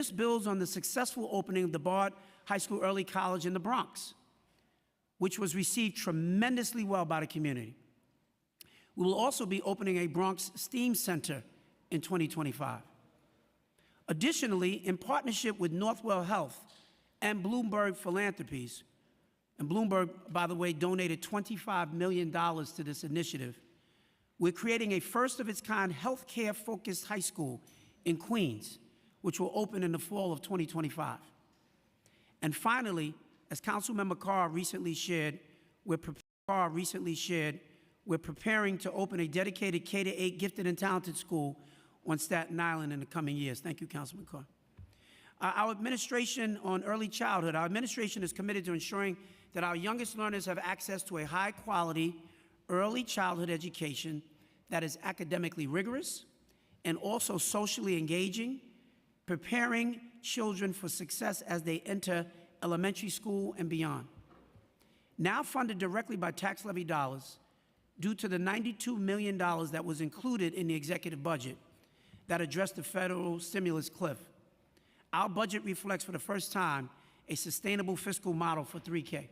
This builds on the successful opening of the Bard High School Early College in the Bronx, which was received tremendously well by the community. We will also be opening a Bronx STEAM Center in 2025. Additionally, in partnership with Northwell Health and Bloomberg Philanthropies, and Bloomberg, by the way, donated $25 million to this initiative, we're creating a first-of-its-kind healthcare-focused high school in Queens, which will open in the fall of 2025. And finally, as Councilmember Carr recently shared, we're preparing to open a dedicated K-8 gifted and talented school on Staten Island in the coming years. Thank you, Councilman Carr. Our administration on early childhood, our administration is committed to ensuring that our youngest learners have access to a high-quality early childhood education that is academically rigorous and also socially engaging, preparing children for success as they enter elementary school and beyond. Now funded directly by tax levy dollars, due to the $92 million that was included in the executive budget that addressed the federal stimulus cliff, our budget reflects for the first time a sustainable fiscal model for 3K.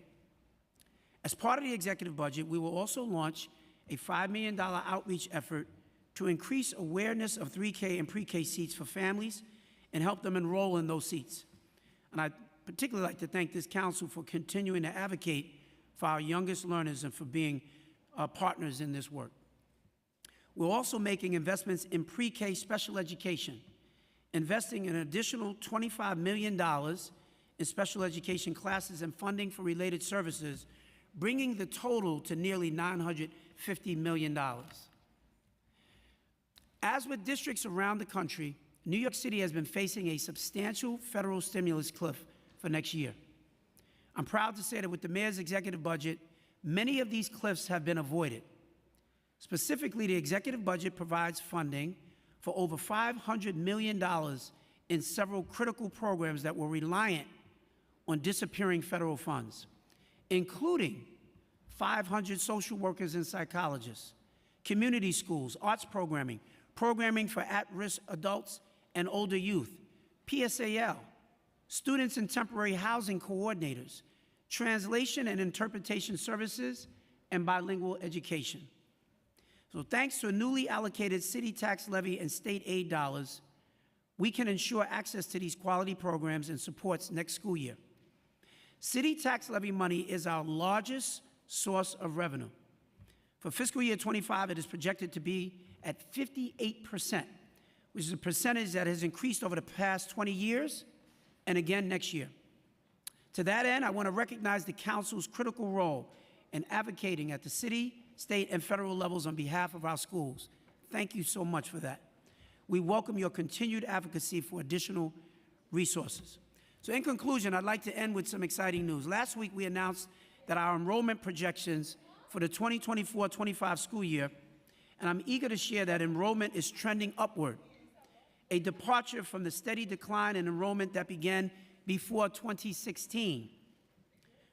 As part of the executive budget, we will also launch a $5 million outreach effort to increase awareness of 3K and pre-K seats for families and help them enroll in those seats. And I'd particularly like to thank this council for continuing to advocate for our youngest learners and for being partners in this work. We're also making investments in pre-K special education, investing an additional $25 million in special education classes and funding for related services, bringing the total to nearly $950 million. As with districts around the country, New York City has been facing a substantial federal stimulus cliff for next year. I'm proud to say that with the mayor's executive budget, many of these cliffs have been avoided. Specifically, the executive budget provides funding for over $500 million in several critical programs that were reliant on disappearing federal funds, including 500 social workers and psychologists, community schools, arts programming, programming for at-risk adults and older youth, PSAL, students and temporary housing coordinators, translation and interpretation services, and bilingual education. So thanks to a newly allocated city tax levy and state aid dollars, we can ensure access to these quality programs and supports next school year. City tax levy money is our largest source of revenue. For fiscal year 25, it is projected to be at 58%, which is a percentage that has increased over the past 20 years and again next year. To that end, I want to recognize the council's critical role in advocating at the city, state, and federal levels on behalf of our schools. Thank you so much for that. We welcome your continued advocacy for additional resources. So in conclusion, I'd like to end with some exciting news. Last week, we announced that our enrollment projections for the 2024-25 school year, and I'm eager to share that enrollment is trending upward, a departure from the steady decline in enrollment that began before 2016.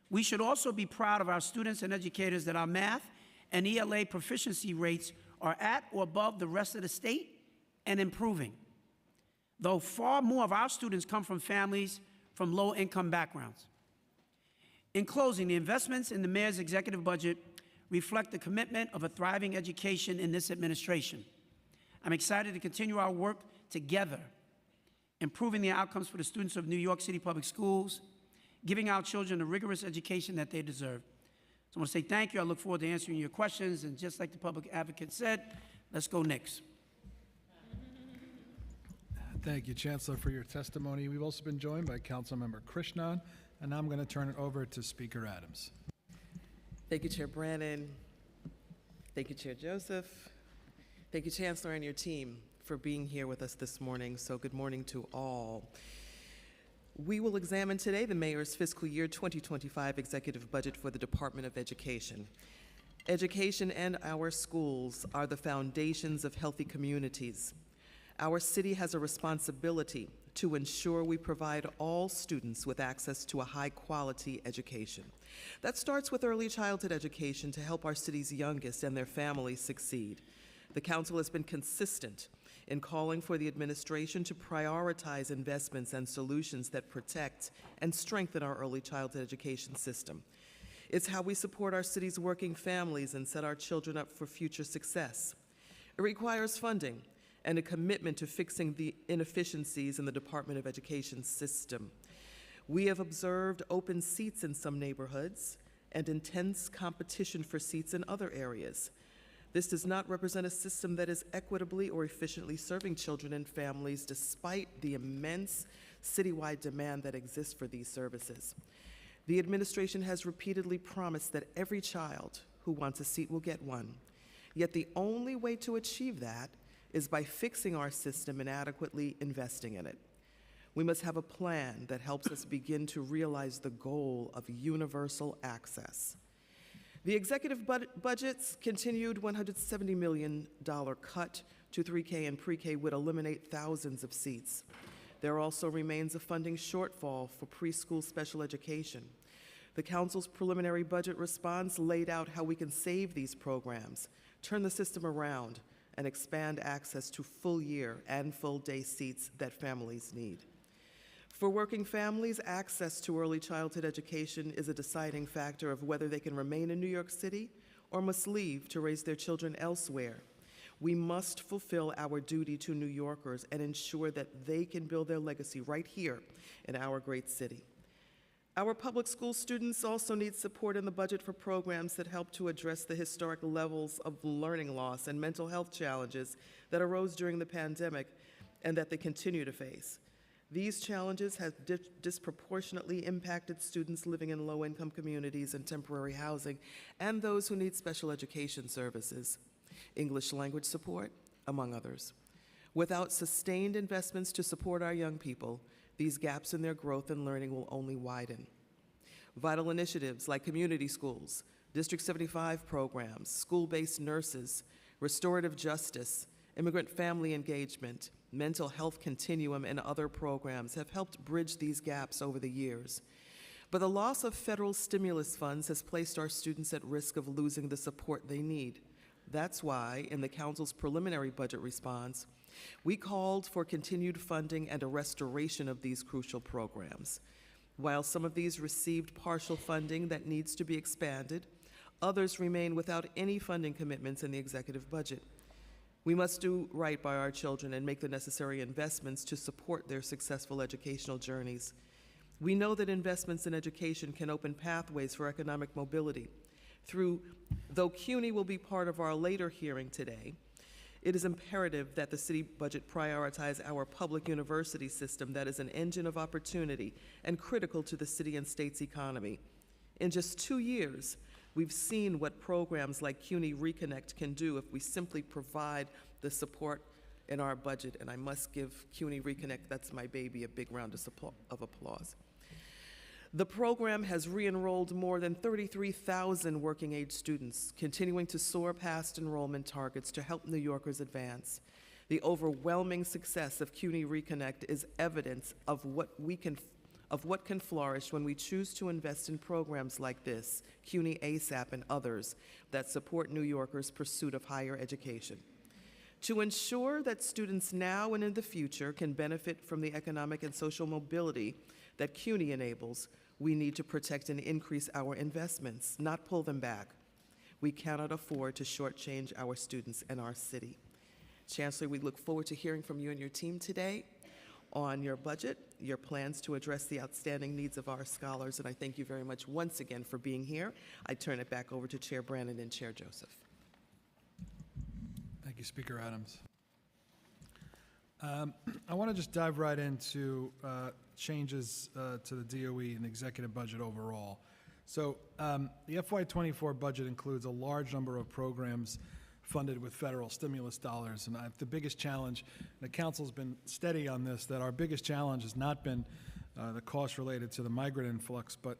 We should also be proud of our students and educators that our math and ELA proficiency rates are at or above the rest of the state and improving, though far more of our students come from families from low-income backgrounds. In closing, the investments in the mayor's executive budget reflect the commitment of a thriving education in this administration. I'm excited to continue our work together, improving the outcomes for the students of New York City Public Schools, giving our children the rigorous education that they deserve. So I want to say thank you. I look forward to answering your questions. And just like the public advocate said, let's go Knicks. Thank you, Chancellor, for your testimony. We've also been joined by Councilmember Krishnan, and now I'm going to turn it over to Speaker Adams. Thank you, Chair Brannon. Thank you, Chair Joseph. Thank you, Chancellor, and your team for being here with us this morning. So good morning to all. We will examine today the Mayor's fiscal year 2025 executive budget for the Department of Education. Education and our schools are the foundations of healthy communities. Our city has a responsibility to ensure we provide all students with access to a high-quality education. That starts with early childhood education to help our city's youngest and their families succeed. The Council has been consistent in calling for the administration to prioritize investments and solutions that protect and strengthen our early childhood education system. It's how we support our city's working families and set our children up for future success. It requires funding and a commitment to fixing the inefficiencies in the Department of Education system. We have observed open seats in some neighborhoods and intense competition for seats in other areas. This does not represent a system that is equitably or efficiently serving children and families despite the immense citywide demand that exists for these services. The administration has repeatedly promised that every child who wants a seat will get one. Yet the only way to achieve that is by fixing our system and adequately investing in it. We must have a plan that helps us begin to realize the goal of universal access. The executive budget's continued $170 million cut to 3K and pre-K would eliminate thousands of seats. There also remains a funding shortfall for preschool special education. The Council's preliminary budget response laid out how we can save these programs, turn the system around, and expand access to full-year and full-day seats that families need. For working families, access to early childhood education is a deciding factor of whether they can remain in New York City or must leave to raise their children elsewhere. We must fulfill our duty to New Yorkers and ensure that they can build their legacy right here in our great city. Our public school students also need support in the budget for programs that help to address the historic levels of learning loss and mental health challenges that arose during the pandemic and that they continue to face. These challenges have disproportionately impacted students living in low-income communities and temporary housing, and those who need special education services, English language support, among others. Without sustained investments to support our young people, these gaps in their growth and learning will only widen. Vital initiatives like community schools, District 75 programs, school-based nurses, restorative justice, immigrant family engagement, mental health continuum, and other programs have helped bridge these gaps over the years. But the loss of federal stimulus funds has placed our students at risk of losing the support they need. That's why, in the Council's preliminary budget response, we called for continued funding and a restoration of these crucial programs. While some of these received partial funding that needs to be expanded, others remain without any funding commitments in the executive budget. We must do right by our children and make the necessary investments to support their successful educational journeys. We know that investments in education can open pathways for economic mobility. Though CUNY will be part of our later hearing today, it is imperative that the city budget prioritize our public university system that is an engine of opportunity and critical to the city and state's economy. In just 2 years, we've seen what programs like CUNY Reconnect can do if we simply provide the support in our budget, and I must give CUNY Reconnect, that's my baby, a big round of applause. The program has re-enrolled more than 33,000 working-age students, continuing to soar past enrollment targets to help New Yorkers advance. The overwhelming success of CUNY Reconnect is evidence of what can flourish when we choose to invest in programs like this, CUNY ASAP and others, that support New Yorkers' pursuit of higher education. To ensure that students now and in the future can benefit from the economic and social mobility that CUNY enables, we need to protect and increase our investments, not pull them back. We cannot afford to shortchange our students and our city. Chancellor, we look forward to hearing from you and your team today on your budget, your plans to address the outstanding needs of our scholars, and I thank you very much once again for being here. I turn it back over to Chair Brannan and Chair Joseph. Thank you, Speaker Adams. I want to just dive right into changes to the DOE and the executive budget overall. So the FY24 budget includes a large number of programs funded with federal stimulus dollars, and the biggest challenge, the Council's been steady on this, that our biggest challenge has not been the cost related to the migrant influx, but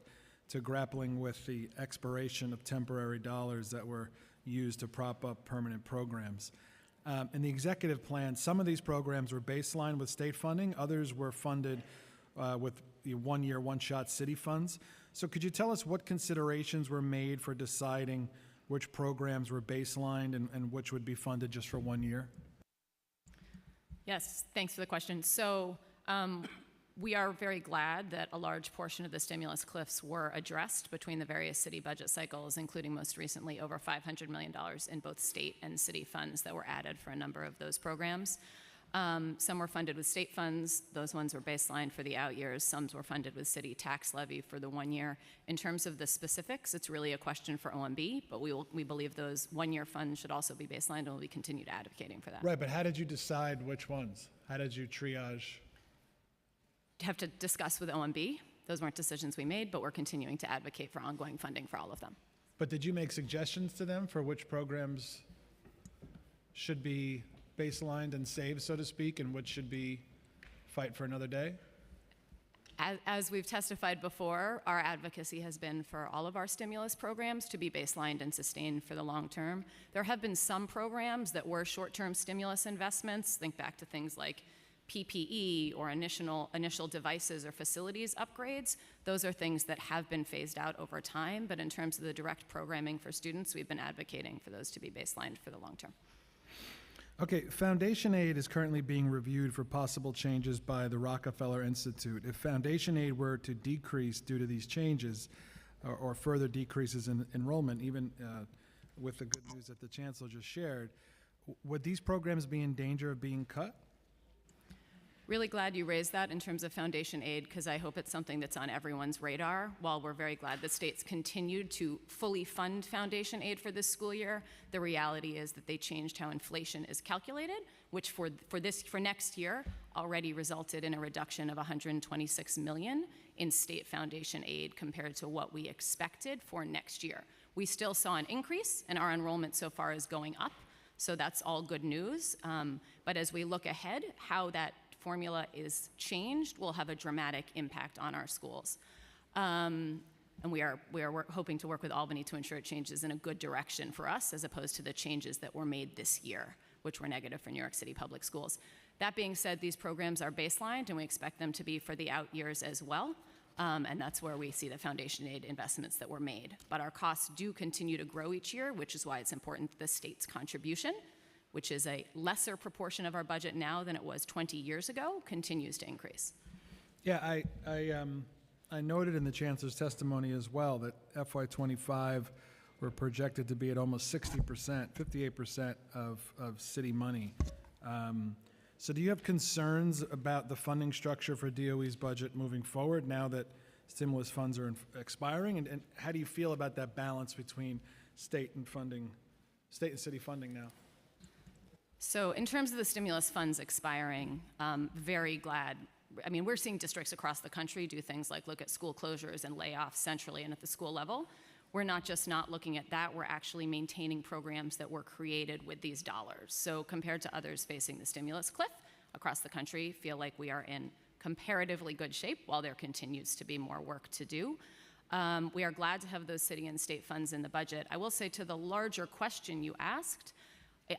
to grappling with the expiration of temporary dollars that were used to prop up permanent programs. In the executive plan, some of these programs were baseline with state funding, others were funded with the one-year, one-shot city funds. So could you tell us what considerations were made for deciding which programs were baselined and which would be funded just for 1 year? Yes, thanks for the question. So we are very glad that a large portion of the stimulus cliffs were addressed between the various city budget cycles, including most recently over $500 million in both state and city funds that were added for a number of those programs. Some were funded with state funds. Those ones were baselined for the out years. Some were funded with city tax levy for the 1 year. In terms of the specifics, it's really a question for OMB, but we believe those 1 year funds should also be baselined, and we'll be continued advocating for that. Right, but how did you decide which ones? How did you triage? Have to discuss with OMB. Those weren't decisions we made, but we're continuing to advocate for ongoing funding for all of them. But did you make suggestions to them for which programs should be baselined and saved, so to speak, and which should be fight for another day? As we've testified before, our advocacy has been for all of our stimulus programs to be baselined and sustained for the long term. There have been some programs that were short-term stimulus investments. Think back to things like PPE or initial devices or facilities upgrades. Those are things that have been phased out over time, but in terms of the direct programming for students, we've been advocating for those to be baselined for the long term. Okay, foundation aid is currently being reviewed for possible changes by the Rockefeller Institute. If foundation aid were to decrease due to these changes or further decreases in enrollment, even with the good news that the Chancellor just shared, would these programs be in danger of being cut? Really glad you raised that in terms of foundation aid, because I hope it's something that's on everyone's radar. While we're very glad the states continued to fully fund foundation aid for this school year, the reality is that they changed how inflation is calculated, which for next year already resulted in a reduction of $126 million in state foundation aid compared to what we expected for next year. We still saw an increase, and our enrollment so far is going up, so that's all good news. But as we look ahead, how that formula is changed will have a dramatic impact on our schools. And we are hoping to work with Albany to ensure it changes in a good direction for us, as opposed to the changes that were made this year, which were negative for New York City public schools. That being said, these programs are baselined, and we expect them to be for the out years as well. And that's where we see the foundation aid investments that were made. But our costs do continue to grow each year, which is why it's important that the state's contribution, which is a lesser proportion of our budget now than it was 20 years ago, continues to increase. Yeah, I noted in the Chancellor's testimony as well that FY25 we're projected to be at almost 60%, 58% of city money. So do you have concerns about the funding structure for DOE's budget moving forward now that stimulus funds are expiring? And how do you feel about that balance between state and city funding now? So in terms of the stimulus funds expiring, very glad. I mean, we're seeing districts across the country do things like look at school closures and layoffs centrally and at the school level. We're not just not looking at that, we're actually maintaining programs that were created with these dollars. So compared to others facing the stimulus cliff across the country, feel like we are in comparatively good shape while there continues to be more work to do. We are glad to have those city and state funds in the budget. I will say, to the larger question you asked,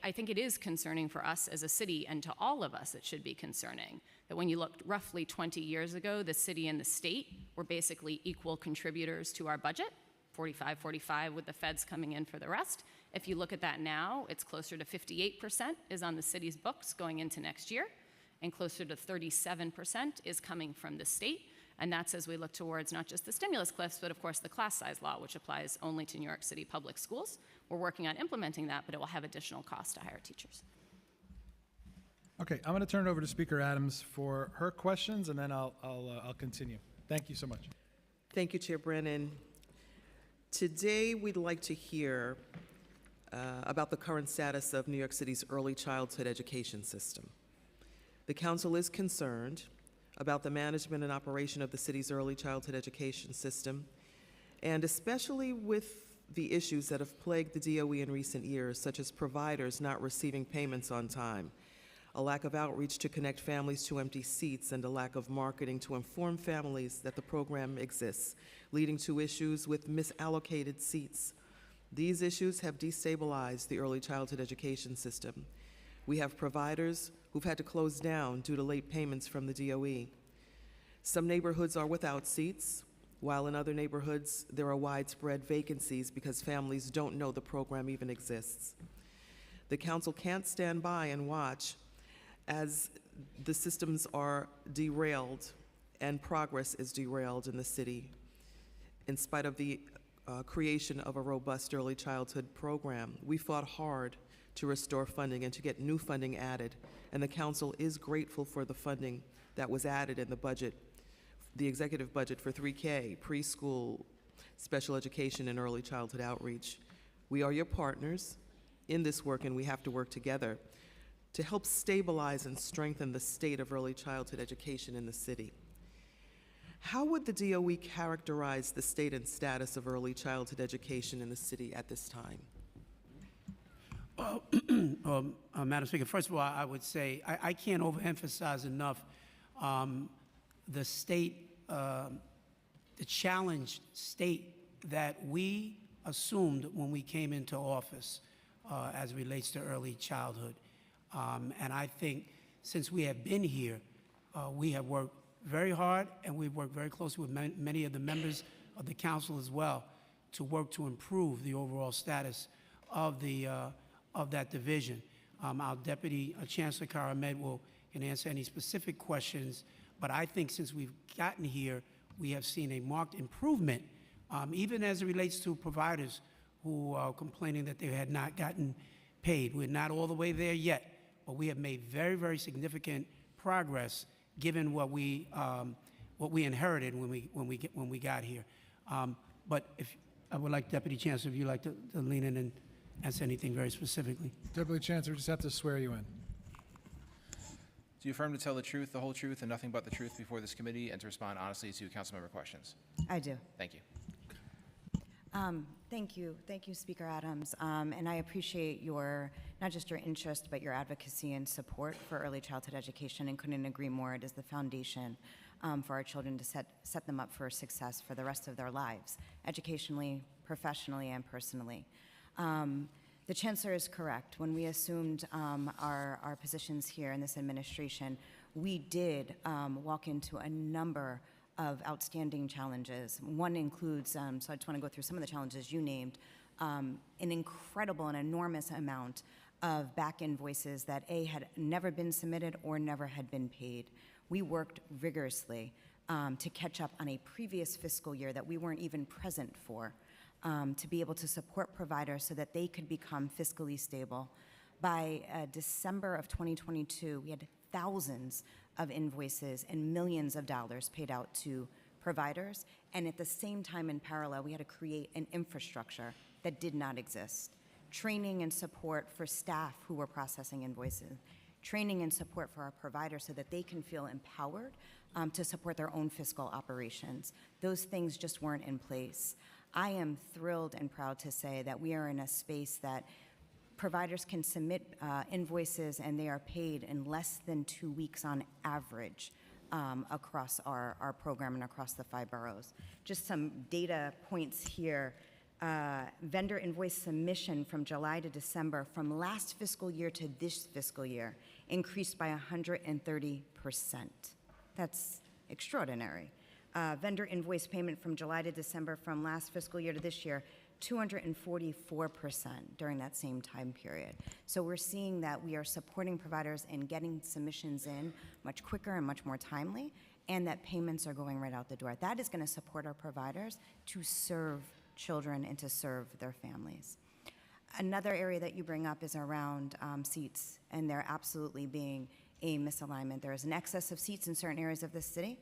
I think it is concerning for us as a city, and to all of us it should be concerning, that when you looked roughly 20 years ago, the city and the state were basically equal contributors to our budget, 45-45 with the feds coming in for the rest. If you look at that now, it's closer to 58% is on the city's books going into next year, and closer to 37% is coming from the state. And that's as we look towards not just the stimulus cliffs, but of course the class size law, which applies only to New York City public schools. We're working on implementing that, but it will have additional costs to hire teachers. Okay, I'm going to turn it over to Speaker Adams for her questions, and then I'll continue. Thank you so much. Thank you, Chair Brennan. Today, we'd like to hear about the current status of New York City's early childhood education system. The Council is concerned about the management and operation of the city's early childhood education system, and especially with the issues that have plagued the DOE in recent years, such as providers not receiving payments on time, a lack of outreach to connect families to empty seats, and a lack of marketing to inform families that the program exists, leading to issues with misallocated seats. These issues have destabilized the early childhood education system. We have providers who've had to close down due to late payments from the DOE. Some neighborhoods are without seats, while in other neighborhoods there are widespread vacancies because families don't know the program even exists. The Council can't stand by and watch as the systems are derailed and progress is derailed in the city, in spite of the creation of a robust early childhood program, we fought hard to restore funding and to get new funding added. And the council is grateful for the funding that was added in the budget, the executive budget for 3K, preschool, special education, and early childhood outreach. We are your partners in this work, and we have to work together to help stabilize and strengthen the state of early childhood education in the city. How would the DOE characterize the state and status of early childhood education in the city at this time? Madam Speaker, first of all, I would say I can't overemphasize enough the state, the challenged state that we assumed when we came into office as relates to early childhood. And I think since we have been here, we have worked very hard, and we've worked very closely with many of the members of the council as well to work to improve the overall status of that division. Our Deputy Chancellor Kara Ahmed can answer any specific questions, but I think since we've gotten here, we have seen a marked improvement, even as it relates to providers who are complaining that they had not gotten paid. We're not all the way there yet, but we have made very, very significant progress given what we inherited when we got here. But if I would like Deputy Chancellor, if you'd like to lean in and answer anything very specifically. Deputy Chancellor, we just have to swear you in. Do you affirm to tell the truth, the whole truth, and nothing but the truth before this committee, and to respond honestly to councilmember questions? I do. Thank you. Thank you, Speaker Adams. And I appreciate not just your interest, but your advocacy and support for early childhood education, and couldn't agree more. It is the foundation for our children to set them up for success for the rest of their lives, educationally, professionally, and personally. The Chancellor is correct. When we assumed our positions here in this administration, we did walk into a number of outstanding challenges. One includes, so I just want to go through some of the challenges you named, an incredible and enormous amount of back invoices that had never been submitted or never had been paid. We worked rigorously to catch up on a previous fiscal year that we weren't even present for, to be able to support providers so that they could become fiscally stable. By December of 2022, we had thousands of invoices and millions of dollars paid out to providers. And at the same time, in parallel, we had to create an infrastructure that did not exist. Training and support for staff who were processing invoices. Training and support for our providers so that they can feel empowered to support their own fiscal operations. Those things just weren't in place. I am thrilled and proud to say that we are in a space that providers can submit invoices and they are paid in less than 2 weeks on average across our program and across the 5 boroughs. Just some data points here. Vendor invoice submission from July to December from last fiscal year to this fiscal year increased by 130%. That's extraordinary. Vendor invoice payment from July to December from last fiscal year to this year, 244% during that same time period. So we're seeing that we are supporting providers in getting submissions in much quicker and much more timely, and that payments are going right out the door. That is going to support our providers to serve children and to serve their families. Another area that you bring up is around seats, and there absolutely being a misalignment. There is an excess of seats in certain areas of the city.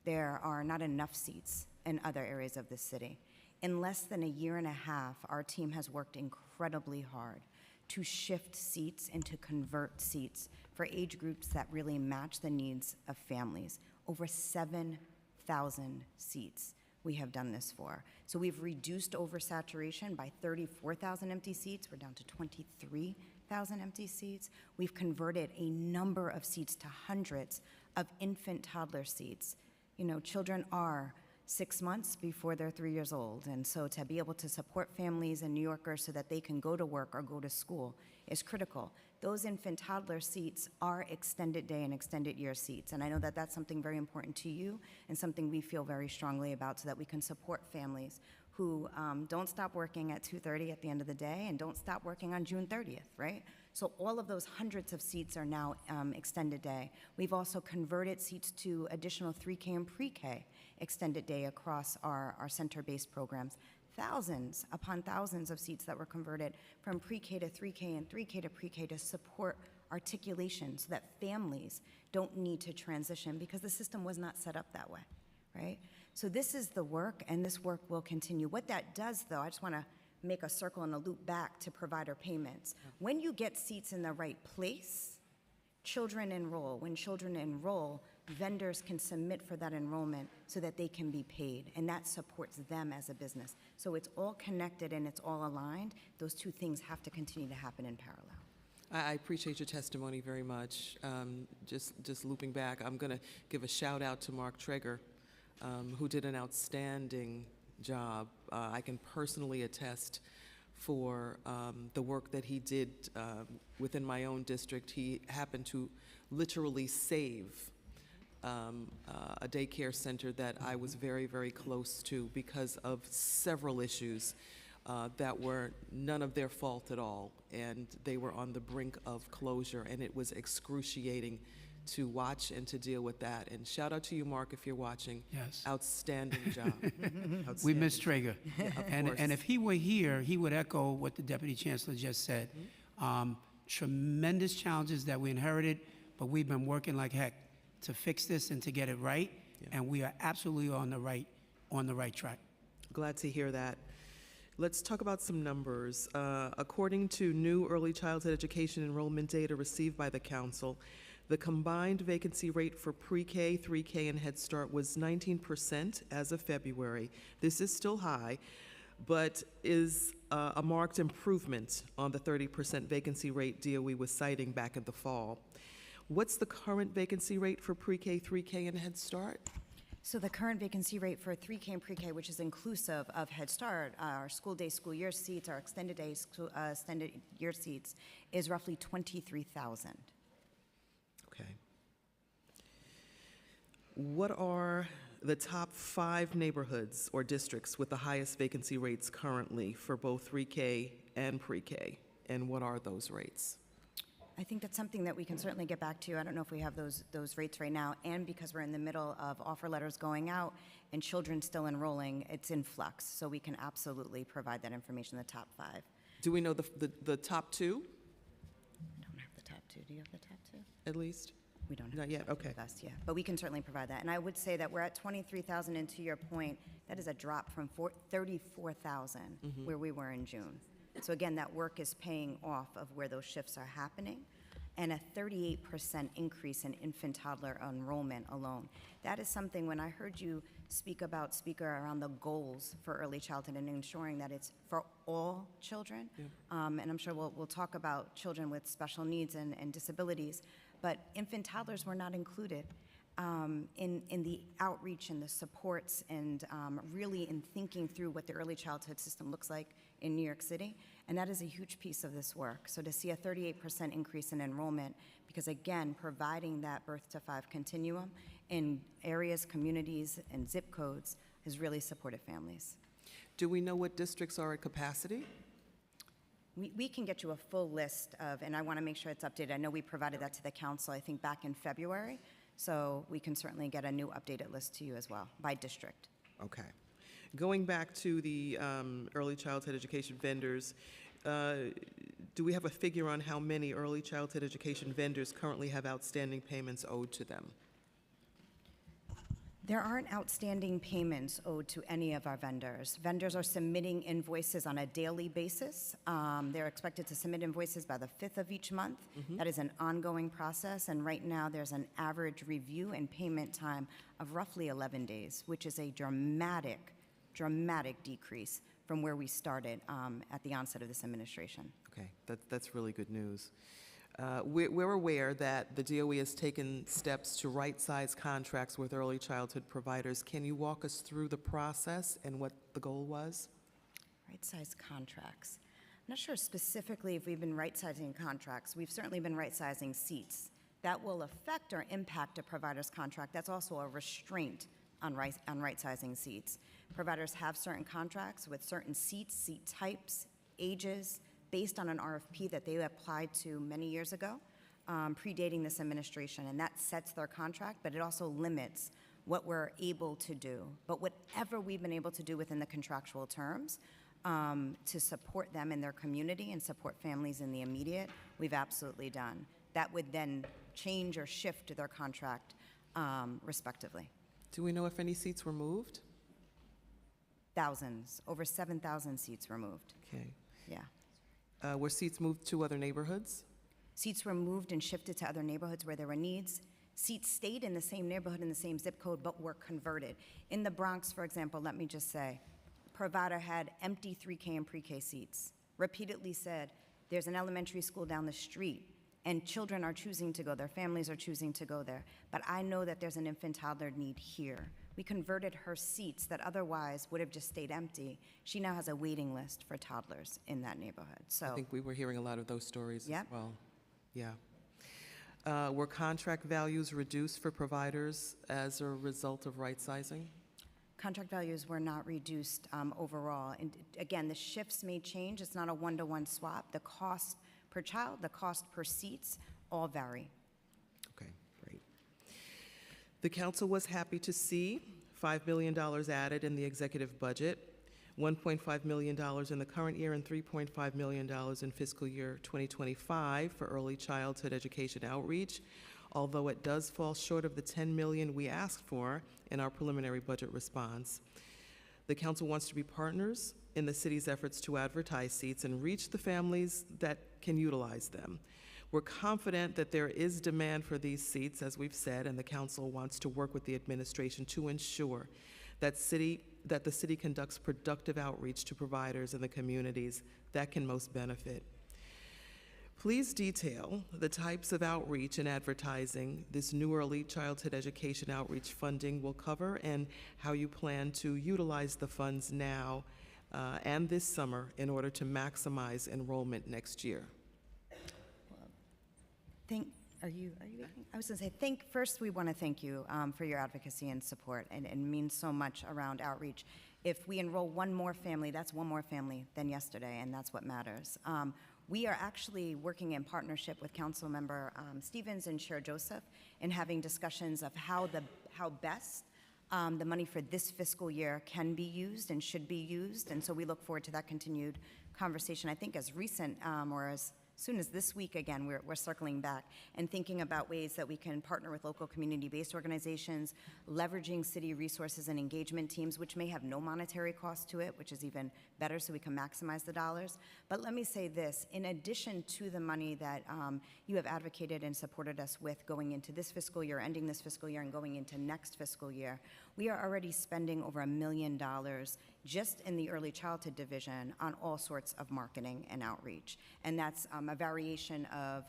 There are not enough seats in other areas of the city. In less than a year and a half, our team has worked incredibly hard to shift seats and to convert seats for age groups that really match the needs of families. Over 7,000 seats we have done this for. So we've reduced oversaturation by 34,000 empty seats. We're down to 23,000 empty seats. We've converted a number of seats to hundreds of infant toddler seats. You know, children are 6 months before they're 3 years old. And so to be able to support families and New Yorkers so that they can go to work or go to school is critical. Those infant toddler seats are extended day and extended year seats. And I know that that's something very important to you and something we feel very strongly about so that we can support families who don't stop working at 2:30 at the end of the day and don't stop working on June 30th, right? So all of those hundreds of seats are now extended day. We've also converted seats to additional 3K and pre-K extended day across our center-based programs. Thousands upon thousands of seats that were converted from pre-K to 3K and 3K to pre-K to support articulation so that families don't need to transition because the system was not set up that way, right? So this is the work, and this work will continue. What that does, though, I just want to make a circle and a loop back to provider payments. When you get seats in the right place, children enroll. When children enroll, vendors can submit for that enrollment so that they can be paid, and that supports them as a business. So it's all connected and it's all aligned. Those two things have to continue to happen in parallel. I appreciate your testimony very much. Just looping back, I'm going to give a shout out to Mark Traeger, who did an outstanding job. I can personally attest for the work that he did within my own district. He happened to literally save a daycare center that I was very, very close to because of several issues that were none of their fault at all, and they were on the brink of closure, and it was excruciating to watch and to deal with that. And shout out to you, Mark, if you're watching. Yes. Outstanding job. We miss Traeger. Of course. And if he were here, he would echo what the Deputy Chancellor just said. Tremendous challenges that we inherited, but we've been working like heck to fix this and to get it right, and we are absolutely on the right track. Glad to hear that. Let's talk about some numbers. According to new early childhood education enrollment data received by the Council, the combined vacancy rate for pre-K, 3K, and Head Start was 19% as of February. This is still high, but is a marked improvement on the 30% vacancy rate DOE was citing back in the fall. What's the current vacancy rate for pre-K, 3K, and Head Start? So the current vacancy rate for 3K and pre-K, which is inclusive of Head Start, our school day, school year seats, our extended day, extended year seats, is roughly 23,000. Okay. What are the top 5 neighborhoods or districts with the highest vacancy rates currently for both 3K and pre-K? And what are those rates? I think that's something that we can certainly get back to you. I don't know if we have those rates right now, and because we're in the middle of offer letters going out and children still enrolling, it's in flux. So we can absolutely provide that information, the top 5. Do we know the top 2, I don't have the top 2. Do you have the top 2? at least? We don't have Not the yet, top 2 okay. with us, yeah. But we can certainly provide that. And I would say that we're at 23,000, and to your point, that is a drop from 34,000 where we were in June. So again, that work is paying off of where those shifts are happening, and a 38% increase in infant toddler enrollment alone. That is something, when I heard you speak around the goals for early childhood and ensuring that it's for all children, and I'm sure we'll talk about children with special needs and disabilities, but infant toddlers were not included in the outreach and the supports and really in thinking through what the early childhood system looks like in New York City. And that is a huge piece of this work. So to see a 38% increase in enrollment, because again, providing that birth to 5 continuum in areas, communities, and zip codes has really supported families. Do we know what districts are at capacity? We can get you a full list of, and I want to make sure it's updated. I know we provided that to the council, I think, back in February. So we can certainly get a new updated list to you as well, by district. Okay. Going back to the early childhood education vendors, do we have a figure on how many early childhood education vendors currently have outstanding payments owed to them? There aren't outstanding payments owed to any of our vendors. Vendors are submitting invoices on a daily basis. They're expected to submit invoices by the 5th of each month. That is an ongoing process, and right now there's an average review and payment time of roughly 11 days, which is a dramatic decrease from where we started at the onset of this administration. Okay, that's really good news. We're aware that the DOE has taken steps to right-size contracts with early childhood providers. Can you walk us through the process and what the goal was? Right-size contracts. I'm not sure specifically if we've been right-sizing contracts. We've certainly been right-sizing seats. That will affect or impact a provider's contract. That's also a restraint on right-sizing seats. Providers have certain contracts with certain seats, seat types, ages, based on an RFP that they applied to many years ago, predating this administration, and that sets their contract, but it also limits what we're able to do. But whatever we've been able to do within the contractual terms to support them in their community and support families in the immediate, we've absolutely done. That would then change or shift their contract respectively. Do we know if any seats were moved? Thousands, over 7,000 seats were moved. Okay. Yeah. Were seats moved to other neighborhoods? Seats were moved and shifted to other neighborhoods where there were needs. Seats stayed in the same neighborhood, in the same zip code, but were converted. In the Bronx, for example, let me just say, provider had empty 3K and pre-K seats. Repeatedly said, there's an elementary school down the street, and children are choosing to go there, families are choosing to go there. But I know that there's an infant toddler need here. We converted her seats that otherwise would have just stayed empty. She now has a waiting list for toddlers in that neighborhood. So, I think we were hearing a lot of those stories Yep. as well. Yeah. Were contract values reduced for providers as a result of right sizing? contract values were not reduced overall. And again, the shifts may change. It's not a one-to-one swap. The cost per child, the cost per seats, all vary. Okay, great. The council was happy to see $5 million added in the executive budget, $1.5 million in the current year and $3.5 million in fiscal year 2025 for early childhood education outreach, although it does fall short of the $10 million we asked for in our preliminary budget response. The council wants to be partners in the city's efforts to advertise seats and reach the families that can utilize them. We're confident that there is demand for these seats, as we've said, and the council wants to work with the administration to ensure that the city conducts productive outreach to providers in the communities that can most benefit. Please detail the types of outreach and advertising this new early childhood education outreach funding will cover and how you plan to utilize the funds now and this summer in order to maximize enrollment next year. I was going to say, first we want to thank you for your advocacy and support, and it means so much around outreach. If we enroll one more family, that's one more family than yesterday, and that's what matters. We are actually working in partnership with Councilmember Stevens and Chair Joseph in having discussions of how best the money for this fiscal year can be used and should be used, and so we look forward to that continued conversation. I think as recent or as soon as this week, again, we're circling back and thinking about ways that we can partner with local community-based organizations, leveraging city resources and engagement teams, which may have no monetary cost to it, which is even better so we can maximize the dollars. But let me say this, in addition to the money that you have advocated and supported us with going into this fiscal year, ending this fiscal year, and going into next fiscal year, we are already spending over $1 million just in the early childhood division on all sorts of marketing and outreach. And that's a variation of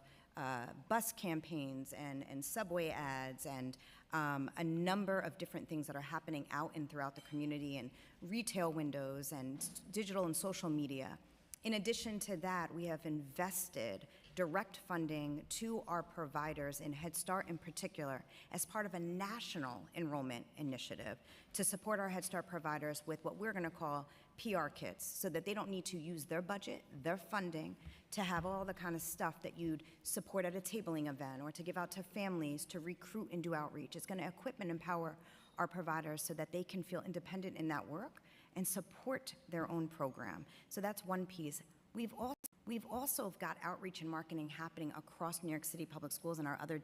bus campaigns and subway ads and a number of different things that are happening out and throughout the community, and retail windows and digital and social media. In addition to that, we have invested direct funding to our providers in Head Start in particular as part of a national enrollment initiative to support our Head Start providers with what we're going to call PR kits, so that they don't need to use their budget, their funding, to have all the kind of stuff that you'd support at a tabling event or to give out to families to recruit and do outreach. It's going to equip and empower our providers so that they can feel independent in that work and support their own program. So that's one piece. We've also got outreach and marketing happening across New York City Public Schools and our other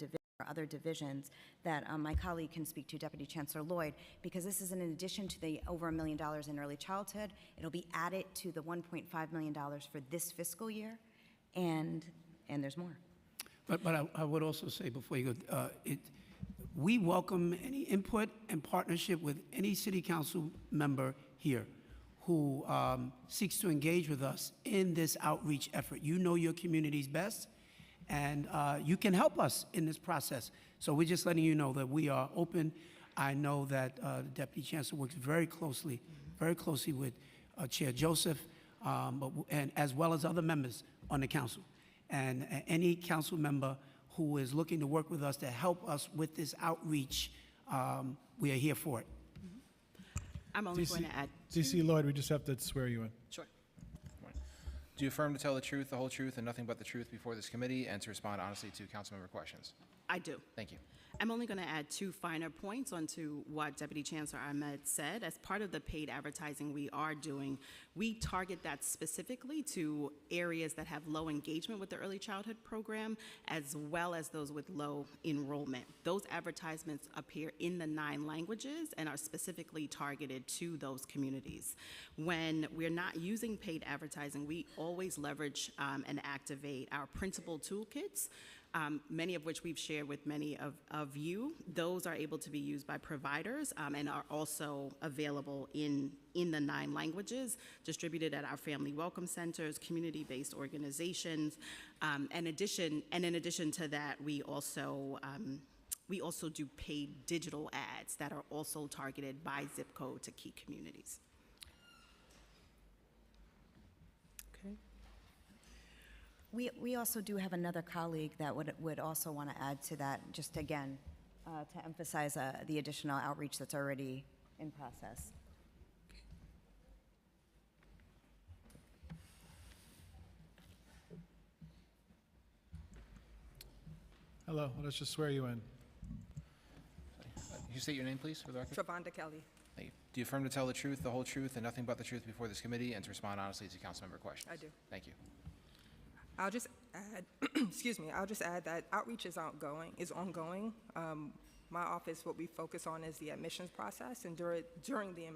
divisions that my colleague can speak to, Deputy Chancellor Lloyd, because this is in addition to the over $1 million in early childhood. It'll be added to the $1.5 million for this fiscal year, and there's more. But I would also say before you go, we welcome any input and partnership with any city council member here who seeks to engage with us in this outreach effort. You know your communities best, and you can help us in this process. So we're just letting you know that we are open. I know that the Deputy Chancellor works very closely with Chair Joseph, and as well as other members on the council. And any council member who is looking to work with us to help us with this outreach, we are here for it. I'm only going to add. DC Lloyd, we just have to swear you in. Sure. Do you affirm to tell the truth, the whole truth, and nothing but the truth before this committee, and to respond honestly to council member questions? I do. Thank you. I'm only going to add 2 finer points onto what Deputy Chancellor Ahmed said. As part of the paid advertising we are doing, we target that specifically to areas that have low engagement with the early childhood program, as well as those with low enrollment. Those advertisements appear in the 9 languages and are specifically targeted to those communities. When we're not using paid advertising, we always leverage and activate our principal toolkits, many of which we've shared with many of you. Those are able to be used by providers and are also available in the 9 languages, distributed at our family welcome centers, community-based organizations. And in addition to that, we also do paid digital ads that are also targeted by zip code to key communities. Okay. We also do have another colleague that would also want to add to that, just again, to emphasize the additional outreach that's already in process. Hello, let us just swear you in. Can you state your name, please, for the record? Travonda Kelly. Thank you. Do you affirm to tell the truth, the whole truth, and nothing but the truth before this committee, and to respond honestly to council member questions? I do. Thank you. I'll just add, excuse me, I'll just add that outreach is ongoing. My office, what we focus on is the admissions process, and during the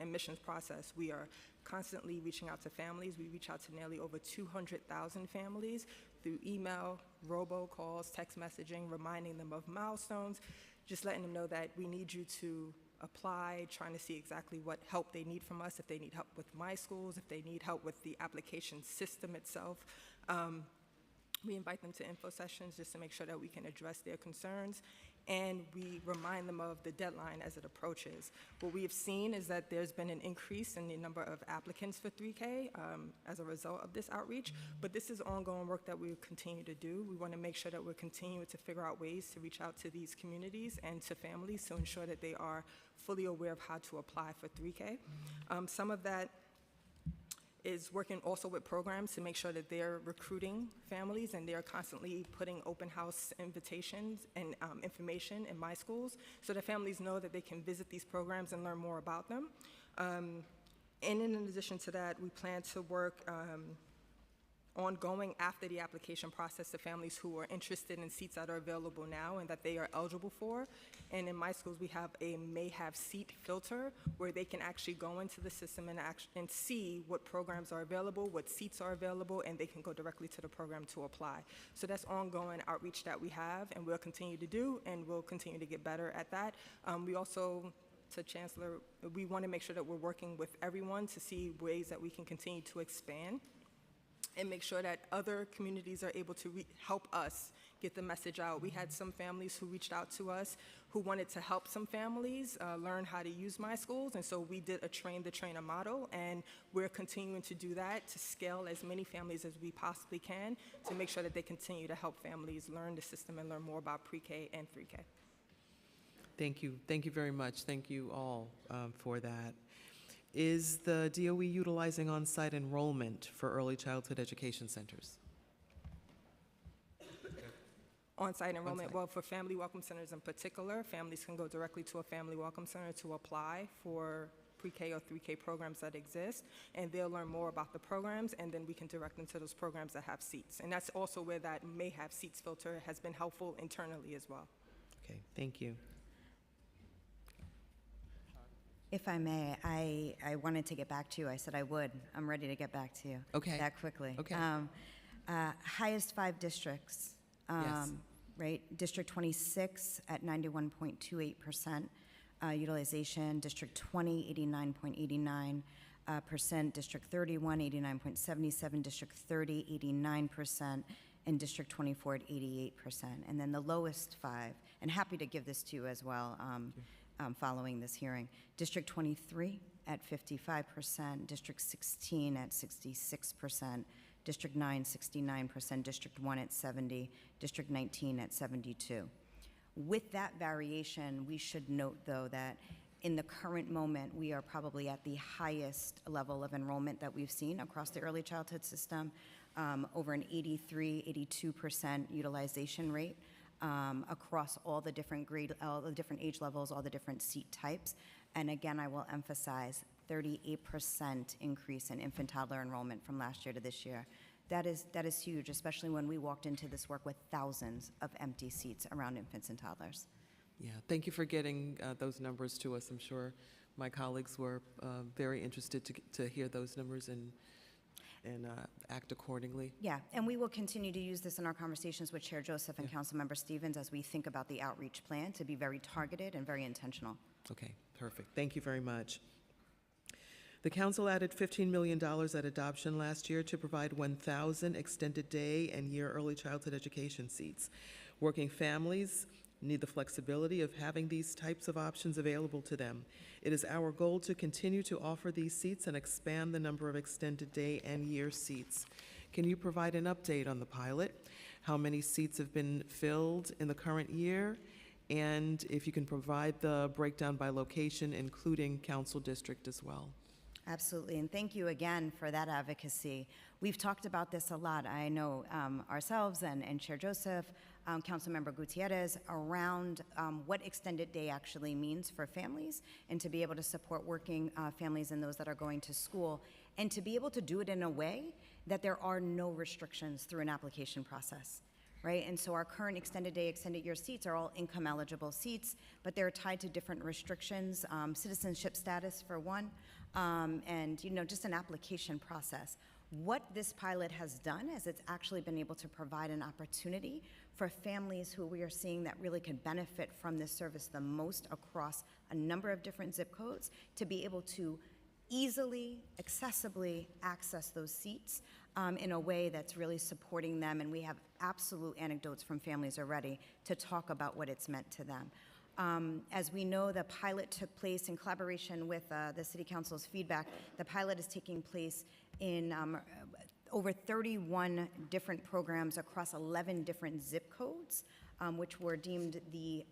admissions process, we are constantly reaching out to families. We reach out to nearly over 200,000 families through email, robocalls, text messaging, reminding them of milestones, just letting them know that we need you to apply, trying to see exactly what help they need from us, if they need help with My Schools, if they need help with the application system itself. We invite them to info sessions just to make sure that we can address their concerns, and we remind them of the deadline as it approaches. What we have seen is that there's been an increase in the number of applicants for 3K as a result of this outreach, but this is ongoing work that we will continue to do. We want to make sure that we're continuing to figure out ways to reach out to these communities and to families to ensure that they are fully aware of how to apply for 3K. Some of that is working also with programs to make sure that they're recruiting families and they're constantly putting open house invitations and information in My Schools so that families know that they can visit these programs and learn more about them. And in addition to that, we plan to work ongoing after the application process to families who are interested in seats that are available now and that they are eligible for. And in My Schools, we have a may have seat filter where they can actually go into the system and see what programs are available, what seats are available, and they can go directly to the program to apply. So that's ongoing outreach that we have and we'll continue to do, and we'll continue to get better at that. We also, to Chancellor, we want to make sure that we're working with everyone to see ways that we can continue to expand and make sure that other communities are able to help us get the message out. We had some families who reached out to us who wanted to help some families learn how to use My Schools, and so we did a train-the-trainer model, and we're continuing to do that to scale as many families as we possibly can to make sure that they continue to help families learn the system and learn more about pre-K and 3K. Thank you. Thank you very much. Thank you all for that. Is the DOE utilizing on-site enrollment for early childhood education centers? On-site enrollment, On-site. well, for family welcome centers in particular, families can go directly to a family welcome center to apply for pre-K or 3K programs that exist, and they'll learn more about the programs, and then we can direct them to those programs that have seats. And that's also where that may have seats filter has been helpful internally as well. Okay, thank you. If I may, I wanted to get back to you. I said I would. I'm ready to get back to you. Okay. That quickly. Okay. Highest 5 districts. Yes. Right. District 26 at 91.28% utilization. District 20, 89.89%. District 31, 89.77%. District 30, 89%. And District 24 at 88%. And then the lowest 5, and happy to give this to you as well. Following this hearing. District 23 at 55%, District 16 at 66%, District 9, 69%, District 1 at 70, District 19 at 72. With that variation, we should note, though, that In the current moment, we are probably at the highest level of enrollment that we've seen across the early childhood system, over an 82% utilization rate across all the different all the different age levels, all the different seat types. And again, I will emphasize 38% increase in infant toddler enrollment from last year to this year. That is huge, especially when we walked into this work with thousands of empty seats around infants and toddlers. Yeah, thank you for getting those numbers to us. I'm sure my colleagues were very interested to hear those numbers and act accordingly. Yeah, and we will continue to use this in our conversations with Chair Joseph and Councilmember Stevens as we think about the outreach plan to be very targeted and very intentional. Okay, perfect. Thank you very much. The council added $15 million at adoption last year to provide 1,000 extended day and year early childhood education seats. Working families need the flexibility of having these types of options available to them. It is our goal to continue to offer these seats and expand the number of extended day and year seats. Can you provide an update on the pilot? How many seats have been filled in the current year? And if you can provide the breakdown by location, including council district as well. Absolutely, and thank you again for that advocacy. We've talked about this a lot. I know ourselves and Chair Joseph, Councilmember Gutierrez, around what extended day actually means for families and to be able to support working families and those that are going to school, and to be able to do it in a way that there are no restrictions through an application process. Right, and so our current extended day, extended year seats are all income eligible seats, but they're tied to different restrictions, citizenship status for one, and just an application process. What this pilot has done is it's actually been able to provide an opportunity for families who we are seeing that really could benefit from this service the most across a number of different zip codes to be able to easily, accessibly access those seats in a way that's really supporting them. And we have absolute anecdotes from families already to talk about what it's meant to them. As we know, the pilot took place in collaboration with the City Council's feedback. The pilot is taking place in over 31 different programs across 11 different zip codes, which were deemed the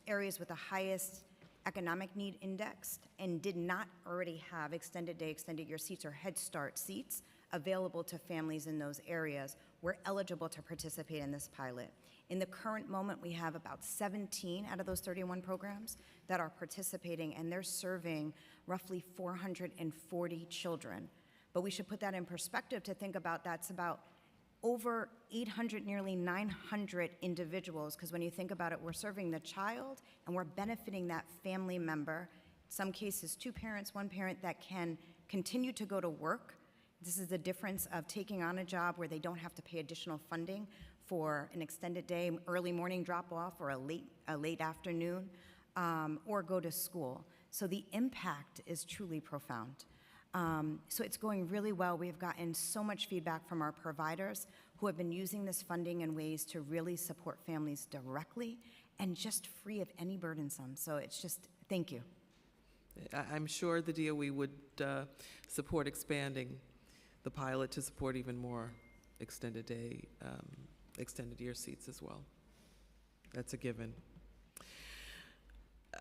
areas with the highest economic need indexed and did not already have extended day, extended year seats or Head Start seats available to families in those areas were eligible to participate in this pilot. In the current moment, we have about 17 out of those 31 programs that are participating, and they're serving roughly 440 children. But we should put that in perspective to think about that's about over 800, nearly 900 individuals, because when you think about it, we're serving the child and we're benefiting that family member, in some cases two parents, one parent that can continue to go to work. This is the difference of taking on a job where they don't have to pay additional funding for an extended day, early morning drop-off, or a late afternoon, or go to school. So the impact is truly profound. So it's going really well. We've gotten so much feedback from our providers who have been using this funding in ways to really support families directly and just free of any burdensome. So it's just, thank you. I'm sure the DOE would support expanding the pilot to support even more extended day, extended year seats as well. That's a given.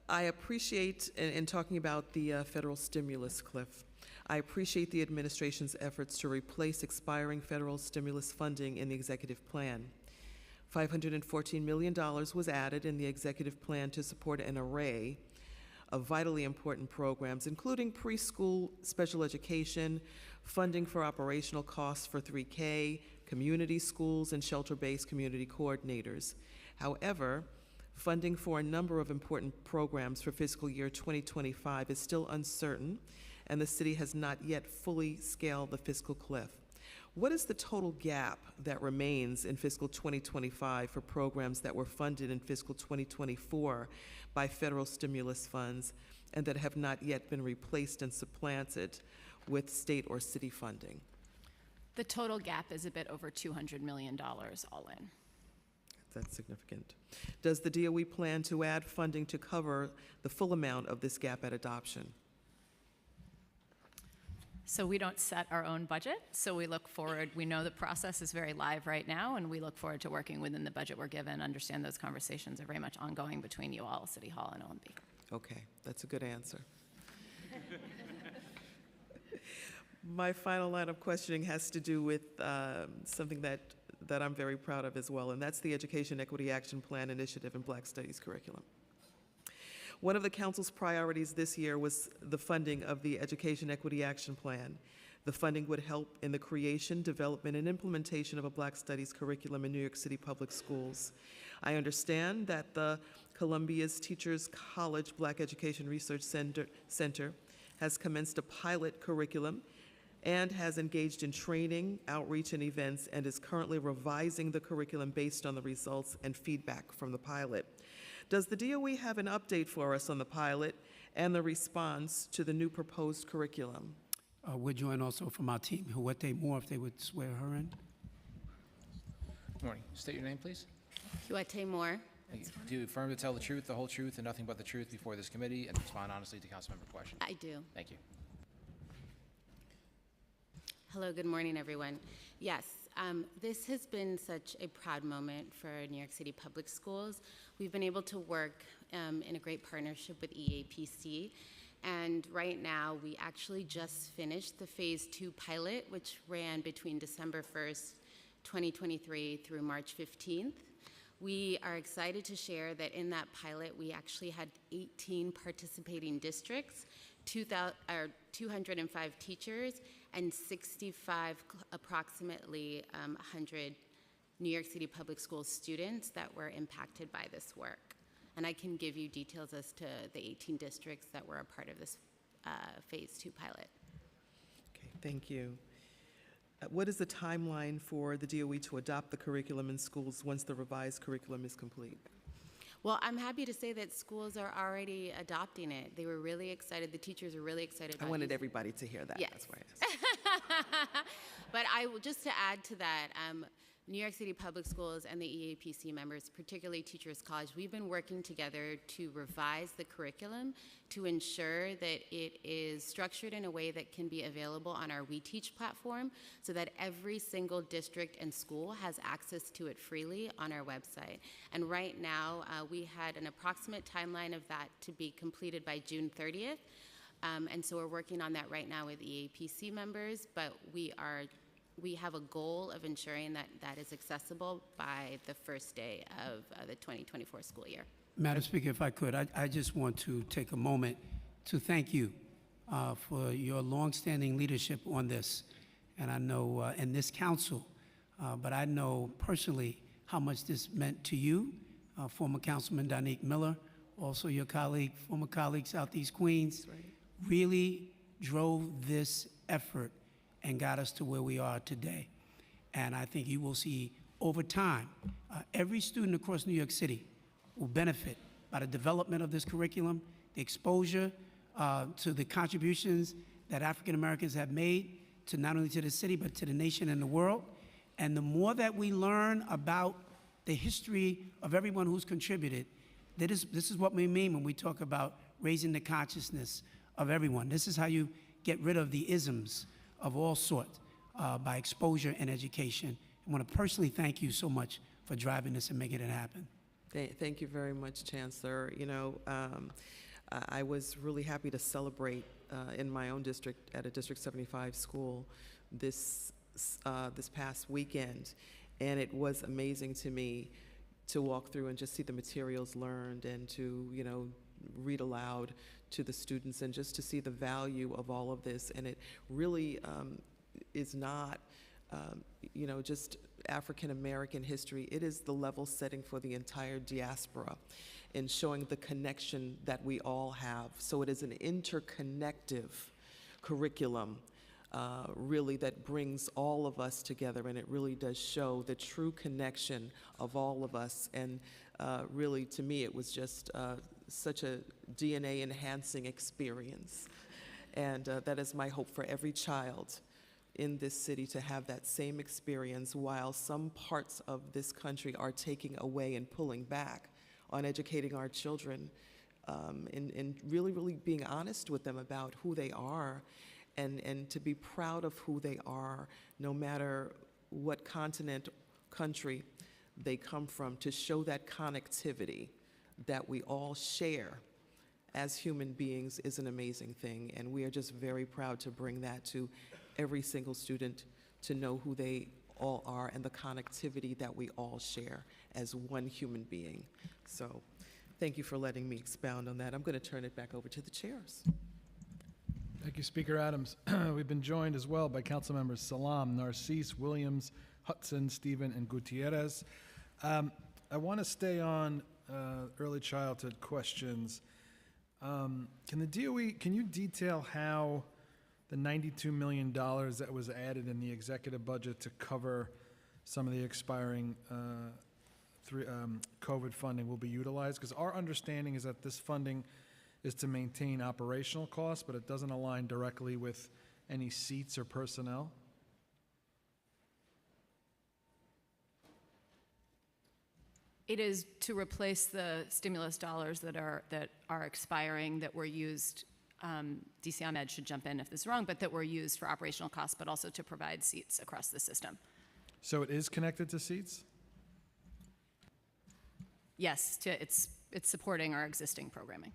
I appreciate, in talking about the federal stimulus, Cliff, I appreciate the administration's efforts to replace expiring federal stimulus funding in the executive plan. $514 million was added in the executive plan to support an array of vitally important programs, including preschool special education, funding for operational costs for 3K, community schools, and shelter-based community coordinators. However, funding for a number of important programs for fiscal year 2025 is still uncertain, and the city has not yet fully scaled the fiscal cliff. What is the total gap that remains in fiscal 2025 for programs that were funded in fiscal 2024 by federal stimulus funds and that have not yet been replaced and supplanted with state or city funding? The total gap is a bit over $200 million all in. That's significant. Does the DOE plan to add funding to cover the full amount of this gap at adoption? So we don't set our own budget, so we look forward. We know the process is very live right now, and we look forward to working within the budget we're given. Understand those conversations are very much ongoing between you all, City Hall and OMB. Okay, that's a good answer. My final line of questioning has to do with something that I'm very proud of as well, and that's the Education Equity Action Plan Initiative and Black Studies curriculum. One of the council's priorities this year was the funding of the Education Equity Action Plan. The funding would help in the creation, development, and implementation of a Black Studies curriculum in New York City public schools. I understand that the Columbia's Teachers College Black Education Research Center has commenced a pilot curriculum and has engaged in training, outreach, and events, and is currently revising the curriculum based on the results and feedback from the pilot. Does the DOE have an update for us on the pilot and the response to the new proposed curriculum? We're joined also from our team, Huete Moore, if they would swear her in. Good morning. State your name, please. Huete Moore. Thank you. Do you affirm to tell the truth, the whole truth, and nothing but the truth before this committee, and respond honestly to councilmember questions? I do. Thank you. Hello, good morning, everyone. Yes, this has been such a proud moment for New York City Public Schools. We've been able to work in a great partnership with EAPC, and right now we actually just finished the Phase 2 pilot, which ran between December 1st, 2023 through March 15th. We are excited to share that in that pilot, we actually had 18 participating districts, 205 teachers, and 65, approximately 100 New York City Public Schools students that were impacted by this work. And I can give you details as to the 18 districts that were a part of this Phase 2 pilot. Okay, thank you. What is the timeline for the DOE to adopt the curriculum in schools once the revised curriculum is complete? Well, I'm happy to say that schools are already adopting it. They were really excited. The teachers are really excited about it. I wanted everybody to hear that. Yes. That's why I asked. But just to add to that, New York City Public Schools and the EAPC members, particularly Teachers College, we've been working together to revise the curriculum to ensure that it is structured in a way that can be available on our We Teach platform so that every single district and school has access to it freely on our website. And right now, we had an approximate timeline of that to be completed by June 30th. And so we're working on that right now with EAPC members, but we have a goal of ensuring that that is accessible by the first day of the 2024 school year. Madam Speaker, if I could, I just want to take a moment to thank you for your longstanding leadership on this. And I know, in this council, but I know personally how much this meant to you, former Councilman Donique Miller, also your colleague, former colleague, Southeast Queens, really drove this effort and got us to where we are today. And I think you will see over time, every student across New York City will benefit by the development of this curriculum, the exposure to the contributions that African Americans have made to not only to the city, but to the nation and the world. And the more that we learn about the history of everyone who's contributed, this is what we mean when we talk about raising the consciousness of everyone. This is how you get rid of the isms of all sorts by exposure and education. I want to personally thank you so much for driving this and making it happen. Thank you very much, Chancellor. You know, I was really happy to celebrate in my own district at a District 75 school this past weekend, and it was amazing to me to walk through and just see the materials learned and to, you know, read aloud to the students and just to see the value of all of this. And it really is not, you know, just African American history. It is the level setting for the entire diaspora in showing the connection that we all have. So it is an interconnective curriculum, really, that brings all of us together, and it really does show the true connection of all of us. And really, to me, it was just such a DNA-enhancing experience. And that is my hope for every child in this city, to have that same experience, while some parts of this country are taking away and pulling back on educating our children, and really, really being honest with them about who they are, and to be proud of who they are, no matter what continent, country they come from, to show that connectivity that we all share as human beings is an amazing thing, and we are just very proud to bring that to every single student, to know who they all are and the connectivity that we all share as one human being. So thank you for letting me expound on that. I'm going to turn it back over to the chairs. Thank you, Speaker Adams. We've been joined as well by council members Salam, Narcisse, Williams, Hudson, Stephen, and Gutierrez. I want to stay on early childhood questions. Can you detail how the $92 million that was added in the executive budget to cover some of the expiring COVID funding will be utilized? Because our understanding is that this funding is to maintain operational costs, but it doesn't align directly with any seats or personnel. It is to replace the stimulus dollars that are expiring, that were used, DC Ahmed should jump in if this is wrong, but that were used for operational costs, but also to provide seats across the system. So it is connected to seats? Yes, it's supporting our existing programming.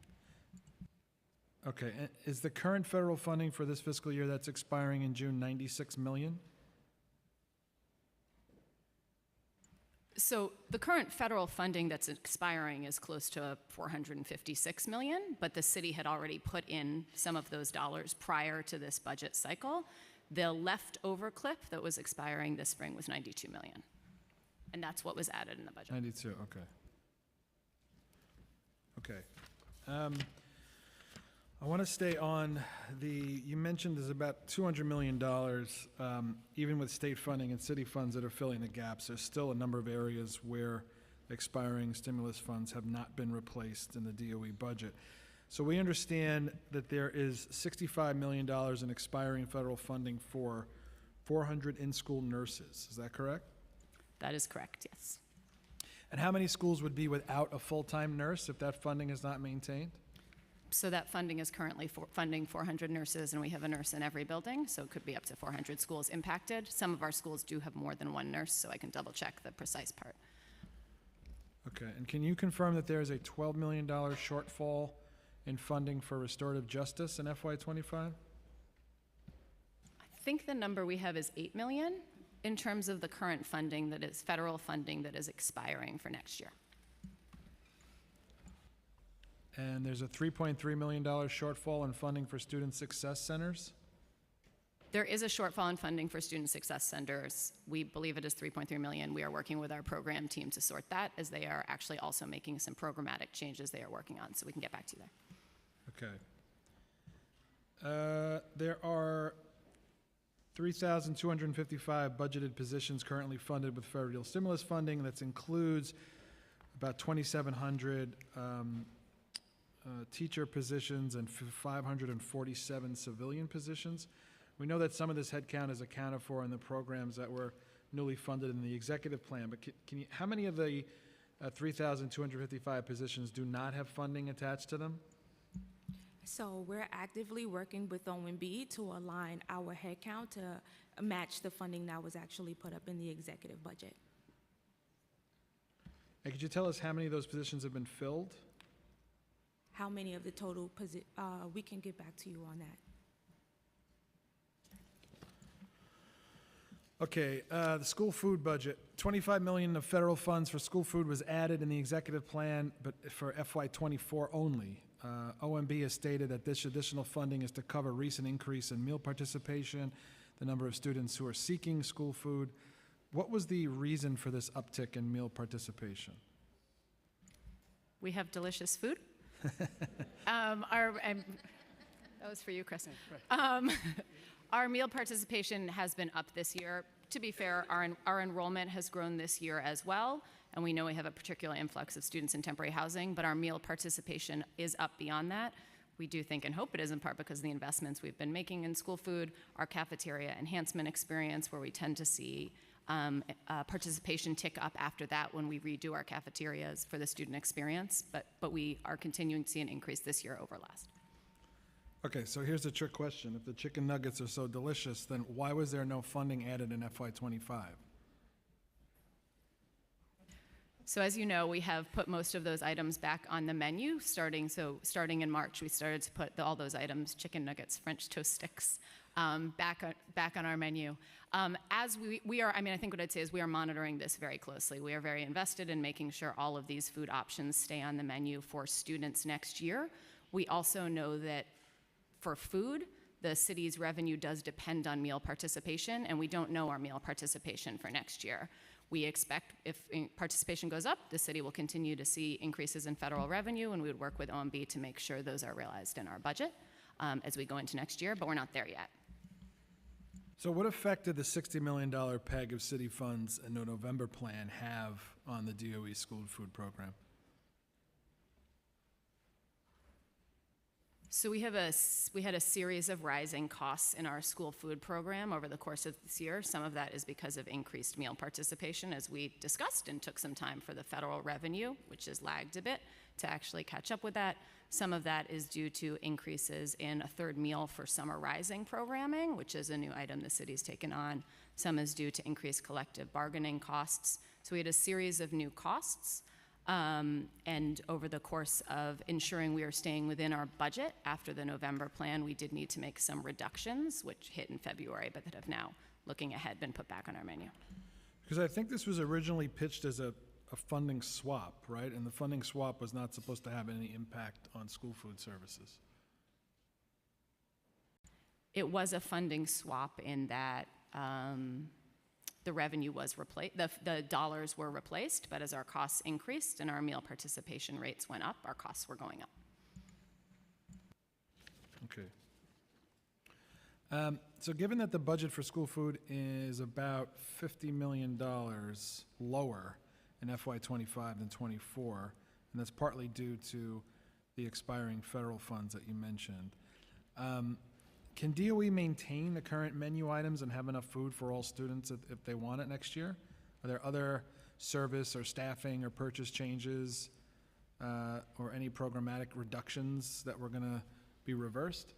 Okay, and is the current federal funding for this fiscal year that's expiring in June 96 million? So the current federal funding that's expiring is close to $456 million, but the city had already put in some of those dollars prior to this budget cycle. The leftover clip that was expiring this spring was $92 million, and that's what was added in the budget. 92, okay. Okay. I want to stay on you mentioned there's about $200 million, even with state funding and city funds that are filling the gaps. There's still a number of areas where expiring stimulus funds have not been replaced in the DOE budget. So we understand that there is $65 million in expiring federal funding for 400 in-school nurses. Is that correct? That is correct, yes. And how many schools would be without a full-time nurse if that funding is not maintained? So that funding is currently funding 400 nurses, and we have a nurse in every building, so it could be up to 400 schools impacted. Some of our schools do have more than one nurse, so I can double check the precise part. Okay, and can you confirm that there is a $12 million shortfall in funding for restorative justice in FY25? I think the number we have is $8 million in terms of the current funding that is federal funding that is expiring for next year. And there's a $3.3 million shortfall in funding for student success centers? There is a shortfall in funding for student success centers. We believe it is $3.3 million. We are working with our program team to sort that, as they are actually also making some programmatic changes they are working on, so we can get back to you there. Okay. There are 3,255 budgeted positions currently funded with federal stimulus funding. That includes about 2,700 teacher positions and 547 civilian positions. We know that some of this headcount is accounted for in the programs that were newly funded in the executive plan, but how many of the 3,255 positions do not have funding attached to them? So we're actively working with OMB to align our headcount to match the funding that was actually put up in the executive budget. And could you tell us how many of those positions have been filled? How many of the total we can get back to you on that. Okay, the school food budget. $25 million of federal funds for school food was added in the executive plan, but for FY24 only. OMB has stated that this additional funding is to cover recent increase in meal participation, the number of students who are seeking school food. What was the reason for this uptick in meal participation? We have delicious food. That was for you, Chris. Our meal participation has been up this year. To be fair, our enrollment has grown this year as well, and we know we have a particular influx of students in temporary housing, but our meal participation is up beyond that. We do think and hope it is in part because of the investments we've been making in school food, our cafeteria enhancement experience, where we tend to see participation tick up after that when we redo our cafeterias for the student experience, but we are continuing to see an increase this year over last. Okay, so here's a trick question. If the chicken nuggets are so delicious, then why was there no funding added in FY25? So as you know, we have put most of those items back on the menu starting in March. We started to put all those items, chicken nuggets, French toast sticks, back on our menu. As we are, I mean, I think what I'd say is we are monitoring this very closely. We are very invested in making sure all of these food options stay on the menu for students next year. We also know that for food, the city's revenue does depend on meal participation, and we don't know our meal participation for next year. We expect if participation goes up, the city will continue to see increases in federal revenue, and we would work with OMB to make sure those are realized in our budget as we go into next year, but we're not there yet. So what effect did the $60 million peg of city funds in the November plan have on the DOE school food program? So we had a series of rising costs in our school food program over the course of this year. Some of that is because of increased meal participation, as we discussed, and took some time for the federal revenue, which has lagged a bit, to actually catch up with that. Some of that is due to increases in a third meal for summer rising programming, which is a new item the city's taken on. Some is due to increased collective bargaining costs. So we had a series of new costs. And over the course of ensuring we are staying within our budget after the November plan, we did need to make some reductions, which hit in February, but that have now, looking ahead, been put back on our menu. Because I think this was originally pitched as a funding swap, right? And the funding swap was not supposed to have any impact on school food services. It was a funding swap in that the revenue was replaced, the dollars were replaced, but as our costs increased and our meal participation rates went up, our costs were going up. Okay. So given that the budget for school food is about $50 million lower in FY25 than 24, and that's partly due to the expiring federal funds that you mentioned, can DOE maintain the current menu items and have enough food for all students if they want it next year? Are there other service or staffing or purchase changes or any programmatic reductions that were going to be reversed?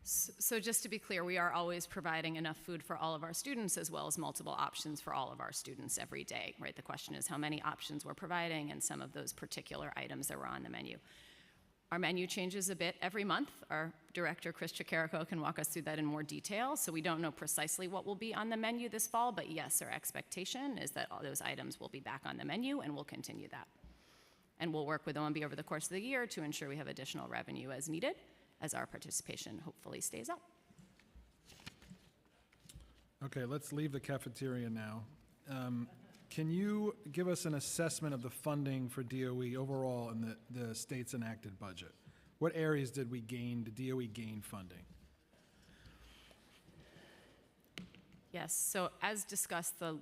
So just to be clear, we are always providing enough food for all of our students as well as multiple options for all of our students every day, right? The question is how many options we're providing and some of those particular items that were on the menu. Our menu changes a bit every month. Our director, Chris Chicarico, can walk us through that in more detail. So we don't know precisely what will be on the menu this fall, but yes, our expectation is that all those items will be back on the menu, and we'll continue that. And we'll work with OMB over the course of the year to ensure we have additional revenue as needed, as our participation hopefully stays up. Okay, let's leave the cafeteria now. Can you give us an assessment of the funding for DOE overall in the state's enacted budget? What areas did DOE gain funding? Yes, so as discussed, the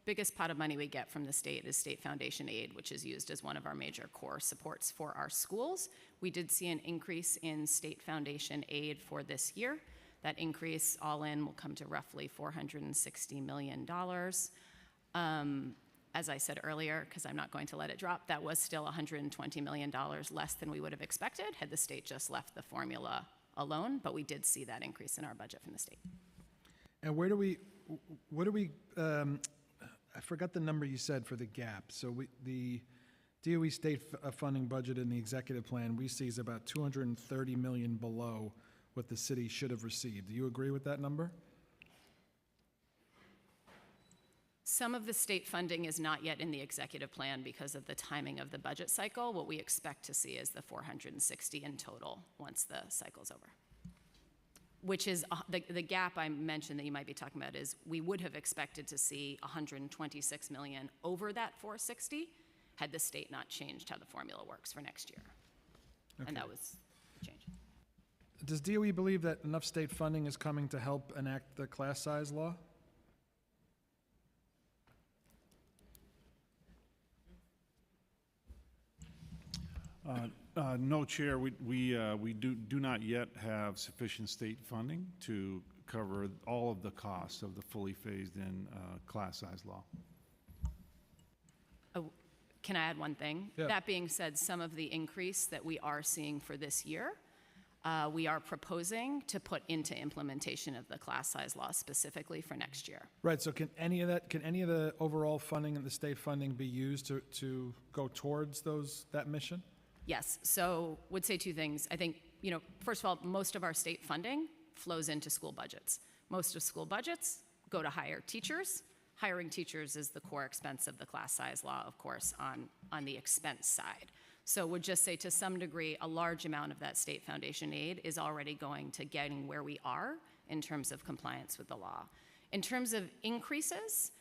biggest pot of money we get from the state is state foundation aid, which is used as one of our major core supports for our schools. We did see an increase in state foundation aid for this year. That increase all in will come to roughly $460 million. As I said earlier, because I'm not going to let it drop, that was still $120 million less than we would have expected had the state just left the formula alone, but we did see that increase in our budget from the state. And I forgot the number you said for the gap. So the DOE state funding budget in the executive plan we see is about $230 million below what the city should have received. Do you agree with that number? Some of the state funding is not yet in the executive plan because of the timing of the budget cycle. What we expect to see is the 460 in total once the cycle's over. Which is, the gap I mentioned that you might be talking about is we would have expected to see 126 million over that 460 had the state not changed how the formula works for next year. Okay. And that was the change. Does DOE believe that enough state funding is coming to help enact the class size law? No, Chair. We do not yet have sufficient state funding to cover all of the costs of the fully phased-in class size law. Oh, can I add one thing? Yeah. That being said, some of the increase that we are seeing for this year we are proposing to put into implementation of the class size law specifically for next year. Right, so can any of the overall funding and the state funding be used to go towards that mission? Yes, so would say two things. I think, first of all, most of our state funding flows into school budgets. Most of school budgets go to hire teachers. Hiring teachers is the core expense of the class size law, of course, on the expense side. So would just say to some degree, a large amount of that state foundation aid is already going to getting where we are in terms of compliance with the law. In terms of increases,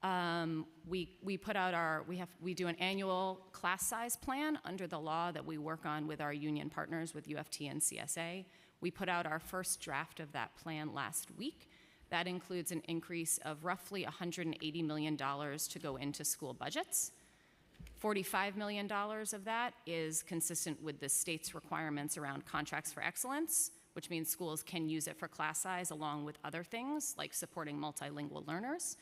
we put out we do an annual class size plan under the law that we work on with our union partners with UFT and CSA. We put out our first draft of that plan last week. That includes an increase of roughly $180 million to go into school budgets. $45 million of that is consistent with the state's requirements around contracts for excellence, which means schools can use it for class size along with other things like supporting multilingual learners.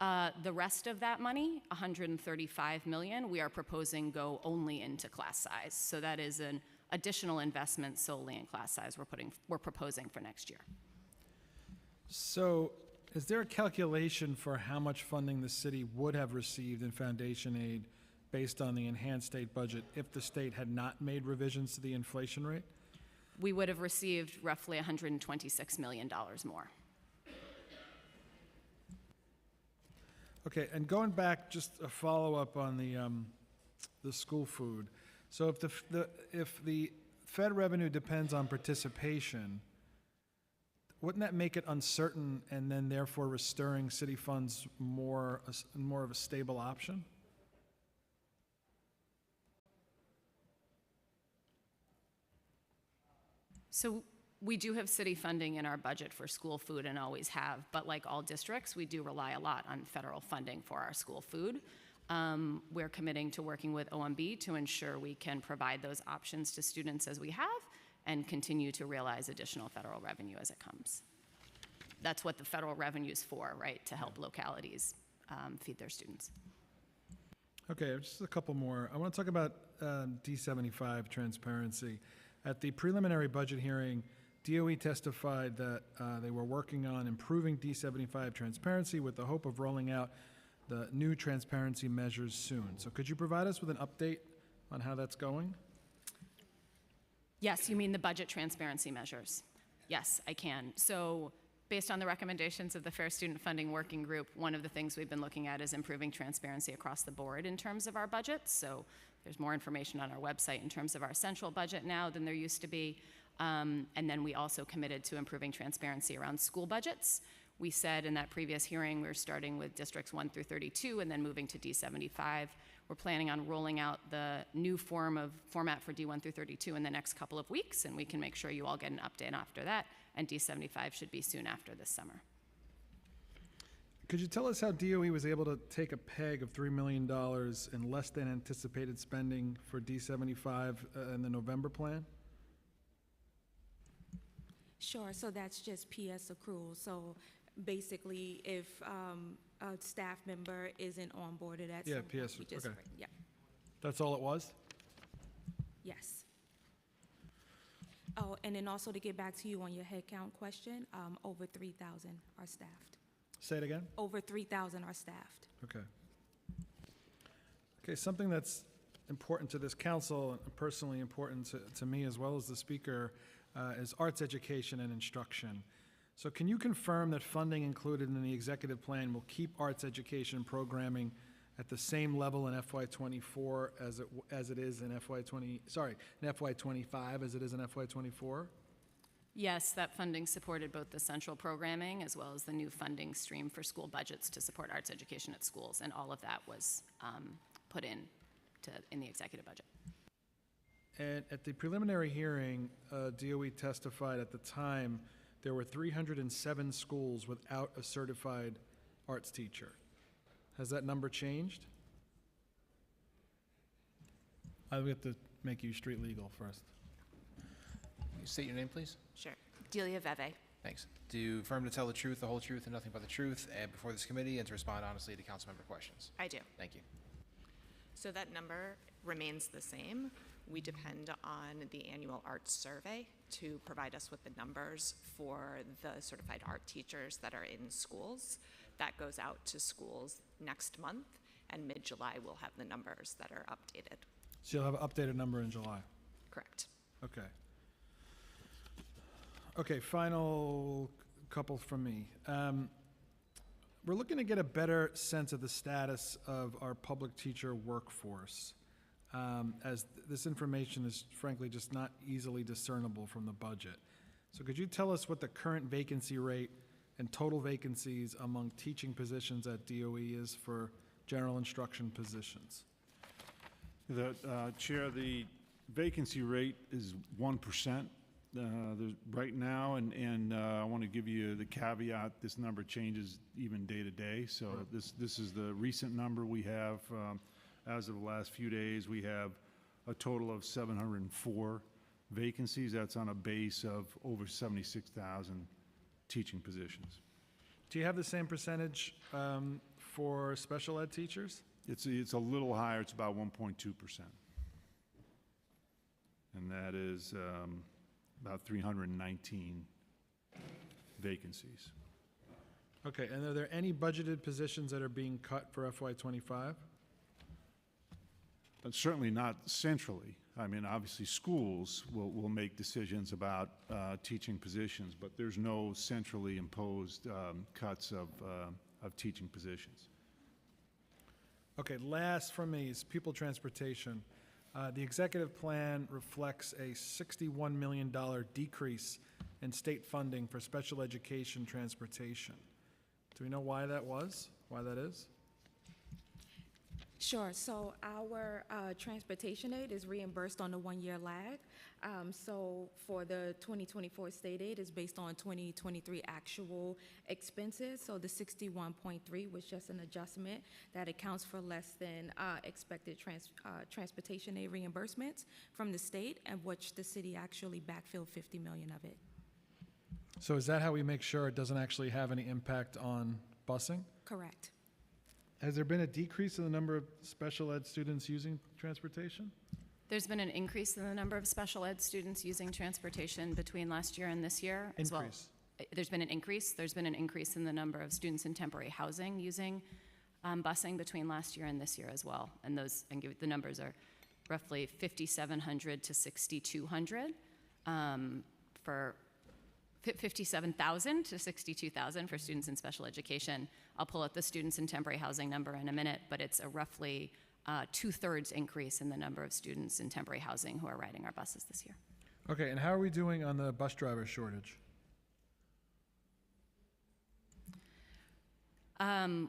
The rest of that money, $135 million, we are proposing go only into class size. So that is an additional investment solely in class size we're proposing for next year. So is there a calculation for how much funding the city would have received in foundation aid based on the enhanced state budget if the state had not made revisions to the inflation rate? We would have received roughly $126 million more. Okay, and going back, just a follow-up on the school food. So if the Fed revenue depends on participation, wouldn't that make it uncertain and then therefore restoring city funds more of a stable option? So we do have city funding in our budget for school food and always have, but like all districts, we do rely a lot on federal funding for our school food. We're committing to working with OMB to ensure we can provide those options to students as we have and continue to realize additional federal revenue as it comes. That's what the federal revenue is for, right? To help localities feed their students. Okay, just a couple more. I want to talk about D75 transparency. At the preliminary budget hearing, DOE testified that they were working on improving D75 transparency with the hope of rolling out the new transparency measures soon. So could you provide us with an update on how that's going? Yes, you mean the budget transparency measures? Yes, I can. So based on the recommendations of the Fair Student Funding Working Group, one of the things we've been looking at is improving transparency across the board in terms of our budgets. So there's more information on our website in terms of our central budget now than there used to be. And then we also committed to improving transparency around school budgets. We said in that previous hearing we were starting with districts 1 through 32 and then moving to D75. We're planning on rolling out the new format for D1 through 32 in the next couple of weeks, and we can make sure you all get an update after that, and D75 should be soon after this summer. Could you tell us how DOE was able to take a peg of $3 million in less than anticipated spending for D75 in the November plan? Sure, so that's just PS accrual. So basically, if a staff member isn't onboarded at some point, PS, we just okay. yeah. That's all it was? Yes. Oh, and then also to get back to you on your headcount question, over 3,000 are staffed. Say it again? Over 3,000 are staffed. Okay. Okay, something that's important to this council, and personally important to me as well as the speaker, is arts education and instruction. So can you confirm that funding included in the executive plan will keep arts education programming at the same level in FY24 as it is in FY25 as it is in FY24? Yes, that funding supported both the central programming as well as the new funding stream for school budgets to support arts education at schools, and all of that was put in the executive budget. And at the preliminary hearing, DOE testified at the time there were 307 schools without a certified arts teacher. Has that number changed? I have to make you street legal first. State your name, please. Sure. Delia Veve. Thanks. Do you affirm to tell the truth, the whole truth, and nothing but the truth before this committee, and to respond honestly to council member questions? I do. Thank you. So that number remains the same. We depend on the annual arts survey to provide us with the numbers for the certified art teachers that are in schools. That goes out to schools next month, and mid-July we'll have the numbers that are updated. So you'll have an updated number in July? Correct. Okay. Okay, final couple from me. We're looking to get a better sense of the status of our public teacher workforce, as this information is frankly just not easily discernible from the budget. So could you tell us what the current vacancy rate and total vacancies among teaching positions at DOE is for general instruction positions? Chair, the vacancy rate is 1%. Right now, and I want to give you the caveat, this number changes even day to day. So this is the recent number we have. As of the last few days, we have a total of 704 vacancies. That's on a base of over 76,000 teaching positions. Do you have the same percentage for special ed teachers? It's a little higher. It's about 1.2%. And that is about 319 vacancies. Okay, and are there any budgeted positions that are being cut for FY25? But certainly not centrally. I mean, obviously, schools will make decisions about teaching positions, but there's no centrally imposed cuts of teaching positions. Okay, last from me is pupil transportation. The executive plan reflects a $61 million decrease in state funding for special education transportation. Do we know why that is? Sure. So our transportation aid is reimbursed on a one-year lag. So for the 2024 state aid is based on 2023 actual expenses. So the 61.3 was just an adjustment that accounts for less than expected transportation aid reimbursements from the state, and which the city actually backfilled 50 million of it. So is that how we make sure it doesn't actually have any impact on busing? Correct. Has there been a decrease in the number of special ed students using transportation? There's been an increase in the number of special ed students using transportation between last year and this year as well. There's been an increase. There's been an increase in the number of students in temporary housing using busing between last year and this year as well. And the numbers are roughly 5,700 to 6,200 for 57,000 to 62,000 for students in special education. I'll pull out the students in temporary housing number in a minute, but it's a roughly 2/3 increase in the number of students in temporary housing who are riding our buses this year. Okay, and how are we doing on the bus driver shortage?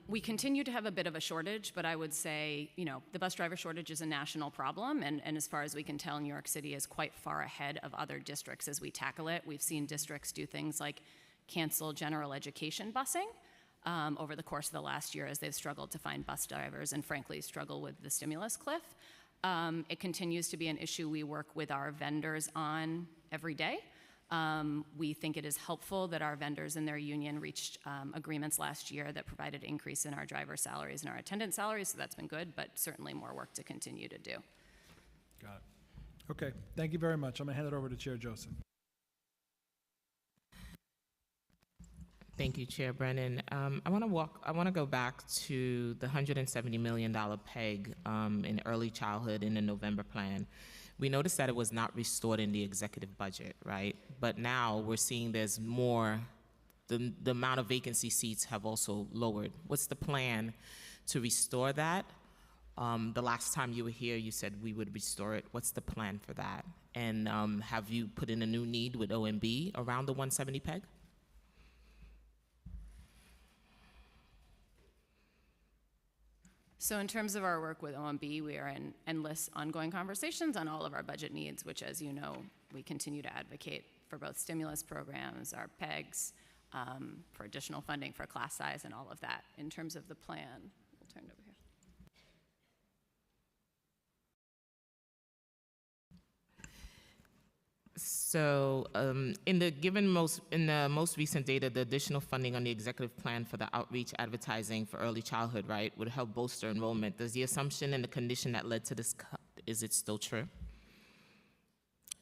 We continue to have a bit of a shortage, but I would say, the bus driver shortage is a national problem, and as far as we can tell, New York City is quite far ahead of other districts as we tackle it. We've seen districts do things like cancel general education busing over the course of the last year as they've struggled to find bus drivers and frankly struggle with the stimulus cliff. It continues to be an issue we work with our vendors on every day. We think it is helpful that our vendors and their union reached agreements last year that provided increase in our driver salaries and our attendant salaries, so that's been good, but certainly more work to continue to do. Got it. Okay, thank you very much. I'm gonna hand it over to Chair Joseph. Thank you, Chair Brennan. I want to go back to the $170 million PEG in early childhood in the November plan. We noticed that it was not restored in the executive budget, right? But now we're seeing there's more, the amount of vacancy seats have also lowered. What's the plan to restore that? The last time you were here, you said we would restore it. What's the plan for that? And have you put in a new need with OMB around the 170 PEG? So in terms of our work with OMB, we are in endless ongoing conversations on all of our budget needs, which, as you know, we continue to advocate for both stimulus programs, our PEGs, for additional funding for class size and all of that. In terms of the plan, we'll turn it over here. So in the most recent data, the additional funding on the executive plan for the outreach advertising for early childhood, right, would help bolster enrollment. Does the assumption and the condition that led to this cut, is it still true?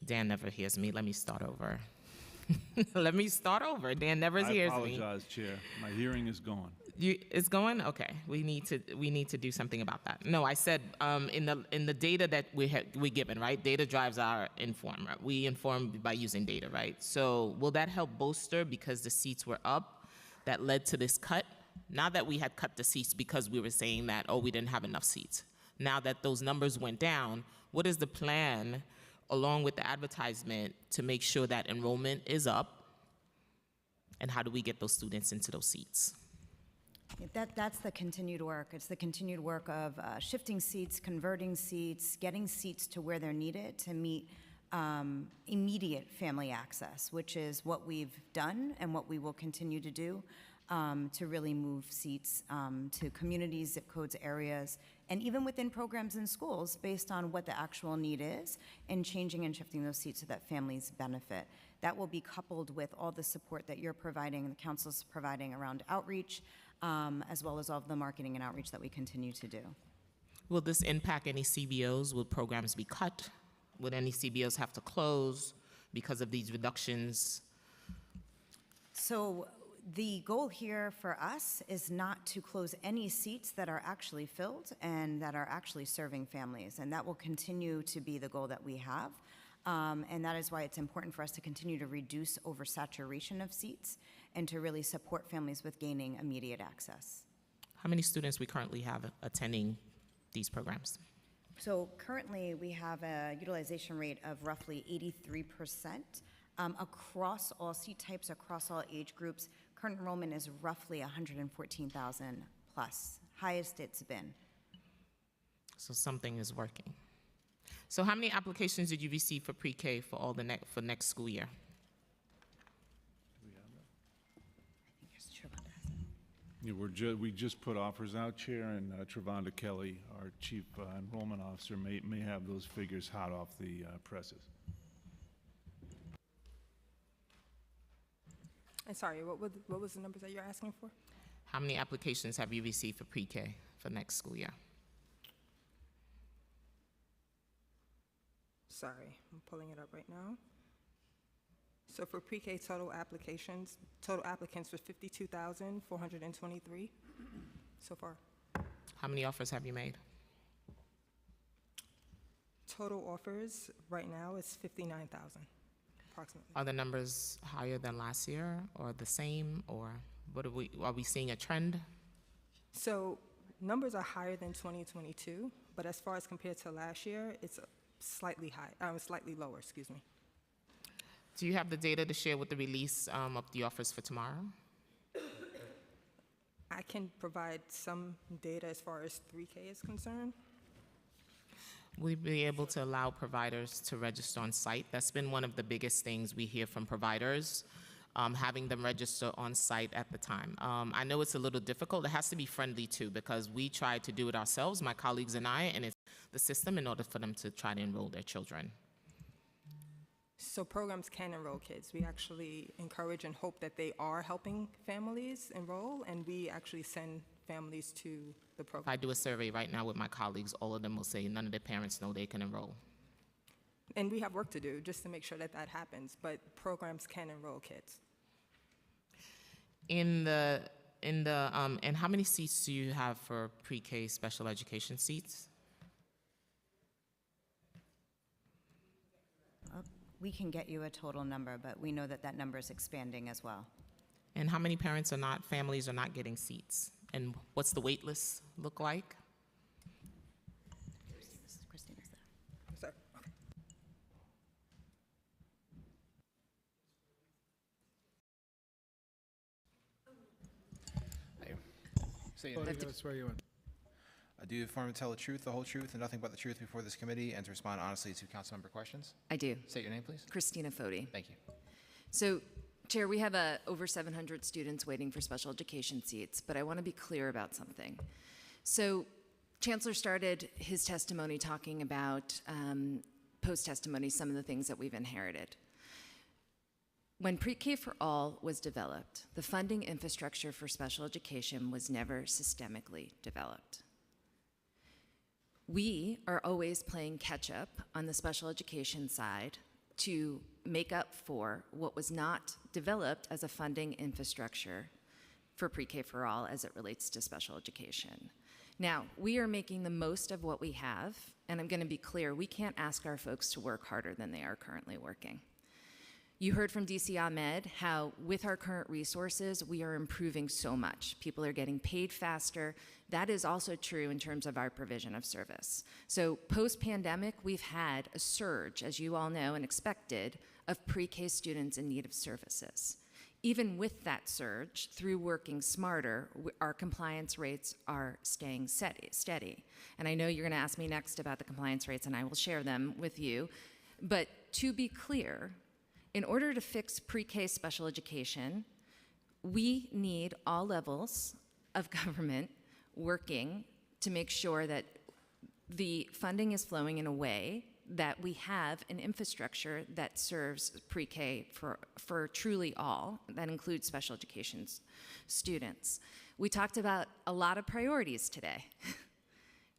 Dan never hears me. Let me start over. Let me start over. Dan never I hears me. apologize, Chair. My hearing is gone. It's going? Okay. We need to do something about that. No, I said in the data that we're given, right? Data drives our inform. Right? We inform by using data, right? So will that help bolster because the seats were up that led to this cut? Not that we had cut the seats because we were saying that, oh, we didn't have enough seats. Now that those numbers went down, what is the plan along with the advertisement to make sure that enrollment is up? And how do we get those students into those seats? That's the continued work. It's the continued work of shifting seats, converting seats, getting seats to where they're needed to meet immediate family access, which is what we've done and what we will continue to do to really move seats to communities, zip codes, areas, and even within programs in schools based on what the actual need is and changing and shifting those seats so that families benefit. That will be coupled with all the support that you're providing and the council's providing around outreach, as well as all of the marketing and outreach that we continue to do. Will this impact any CBOs? Will programs be cut? Would any CBOs have to close because of these reductions? So the goal here for us is not to close any seats that are actually filled and that are actually serving families, and that will continue to be the goal that we have. And that is why it's important for us to continue to reduce oversaturation of seats and to really support families with gaining immediate access. How many students we currently have attending these programs? So currently we have a utilization rate of roughly 83% across all seat types, across all age groups. Current enrollment is roughly 114,000 plus, highest it's been. So something is working. So how many applications did you receive for pre-K for all the for next school year? Yeah, we just put offers out, Chair, and Travonda Kelly, our Chief Enrollment Officer, may have those figures hot off the presses. And sorry, what was the numbers that you're asking for? How many applications have you received for pre-K for next school year? Sorry, I'm pulling it up right now. So for pre-K total applicants were 52,423 so far. How many offers have you made? Total offers right now is 59,000, approximately. Are the numbers higher than last year or the same, or are we seeing a trend? So numbers are higher than 2022, but as far as compared to last year, it's slightly lower, excuse me. Do you have the data to share with the release of the offers for tomorrow? I can provide some data as far as 3K is concerned. Will you be able to allow providers to register on site? That's been one of the biggest things we hear from providers, having them register on site at the time. I know it's a little difficult. It has to be friendly too, because we try to do it ourselves, my colleagues and I, and it's the system in order for them to try to enroll their children. So programs can enroll kids. We actually encourage and hope that they are helping families enroll, and we actually send families to the If program. I do a survey right now with my colleagues, all of them will say none of their parents know they can enroll. And we have work to do just to make sure that that happens, but programs can enroll kids. And how many seats do you have for pre-K special education seats? We can get you a total number, but we know that that number is expanding as well. And how many families are not getting seats? And what's the wait list look like? Christina's there. Sorry. Hey. So you Oh, know, you gotta swear you in. I do affirm to tell the truth, the whole truth, and nothing but the truth before this committee, and to respond honestly to council member questions. I do. State your name, please. Christina Foti. Thank you. So, Chair, we have over 700 students waiting for special education seats, but I want to be clear about something. So, Chancellor started his testimony talking about, post-testimony, some of the things that we've inherited. When Pre-K for All was developed, the funding infrastructure for special education was never systemically developed. We are always playing catch-up on the special education side to make up for what was not developed as a funding infrastructure for pre-K for all as it relates to special education. Now, we are making the most of what we have, and I'm going to be clear, we can't ask our folks to work harder than they are currently working. You heard from DC Ahmed how with our current resources, we are improving so much. People are getting paid faster. That is also true in terms of our provision of service. So post-pandemic, we've had a surge, as you all know and expected, of pre-K students in need of services. Even with that surge, through working smarter, our compliance rates are staying steady. And I know you're going to ask me next about the compliance rates, and I will share them with you. But to be clear, in order to fix pre-K special education, we need all levels of government working to make sure that the funding is flowing in a way that we have an infrastructure that serves pre-K for truly all, that includes special education students. We talked about a lot of priorities today.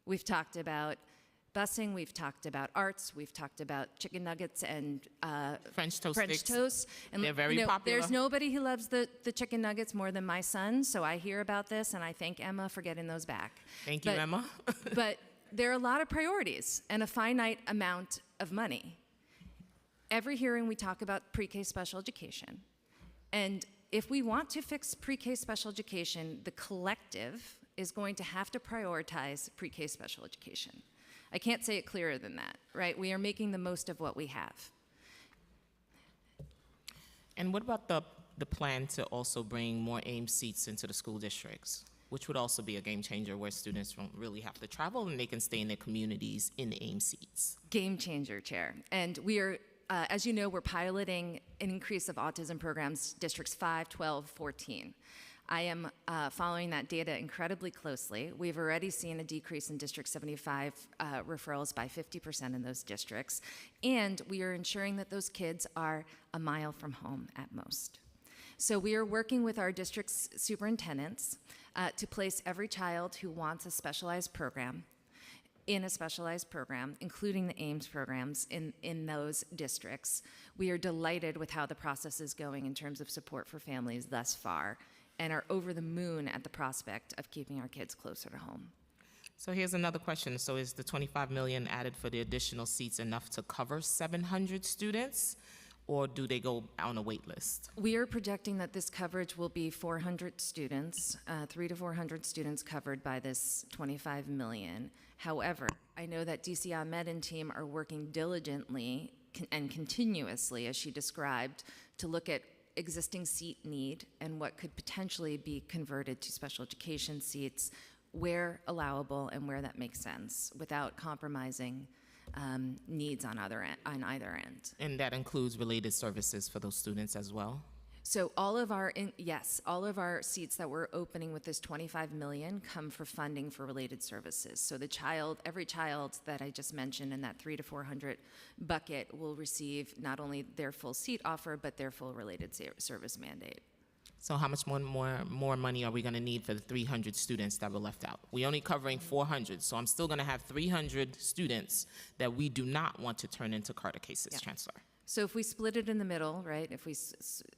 We've talked about busing, we've talked about arts, we've talked about chicken nuggets and French toast sticks. toast. And they're very popular. There's nobody who loves the chicken nuggets more than my son, so I hear about this and I thank Emma for getting those back. Thank you, Emma. But there are a lot of priorities and a finite amount of money. Every hearing we talk about pre-K special education. And if we want to fix pre-K special education, the collective is going to have to prioritize pre-K special education. I can't say it clearer than that, right? We are making the most of what we have. And what about the plan to also bring more AIM seats into the school districts, which would also be a game changer where students don't really have to travel and they can stay in their communities in the AIM seats? Game changer, Chair. And we are, as you know, we're piloting an increase of autism programs, districts 5, 12, 14. I am following that data incredibly closely. We've already seen a decrease in District 75 referrals by 50% in those districts, and we are ensuring that those kids are a mile from home at most. So we are working with our district's superintendents to place every child who wants a specialized program in a specialized program, including the AIMS programs in those districts. We are delighted with how the process is going in terms of support for families thus far, and are over the moon at the prospect of keeping our kids closer to home. So here's another question. So is the $25 million added for the additional seats enough to cover 700 students, or do they go on a wait list? We are projecting that this coverage will be 400 students, 300 to 400 students covered by this $25 million. However, I know that DC Ahmed and team are working diligently and continuously, as she described, to look at existing seat need and what could potentially be converted to special education seats where allowable and where that makes sense without compromising needs on either end. And that includes related services for those students as well? So all of our, all of our seats that we're opening with this $25 million come for funding for related services. So every child that I just mentioned in that 300 to 400 bucket will receive not only their full seat offer, but their full related service mandate. So how much more money are we going to need for the 300 students that were left out? We're only covering 400, so I'm still going to have 300 students that we do not want to turn into Carter cases, Chancellor. So if we split it in the middle, right,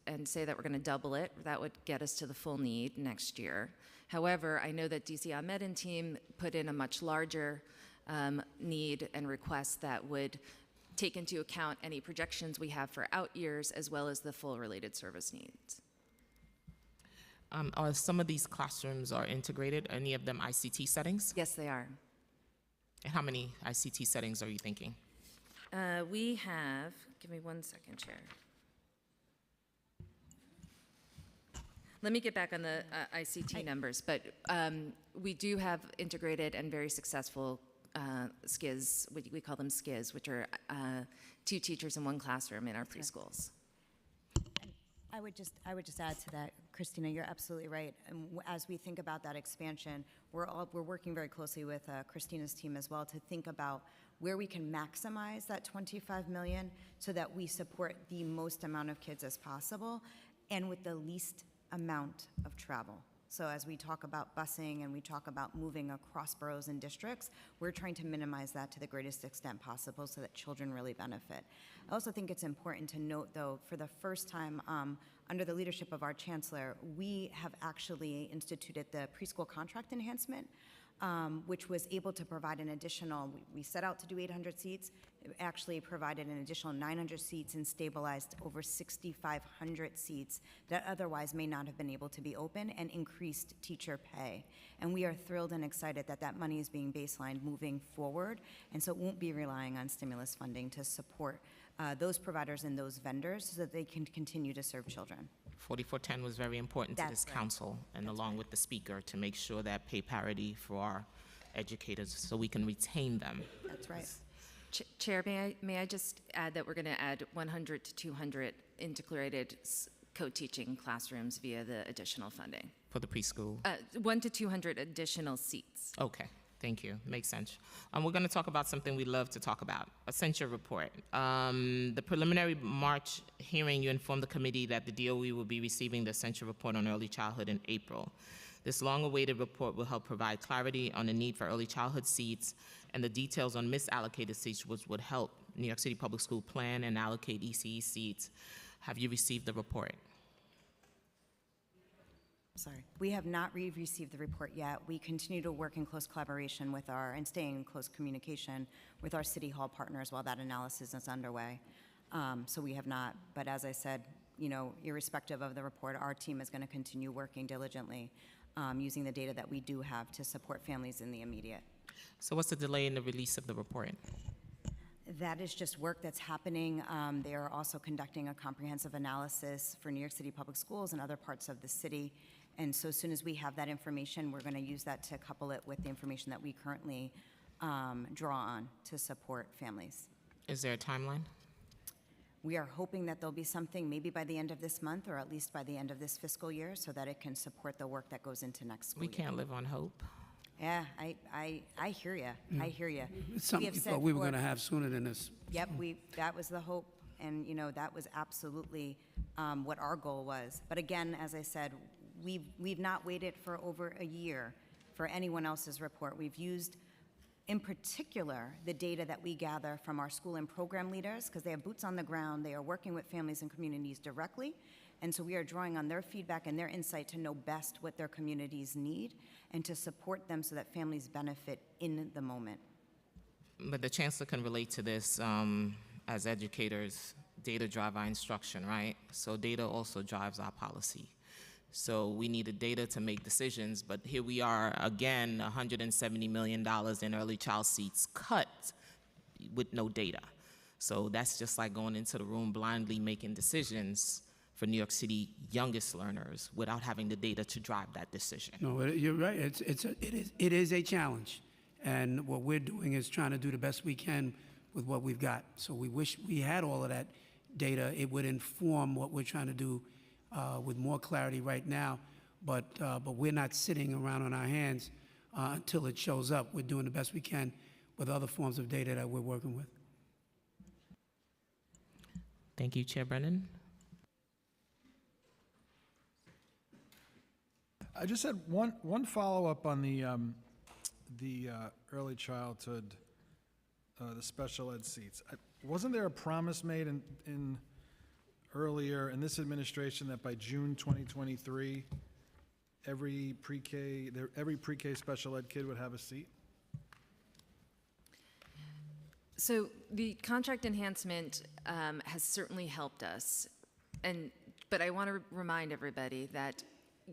and say that we're going to double it, that would get us to the full need next year. However, I know that DC Ahmed and team put in a much larger need and request that would take into account any projections we have for out years as well as the full related service needs. Are some of these classrooms are integrated? Any of them ICT settings? Yes, they are. And how many ICT settings are you thinking? We have, give me 1 second, Chair. Let me get back on the ICT numbers, but we do have integrated and very successful SKIS, we call them SKIS, which are 2 teachers in 1 classroom in our preschools. I would just add to that, Christina, you're absolutely right. And as we think about that expansion, we're working very closely with Christina's team as well to think about where we can maximize that $25 million so that we support the most amount of kids as possible and with the least amount of travel. So as we talk about busing and we talk about moving across boroughs and districts, we're trying to minimize that to the greatest extent possible so that children really benefit. I also think it's important to note, though, for the first time under the leadership of our chancellor, we have actually instituted the preschool contract enhancement, which was able to provide an additional, we set out to do 800 seats, it actually provided an additional 900 seats and stabilized over 6,500 seats that otherwise may not have been able to be open, and increased teacher pay. And we are thrilled and excited that that money is being baselined moving forward, and so it won't be relying on stimulus funding to support those providers and those vendors so that they can continue to serve children. 4410 was very important to That's this right. council, and along with the speaker, to make sure that pay parity for our educators so we can retain them. That's right. Chair, may I just add that we're going to add 100 to 200 integrated co-teaching classrooms via the additional funding. For the preschool? 1 to 200 additional seats. Okay, thank you. Makes sense. We're going to talk about something we love to talk about, a censure report. The preliminary March hearing, you informed the committee that the DOE will be receiving the censure report on early childhood in April. This long-awaited report will help provide clarity on the need for early childhood seats and the details on misallocated seats, which would help New York City Public School plan and allocate ECE seats. Have you received the report? Sorry. We have not received the report yet. We continue to work in close collaboration with and stay in close communication with our City Hall partners while that analysis is underway. So we have not, but as I said, you know, irrespective of the report, our team is going to continue working diligently using the data that we do have to support families in the immediate. So what's the delay in the release of the report? That is just work that's happening. They are also conducting a comprehensive analysis for New York City Public Schools and other parts of the city. And so as soon as we have that information, we're going to use that to couple it with the information that we currently draw on to support families. Is there a timeline? We are hoping that there'll be something maybe by the end of this month or at least by the end of this fiscal year so that it can support the work that goes into next school We year. can't live on hope. Yeah, I hear you. I hear you. It's something we thought we were going to have sooner than this. Yep, that was the hope, and you know that was absolutely what our goal was. But again, as I said, we've not waited for over a year for anyone else's report. We've used, in particular, the data that we gather from our school and program leaders, because they have boots on the ground. They are working with families and communities directly, and so we are drawing on their feedback and their insight to know best what their communities need and to support them so that families benefit in the moment. But the chancellor can relate to this as educators. Data drive our instruction, right? So data also drives our policy. So we needed data to make decisions, but here we are again, $170 million in early child seats cut with no data. So that's just like going into the room blindly making decisions for New York City youngest learners without having the data to drive that decision. No, you're right. It is a challenge. And what we're doing is trying to do the best we can with what we've got. So we wish we had all of that data. It would inform what we're trying to do with more clarity right now. But we're not sitting around on our hands until it shows up. We're doing the best we can with other forms of data that we're working with. Thank you, Chair Brennan. I just had one follow-up on the early childhood, the special ed seats. Wasn't there a promise made in earlier in this administration that by June 2023, every pre-K special ed kid would have a seat? So the contract enhancement has certainly helped us, but I want to remind everybody that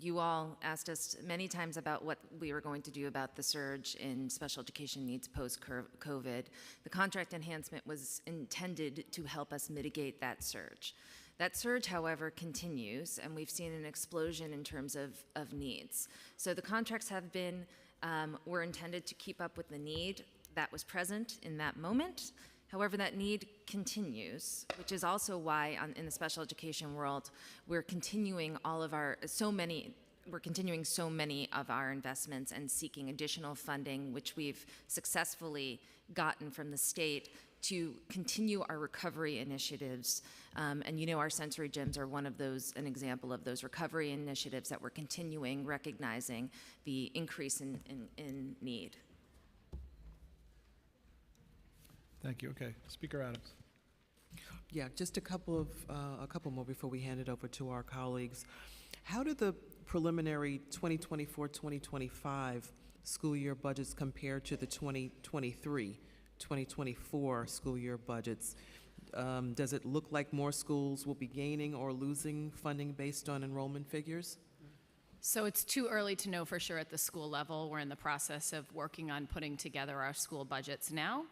you all asked us many times about what we were going to do about the surge in special education needs post-COVID. The contract enhancement was intended to help us mitigate that surge. That surge, however, continues, and we've seen an explosion in terms of needs. So the contracts were intended to keep up with the need that was present in that moment. However, that need continues, which is also why in the special education world, we're continuing so many of our investments and seeking additional funding, which we've successfully gotten from the state to continue our recovery initiatives. And you know our sensory gyms are one of those, an example of those recovery initiatives that we're continuing, recognizing the increase in need. Thank you. Okay, Speaker Adams. Yeah, just a couple more before we hand it over to our colleagues. How do the preliminary 2024-2025 school year budgets compare to the 2023-2024 school year budgets? Does it look like more schools will be gaining or losing funding based on enrollment figures? So it's too early to know for sure at the school level. We're in the process of working on putting together our school budgets now.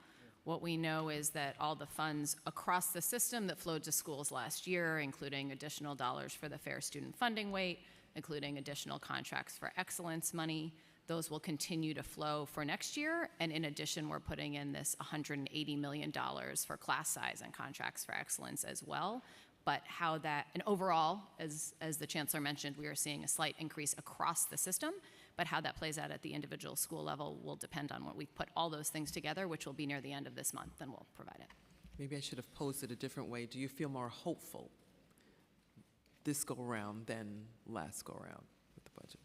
What we know is that all the funds across the system that flowed to schools last year, including additional dollars for the Fair Student Funding Weight, including additional contracts for excellence money, those will continue to flow for next year. And in addition, we're putting in this $180 million for class size and contracts for excellence as well. But how that, and overall, as the Chancellor mentioned, we are seeing a slight increase across the system. But how that plays out at the individual school level will depend on what we put all those things together, which will be near the end of this month, and we'll provide it. Maybe I should have posed it a different way. Do you feel more hopeful this go around than last go around with the budget?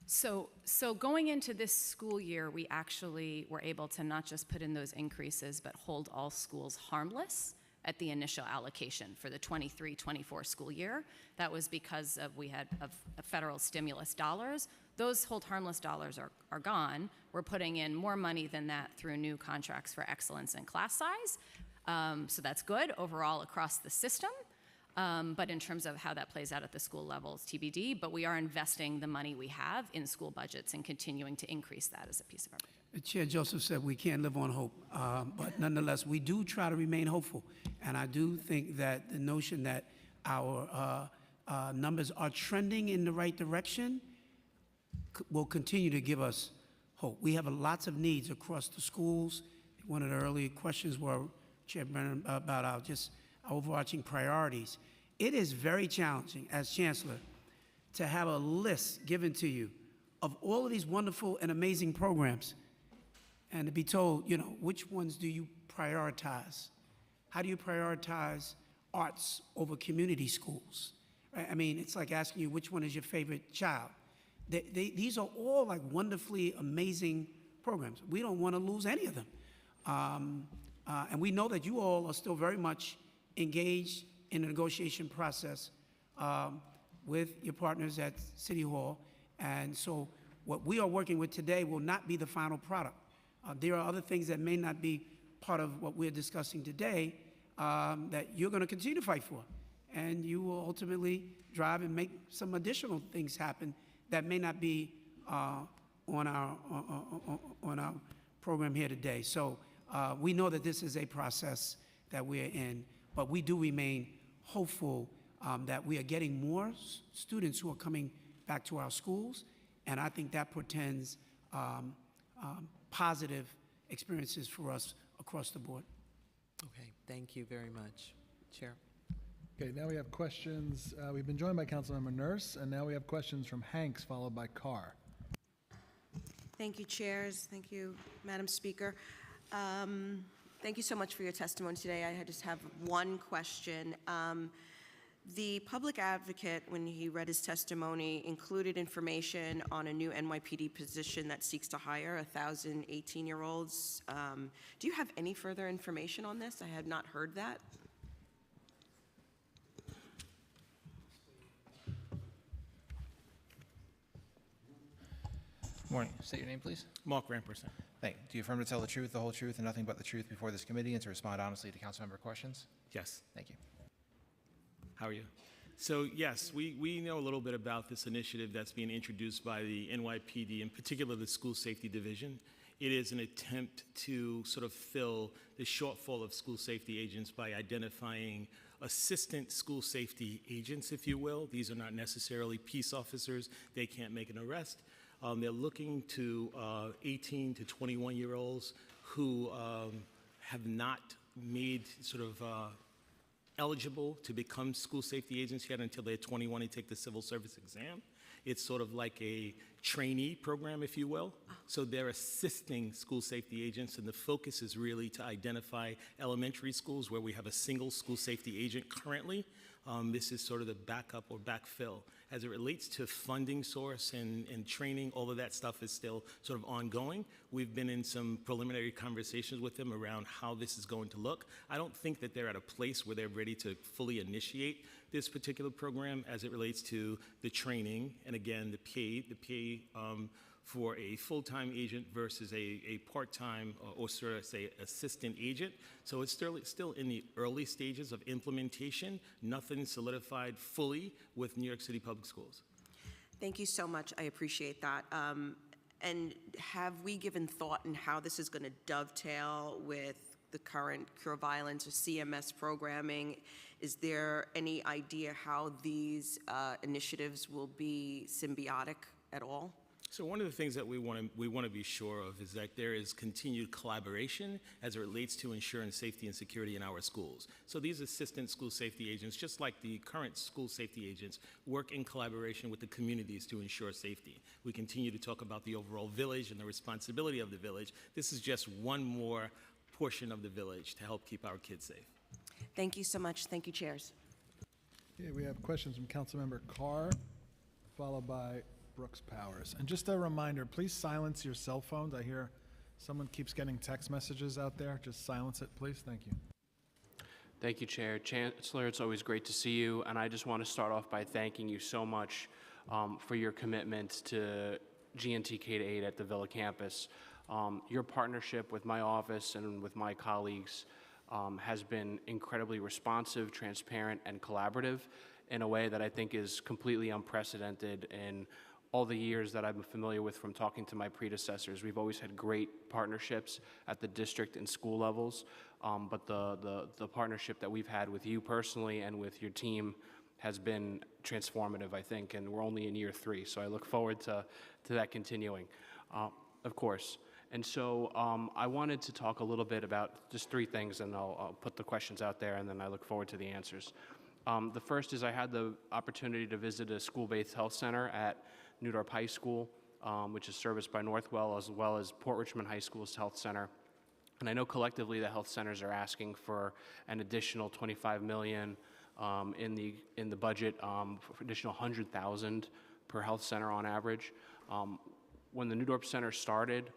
So going into this school year, we actually were able to not just put in those increases, but hold all schools harmless at the initial allocation for the 23-24 school year. That was because we had federal stimulus dollars. Those hold harmless dollars are gone. We're putting in more money than that through new contracts for excellence and class size. So that's good overall across the system. But in terms of how that plays out at the school level, it's TBD. But we are investing the money we have in school budgets and continuing to increase that as a piece of our budget. Chair Joseph said we can't live on hope, but nonetheless, we do try to remain hopeful. And I do think that the notion that our numbers are trending in the right direction will continue to give us hope. We have lots of needs across the schools. One of the earlier questions were, Chair Brennan, about our overarching priorities. It is very challenging as Chancellor to have a list given to you of all of these wonderful and amazing programs and to be told, you know, which ones do you prioritize? How do you prioritize arts over community schools? Right? I mean, it's like asking you which one is your favorite child. These are all like wonderfully amazing programs. We don't want to lose any of them. And we know that you all are still very much engaged in the negotiation process with your partners at City Hall. And so what we are working with today will not be the final product. There are other things that may not be part of what we're discussing today that you're going to continue to fight for. And you will ultimately drive and make some additional things happen that may not be on our program here today. So we know that this is a process that we're in, but we do remain hopeful that we are getting more students who are coming back to our schools, and I think that portends positive experiences for us across the board. Okay, thank you very much. Chair. Okay, now we have questions. We've been joined by Councilmember Nurse, and now we have questions from Hanks, followed by Carr. Thank you, chairs. Thank you, Madam Speaker. Thank you so much for your testimony today. I just have one question. The public advocate, when he read his testimony, included information on a new NYPD position that seeks to hire 1,000 18-year-olds. Do you have any further information on this? I had not heard that. Morning. State your name, please. Mark Ramperson. Thank you. Do you affirm to tell the truth, the whole truth, and nothing but the truth before this committee and to respond honestly to council member questions? Yes. Thank you. How are you? So yes, we know a little bit about this initiative that's being introduced by the NYPD, in particular the School Safety Division. It is an attempt to sort of fill the shortfall of school safety agents by identifying assistant school safety agents, if you will. These are not necessarily peace officers. They can't make an arrest. They're looking to 18 to 21-year-olds who have not made sort of eligible to become school safety agents yet until they're 21 and take the civil service exam. It's sort of like a trainee program, if you will. So they're assisting school safety agents, and the focus is really to identify elementary schools where we have a single school safety agent currently. This is sort of the backup or backfill. As it relates to funding source and training, all of that stuff is still sort of ongoing. We've been in some preliminary conversations with them around how this is going to look. I don't think that they're at a place where they're ready to fully initiate this particular program as it relates to the training and, again, the pay for a full-time agent versus a part-time or sort of say assistant agent. So it's still in the early stages of implementation, nothing solidified fully with New York City Public Schools. Thank you so much. I appreciate that. And have we given thought in how this is going to dovetail with the current Cure Violence or CMS programming? Is there any idea how these initiatives will be symbiotic at all? So one of the things that we want to be sure of is that there is continued collaboration as it relates to ensuring safety and security in our schools. So these assistant school safety agents, just like the current school safety agents, work in collaboration with the communities to ensure safety. We continue to talk about the overall village and the responsibility of the village. This is just one more portion of the village to help keep our kids safe. Thank you so much. Thank you, chairs. Okay, we have questions from Councilmember Carr, followed by Brooks Powers. And just a reminder, please silence your cell phones. I hear someone keeps getting text messages out there. Just silence it, please. Thank you. Thank you, Chair. Chancellor, it's always great to see you, and I just want to start off by thanking you so much for your commitment to GNT K-8 at the Villa campus. Your partnership with my office and with my colleagues has been incredibly responsive, transparent, and collaborative in a way that I think is completely unprecedented in all the years that I've been familiar with from talking to my predecessors. We've always had great partnerships at the district and school levels, but the partnership that we've had with you personally and with your team has been transformative, I think, and we're only in year 3, so I look forward to that continuing, of course. And so I wanted to talk a little bit about just 3 things, and I'll put the questions out there, and then I look forward to the answers. The first is I had the opportunity to visit a school-based health center at Newdorp High School, which is serviced by Northwell, as well as Port Richmond High School's health center. And I know collectively the health centers are asking for an additional $25 million in the budget, for additional $100,000 per health center on average. When the Newdorp Center started,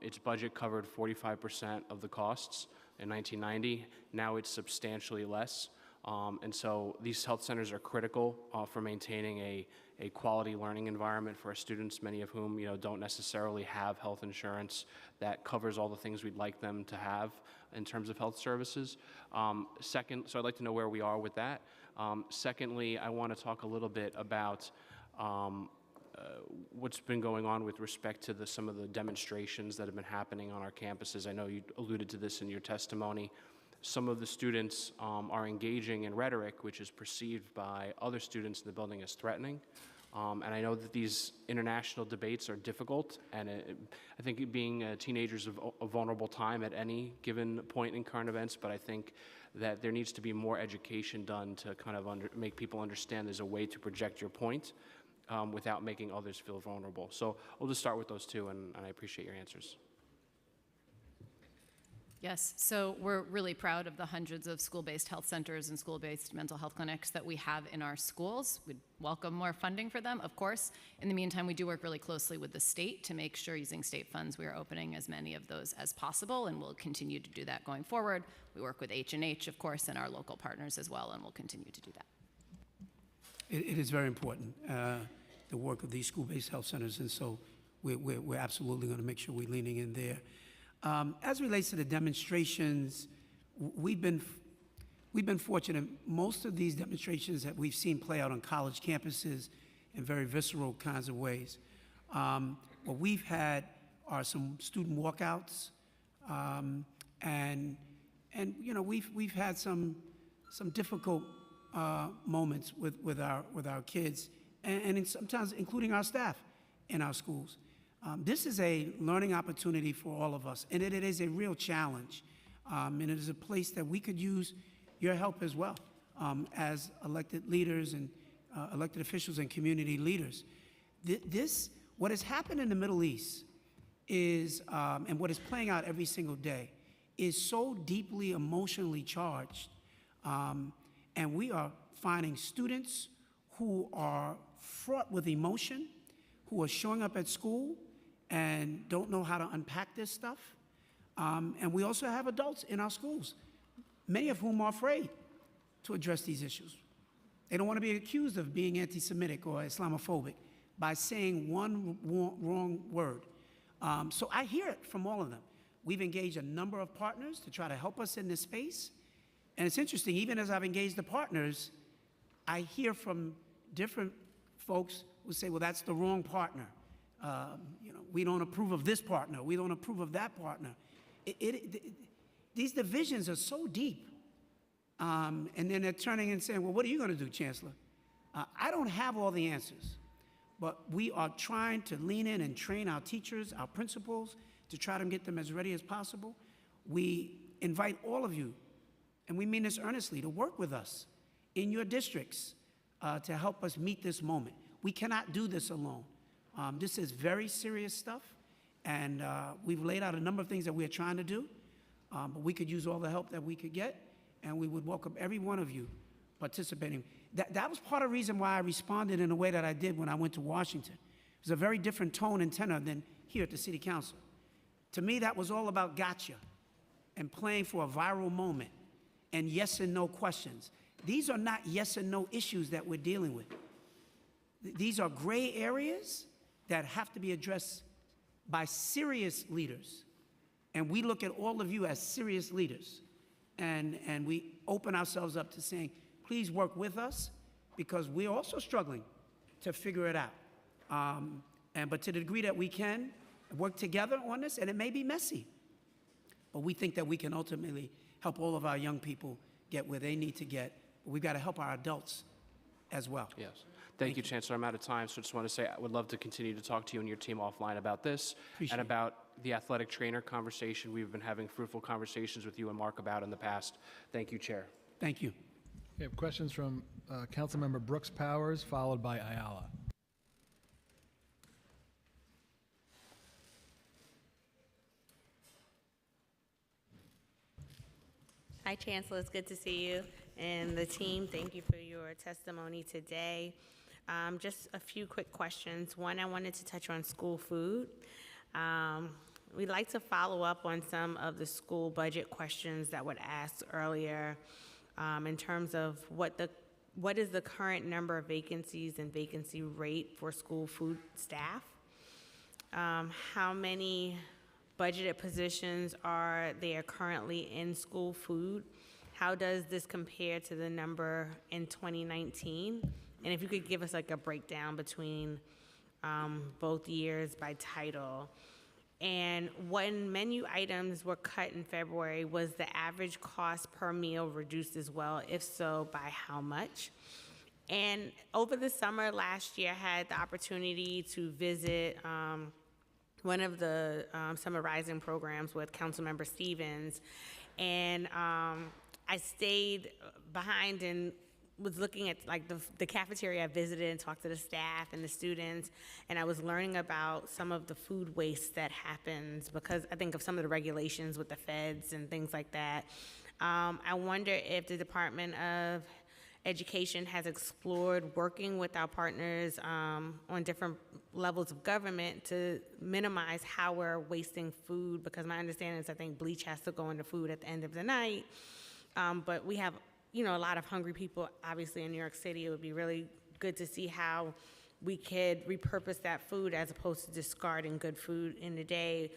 its budget covered 45% of the costs in 1990. Now it's substantially less. And so these health centers are critical for maintaining a quality learning environment for our students, many of whom don't necessarily have health insurance that covers all the things we'd like them to have in terms of health services. Second, so I'd like to know where we are with that. Secondly, I want to talk a little bit about what's been going on with respect to some of the demonstrations that have been happening on our campuses. I know you alluded to this in your testimony. Some of the students are engaging in rhetoric, which is perceived by other students in the building as threatening. And I know that these international debates are difficult, and I think being teenagers is a vulnerable time at any given point in current events, but I think that there needs to be more education done to kind of make people understand there's a way to project your point without making others feel vulnerable. So I'll just start with those 2, and I appreciate your answers. Yes, so we're really proud of the hundreds of school-based health centers and school-based mental health clinics that we have in our schools. We'd welcome more funding for them, of course. In the meantime, we do work really closely with the state to make sure, using state funds, we are opening as many of those as possible, and we'll continue to do that going forward. We work with H&H, of course, and our local partners as well, and we'll continue to do that. It is very important, the work of these school-based health centers, and so we're absolutely going to make sure we're leaning in there. As it relates to the demonstrations, we've been fortunate. Most of these demonstrations that we've seen play out on college campuses in very visceral kinds of ways. What we've had are some student walkouts, and we've had some difficult moments with our kids, and sometimes including our staff in our schools. This is a learning opportunity for all of us, and it is a real challenge. And it is a place that we could use your help as well as elected leaders and elected officials and community leaders. This What has happened in the Middle East is, and what is playing out every single day, is so deeply emotionally charged. And we are finding students who are fraught with emotion, who are showing up at school and don't know how to unpack this stuff. And we also have adults in our schools, many of whom are afraid to address these issues. They don't want to be accused of being anti-Semitic or Islamophobic by saying one wrong word. So I hear it from all of them. We've engaged a number of partners to try to help us in this space. And it's interesting, even as I've engaged the partners, I hear from different folks who say, well, that's the wrong partner. We don't approve of this partner. We don't approve of that partner. These divisions are so deep. And then they're turning and saying, well, what are you going to do, Chancellor? I don't have all the answers, but we are trying to lean in and train our teachers, our principals, to try to get them as ready as possible. We invite all of you, and we mean this earnestly, to work with us in your districts to help us meet this moment. We cannot do this alone. This is very serious stuff, and we've laid out a number of things that we're trying to do, but we could use all the help that we could get, and we would welcome every one of you participating. That was part of the reason why I responded in the way that I did when I went to Washington. It was a very different tone and tenor than here at the City Council. To me, that was all about gotcha and playing for a viral moment and yes and no questions. These are not yes and no issues that we're dealing with. These are gray areas that have to be addressed by serious leaders. And we look at all of you as serious leaders. And we open ourselves up to saying, please work with us, because we're also struggling to figure it out. But to the degree that we can, work together on this, and it may be messy, but we think that we can ultimately help all of our young people get where they need to get. But we've got to help our adults as well. Yes. Thank you, Chancellor. I'm out of time, so just want to say I would love to continue to talk to you and your team offline about this and about the athletic trainer conversation. We've been having fruitful conversations with you and Mark about in the past. Thank you, Chair. Thank you. We have questions from Councilmember Brooks Powers, followed by Ayala. Hi, Chancellor. It's good to see you. And the team, thank you for your testimony today. Just a few quick questions. One, I wanted to touch on school food. We'd like to follow up on some of the school budget questions that were asked earlier in terms of what is the current number of vacancies and vacancy rate for school food staff? How many budgeted positions are there currently in school food? How does this compare to the number in 2019? And if you could give us like a breakdown between both years by title. And when menu items were cut in February, was the average cost per meal reduced as well? If so, by how much? And over the summer last year, I had the opportunity to visit one of the Summer Rising programs with Councilmember Stevens. And I stayed behind and was looking at like the cafeteria. I visited and talked to the staff and the students, and I was learning about some of the food waste that happens because I think of some of the regulations with the feds and things like that. I wonder if the Department of Education has explored working with our partners on different levels of government to minimize how we're wasting food, because my understanding is I think bleach has to go into food at the end of the night. But we have a lot of hungry people, obviously, in New York City. It would be really good to see how we could repurpose that food as opposed to discarding good food in the day,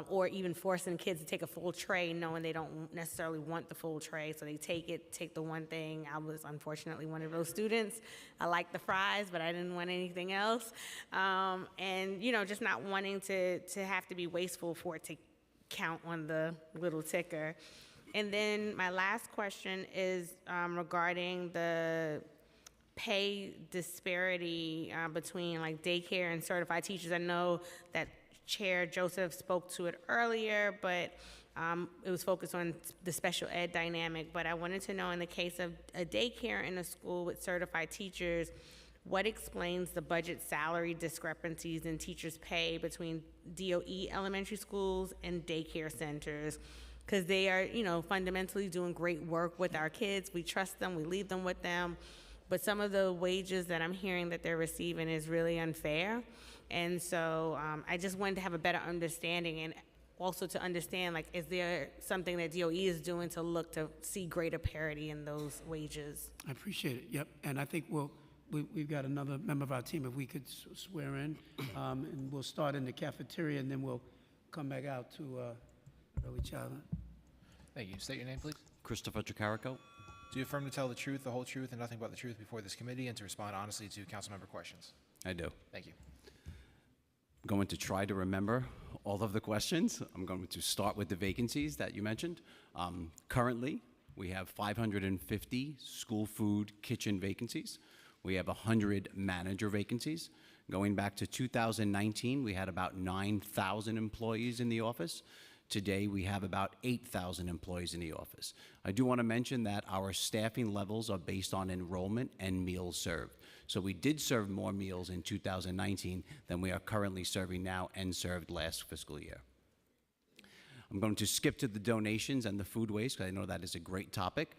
or even forcing kids to take a full tray knowing they don't necessarily want the full tray, so they take the one thing. I was unfortunately one of those students. I liked the fries, but I didn't want anything else. And just not wanting to have to be wasteful for it to count on the little ticker. And then my last question is regarding the pay disparity between like daycare and certified teachers. I know that Chair Joseph spoke to it earlier, but it was focused on the special ed dynamic. But I wanted to know, in the case of a daycare in a school with certified teachers, What explains the budget salary discrepancies in teachers' pay between DOE elementary schools and daycare centers? Because they are, fundamentally doing great work with our kids. We trust them, we leave them with them. But some of the wages that I'm hearing that they're receiving is really unfair. And so I just wanted to have a better understanding, and also to understand, is there something that DOE is doing to look to see greater parity in those wages? I appreciate it, yep. And I think we've got another member of our team, if we could swear in, and we'll start in the cafeteria, and then we'll come back out to early childhood. Thank you. State your name, please. Christopher Tricarico. Do you affirm to tell the truth, the whole truth, and nothing but the truth before this committee, and to respond honestly to council member questions? I do. Thank you. I'm going to try to remember all of the questions. I'm going to start with the vacancies that you mentioned. Currently, we have 550 school food kitchen vacancies. We have 100 manager vacancies. Going back to 2019, we had about 9,000 employees in the office. Today, we have about 8,000 employees in the office. I do want to mention that our staffing levels are based on enrollment and meals served. So we did serve more meals in 2019 than we are currently serving now and served last fiscal year. I'm going to skip to the donations and the food waste because I know that is a great topic.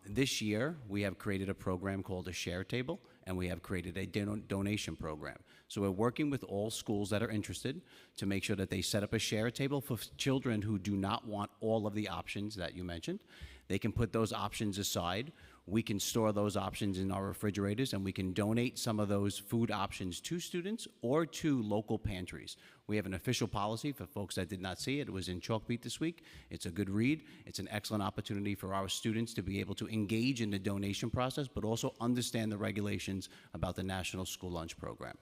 This year, we have created a program called a Share Table, and we have created a donation program. So we're working with all schools that are interested to make sure that they set up a Share Table for children who do not want all of the options that you mentioned. They can put those options aside. We can store those options in our refrigerators, and we can donate some of those food options to students or to local pantries. We have an official policy for folks that did not see it. It was in Chalkbeat this week. It's a good read. It's an excellent opportunity for our students to be able to engage in the donation process, but also understand the regulations about the National School Lunch Program.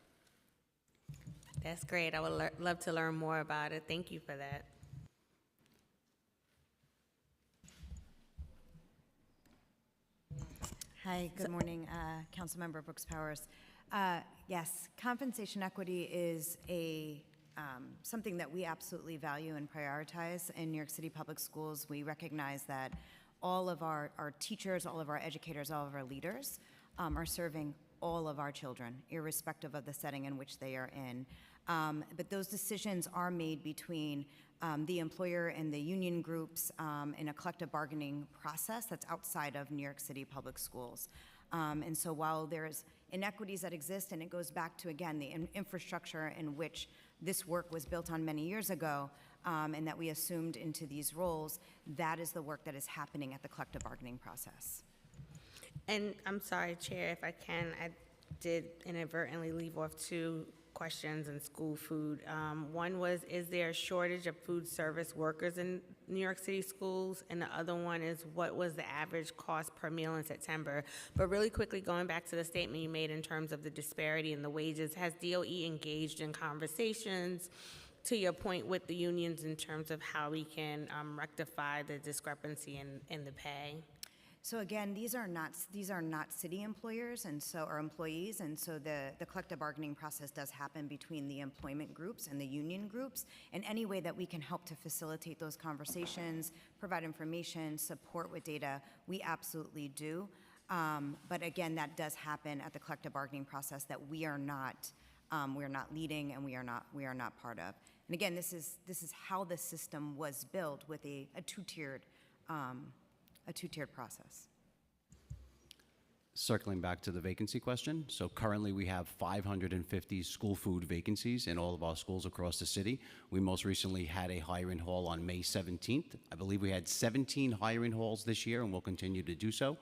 That's great. I would love to learn more about it. Thank you for that. Hi, good morning, Councilmember Brooks Powers. Yes, compensation equity is something that we absolutely value and prioritize in New York City Public Schools. We recognize that all of our teachers, all of our educators, all of our leaders are serving all of our children, irrespective of the setting in which they are in. But those decisions are made between the employer and the union groups in a collective bargaining process that's outside of New York City Public Schools. And so while there's inequities that exist, and it goes back to, again, the infrastructure in which this work was built on many years ago, and that we assumed into these roles, that is the work that is happening at the collective bargaining process. And I'm sorry, Chair, if I can, I did inadvertently leave off two questions in school food. One was, is there a shortage of food service workers in New York City schools? And the other one is, what was the average cost per meal in September? But really quickly, going back to the statement you made in terms of the disparity in the wages, has DOE engaged in conversations, to your point, with the unions in terms of how we can rectify the discrepancy in the pay? So again, these are not city employers or employees, and so the collective bargaining process does happen between the employment groups and the union groups. And any way that we can help to facilitate those conversations, provide information, support with data, we absolutely do. But again, that does happen at the collective bargaining process that we are not leading and we are not part of. And again, this is how the system was built with a two-tiered process. Circling back to the vacancy question, so currently we have 550 school food vacancies in all of our schools across the city. We most recently had a hiring haul on May 17th. I believe we had 17 hiring hauls this year, and we'll continue to do so.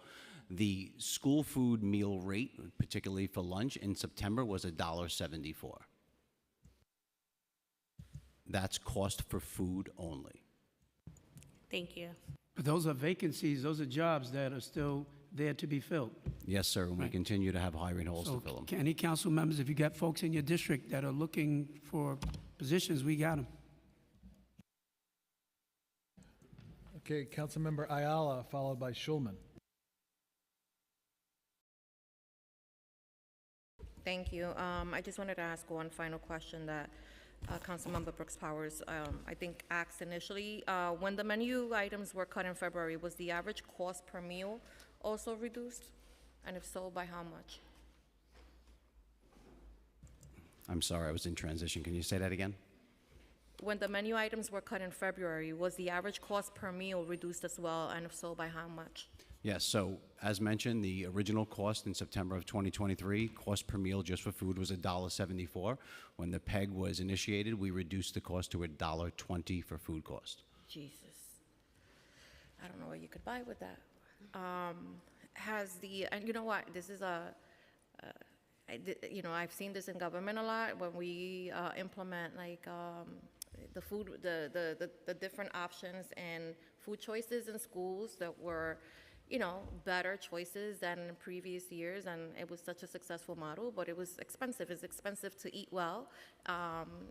The school food meal rate, particularly for lunch, in September was $1.74. That's cost for food only. Thank you. But those are vacancies, those are jobs that are still there to be filled. Yes, sir, and we continue to have hiring halls So to fill them. any council members, if you got folks in your district that are looking for positions, we got them. Okay, Councilmember Ayala, followed by Schulman. Thank you. I just wanted to ask one final question that Councilmember Brooks Powers, I think, asked initially. When the menu items were cut in February, was the average cost per meal also reduced? And if so, by how much? I'm sorry, I was in transition. Can you say that again? When the menu items were cut in February, was the average cost per meal reduced as well, and if so, by how much? Yes, so as mentioned, the original cost in September of 2023, cost per meal just for food was $1.74. When the PEG was initiated, we reduced the cost to $1.20 for food cost. Jesus. I don't know what you could buy with that. And you know what, this is I've seen this in government a lot when we implement like the different options and food choices in schools that were, better choices than in previous years, and it was such a successful model, but it was expensive. It's expensive to eat well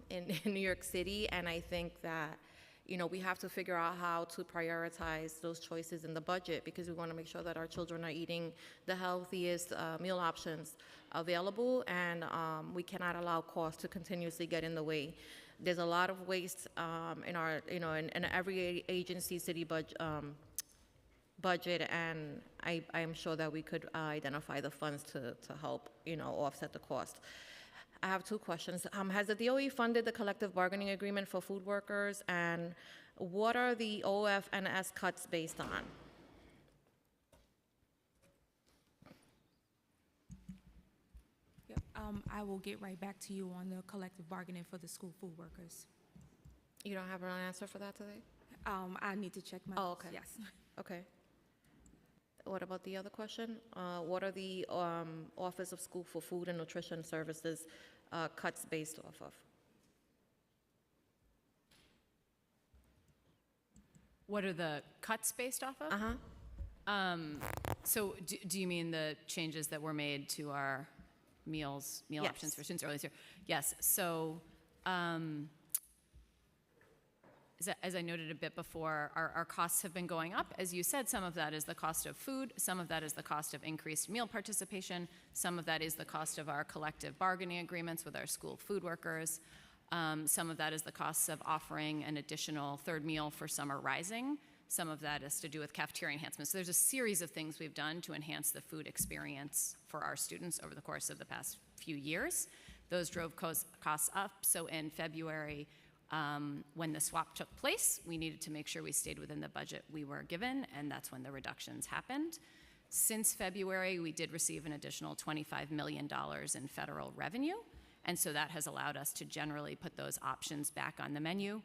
in New York City, and I think that we have to figure out how to prioritize those choices in the budget, because we want to make sure that our children are eating the healthiest meal options available, and we cannot allow cost to continuously get in the way. There's a lot of waste in our, in every agency, city budget, and I am sure that we could identify the funds to help, offset the cost. I have two questions. Has the DOE funded the collective bargaining agreement for food workers, and what are the OF and S cuts based on? Yep. I will get right back to you on the collective bargaining for the school food workers. You don't have an answer for that today? I need to check my. Oh, okay. Yes. Okay. What about the other question? What are the Office of School for Food and Nutrition Services cuts based off of? What are the cuts based off of? Uh-huh. So do you mean the changes that were made to our meal Yes. options for students earlier this year? Yes. So as I noted a bit before, our costs have been going up. As you said, some of that is the cost of food, some of that is the cost of increased meal participation, some of that is the cost of our collective bargaining agreements with our school food workers, some of that is the costs of offering an additional third meal for Summer Rising, some of that is to do with cafeteria enhancements. So there's a series of things we've done to enhance the food experience for our students over the course of the past few years. Those drove costs up, so in February, when the swap took place, we needed to make sure we stayed within the budget we were given, and that's when the reductions happened. Since February, we did receive an additional $25 million in federal revenue, and so that has allowed us to generally put those options back on the menu.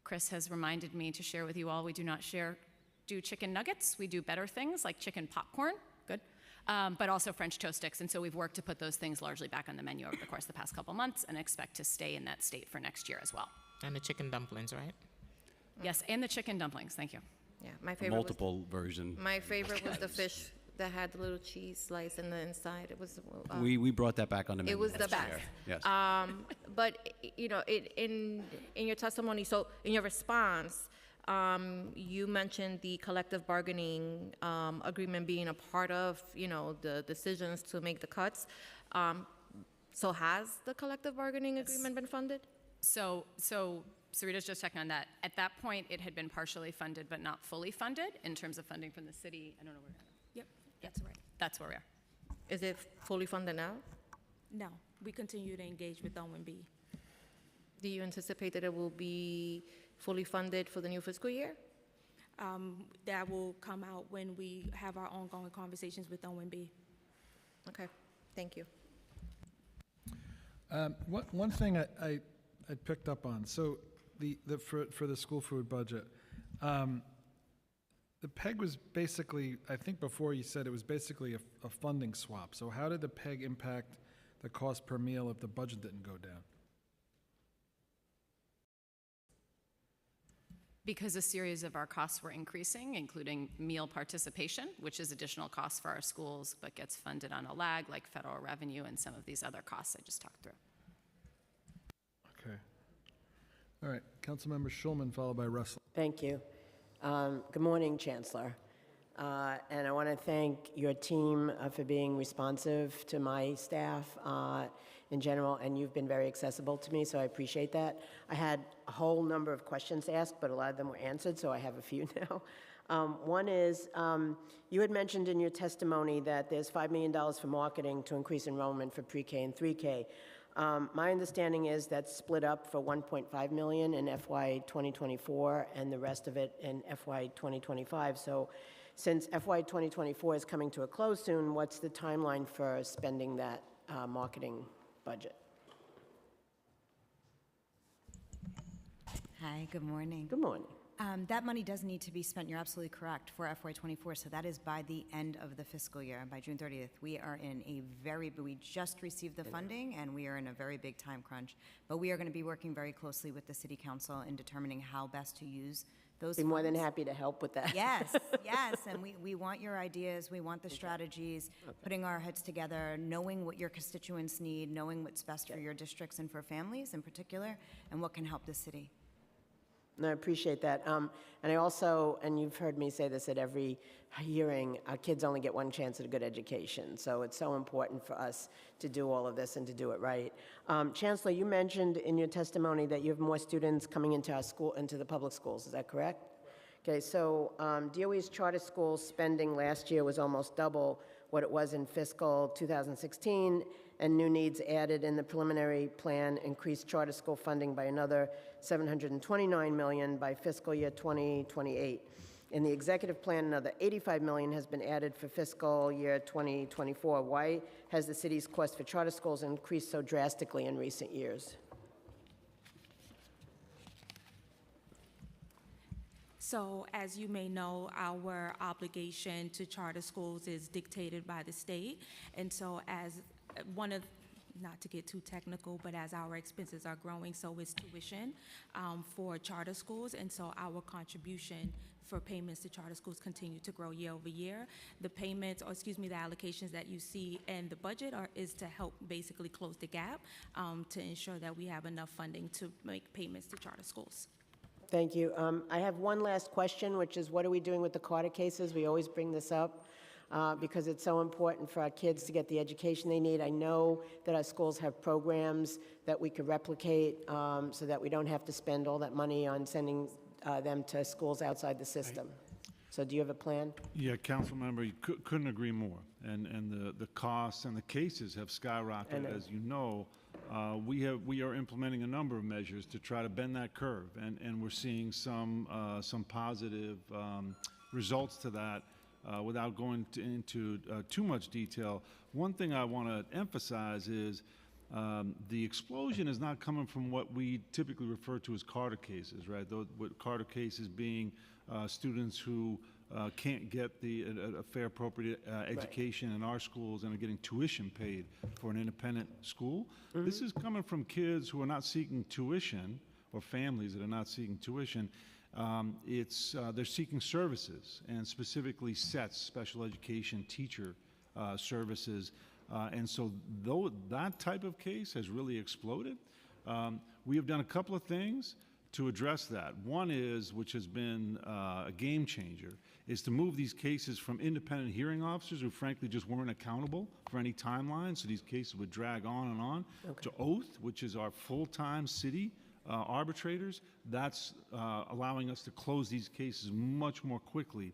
Chris has reminded me to share with you all, we do not do chicken nuggets. We do better things like chicken popcorn, good, but also French toast sticks. And so we've worked to put those things largely back on the menu over the course of the past couple months and expect to stay in that state for next year as well. And the chicken dumplings, right? Yes, and the chicken dumplings, thank you. Yeah, my favorite Multiple version. My favorite was the fish that had the little cheese slice in the inside. It was. We brought that back on the menu. It was the last best. year. Yes. But in your testimony, so in your response, you mentioned the collective bargaining agreement being a part of the decisions to make the cuts. So has the collective bargaining agreement been funded? So Sarita's just checking on that. At that point, it had been partially funded, but not fully funded in terms of funding from the city. I don't know where. Yep, that's right. That's where we are. Is it fully funded now? No, we continue to engage with OMB. Do you anticipate that it will be fully funded for the new fiscal year? That will come out when we have our ongoing conversations with OMB. Okay, thank you. One thing I picked up on, so for the school food budget, the PEG was basically, I think before you said it was basically a funding swap. So how did the PEG impact the cost per meal if the budget didn't go down? Because a series of our costs were increasing, including meal participation, which is additional costs for our schools, but gets funded on a lag, like federal revenue and some of these other costs I just talked through. Okay. All right, Councilmember Schulman, followed by Russell. Thank you. Good morning, Chancellor. And I want to thank your team for being responsive to my staff in general, and you've been very accessible to me, so I appreciate that. I had a whole number of questions asked, but a lot of them were answered, so I have a few now. One is, you had mentioned in your testimony that there's $5 million for marketing to increase enrollment for pre-K and 3K. My understanding is that's split up for $1.5 million in FY 2024 and the rest of it in FY 2025. So since FY 2024 is coming to a close soon, what's the timeline for spending that marketing budget? Hi, good morning. Good morning. That money does need to be spent, you're absolutely correct, for FY24, so that is by the end of the fiscal year, by June 30th. We are in a we just received the funding, and we are in a very big time crunch, but we are going to be working very closely with the City Council in determining how best to use those Be more than funds. happy to help with that. Yes, yes, and we want your ideas, we want the strategies, putting our heads together, knowing what your constituents need, knowing what's best for your districts and for families in particular, and what can help the city. No, I appreciate that. And I also, and you've heard me say this at every hearing, our kids only get one chance at a good education. So it's so important for us to do all of this and to do it right. Chancellor, you mentioned in your testimony that you have more students coming into our school, into the public schools. Is that correct? Okay, so DOE's charter school spending last year was almost double what it was in fiscal 2016, and new needs added in the preliminary plan increased charter school funding by another $729 million by fiscal year 2028. In the executive plan, another $85 million has been added for fiscal year 2024. Why has the city's cost for charter schools increased so drastically in recent years? So as you may know, our obligation to charter schools is dictated by the state. And so as one of, not to get too technical, but as our expenses are growing, so is tuition for charter schools. And so our contribution for payments to charter schools continue to grow year over year. The payments, or excuse me, the allocations that you see in the budget is to help basically close the gap to ensure that we have enough funding to make payments to charter schools. Thank you. I have one last question, which is what are we doing with the Carter cases? We always bring this up because it's so important for our kids to get the education they need. I know that our schools have programs that we could replicate so that we don't have to spend all that money on sending them to schools outside the system. So do you have a plan? Yeah, council member, you couldn't agree more. And the costs and the cases have skyrocketed, as you know. We are implementing a number of measures to try to bend that curve, and we're seeing some positive results to that. Without going into too much detail, one thing I want to emphasize is the explosion is not coming from what we typically refer to as Carter cases, right? What Carter cases being students who can't get a fair, appropriate education in our schools and are getting tuition paid for an independent school. Mm-hmm. This is coming from kids who are not seeking tuition, or families that are not seeking tuition. They're seeking services, and specifically SETS, special education teacher services. And so that type of case has really exploded. We have done a couple of things to address that. One is, which has been a game changer, is to move these cases from independent hearing officers who frankly just weren't accountable for any timeline, so these cases would drag on and on, to oath, which is our full-time city arbitrators. That's allowing us to close these cases much more quickly,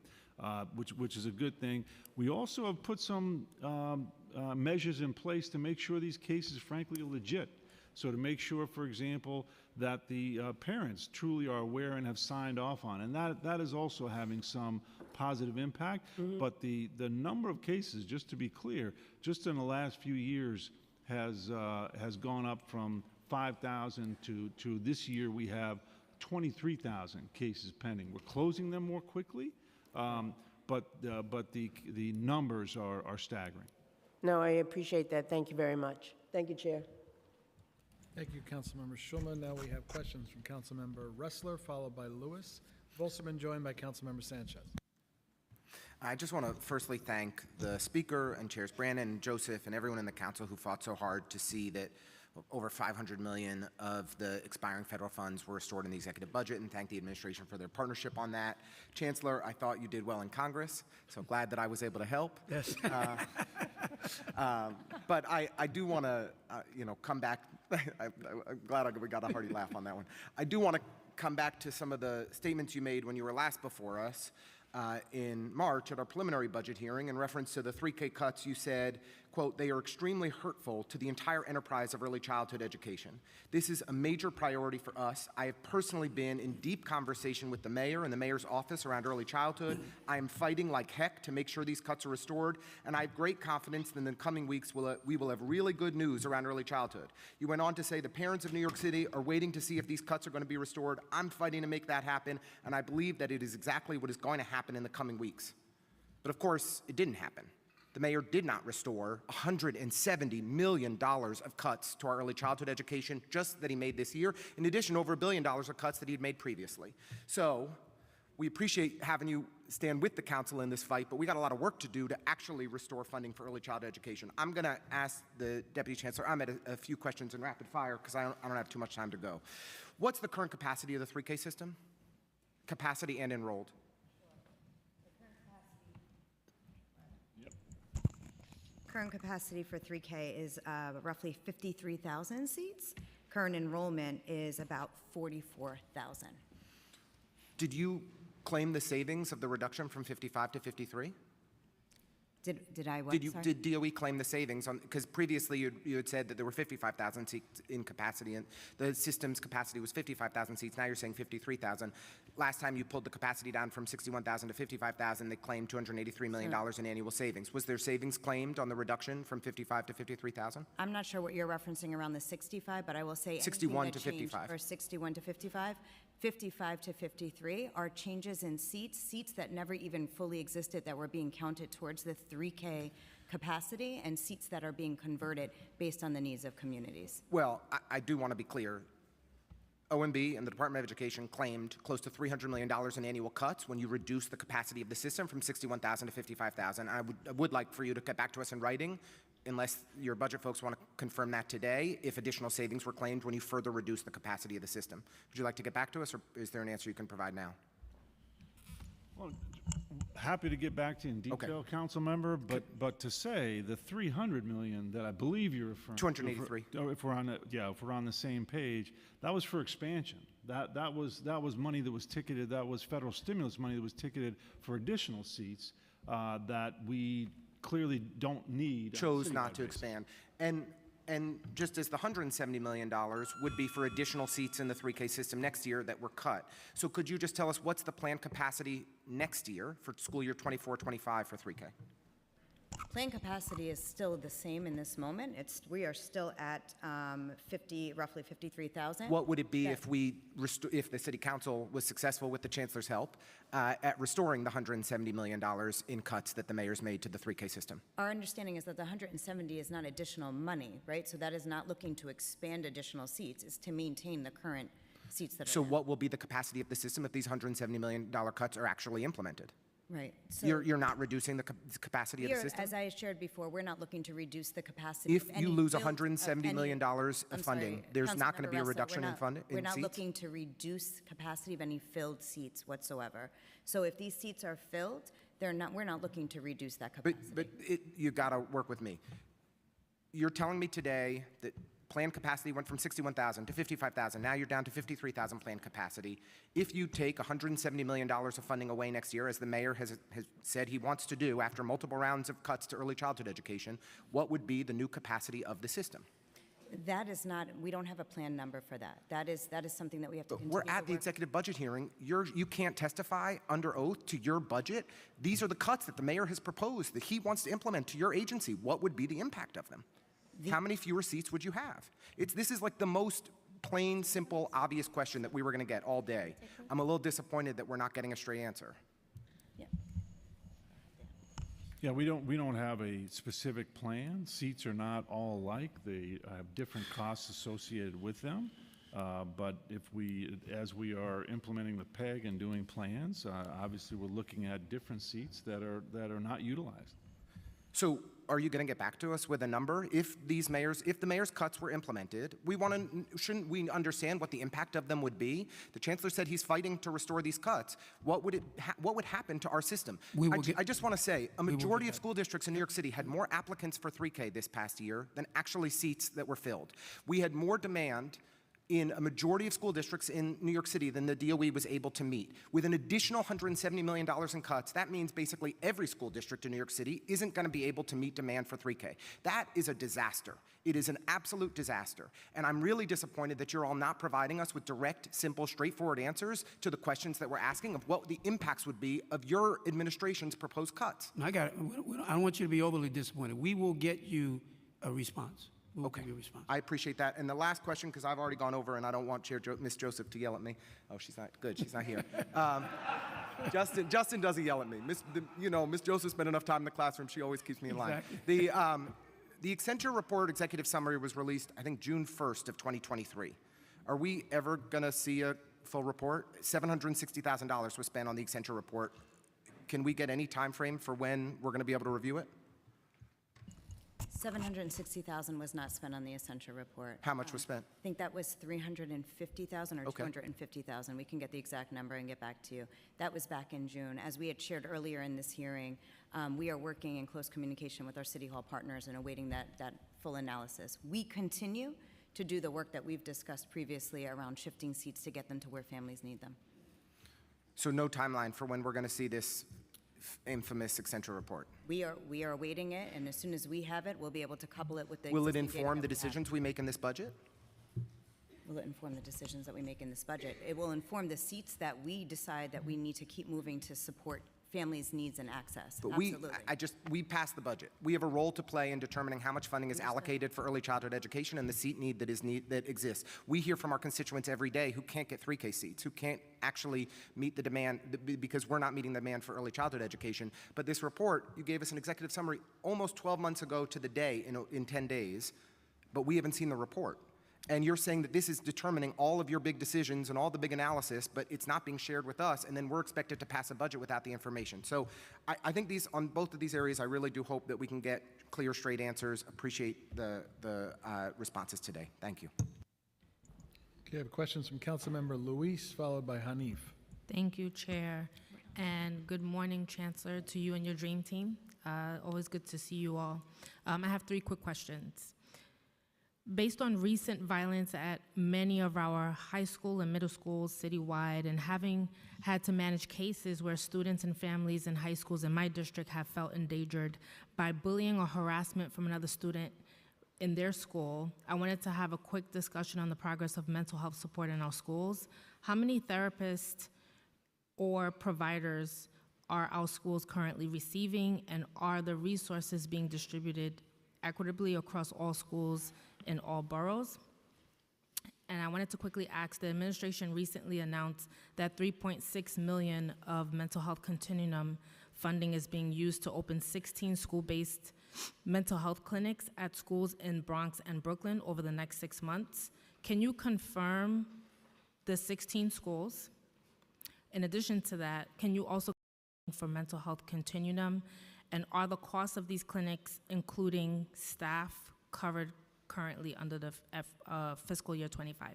which is a good thing. We also have put some measures in place to make sure these cases frankly are legit. So to make sure, for example, that the parents truly are aware and have signed off on, and that is also having some positive impact. Mm-hmm. But the number of cases, just to be clear, just in the last few years has gone up from 5,000 to this year we have 23,000 cases pending. We're closing them more quickly, but the numbers are staggering. No, I appreciate that. Thank you very much. Thank you, Chair. Thank you, Councilmember Schulman. Now we have questions from Councilmember Ressler, followed by Lewis. We've also been joined by Councilmember Sanchez. I just want to firstly thank the Speaker and Chairs Brannon and Joseph and everyone in the Council who fought so hard to see that over $500 million of the expiring federal funds were restored in the executive budget, and thank the administration for their partnership on that. Chancellor, I thought you did well in Congress, so glad that I was able to help. Yes. But I do want to, come back. I'm glad we got a hearty laugh on that one. I do want to come back to some of the statements you made when you were last before us in March at our preliminary budget hearing in reference to the 3K cuts. You said, quote, they are extremely hurtful to the entire enterprise of early childhood education. This is a major priority for us. I have personally been in deep conversation with the mayor and the mayor's office around early childhood. I am fighting like heck to make sure these cuts are restored, and I have great confidence that in the coming weeks we will have really good news around early childhood. You went on to say the parents of New York City are waiting to see if these cuts are going to be restored. I'm fighting to make that happen, and I believe that it is exactly what is going to happen in the coming weeks. But of course, it didn't happen. The mayor did not restore $170 million of cuts to our early childhood education just that he made this year, in addition over $1 billion of cuts that he had made previously. So we appreciate having you stand with the council in this fight, but we got a lot of work to do to actually restore funding for early childhood education. I'm going to ask the Deputy Chancellor Ahmed a few questions in rapid fire because I don't have too much time to go. What's the current capacity of the 3K system? Capacity and enrolled. Current capacity for 3K is roughly 53,000 seats. Current enrollment is about 44,000. Did you claim the savings of the reduction from 55 to 53? Did I what? Sorry? Did DOE claim the savings on, because previously you had said that there were 55,000 seats in capacity and the system's capacity was 55,000 seats. Now you're saying 53,000. Last time you pulled the capacity down from 61,000 to 55,000, they claimed $283 million in annual savings. Was there savings claimed on the reduction from 55 to 53,000? I'm not sure what you're referencing around the 65, but I will say 61 anything to that changed 55. for 61 to 55. 55 to 53 are changes in seats that never even fully existed that were being counted towards the 3K capacity, and seats that are being converted based on the needs of communities. Well, I do want to be clear. OMB and the Department of Education claimed close to $300 million in annual cuts when you reduced the capacity of the system from 61,000 to 55,000. I would like for you to get back to us in writing, unless your budget folks want to confirm that today, if additional savings were claimed when you further reduced the capacity of the system. Would you like to get back to us, or is there an answer you can provide now? Well, happy to get back to you in detail, Council Member, but to say the 300 million that I believe you're referring to, 283. if we're on the same page, that was for expansion. That was money that was ticketed. That was federal stimulus money that was ticketed for additional seats that we clearly don't need. Chose not to expand. And just as the $170 million would be for additional seats in the 3K system next year that were cut. So could you just tell us what's the planned capacity next year for school year 24-25 for 3K? Planned capacity is still the same in this moment. We are still at roughly 53,000. What would it be if if the City Council was successful with the Chancellor's help at restoring the $170 million in cuts that the mayor's made to the 3K system? Our understanding is that the 170 is not additional money, right? So that is not looking to expand additional seats. It's to maintain the current seats that are So there. what will be the capacity of the system if these $170 million cuts are actually implemented? Right. So You're not reducing the capacity of the system? as I shared before, we're not looking to reduce the capacity. If of you any lose build- $170 million of I'm funding, sorry, there's not going to Councilmember be a Ressa, reduction in funding? We're not looking to reduce capacity of any filled seats whatsoever. So if these seats are filled, we're not looking to reduce that capacity. But you got to work with me. You're telling me today that planned capacity went from 61,000 to 55,000. Now you're down to 53,000 planned capacity. If you take $170 million of funding away next year, as the mayor has said he wants to do after multiple rounds of cuts to early childhood education, what would be the new capacity of the system? That is not, we don't have a planned number for that. That is something that we have to continue We're to at the work. executive budget hearing. You can't testify under oath to your budget. These are the cuts that the mayor has proposed that he wants to implement to your agency. What would be the impact of them? How many fewer seats would you have? This is like the most plain, simple, obvious question that we were going to get all day. I'm a little disappointed that we're not getting a straight answer. Yeah, we don't have a specific plan. Seats are not all alike. They have different costs associated with them. But as we are implementing the PEG and doing plans, obviously we're looking at different seats that are not utilized. So are you going to get back to us with a number? If the mayor's cuts were implemented, shouldn't we understand what the impact of them would be? The chancellor said he's fighting to restore these cuts. What would happen to our system? I just want to say, a majority of school districts in New York City had more applicants for 3K this past year than actually seats that were filled. We had more demand in a majority of school districts in New York City than the DOE was able to meet. With an additional $170 million in cuts, that means basically every school district in New York City isn't going to be able to meet demand for 3K. That is a disaster. It is an absolute disaster. And I'm really disappointed that you're all not providing us with direct, simple, straightforward answers to the questions that we're asking of what the impacts would be of your administration's proposed cuts. I got it. I don't want you to be overly disappointed. We will get you a response. We'll give you a response. I appreciate that. And the last question, because I've already gone over and I don't want Ms. Joseph to yell at me. Oh, she's not good. She's not here. Justin doesn't yell at me. Ms. Joseph spent enough time in the classroom. She always keeps me in line. Exactly. The Accenture report executive summary was released, I think, June 1st of 2023. Are we ever going to see a full report? $760,000 was spent on the Accenture report. Can we get any time frame for when we're going to be able to review it? $760,000 was not spent on the Accenture report. How much was spent? I think that was $350,000 or Okay. $250,000. We can get the exact number and get back to you. That was back in June. As we had shared earlier in this hearing, we are working in close communication with our City Hall partners and awaiting that full analysis. We continue to do the work that we've discussed previously around shifting seats to get them to where families need them. So no timeline for when we're going to see this infamous Accenture report? We are awaiting it, and as soon as we have it, we'll be able to couple it with the Will it existing data inform that the we have. decisions we make in this budget? Will it inform the decisions that we make in this budget? It will inform the seats that we decide that we need to keep moving to support families' needs and access. But Absolutely. we passed the budget. We have a role to play in determining how much funding is allocated for early childhood education and the seat need that exists. We hear from our constituents every day who can't get 3K seats, who can't actually meet the demand because we're not meeting the demand for early childhood education. But this report, you gave us an executive summary almost 12 months ago to the day in 10 days, but we haven't seen the report. And you're saying that this is determining all of your big decisions and all the big analysis, but it's not being shared with us, and then we're expected to pass a budget without the information. So I think on both of these areas, I really do hope that we can get clear, straight answers. Appreciate the responses today. Thank you. Okay, I have questions from Councilmember Luis, followed by Hanif. Thank you, Chair. And good morning, Chancellor, to you and your dream team. Always good to see you all. I have 3 quick questions. Based on recent violence at many of our high school and middle schools citywide, and having had to manage cases where students and families in high schools in my district have felt endangered by bullying or harassment from another student in their school, I wanted to have a quick discussion on the progress of mental health support in our schools. How many therapists or providers are our schools currently receiving, and are the resources being distributed equitably across all schools in all boroughs? And I wanted to quickly ask, the administration recently announced that $3.6 million of mental health continuum funding is being used to open 16 school-based mental health clinics at schools in Bronx and Brooklyn over the next 6 months. Can you confirm the 16 schools? In addition to that, can you also for mental health continuum, and are the costs of these clinics, including staff, covered currently under the fiscal year 25?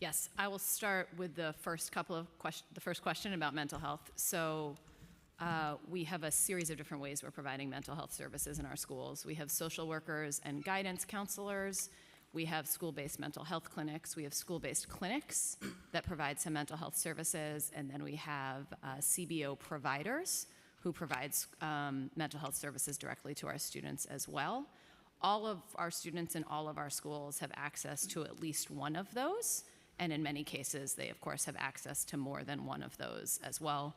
Yes, I will start with the first question about mental health. So we have a series of different ways we're providing mental health services in our schools. We have social workers and guidance counselors. We have school-based mental health clinics. We have school-based clinics that provide some mental health services. And then we have CBO providers who provides mental health services directly to our students as well. All of our students in all of our schools have access to at least one of those. And in many cases, they, of course, have access to more than one of those as well.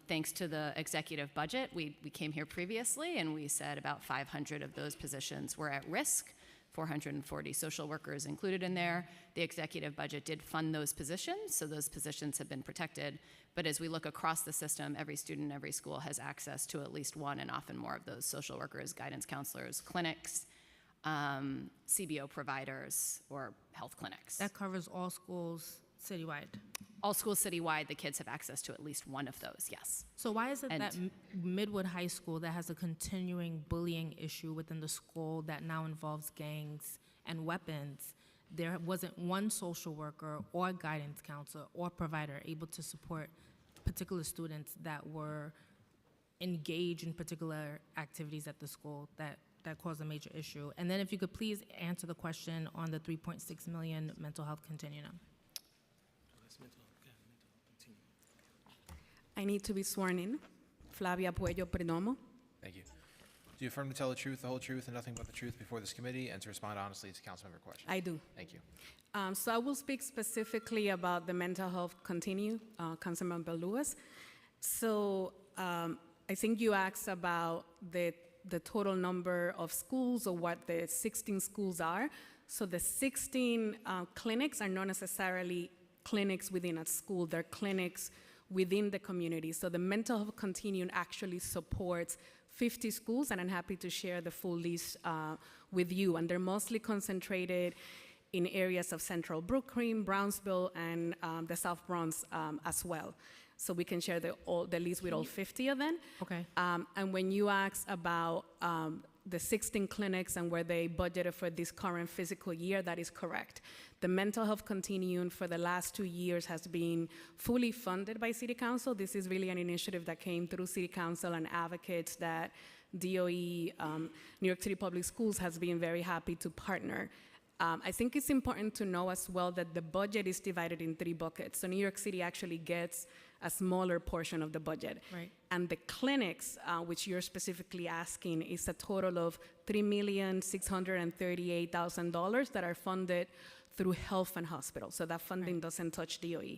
Thanks to the executive budget, we came here previously and we said about 500 of those positions were at risk, 440 social workers included in there. The executive budget did fund those positions, so those positions have been protected. But as we look across the system, every student, every school has access to at least one and often more of those social workers, guidance counselors, clinics, CBO providers, or health clinics. That covers all schools citywide? All schools citywide, the kids have access to at least one of those, yes. So why is it that Midwood High School, that has a continuing bullying issue within the school that now involves gangs and weapons, there wasn't one social worker or guidance counselor or provider able to support particular students that were engaged in particular activities at the school that that caused a major issue. And then if you could please answer the question on the 3.6 million mental health continuum. I need to be sworn in. Flavia Puello Perdomo. Thank you. Do you affirm to tell the truth, the whole truth, and nothing but the truth before this committee, and to respond honestly to council member questions? I do. Thank you. So I will speak specifically about the mental health continue, Councilmember Lewis. So I think you asked about the total number of schools or what the 16 schools are. So the 16 clinics are not necessarily clinics within a school, they're clinics within the community. So the mental health continuum actually supports 50 schools, and I'm happy to share the full list with you. And they're mostly concentrated in areas of Central Brooklyn, Brownsville, and the South Bronx as well. So we can share the list with all 50 of them. Okay. And when you ask about the 16 clinics and where they budgeted for this current fiscal year, that is correct. The mental health continuum for the last 2 years has been fully funded by City Council. This is really an initiative that came through City Council and advocates that DOE, New York City Public Schools, has been very happy to partner. I think it's important to know as well that the budget is divided in 3 buckets. So New York City actually gets a smaller portion of the budget. Right. And the clinics, which you're specifically asking, is a total of $3,638,000 that are funded through health and hospital. So that funding doesn't touch DOE.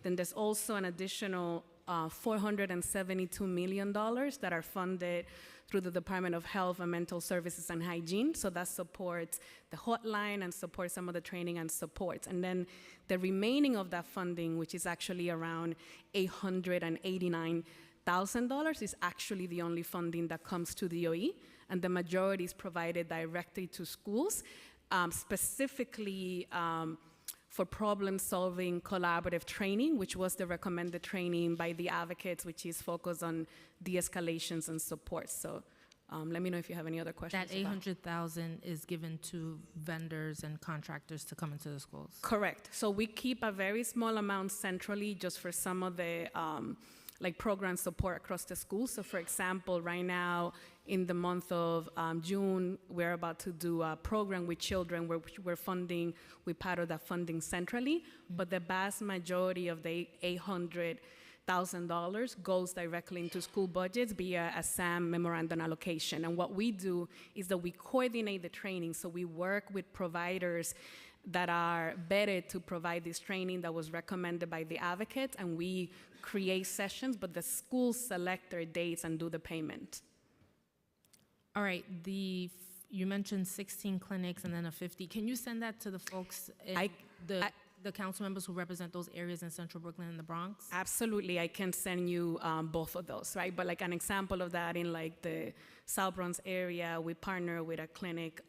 Then there's also an additional $472 million that are funded through the Department of Health and Mental Services and Hygiene. So that supports the hotline and supports some of the training and supports. And then the remaining of that funding, which is actually around $889,000, is actually the only funding that comes to DOE. And the majority is provided directly to schools, specifically for problem-solving collaborative training, which was the recommended training by the advocates, which is focused on de-escalations and support. So let me know if you have any other questions. That 800,000 is given to vendors and contractors to come into the schools. Correct. So we keep a very small amount centrally just for some of the like program support across the schools. So for example, right now in the month of June, we're about to do a program with children where we're funding, we part of that funding centrally, but the vast majority of the $800,000 goes directly into school budgets via a SAM memorandum allocation. And what we do is that we coordinate the training. So we work with providers that are vetted to provide this training that was recommended by the advocates, and we create sessions, but the schools select their dates and do the payment. All right, you mentioned 16 clinics and then a 50. Can you send that to the folks, the council members who represent those areas in Central Brooklyn and the Bronx? Absolutely, I can send you both of those, right? But like an example of that, in like the South Bronx area, we partner with a clinic,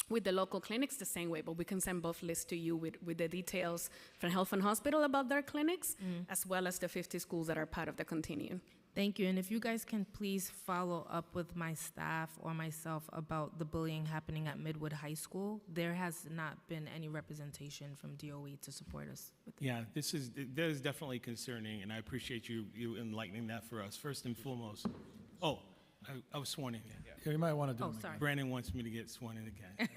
with the local clinics the same way, but we can send both lists to you with the details from Health and Hospital about their clinics, as well as the 50 schools that are part of the continuum. Thank you. And if you guys can please follow up with my staff or myself about the bullying happening at Midwood High School. There has not been any representation from DOE to support us with that. Yeah, that is definitely concerning, and I appreciate you enlightening that for us. First and foremost, I was sworn in. Yeah, you might want to do it. Sorry. Brandon wants me to get sworn in again.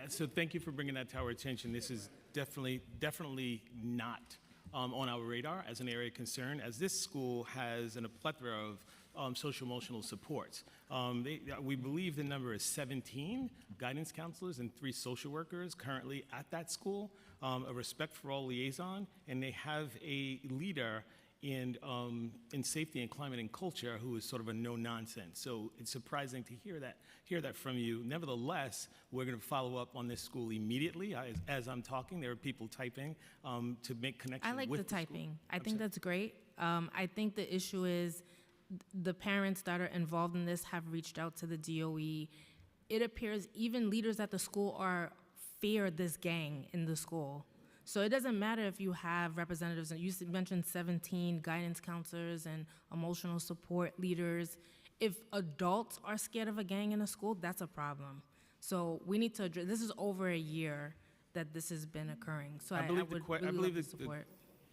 So thank you for bringing that to our attention. This is definitely not on our radar as an area of concern, as this school has a plethora of social emotional supports. We believe the number is 17 guidance counselors and 3 social workers currently at that school, a Respect for All liaison, and they have a leader in safety and climate and culture who is sort of a no-nonsense. So it's surprising to hear that from you. Nevertheless, we're going to follow up on this school immediately. As I'm talking, there are people typing to make connections. I like with the typing. I think that's great. I think the issue is the parents that are involved in this have reached out to the DOE. It appears even leaders at the school fear this gang in the school. So it doesn't matter if you have representatives, and you mentioned 17 guidance counselors and emotional support leaders. If adults are scared of a gang in a school, that's a problem. So we need to address, this is over a year that this has been occurring. So I believe the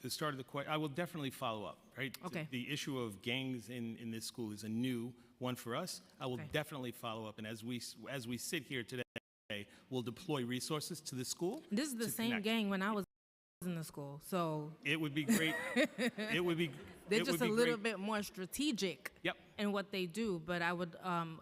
start of the question, I will definitely follow up, right? Okay. The issue of gangs in this school is a new one for us. I will definitely follow up, and as we sit here today, we'll deploy resources to the school. This is the to same connect. gang when I was in the school, so It would be great. It would be. they're it just would a be little great. bit more strategic Yep. in what they do. But I would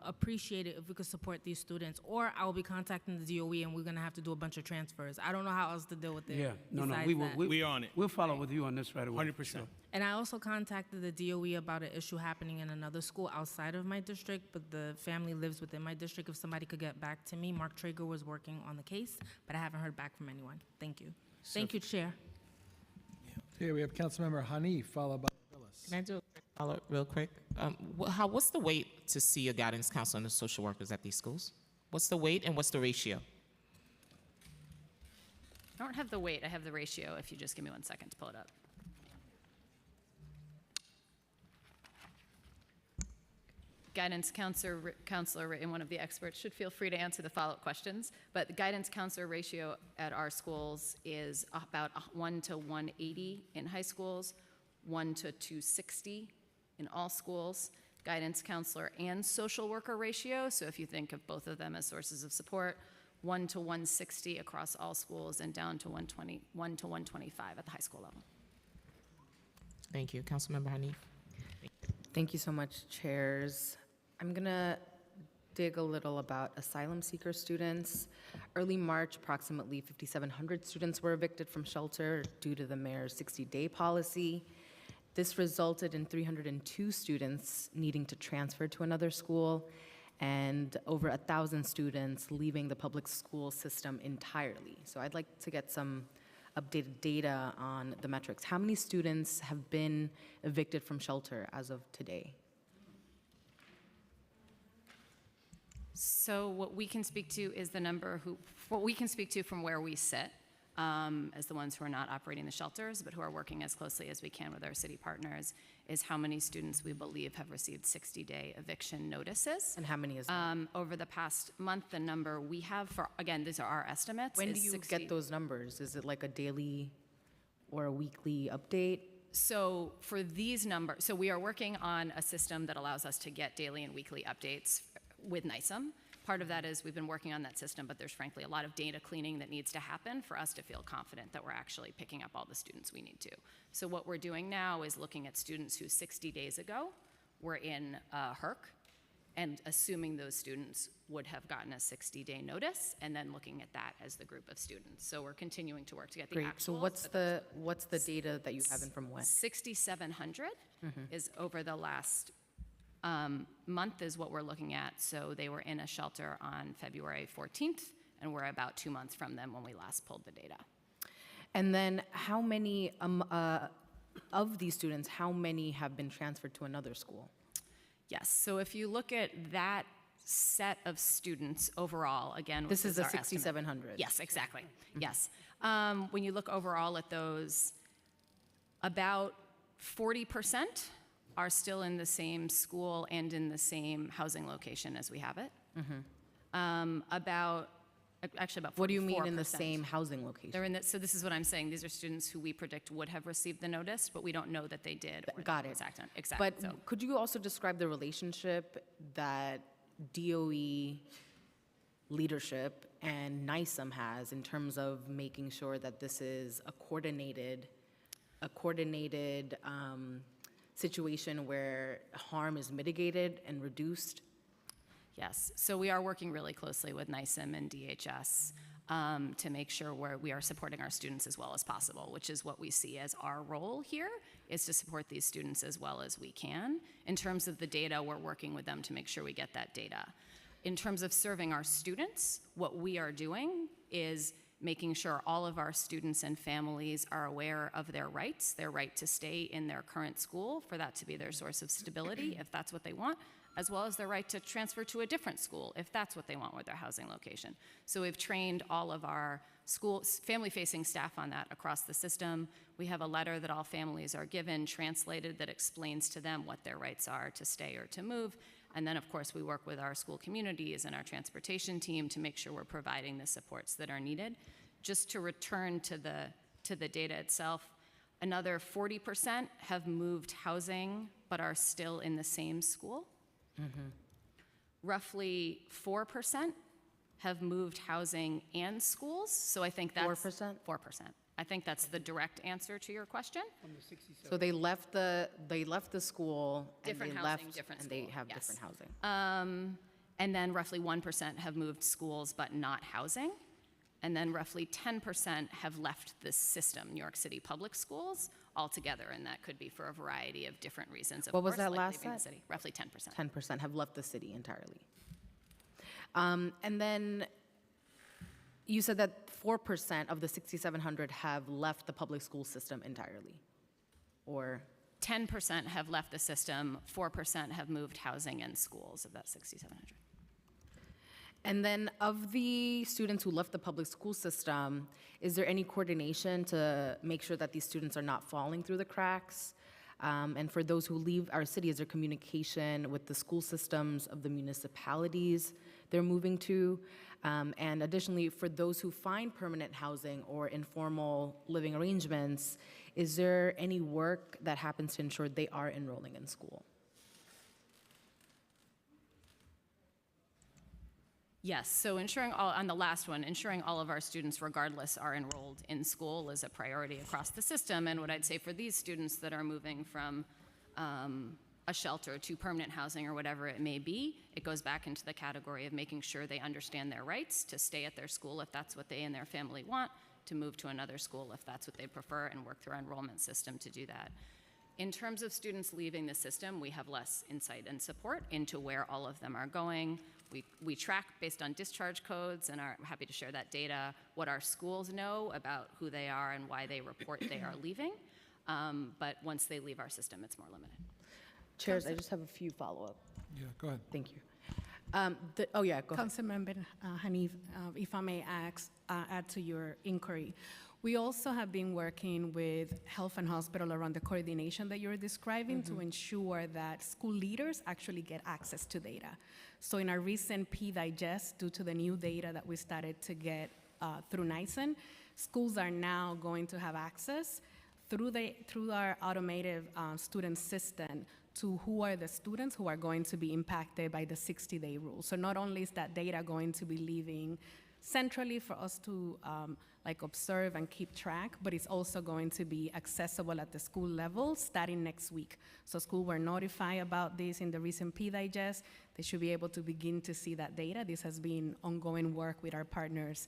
appreciate it if we could support these students, or I will be contacting the DOE and we're gonna have to do a bunch of transfers. I don't know how else to deal with it. Yeah, no, besides we will. that. We're on it. We'll follow with you on this right away. 100%. And I also contacted the DOE about an issue happening in another school outside of my district, but the family lives within my district. If somebody could get back to me, Mark Traeger was working on the case, but I haven't heard back from anyone. Thank you. Thank you, Chair. Okay, we have Councilmember Hanif, followed by Phyllis. Can I do a quick follow-up real quick? What's the wait to see a guidance counselor and the social workers at these schools? What's the wait and what's the ratio? I don't have the weight, I have the ratio, if you just give me 1 second to pull it up. Guidance counselor and one of the experts should feel free to answer the follow-up questions, but the guidance counselor ratio at our schools is about 1 to 180 in high schools, 1 to 260 in all schools. Guidance counselor and social worker ratio, so if you think of both of them as sources of support, 1 to 160 across all schools and down to 1 to 125 at the high school level. Thank you. Councilmember Hanif. Thank you so much, chairs. I'm gonna dig a little about asylum seeker students. Early March, approximately 5,700 students were evicted from shelter due to the mayor's 60-day policy. This resulted in 302 students needing to transfer to another school and over 1,000 students leaving the public school system entirely. So I'd like to get some updated data on the metrics. How many students have been evicted from shelter as of today? So what we can speak to is the number what we can speak to from where we sit as the ones who are not operating the shelters, but who are working as closely as we can with our city partners, is how many students we believe have received 60-day eviction notices. And how many is that? Over the past month, the number we have for, again, these are our estimates. When is do you 60 get those numbers? Is it like a daily or a weekly update? So for these numbers, so we are working on a system that allows us to get daily and weekly updates with NISM. Part of that is we've been working on that system, but there's frankly a lot of data cleaning that needs to happen for us to feel confident that we're actually picking up all the students we need to. So what we're doing now is looking at students who 60 days ago were in HERC and assuming those students would have gotten a 60-day notice and then looking at that as the group of students. So we're continuing to work to get the Great. actual. So what's the data that you have in from when? 6,700 is over the last month is what we're looking at. So they were in a shelter on February 14th, and we're about 2 months from them when we last pulled the data. And then how many of these students, how many have been transferred to another school? Yes, so if you look at that set of students overall, again, This is our a estimate. 6,700. Yes, exactly, yes. When you look overall at those, about 40% are still in the same school and in the same housing location as we have it. Actually about 44%. What do you mean in the same housing location? They're in the, so this is what I'm saying. These are students who we predict would have received the notice, but we don't know that they did. Or Got it. Exactly. But So could you also describe the relationship that DOE leadership and NISM has in terms of making sure that this is a coordinated situation where harm is mitigated and reduced? yes, so we are working really closely with NISM and DHS to make sure we are supporting our students as well as possible, which is what we see as our role here, is to support these students as well as we can. In terms of the data, we're working with them to make sure we get that data. In terms of serving our students, what we are doing is making sure all of our students and families are aware of their rights, their right to stay in their current school, for that to be their source of stability, if that's what they want, as well as their right to transfer to a different school, if that's what they want with their housing location. So we've trained all of our family-facing staff on that across the system. We have a letter that all families are given, translated, that explains to them what their rights are to stay or to move. And then, of course, we work with our school communities and our transportation team to make sure we're providing the supports that are needed. Just to return to the data itself, another 40% have moved housing but are still in the same school. Roughly 4% have moved housing and schools. So I think that's 4%? 4%. I think that's the direct answer to your question. So they left the school Different and they housing, left different and they school, have yes. different housing. And then roughly 1% have moved schools but not housing. And then roughly 10% have left the system, New York City public schools, altogether. And that could be for a variety of different reasons. Of What was course, that like last leaving the set? city. Roughly 10%. 10% have left the city entirely. And then you said that 4% of the 6,700 have left the public school system entirely, or? 10% have left the system, 4% have moved housing and schools of that 6,700. And then of the students who left the public school system, is there any coordination to make sure that these students are not falling through the cracks? And for those who leave our city, is there communication with the school systems of the municipalities they're moving to? And additionally, for those who find permanent housing or informal living arrangements, is there any work that happens to ensure they are enrolling in school? Yes, so on the last one, ensuring all of our students regardless are enrolled in school is a priority across the system. And what I'd say for these students that are moving from a shelter to permanent housing or whatever it may be, it goes back into the category of making sure they understand their rights to stay at their school if that's what they and their family want, to move to another school if that's what they prefer, and work through our enrollment system to do that. In terms of students leaving the system, we have less insight and support into where all of them are going. We track based on discharge codes and are happy to share that data, what our schools know about who they are and why they report they are leaving. But once they leave our system, it's more limited. Chairs, I just have a few follow-up. Yeah, go ahead. Thank you. Go ahead. Councilmember Hanif, if I may add to your inquiry. We also have been working with health and hospital around the coordination that you're describing to ensure that school leaders actually get access to data. So in our recent P-Digest, due to the new data that we started to get through NISN, schools are now going to have access through our automated student system to who are the students who are going to be impacted by the 60-day rule. So not only is that data going to be leaving centrally for us to observe and keep track, but it's also going to be accessible at the school level starting next week. So schools were notified about this in the recent P-Digest. They should be able to begin to see that data. This has been ongoing work with our partners,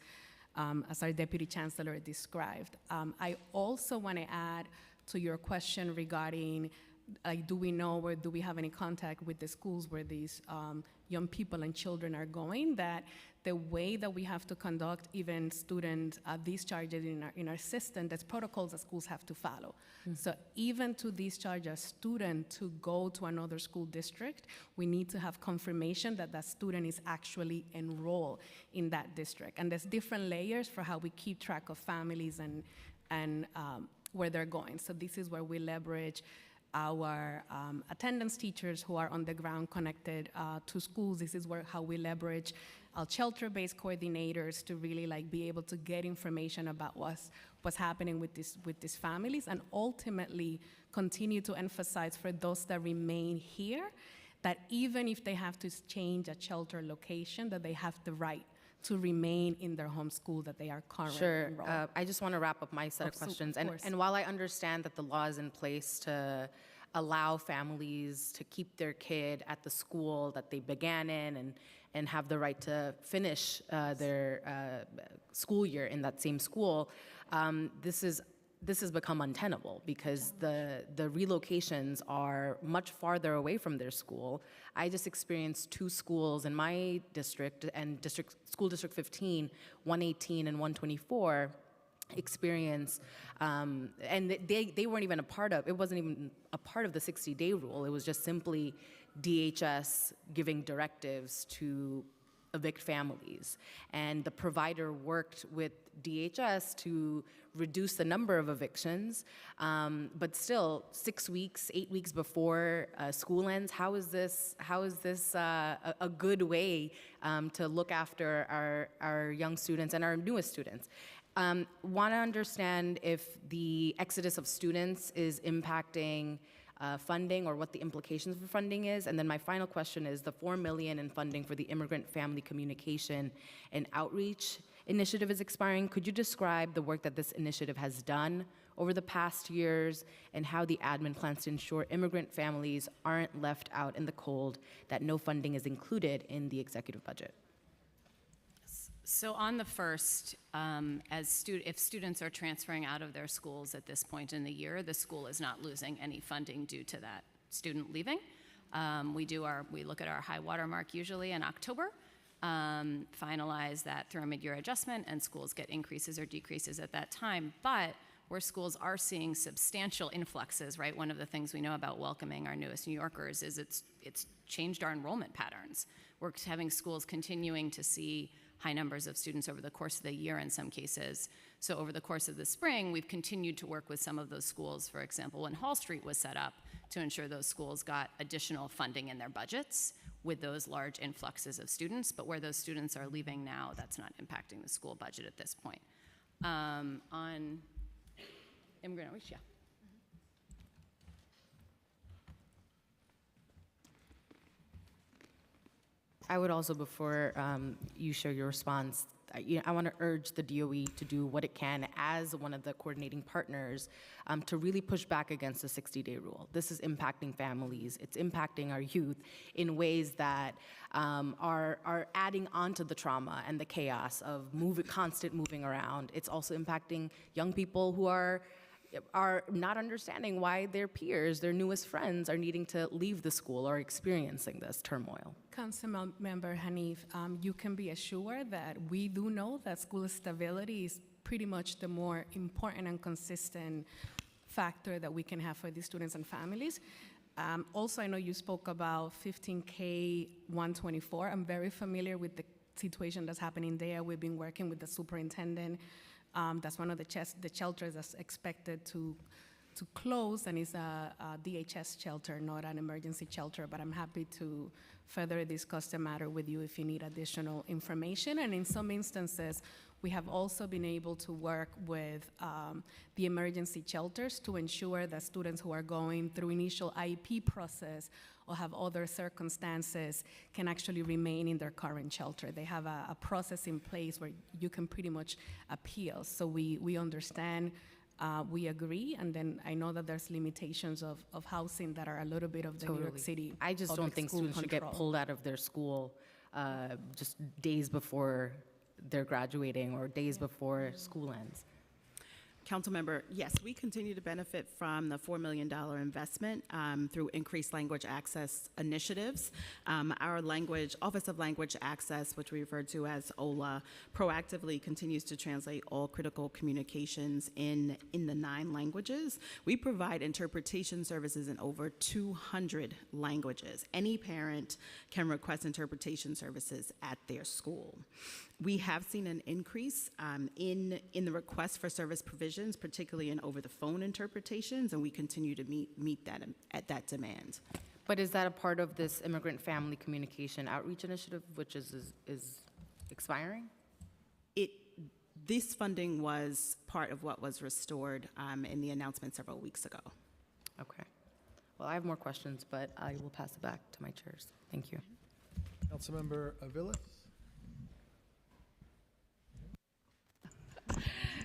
as our Deputy Chancellor described. I also want to add to your question regarding do we know or do we have any contact with the schools where these young people and children are going, that the way that we have to conduct even student discharges in our system, there's protocols that schools have to follow. So even to discharge a student to go to another school district, we need to have confirmation that that student is actually enrolled in that district. And there's different layers for how we keep track of families and where they're going. So this is where we leverage our attendance teachers who are on the ground connected to schools. This is how we leverage our shelter-based coordinators to really be able to get information about what's happening with these families, and ultimately continue to emphasize for those that remain here that even if they have to change a shelter location, that they have the right to remain in their home school that they are currently enrolled. I just want to wrap up my set of questions. And while I understand that the law is in place to allow families to keep their kid at the school that they began in and have the right to finish their school year in that same school, this has become untenable because the relocations are much farther away from their school. I just experienced 2 schools in my district, and school district 15, 118 and 124, experience, and they weren't even it wasn't even a part of the 60-day rule. It was just simply DHS giving directives to evict families. And the provider worked with DHS to reduce the number of evictions, but still 6 weeks, 8 weeks before school ends, how is this a good way to look after our young students and our newest students? Want to understand if the exodus of students is impacting funding or what the implications for funding is. And then my final question is the $4 million in funding for the Immigrant Family Communication and Outreach Initiative is expiring. Could you describe the work that this initiative has done over the past years and how the admin plans to ensure immigrant families aren't left out in the cold, that no funding is included in the executive budget? So on the first, if students are transferring out of their schools at this point in the year, the school is not losing any funding due to that student leaving. We look at our high water mark usually in October, finalize that through a mid-year adjustment, and schools get increases or decreases at that time. But where schools are seeing substantial influxes, right? One of the things we know about welcoming our newest New Yorkers is it's changed our enrollment patterns. We're having schools continuing to see high numbers of students over the course of the year in some cases. So over the course of the spring, we've continued to work with some of those schools, for example, when Hall Street was set up, to ensure those schools got additional funding in their budgets with those large influxes of students. But where those students are leaving now, that's not impacting the school budget at this point. On immigrant outreach, yeah. I would also, before you share your response, I want to urge the DOE to do what it can as one of the coordinating partners to really push back against the 60-day rule. This is impacting families. It's impacting our youth in ways that are adding on to the trauma and the chaos of constant moving around. It's also impacting young people who are not understanding why their peers, their newest friends, are needing to leave the school or experiencing this turmoil. Councilmember Hanif, you can be assured that we do know that school stability is pretty much the more important and consistent factor that we can have for these students and families. Also, I know you spoke about 15K 124. I'm very familiar with the situation that's happening there. We've been working with the superintendent. That's one of the shelters that's expected to close, and it's a DHS shelter, not an emergency shelter, but I'm happy to further discuss the matter with you if you need additional information. And in some instances, we have also been able to work with the emergency shelters to ensure that students who are going through initial IEP process or have other circumstances can actually remain in their current shelter. They have a process in place where you can pretty much appeal. So we understand, we agree, and then I know that there's limitations of housing that are a little bit of the New York City. I just don't think students should get pulled out of their school just days before they're graduating or days before school ends. Councilmember, yes, we continue to benefit from the $4 million investment through increased language access initiatives. Our Office of Language Access, which we refer to as OLA, proactively continues to translate all critical communications in the 9 languages. We provide interpretation services in over 200 languages. Any parent can request interpretation services at their school. We have seen an increase in the request for service provisions, particularly in over-the-phone interpretations, and we continue to meet that demand. But is that a part of this Immigrant Family Communication Outreach Initiative, which is expiring? This funding was part of what was restored in the announcement several weeks ago. Okay. Well, I have more questions, but I will pass it back to my chairs. Thank you. Councilmember Aviles?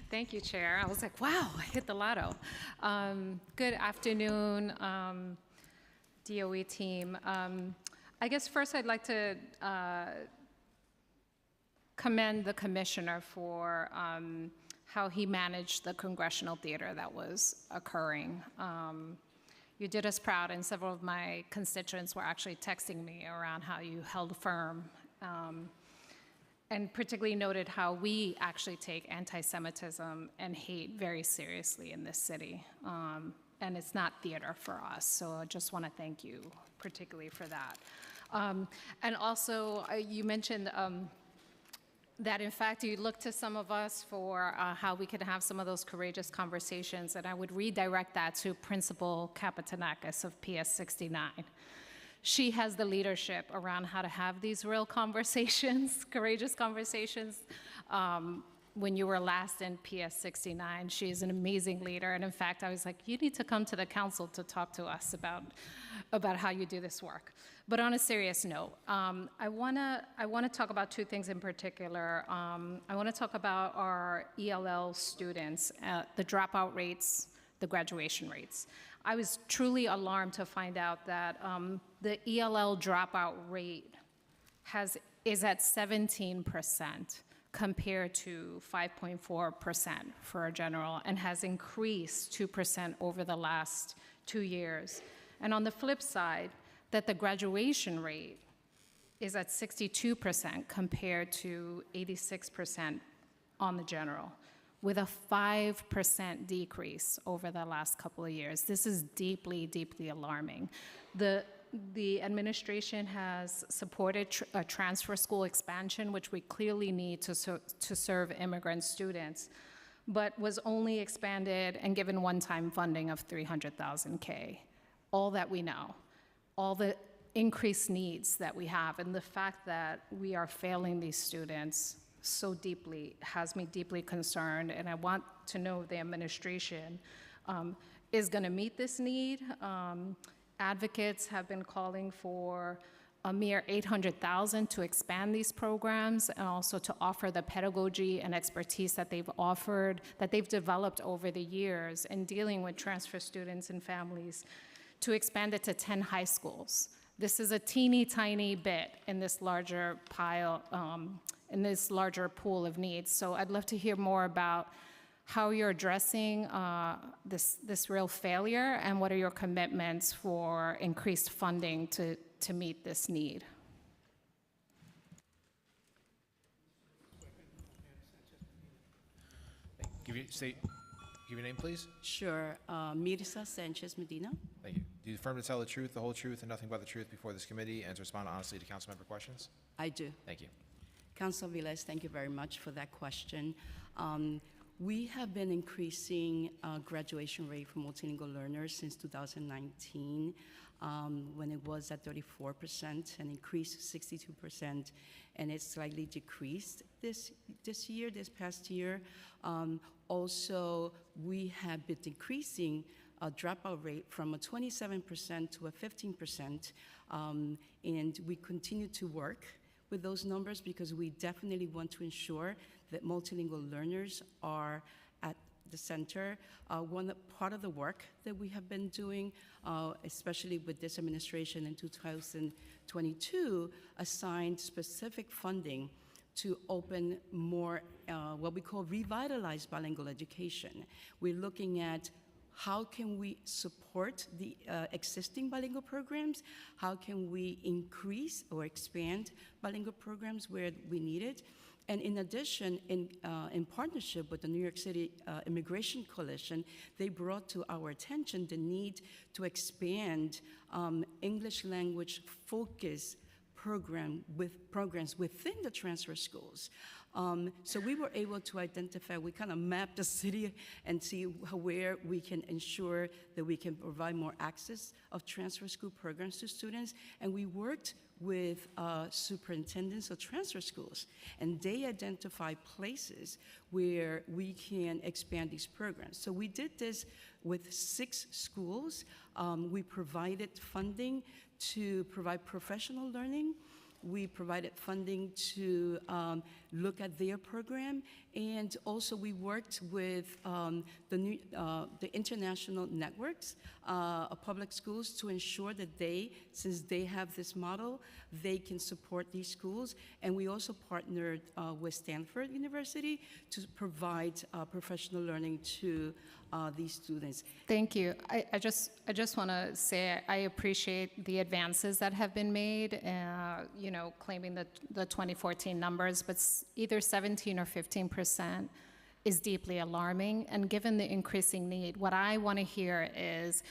Thank you, Chair. I was like, wow, I hit the lotto. Good afternoon, DOE team. I guess first I'd like to commend the commissioner for how he managed the congressional theater that was occurring. You did us proud, and several of my constituents were actually texting me around how you held firm. And particularly noted how we actually take anti-Semitism and hate very seriously in this city. And it's not theater for us, so I just want to thank you particularly for that. And also, you mentioned that in fact you look to some of us for how we could have some of those courageous conversations, and I would redirect that to Principal Kapitanakis of PS 69. She has the leadership around how to have these real conversations, courageous conversations. when you were last in PS 69. She is an amazing leader, and in fact, I was like, you need to come to the council to talk to us about how you do this work. But on a serious note, I wanna talk about two things in particular. I wanna talk about our ELL students, the dropout rates, the graduation rates. I was truly alarmed to find out that the ELL dropout rate is at 17% compared to 5.4% for a general, and has increased 2% over the last 2 years. And on the flip side, that the graduation rate is at 62% compared to 86% on the general, with a 5% decrease over the last couple of years. This is deeply, deeply alarming. The administration has supported a transfer school expansion, which we clearly need to serve immigrant students, but was only expanded and given one-time funding of $300,000. All that we know, all the increased needs that we have, and the fact that we are failing these students so deeply has me deeply concerned, and I want to know the administration is going to meet this need. Advocates have been calling for a mere $800,000 to expand these programs, and also to offer the pedagogy and expertise that they've developed over the years in dealing with transfer students and families, to expand it to 10 high schools. This is a teeny tiny bit in this larger pile, in this larger pool of needs. So I'd love to hear more about how you're addressing this real failure, and what are your commitments for increased funding to meet this need? Give your name, please. Sure. Mirza Sanchez Medina. Thank you. Do you affirm to tell the truth, the whole truth, and nothing but the truth before this committee, and to respond honestly to council member questions? I do. Thank you. Councilor Velez, thank you very much for that question. We have been increasing graduation rate for multilingual learners since 2019, when it was at 34% and increased to 62%, and it's slightly decreased this past year. Also, we have been decreasing a dropout rate from a 27% to a 15%, and we continue to work with those numbers because we definitely want to ensure that multilingual learners are at the center. One part of the work that we have been doing, especially with this administration in 2022, assigned specific funding to open more what we call revitalized bilingual education. We're looking at how can we support the existing bilingual programs? How can we increase or expand bilingual programs where we need it? And in addition, in partnership with the New York City Immigration Coalition, they brought to our attention the need to expand English language focus programs within the transfer schools. So we were able to identify, we kind of mapped the city and see where we can ensure that we can provide more access of transfer school programs to students. And we worked with superintendents of transfer schools, and they identified places where we can expand these programs. So we did this with 6 schools. We provided funding to provide professional learning. We provided funding to look at their program, and also we worked with the international networks of public schools to ensure that since they have this model, they can support these schools. And we also partnered with Stanford University to provide professional learning to these students. Thank you. I just want to say I appreciate the advances that have been made, claiming the 2014 numbers, but either 17 or 15% is deeply alarming. And given the increasing need, what I want to hear is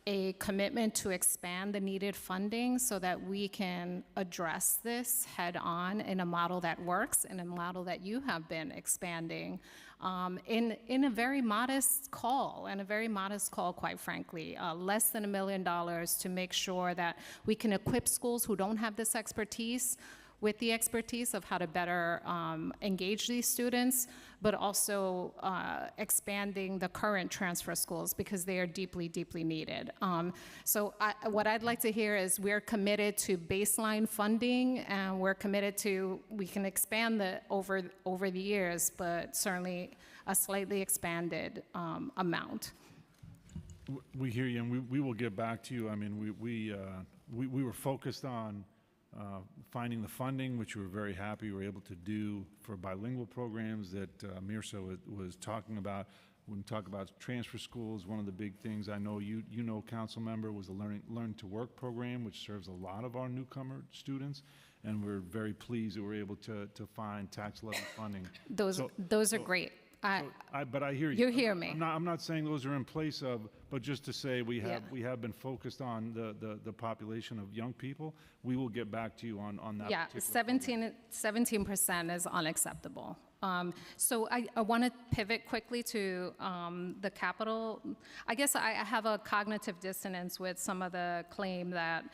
a commitment to expand the needed funding so that we can address this head on in a model that works, in a model that you have been expanding in a very modest call, quite frankly, less than $1 million to make sure that we can equip schools who don't have this expertise with the expertise of how to better engage these students, but also expanding the current transfer schools because they are deeply, deeply needed. What I'd like to hear is we're committed to baseline funding, and we're committed to, we can expand over the years, but certainly a slightly expanded amount. We hear you, and we will get back to you. I mean, we were focused on finding the funding, which we were very happy we were able to do for bilingual programs that Mirsa was talking about. When we talk about transfer schools, one of the big things I know you know, council member, was the Learn to Work program, which serves a lot of our newcomer students, and we're very pleased that we're able to find tax levy funding. Those are great. But I hear you. You hear me. I'm not saying those are in place of, but just to say we have been focused on the population of young people. We will get back to you on that. Yeah, 17% is unacceptable. So I want to pivot quickly to the capital. I guess I have a cognitive dissonance with some of the claim that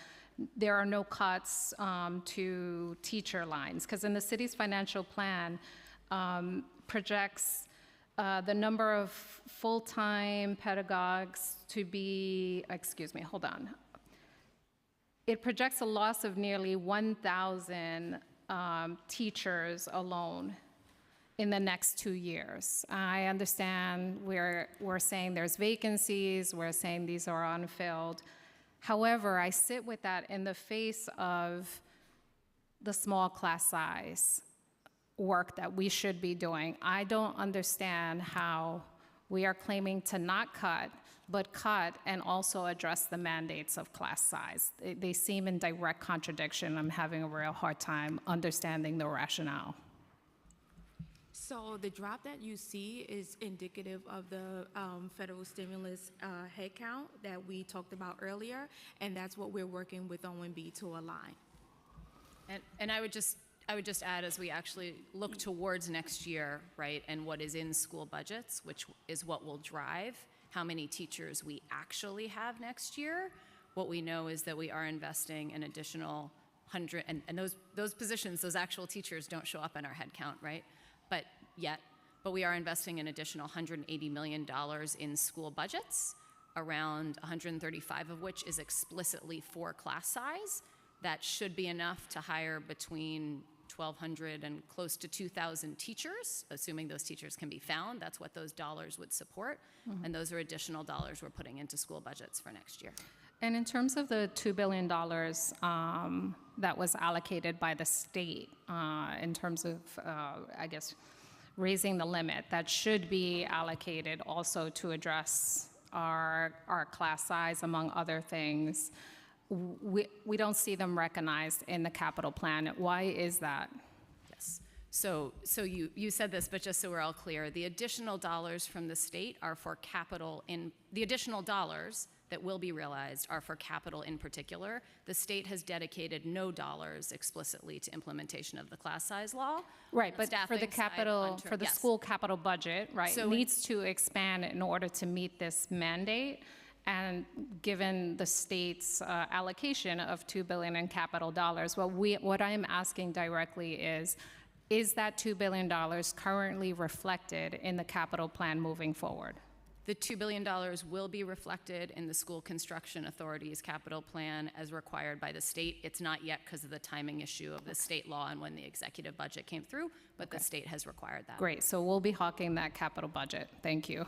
there are no cuts to teacher lines, because in the city's financial plan projects the number of full-time pedagogues to be, It projects a loss of nearly 1,000 teachers alone in the next 2 years. I understand we're saying there's vacancies, we're saying these are unfilled. However, I sit with that in the face of the small class size work that we should be doing. I don't understand how we are claiming to not cut, but cut and also address the mandates of class size. They seem in direct contradiction. I'm having a real hard time understanding the rationale. So the drop that you see is indicative of the federal stimulus headcount that we talked about earlier, and that's what we're working with OMB to align. And I would just add, as we actually look towards next year, right, and what is in school budgets, which is what will drive how many teachers we actually have next year, what we know is that we are investing an additional 100, and those positions, those actual teachers don't show up in our head count, right? But we are investing an additional $180 million in school budgets, around 135 of which is explicitly for class size. That should be enough to hire between 1,200 and close to 2,000 teachers, assuming those teachers can be found. That's what those dollars would support. Mm-hmm. And those are additional dollars we're putting into school budgets for next year. And in terms of the $2 billion that was allocated by the state in terms of, I guess, raising the limit, that should be allocated also to address our class size, among other things. We don't see them recognized in the capital plan. Why is that? Yes. So you said this, but just so we're all clear, the additional dollars from the state are for capital the additional dollars that will be realized are for capital in particular. The state has dedicated no dollars explicitly to implementation of the class size law. Right, but for the capital, for the school capital budget, right, so needs to expand in order to meet this mandate. And given the state's allocation of $2 billion in capital dollars, what I am asking directly is that $2 billion currently reflected in the capital plan moving forward? The $2 billion will be reflected in the School Construction Authority's capital plan as required by the state. It's not yet because of the timing issue of the state law and when the executive budget came through, but the state has required that. Great, so we'll be hawking that capital budget. Thank you.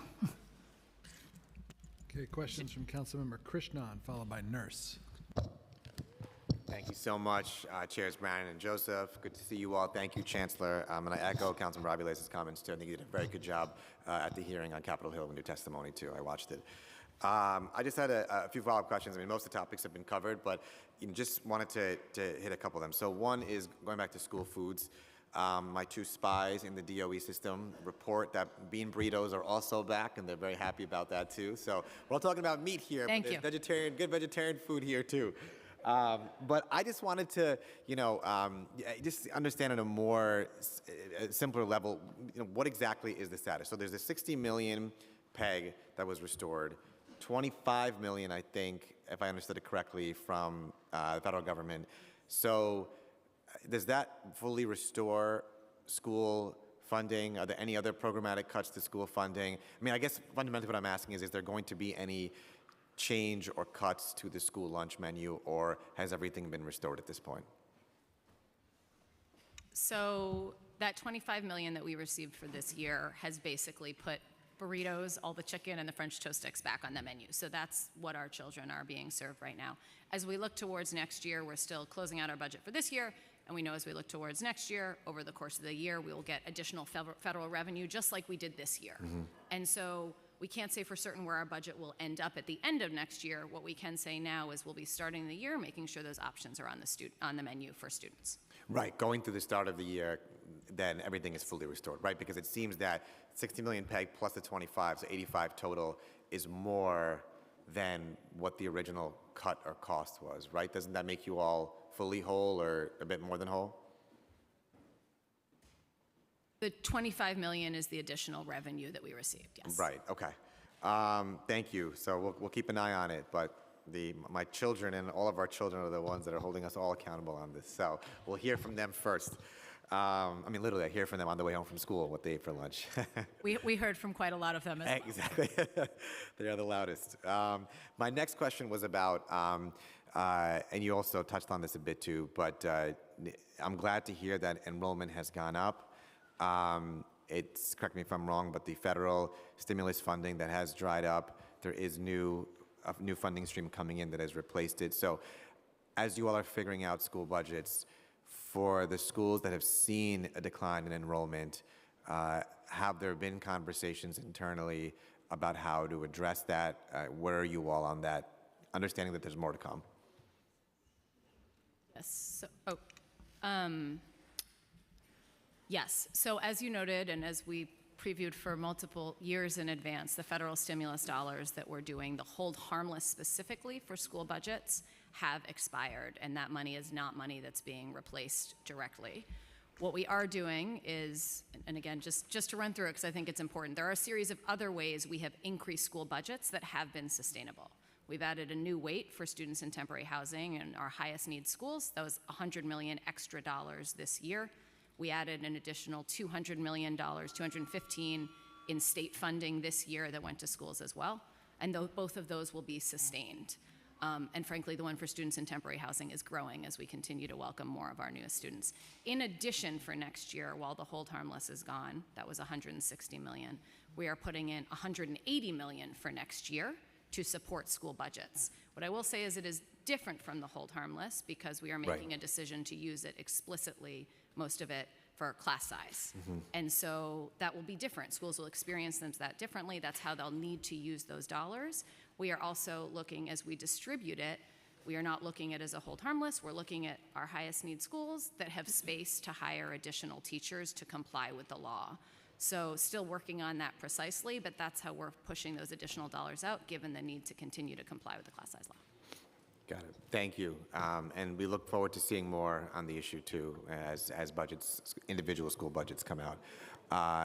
Okay, questions from Councilmember Krishnan, followed by Nurse. Thank you so much, Chairs Brannon and Joseph. Good to see you all. Thank you, Chancellor. And I echo Councilmember Aviles' comments, too. I think you did a very good job at the hearing on Capitol Hill in your testimony, too. I watched it. I just had a few follow-up questions. I mean, most of the topics have been covered, but just wanted to hit a couple of them. So one is going back to school foods. My two spies in the DOE system report that bean burritos are also back, and they're very happy about that, too. So we're all talking about meat here, but there's good vegetarian food here, too. But I just wanted to, just understand at a more simpler level, what exactly is the status? So there's a $60 million PEG that was restored, $25 million, I think, if I understood it correctly, from the federal government. So does that fully restore school funding? Are there any other programmatic cuts to school funding? I mean, I guess fundamentally what I'm asking is there going to be any change or cuts to the school lunch menu, or has everything been restored at this point? So that 25 million that we received for this year has basically put burritos, all the chicken, and the French toast sticks back on the menu. So that's what our children are being served right now. As we look towards next year, we're still closing out our budget for this year, and we know as we look towards next year, over the course of the year, we will get additional federal revenue, just like we did this year. And so we can't say for certain where our budget will end up at the end of next year. What we can say now is we'll be starting the year making sure those options are on the menu for students. Right, going through the start of the year, then everything is fully restored, right? Because it seems that 60 million peg plus the 25, so 85 total, is more than what the original cut or cost was, right? Doesn't that make you all fully whole or a bit more than whole? The 25 million is the additional revenue that we received, yes. Right, okay. Thank you. So we'll keep an eye on it, but my children and all of our children are the ones that are holding us all accountable on this. So we'll hear from them first. I mean, literally, I hear from them on the way home from school what they ate for lunch. We heard from quite a lot of them as well. Exactly. They are the loudest. My next question was about, and you also touched on this a bit too, but I'm glad to hear that enrollment has gone up. Correct me if I'm wrong, but the federal stimulus funding that has dried up, there is a new funding stream coming in that has replaced it. So as you all are figuring out school budgets, for the schools that have seen a decline in enrollment, have there been conversations internally about how to address that? Where are you all on that, understanding that there's more to come? Yes. Yes. So as you noted, and as we previewed for multiple years in advance, the federal stimulus dollars that we're doing, the hold harmless specifically for school budgets, have expired, and that money is not money that's being replaced directly. What we are doing is, and again, just to run through it because I think it's important, there are a series of other ways we have increased school budgets that have been sustainable. We've added a new weight for students in temporary housing in our highest need schools. That was $100 million extra dollars this year. We added an additional $200 million, $215 in state funding this year that went to schools as well. And both of those will be sustained. And frankly, the one for students in temporary housing is growing as we continue to welcome more of our newest students. In addition, for next year, while the hold harmless is gone, that was $160 million, we are putting in $180 million for next year to support school budgets. What I will say is it is different from the hold harmless because we are making a decision to use it explicitly, most of it, for class size. And so that will be different. Schools will experience them that differently. That's how they'll need to use those dollars. We are also looking, as we distribute it, we are not looking at it as a hold harmless. We're looking at our highest need schools that have space to hire additional teachers to comply with the law. So still working on that precisely, but that's how we're pushing those additional dollars out, given the need to continue to comply with the class size law. Got it. Thank you. And we look forward to seeing more on the issue too, as budgets, individual school budgets come out.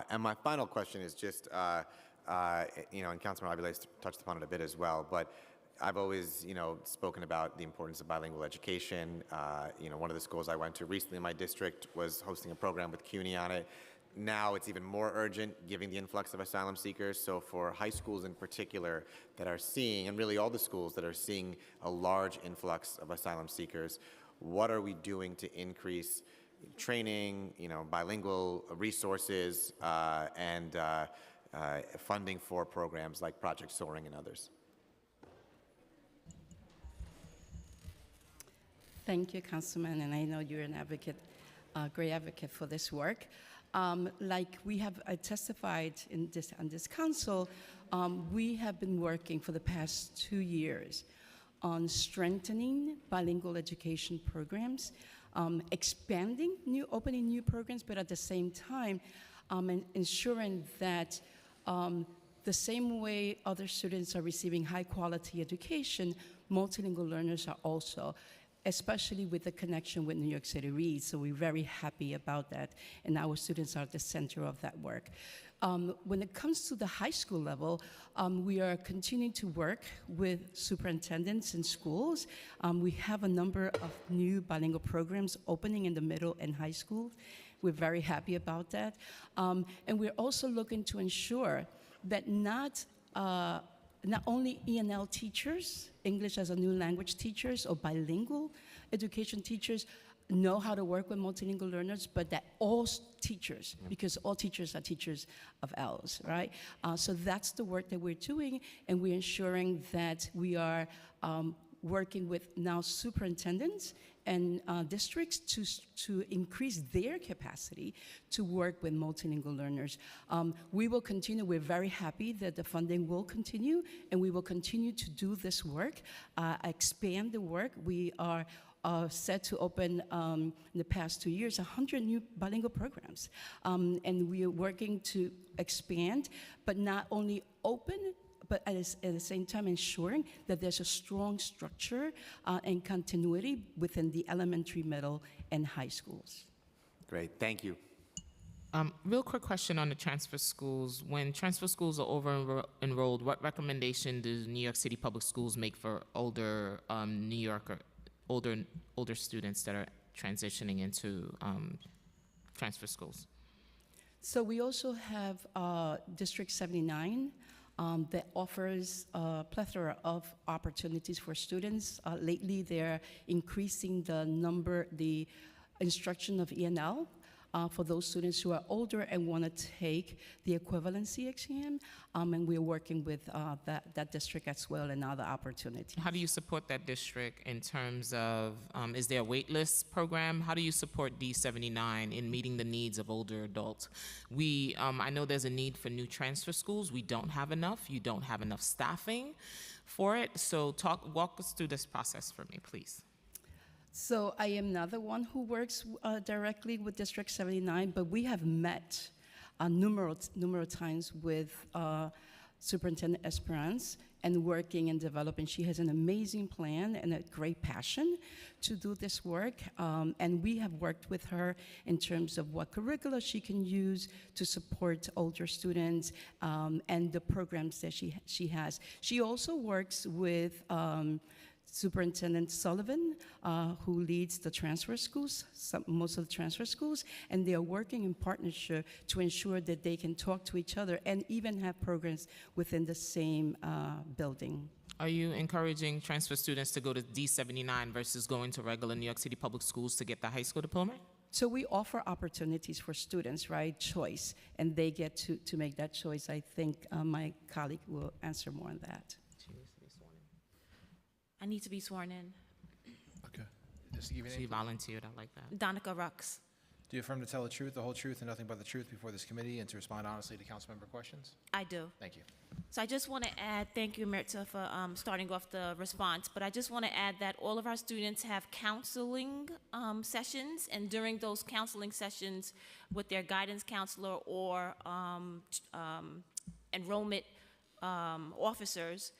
And my final question is just, and Councilman Aviles touched upon it a bit as well, but I've always, spoken about the importance of bilingual education. One of the schools I went to recently in my district was hosting a program with CUNY on it. Now it's even more urgent, given the influx of asylum seekers. So for high schools in particular that are seeing, and really all the schools that are seeing a large influx of asylum seekers, what are we doing to increase training, bilingual resources, and funding for programs like Project Soaring and others? Thank you, Councilman, and I know you're an advocate, a great advocate for this work. Like we have testified on this council, we have been working for the past 2 years on strengthening bilingual education programs, opening new programs, but at the same time, ensuring that the same way other students are receiving high quality education, multilingual learners are also. especially with the connection with New York City Reads. So we're very happy about that, and our students are at the center of that work. When it comes to the high school level, we are continuing to work with superintendents in schools. We have a number of new bilingual programs opening in the middle and high school. We're very happy about that. And we're also looking to ensure that not only ENL teachers, English as a new language teachers, or bilingual education teachers know how to work with multilingual learners, but that all teachers, because all teachers are teachers of L's, right? So that's the work that we're doing, and we're ensuring that we are working with now superintendents and districts to increase their capacity to work with multilingual learners. We will continue. We're very happy that the funding will continue, and we will continue to do this work, expand the work. We are set to open in the past 2 years 100 new bilingual programs, and we are working to expand, but not only open, but at the same time ensuring that there's a strong structure and continuity within the elementary, middle, and high schools. Great, thank you. Real quick question on the transfer schools. When transfer schools are over-enrolled, what recommendation does New York City Public Schools make for older New Yorker, older students that are transitioning into transfer schools? So we also have District 79, that offers a plethora of opportunities for students. Lately, they're increasing the instruction of ENL for those students who are older and want to take the equivalency exam, and we're working with that district as well and other opportunities. How do you support that district in terms of, is there a wait list program? How do you support D79 in meeting the needs of older adults? I know there's a need for new transfer schools. We don't have enough. You don't have enough staffing for it. So walk us through this process for me, please. So I am not the one who works directly with District 79, but we have met numerous times with Superintendent Esperance and working and developing. She has an amazing plan and a great passion to do this work, and we have worked with her in terms of what curricula she can use to support older students and the programs that she has. She also works with Superintendent Sullivan, who leads the transfer schools, most of the transfer schools, and they are working in partnership to ensure that they can talk to each other and even have programs within the same building. Are you encouraging transfer students to go to D79 versus going to regular New York City Public Schools to get the high school diploma? So we offer opportunities for students, right, choice, and they get to make that choice. I think my colleague will answer more on that. I need to be sworn in. Okay. Just to give you an She volunteered, I like that. Donica Rux. Do you affirm to tell the truth, the whole truth, and nothing but the truth before this committee, and to respond honestly to council member questions? I do. Thank you. So I just want to add, thank you, Merta, for starting off the response, but I just want to add that all of our students have counseling sessions, and during those counseling sessions with their guidance counselor or enrollment officers,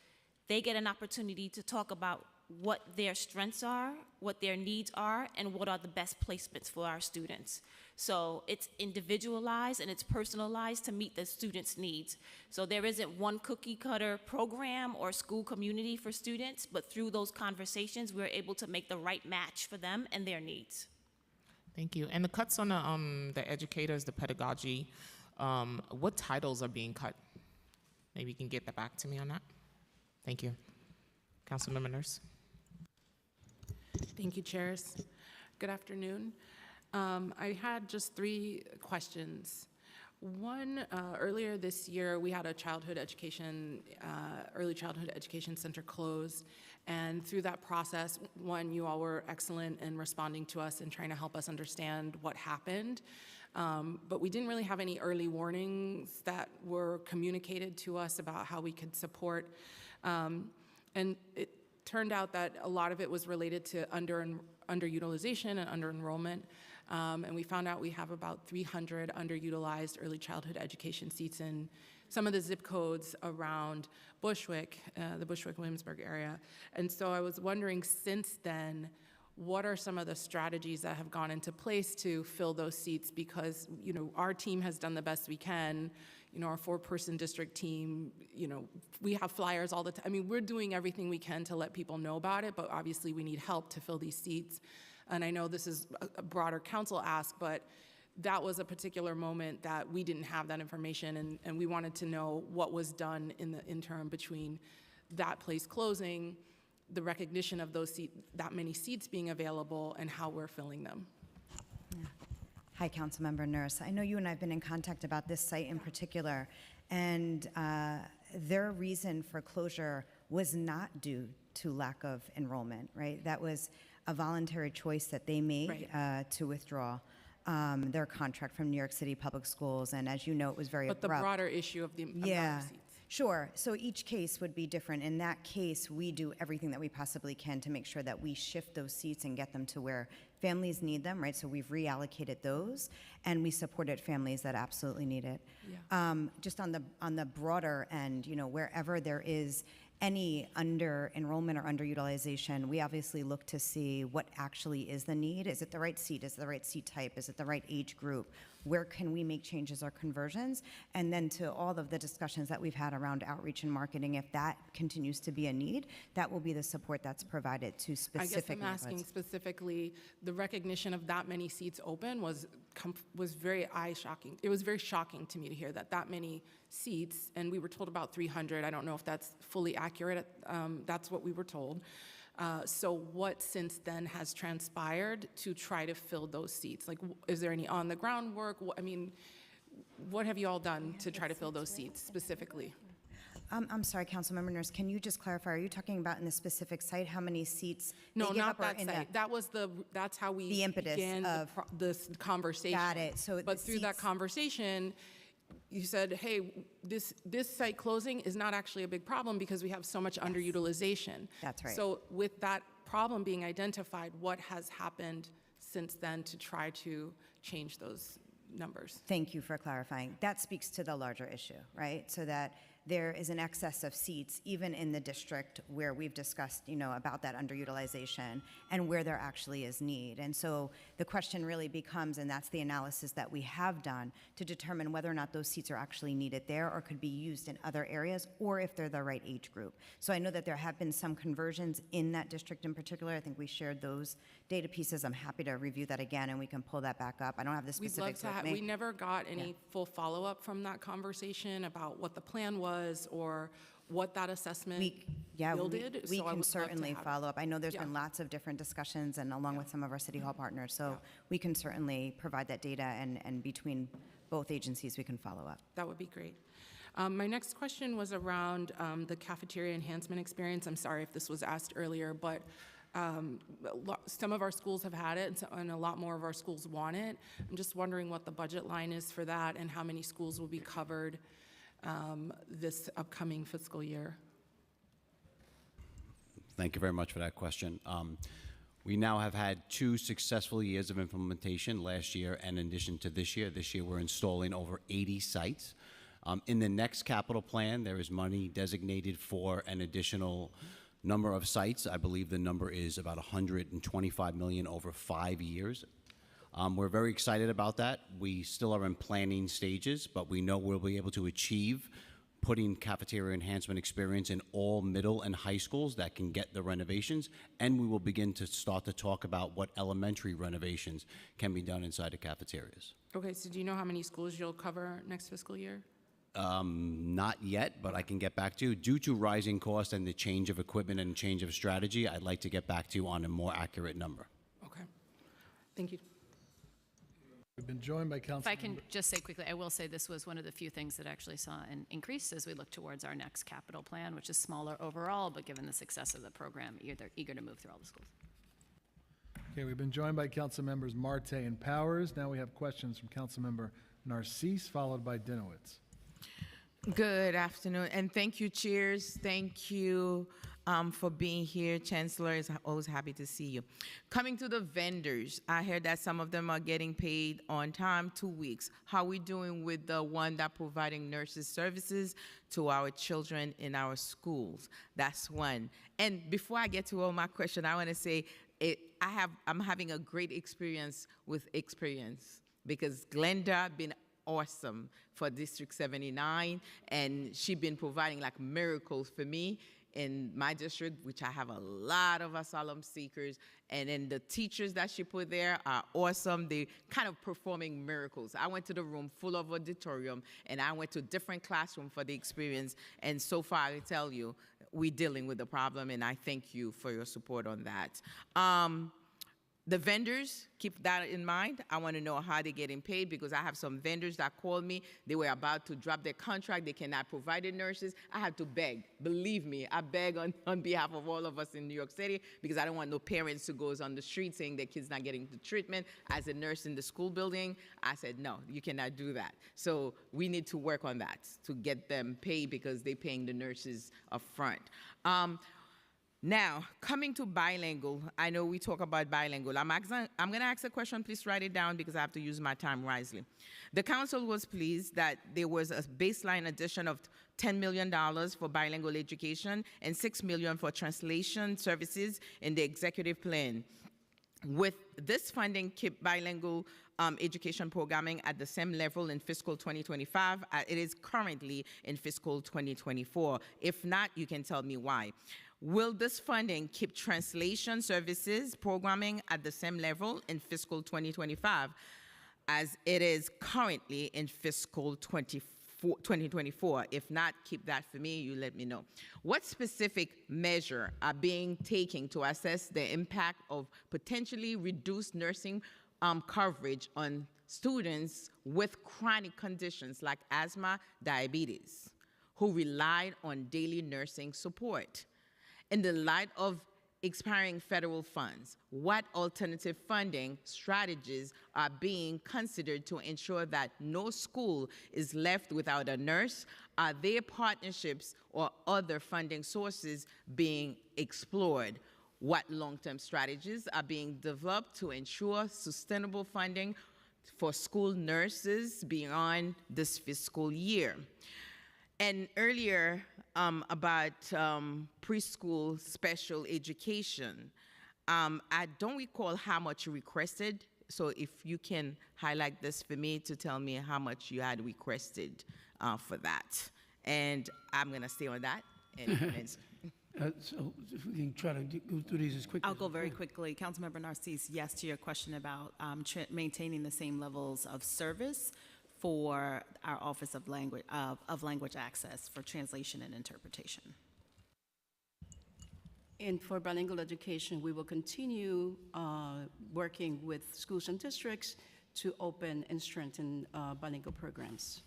they get an opportunity to talk about what their strengths are, what their needs are, and what are the best placements for our students. So it's individualized and it's personalized to meet the students' needs. So there isn't one cookie cutter program or school community for students, but through those conversations, we're able to make the right match for them and their needs. Thank you. And the cuts on the educators, the pedagogy, what titles are being cut? Maybe you can get that back to me on that. Thank you. Councilmember Nurse. Thank you, chairs. Good afternoon. I had just 3 questions. One, earlier this year, we had a early childhood education center close. And through that process, one, you all were excellent in responding to us and trying to help us understand what happened. But we didn't really have any early warnings that were communicated to us about how we could support. And it turned out that a lot of it was related to underutilization and under-enrollment. And we found out we have about 300 underutilized early childhood education seats in some of the zip codes around Bushwick, the Bushwick-Williamsburg area. And so I was wondering, since then, what are some of the strategies that have gone into place to fill those seats? Because, you know, our team has done the best we can. You know, our 4-person district team, you know, we have flyers all the time. I mean, we're doing everything we can to let people know about it, but obviously we need help to fill these seats. And I know this is a broader council ask, but that was a particular moment that we didn't have that information, and we wanted to know what was done in the interim between that place closing, the recognition of those that many seats being available, and how we're filling them. Yeah. Hi, Councilmember Nurse. I know you and I have been in contact about this site in particular, and their reason for closure was not due to lack of enrollment, right? That was a voluntary choice that they made to withdraw their contract from New York City Public Schools, and as you know, it was very abrupt. But the broader issue of the amount of seats. Sure. So each case would be different. In that case, we do everything that we possibly can to make sure that we shift those seats and get them to where families need them, right? So we've reallocated those, and we supported families that absolutely need it. Yeah. Just on the broader end, you know, wherever there is any under enrollment or underutilization, we obviously look to see what actually is the need. Is it the right seat? Is it the right seat type? Is it the right age group? Where can we make changes or conversions? And then to all of the discussions that we've had around outreach and marketing, if that continues to be a need, that will be the support that's provided to specific I guess I'm asking specifically, the recognition of that many seats open was very eye-shocking. It was very shocking to me to hear that many seats, and we were told about 300. I don't know if that's fully accurate. That's what we were told. So what since then has transpired to try to fill those seats? Like, is there any on-the-ground work? I mean, what have you all done to try to fill those seats specifically? I'm sorry, Councilmember Nurse, can you just clarify, are you talking about in the specific site, how many seats? No, they give not up, or that in site. That's how we the impetus began of this conversation. Got it. So but the through that seats- conversation, you said, hey, this site closing is not actually a big problem because we have so much underutilization. That's right. So with that problem being identified, what has happened since then to try to change those numbers? Thank you for clarifying. That speaks to the larger issue, right? So that there is an excess of seats, even in the district where we've discussed, you know, about that underutilization and where there actually is need. And so the question really becomes, and that's the analysis that we have done, to determine whether or not those seats are actually needed there or could be used in other areas, or if they're the right age group. So I know that there have been some conversions in that district in particular. I think we shared those data pieces. I'm happy to review that again, and we can pull that back up. I don't have the We'd love specifics to with have, me. we never got any full follow-up from that conversation about what the plan was or what that assessment yielded. We So I would can love to certainly have- follow up. I know there's Yeah. been lots of different discussions, and along with some of our City Hall partners, so we can certainly provide that data, and between both agencies, we can follow up. That would be great. My next question was around the cafeteria enhancement experience. I'm sorry if this was asked earlier, but some of our schools have had it, and a lot more of our schools want it. I'm just wondering what the budget line is for that and how many schools will be covered this upcoming fiscal year. Thank you very much for that question. We now have had 2 successful years of implementation, last year and in addition to this year. This year we're installing over 80 sites. In the next capital plan, there is money designated for an additional number of sites. I believe the number is about $125 million over 5 years. We're very excited about that. We still are in planning stages, but we know we'll be able to achieve putting cafeteria enhancement experience in all middle and high schools that can get the renovations, and we will begin to start to talk about what elementary renovations can be done inside the cafeterias. Okay, so do you know how many schools you'll cover next fiscal year? Not yet, but I can get back to you. Due to rising costs and the change of equipment and change of strategy, I'd like to get back to you on a more accurate number. Okay, thank you. We've been joined by Councilmember. If I can just say quickly, I will say this was one of the few things that actually saw an increase as we look towards our next capital plan, which is smaller overall, but given the success of the program, they're eager to move through all the schools. Okay, we've been joined by Councilmembers Marte and Powers. Now we have questions from Councilmember Narcisse, followed by Dinowitz. Good afternoon, and thank you, Cheers. Thank you for being here. Chancellor, is always happy to see you. Coming to the vendors, I heard that some of them are getting paid on time, 2 weeks. How are we doing with the one that providing nurses services to our children in our schools? That's one. And before I get to all my question, I want to say, I'm having a great experience with experience because Glenda been awesome for District 79, and she been providing like miracles for me in my district, which I have a lot of asylum seekers, and then the teachers that she put there are awesome. They kind of performing miracles. I went to the room full of auditorium, and I went to different classroom for the experience, and so far I tell you, we're dealing with the problem, and I thank you for your support on that. The vendors, keep that in mind. I want to know how they're getting paid because I have some vendors that called me. They were about to drop their contract. They cannot provide the nurses. I had to beg. Believe me, I beg on behalf of all of us in New York City because I don't want no parents who goes on the street saying their kid's not getting the treatment. As a nurse in the school building, I said, no, you cannot do that. So we need to work on that to get them paid because they're paying the nurses up front. Now, coming to bilingual, I know we talk about bilingual. I'm going to ask a question. Please write it down because I have to use my time wisely. The council was pleased that there was a baseline addition of $10 million for bilingual education and $6 million for translation services in the executive plan. With this funding, keep bilingual education programming at the same level in fiscal 2025 as it is currently in fiscal 2024. If not, you can tell me why. Will this funding keep translation services programming at the same level in fiscal 2025 as it is currently in fiscal 2024? If not, keep that for me, you let me know. What specific measures are being taken to assess the impact of potentially reduced nursing coverage on students with chronic conditions like asthma, diabetes, who relied on daily nursing support? In the light of expiring federal funds, what alternative funding strategies are being considered to ensure that no school is left without a nurse? Are there partnerships or other funding sources being explored? What long-term strategies are being developed to ensure sustainable funding for school nurses beyond this fiscal year? And earlier about preschool special education, I don't recall how much you requested, so if you can highlight this for me to tell me how much you had requested for that. And I'm going to stay on that. So if we can try to go through these as quickly. I'll go very quickly. Councilmember Narcisse, yes to your question about maintaining the same levels of service for our Office of Language Access for translation and interpretation. And for bilingual education, we will continue working with schools and districts to open and strengthen bilingual programs.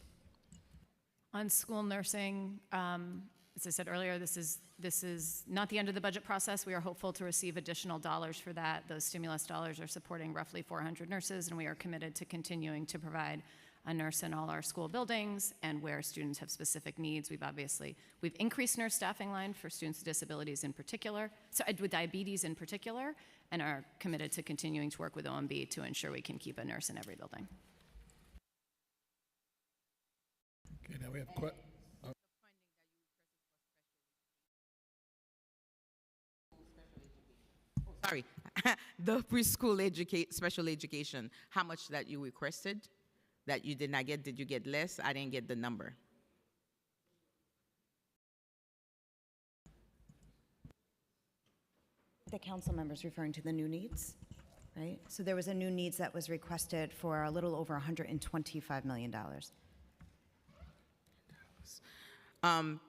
On school nursing, as I said earlier, this is not the end of the budget process. We are hopeful to receive additional dollars for that. Those stimulus dollars are supporting roughly 400 nurses, and we are committed to continuing to provide a nurse in all our school buildings, and where students have specific needs. We've increased nurse staffing line for students with disabilities in particular, so with diabetes in particular, and are committed to continuing to work with OMB to ensure we can keep a nurse in every building. Okay, now we have Sorry, the preschool special education, how much that you requested that you did not get? Did you get less? I didn't get the number. The council member's referring to the new needs, right? So there was a new needs that was requested for a little over $125 million.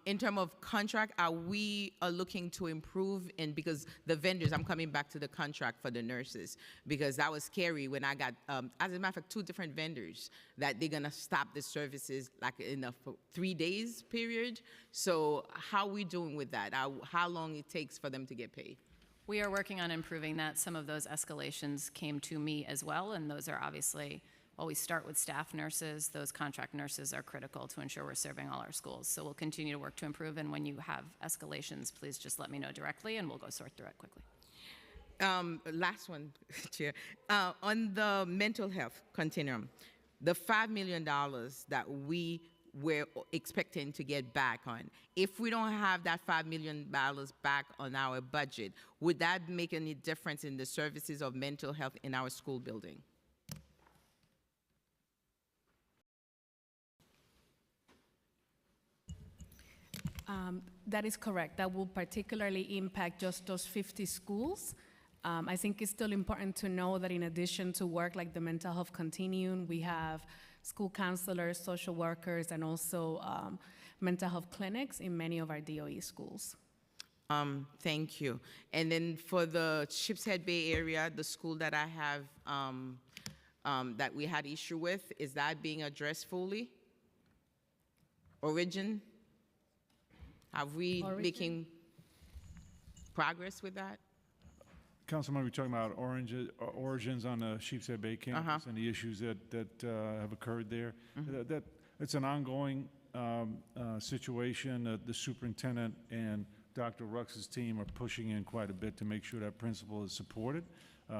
In terms of contract, are we looking to improve because the vendors, I'm coming back to the contract for the nurses, because that was scary when I got, as a matter of fact, 2 different vendors that they're gonna stop the services like in a 3 days period. So how are we doing with that? How long it takes for them to get paid? We are working on improving that. Some of those escalations came to me as well, and those are obviously, while we start with staff nurses, those contract nurses are critical to ensure we're serving all our schools. So we'll continue to work to improve, and when you have escalations, please just let me know directly, and we'll go sort through it quickly. Last one, Chair. On the mental health continuum, the $5 million that we we're expecting to get back on. If we don't have that $5 million back on our budget, would that make any difference in the services of mental health in our school building? That is correct. That will particularly impact just those 50 schools. I think it's still important to know that in addition to work like the mental health continuum, we have school counselors, social workers, and also mental health clinics in many of our DOE schools. Thank you. And then for the Sheepshead Bay area, the school that I have that we had issue with, is that being addressed fully? Origin? Have we making progress with that? Councilman, we're talking about origins on the Sheepshead Bay campus and the issues that have occurred there. It's an ongoing situation. The superintendent and Dr. Rux's team are pushing in quite a bit to make sure that principal is supported.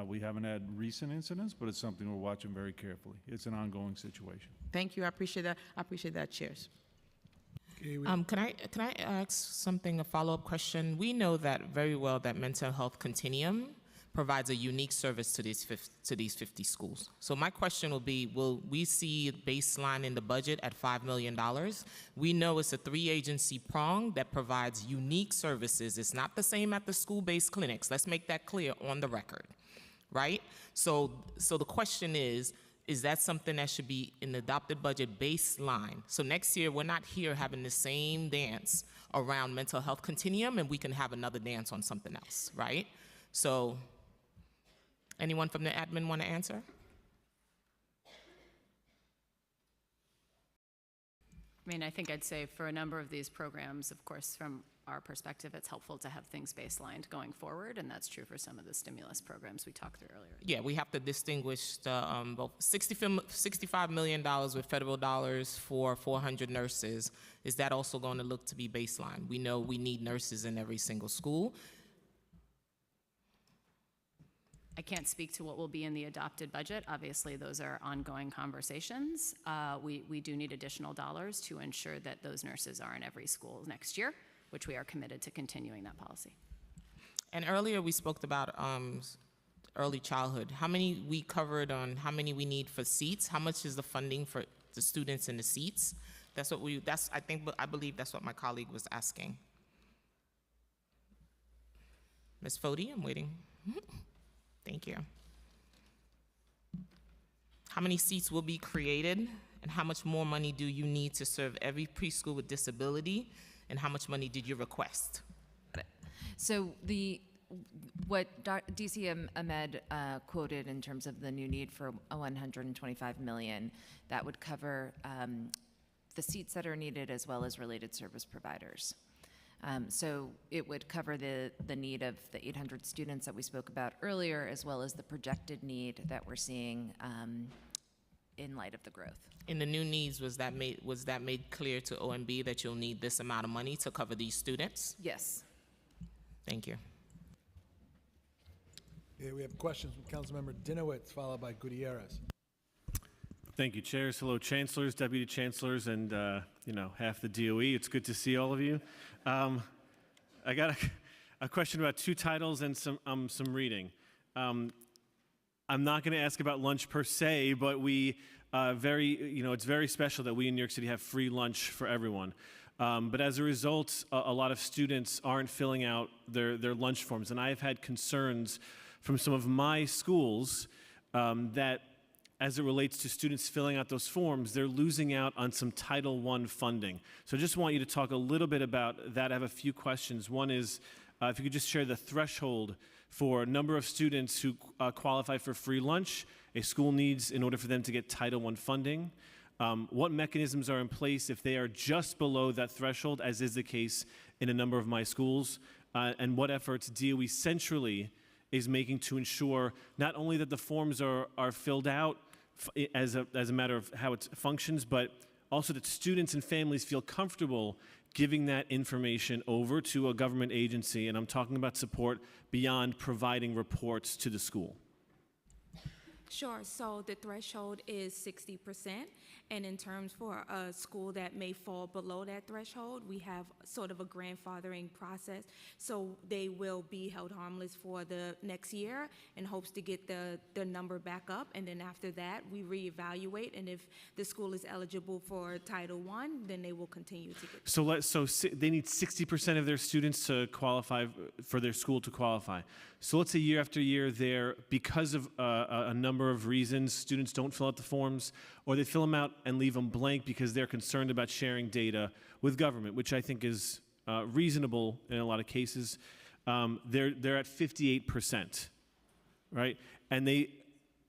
We haven't had recent incidents, but it's something we're watching very carefully. It's an ongoing situation. Thank you. I appreciate that. I appreciate that, Chairs. Can I ask something, a follow-up question? We know that very well that mental health continuum provides a unique service to these 50 schools. So my question will be, will we see a baseline in the budget at $5 million? We know it's a 3-agency prong that provides unique services. It's not the same at the school-based clinics. Let's make that clear on the record, right? So the question is that something that should be in the adopted budget baseline? So next year, we're not here having the same dance around mental health continuum, and we can have another dance on something else, right? So anyone from the admin want to answer? I mean, I think I'd say for a number of these programs, of course, from our perspective, it's helpful to have things baselined going forward, and that's true for some of the stimulus programs we talked through earlier. Yeah, we have to distinguish the both $65 million with federal dollars for 400 nurses. Is that also going to look to be baseline? We know we need nurses in every single school. I can't speak to what will be in the adopted budget. Obviously, those are ongoing conversations. We do need additional dollars to ensure that those nurses are in every school next year, which we are committed to continuing that policy. And earlier we spoke about early childhood. How many we covered on how many we need for seats? How much is the funding for the students in the seats? I believe that's what my colleague was asking. Ms. Fody, I'm waiting. Thank you. How many seats will be created, and how much more money do you need to serve every preschool with disability, and how much money did you request? So what DC Ahmed quoted in terms of the new need for $125 million, that would cover the seats that are needed as well as related service providers. So it would cover the need of the 800 students that we spoke about earlier, as well as the projected need that we're seeing in light of the growth. In the new needs, was that made clear to OMB that you'll need this amount of money to cover these students? Yes. Thank you. Okay, we have questions from Councilmember Dinowitz, followed by Gutierrez. Thank you, chairs. Hello, chancellors, deputy chancellors, and half the DOE. It's good to see all of you. I got a question about 2 titles and some reading. I'm not going to ask about lunch per se, but it's very special that we in New York City have free lunch for everyone. But as a result, a lot of students aren't filling out their lunch forms, and I have had concerns from some of my schools that as it relates to students filling out those forms, they're losing out on some Title I funding. So I just want you to talk a little bit about that. I have a few questions. One is, if you could just share the threshold for a number of students who qualify for free lunch a school needs in order for them to get Title I funding. What mechanisms are in place if they are just below that threshold, as is the case in a number of my schools, and what efforts DOE centrally is making to ensure not only that the forms are filled out as a matter of how it functions, but also that students and families feel comfortable giving that information over to a government agency, and I'm talking about support beyond providing reports to the school. Sure. So the threshold is 60%. And in terms for a school that may fall below that threshold, we have sort of a grandfathering process. So they will be held harmless for the next year in hopes to get the number back up. And then after that, we reevaluate. And if the school is eligible for Title I, then they will continue to get. So they need 60% of their students to qualify for their school to qualify. So let's say year after year, because of a number of reasons, students don't fill out the forms, or they fill them out and leave them blank because they're concerned about sharing data with government, which I think is reasonable in a lot of cases. They're at 58%, right? And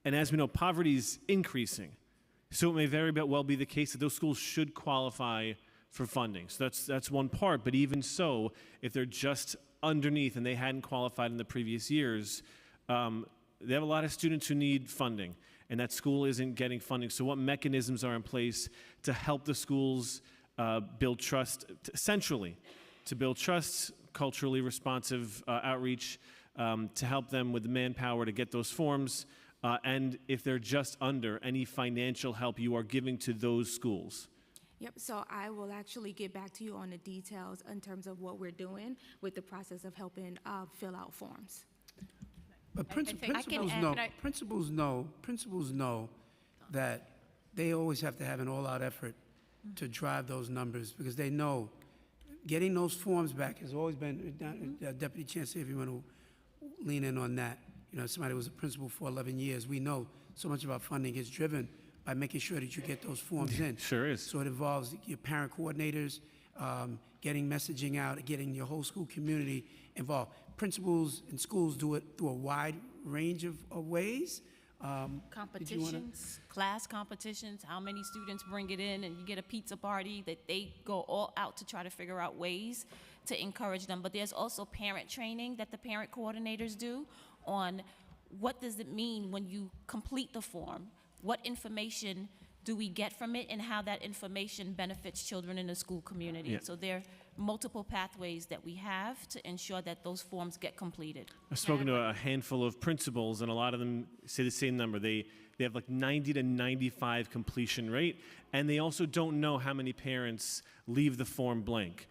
as we know, poverty is increasing. So it may very well be the case that those schools should qualify for funding. So that's one part. But even so, if they're just underneath and they hadn't qualified in the previous years, they have a lot of students who need funding, and that school isn't getting funding. So what mechanisms are in place to help the schools build trust, centrally, to build trust, culturally responsive outreach, to help them with the manpower to get those forms, and if they're just under, any financial help you are giving to those schools? Yep, so I will actually get back to you on the details in terms of what we're doing with the process of helping fill out forms. But principals know that they always have to have an all-out effort to drive those numbers, because they know getting those forms back has always been, Deputy Chancellor, if you want to lean in on that. You know, somebody who was a principal for 11 years, we know so much of our funding is driven by making sure that you get those forms in. Sure is. So it involves your parent coordinators, getting messaging out, getting your whole school community involved. Principals and schools do it through a wide range of ways. Competitions, class competitions, how many students bring it in, and you get a pizza party, that they go all out to try to figure out ways to encourage them. But there's also parent training that the parent coordinators do on what does it mean when you complete the form, what information do we get from it, and how that information benefits children in the school community. Yeah. So there are multiple pathways that we have to ensure that those forms get completed. I've spoken to a handful of principals, and a lot of them say the same number. They have like 90 to 95 completion rate, and they also don't know how many parents leave the form blank.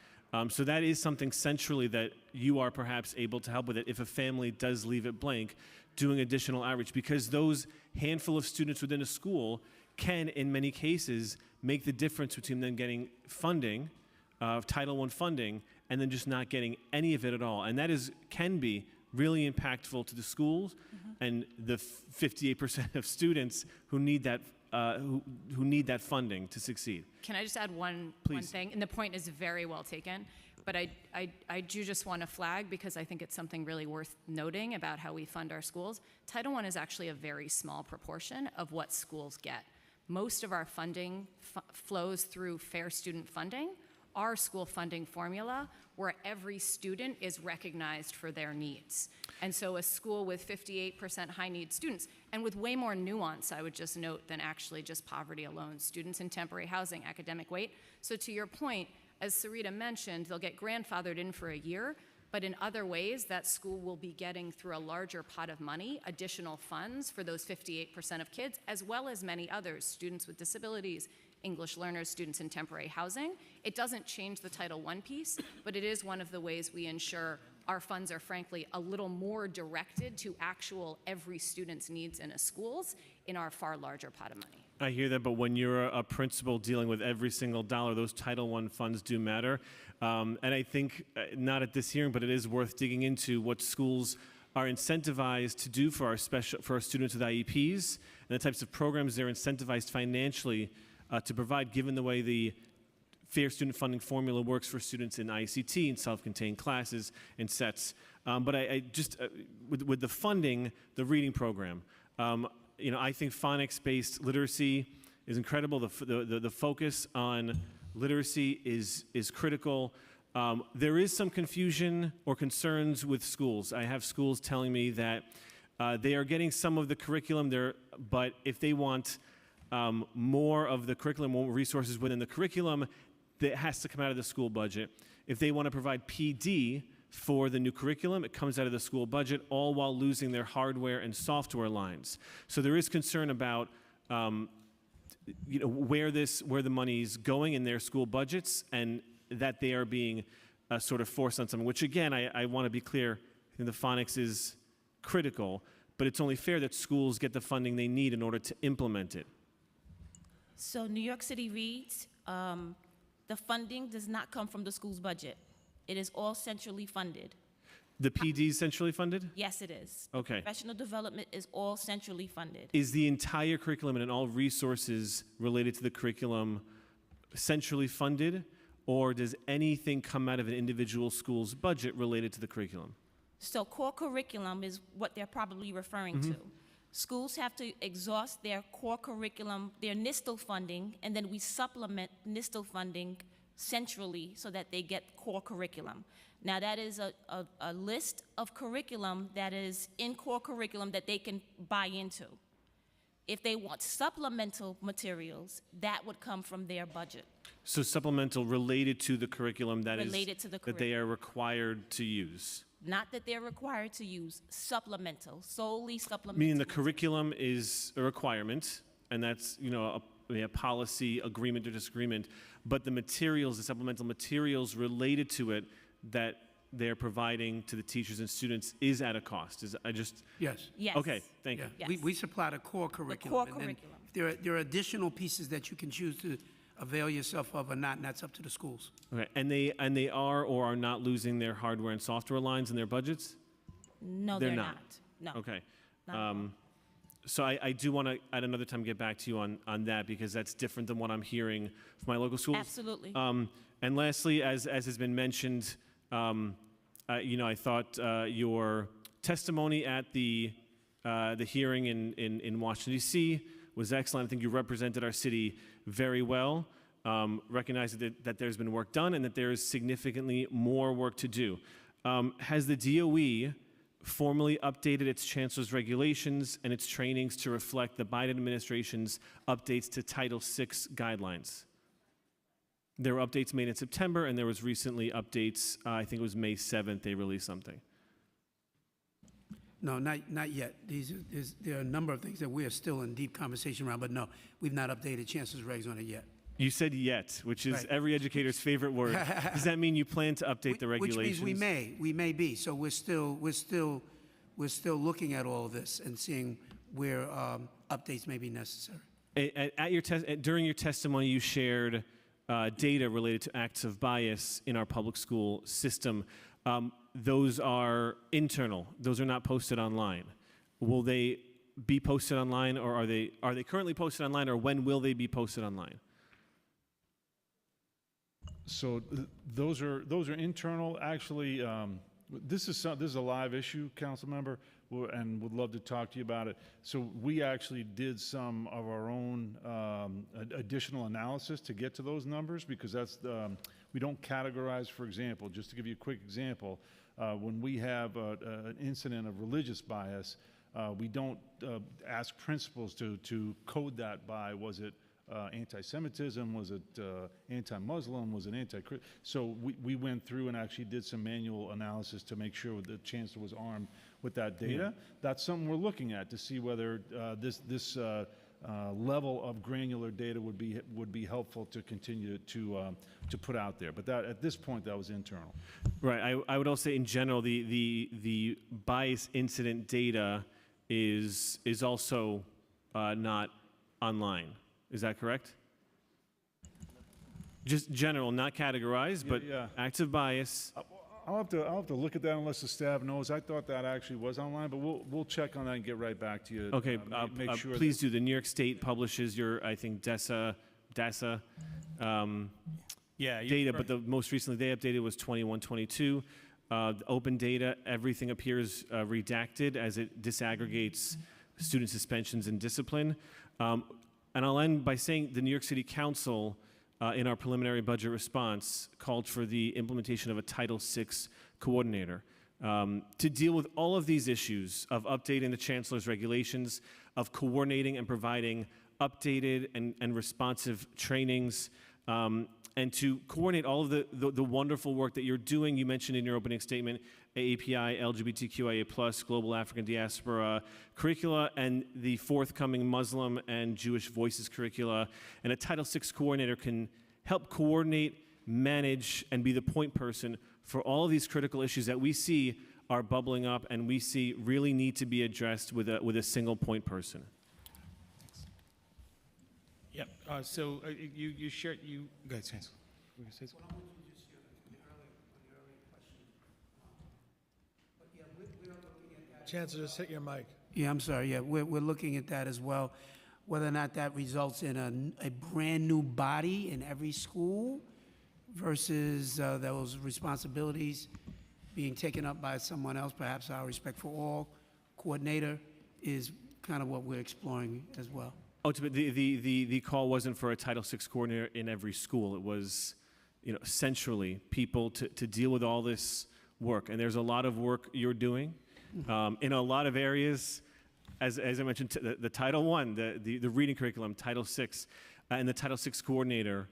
So that is something centrally that you are perhaps able to help with it if a family does leave it blank, doing additional outreach, because those handful of students within a school can, in many cases, make the difference between them getting funding, Title I funding, and then just not getting any of it at all. And that can be really impactful to the schools and the 58% of students who need that who need that funding to succeed. Can I just add one thing? And the point is very well taken, but I do just want to flag, because I think it's something really worth noting about how we fund our schools. Title I is actually a very small proportion of what schools get. Most of our funding flows through fair student funding, our school funding formula, where every student is recognized for their needs. And so a school with 58% high need students, and with way more nuance, I would just note, than actually just poverty alone, students in temporary housing, academic weight. So to your point, as Sarita mentioned, they'll get grandfathered in for a year, but in other ways, that school will be getting, through a larger pot of money, additional funds for those 58% of kids, as well as many others, students with disabilities, English learners, students in temporary housing. It doesn't change the Title I piece, but it is one of the ways we ensure our funds are, frankly, a little more directed to actual every student's needs in a schools in our far larger pot of money. I hear that, but when you're a principal dealing with every single dollar, those Title I funds do matter. And I think, not at this hearing, but it is worth digging into what schools are incentivized to do for our students with IEPs, and the types of programs they're incentivized financially to provide, given the way the fair student funding formula works for students in ICT and self-contained classes and sets. But I just, with the funding, the reading program, I think phonics-based literacy is incredible. The focus on literacy is critical. There is some confusion or concerns with schools. I have schools telling me that they are getting some of the curriculum there, but if they want more of the curriculum, more resources within the curriculum, that has to come out of the school budget. If they want to provide PD, for the new curriculum. It comes out of the school budget, all while losing their hardware and software lines. So there is concern about where the money's going in their school budgets, and that they are being sort of forced on something, which again, I want to be clear, the phonics is critical, but it's only fair that schools get the funding they need in order to implement it. So New York City reads, the funding does not come from the school's budget. It is all centrally funded. The PD is centrally funded? Yes, it is. Okay. Professional development is all centrally funded. Is the entire curriculum and all resources related to the curriculum centrally funded, or does anything come out of an individual school's budget related to the curriculum? So core curriculum is what they're probably referring to. Schools have to exhaust their core curriculum, their NISTL funding, and then we supplement NISTL funding centrally so that they get core curriculum. Now that is a list of curriculum that is in core curriculum that they can buy into. If they want supplemental materials, that would come from their budget. So supplemental related to the curriculum that they are required to use. Not that they're required to use, supplemental, solely supplemental. Meaning the curriculum is a requirement, and that's a policy agreement or disagreement, but the materials, the supplemental materials related to it that they're providing to the teachers and students is at a cost. Yes. Yes. Okay, thank you. Yes. We supply the core curriculum. core and then curriculum. there are additional pieces that you can choose to avail yourself of or not, and that's up to the schools. Okay, and they are or are not losing their hardware and software lines in their budgets? No, They're they're not. No. Okay. Not at all. So I do want to, at another time, get back to you on that, because that's different than what I'm hearing from my local schools. Absolutely. And lastly, as has been mentioned, I thought your testimony at the hearing in Washington, D.C. was excellent. I think you represented our city very well, recognizing that there's been work done and that there is significantly more work to do. Has the DOE formally updated its chancellor's regulations and its trainings to reflect the Biden administration's updates to Title VI guidelines? There were updates made in September, and there was recently updates, I think it was May 7th, they released something. No, not yet. There are a number of things that we are still in deep conversation around, but no, we've not updated Chancellor's regs on it yet. You said yet, which is Right. every educator's favorite word. Does that mean you plan to update the regulations? Which means we may be. So we're still looking at all of this and seeing where updates may be necessary. During your testimony, you shared data related to acts of bias in our public school system. Those are internal. Those are not posted online. Will they be posted online, or are they currently posted online, or when will they be posted online? So those are internal. Actually, this is a live issue, council member, and would love to talk to you about it. So we actually did some of our own additional analysis to get to those numbers, because that's we don't categorize. For example, just to give you a quick example, when we have an incident of religious bias, we don't ask principals to code that by, was it anti-Semitism, was it anti-Muslim, was it anti-Christian? So we went through and actually did some manual analysis to make sure the chancellor was armed with that data. Yeah. That's something we're looking at to see whether this level of granular data would be helpful to continue to put out there. But that, at this point, that was internal. Right. I would also say in general, the bias incident data is also not online. Is that correct? Just general, not categorized, but yeah. acts of bias. I'll have to look at that unless the staff knows. I thought that actually was online, but we'll check on that and get right back to you. Okay, make sure. please do. The New York State publishes your, I think, DASA data, but the most recently they updated was 21-22. The open data, everything appears redacted as it disaggregates student suspensions and discipline. And I'll end by saying the New York City Council, in our preliminary budget response, called for the implementation of a Title VI coordinator to deal with all of these issues of updating the chancellor's regulations, of coordinating and providing updated and responsive trainings, and to coordinate all of the wonderful work that you're doing. You mentioned in your opening statement AAPI, LGBTQIA+, Global African Diaspora curricula, and the forthcoming Muslim and Jewish Voices curricula. And a Title VI coordinator can help coordinate, manage, and be the point person for all of these critical issues that we see are bubbling up and we see really need to be addressed with a single point person. Yep. So you shared, go ahead, Chancellor. Were you gonna say something? Chancellor, just hit your mic. Yeah, I'm sorry. Yeah, we're looking at that as well, whether or not that results in a brand new body in every school versus those responsibilities being taken up by someone else, perhaps our Respect for All coordinator is kind of what we're exploring as well. Ultimately, the call wasn't for a Title VI coordinator in every school. It was, centrally people to deal with all this work. And there's a lot of work you're doing in a lot of areas. As I mentioned, the Title I, the reading curriculum, Title VI, and the Title VI coordinator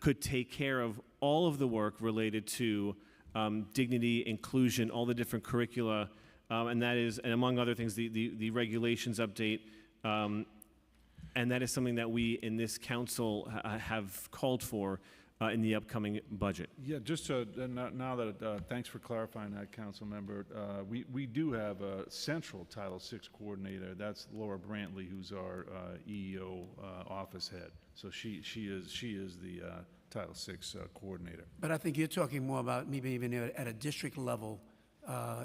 could take care of all of the work related to dignity, inclusion, all the different curricula, and that is, and among other things, the regulations update. And that is something that we in this council have called for in the upcoming budget. Yeah, just to, now that, thanks for clarifying that, Council Member. We do have a central Title VI coordinator. That's Laura Brantley, who's our EEO office head. So she is the Title VI coordinator. But I think you're talking more about maybe even at a district level,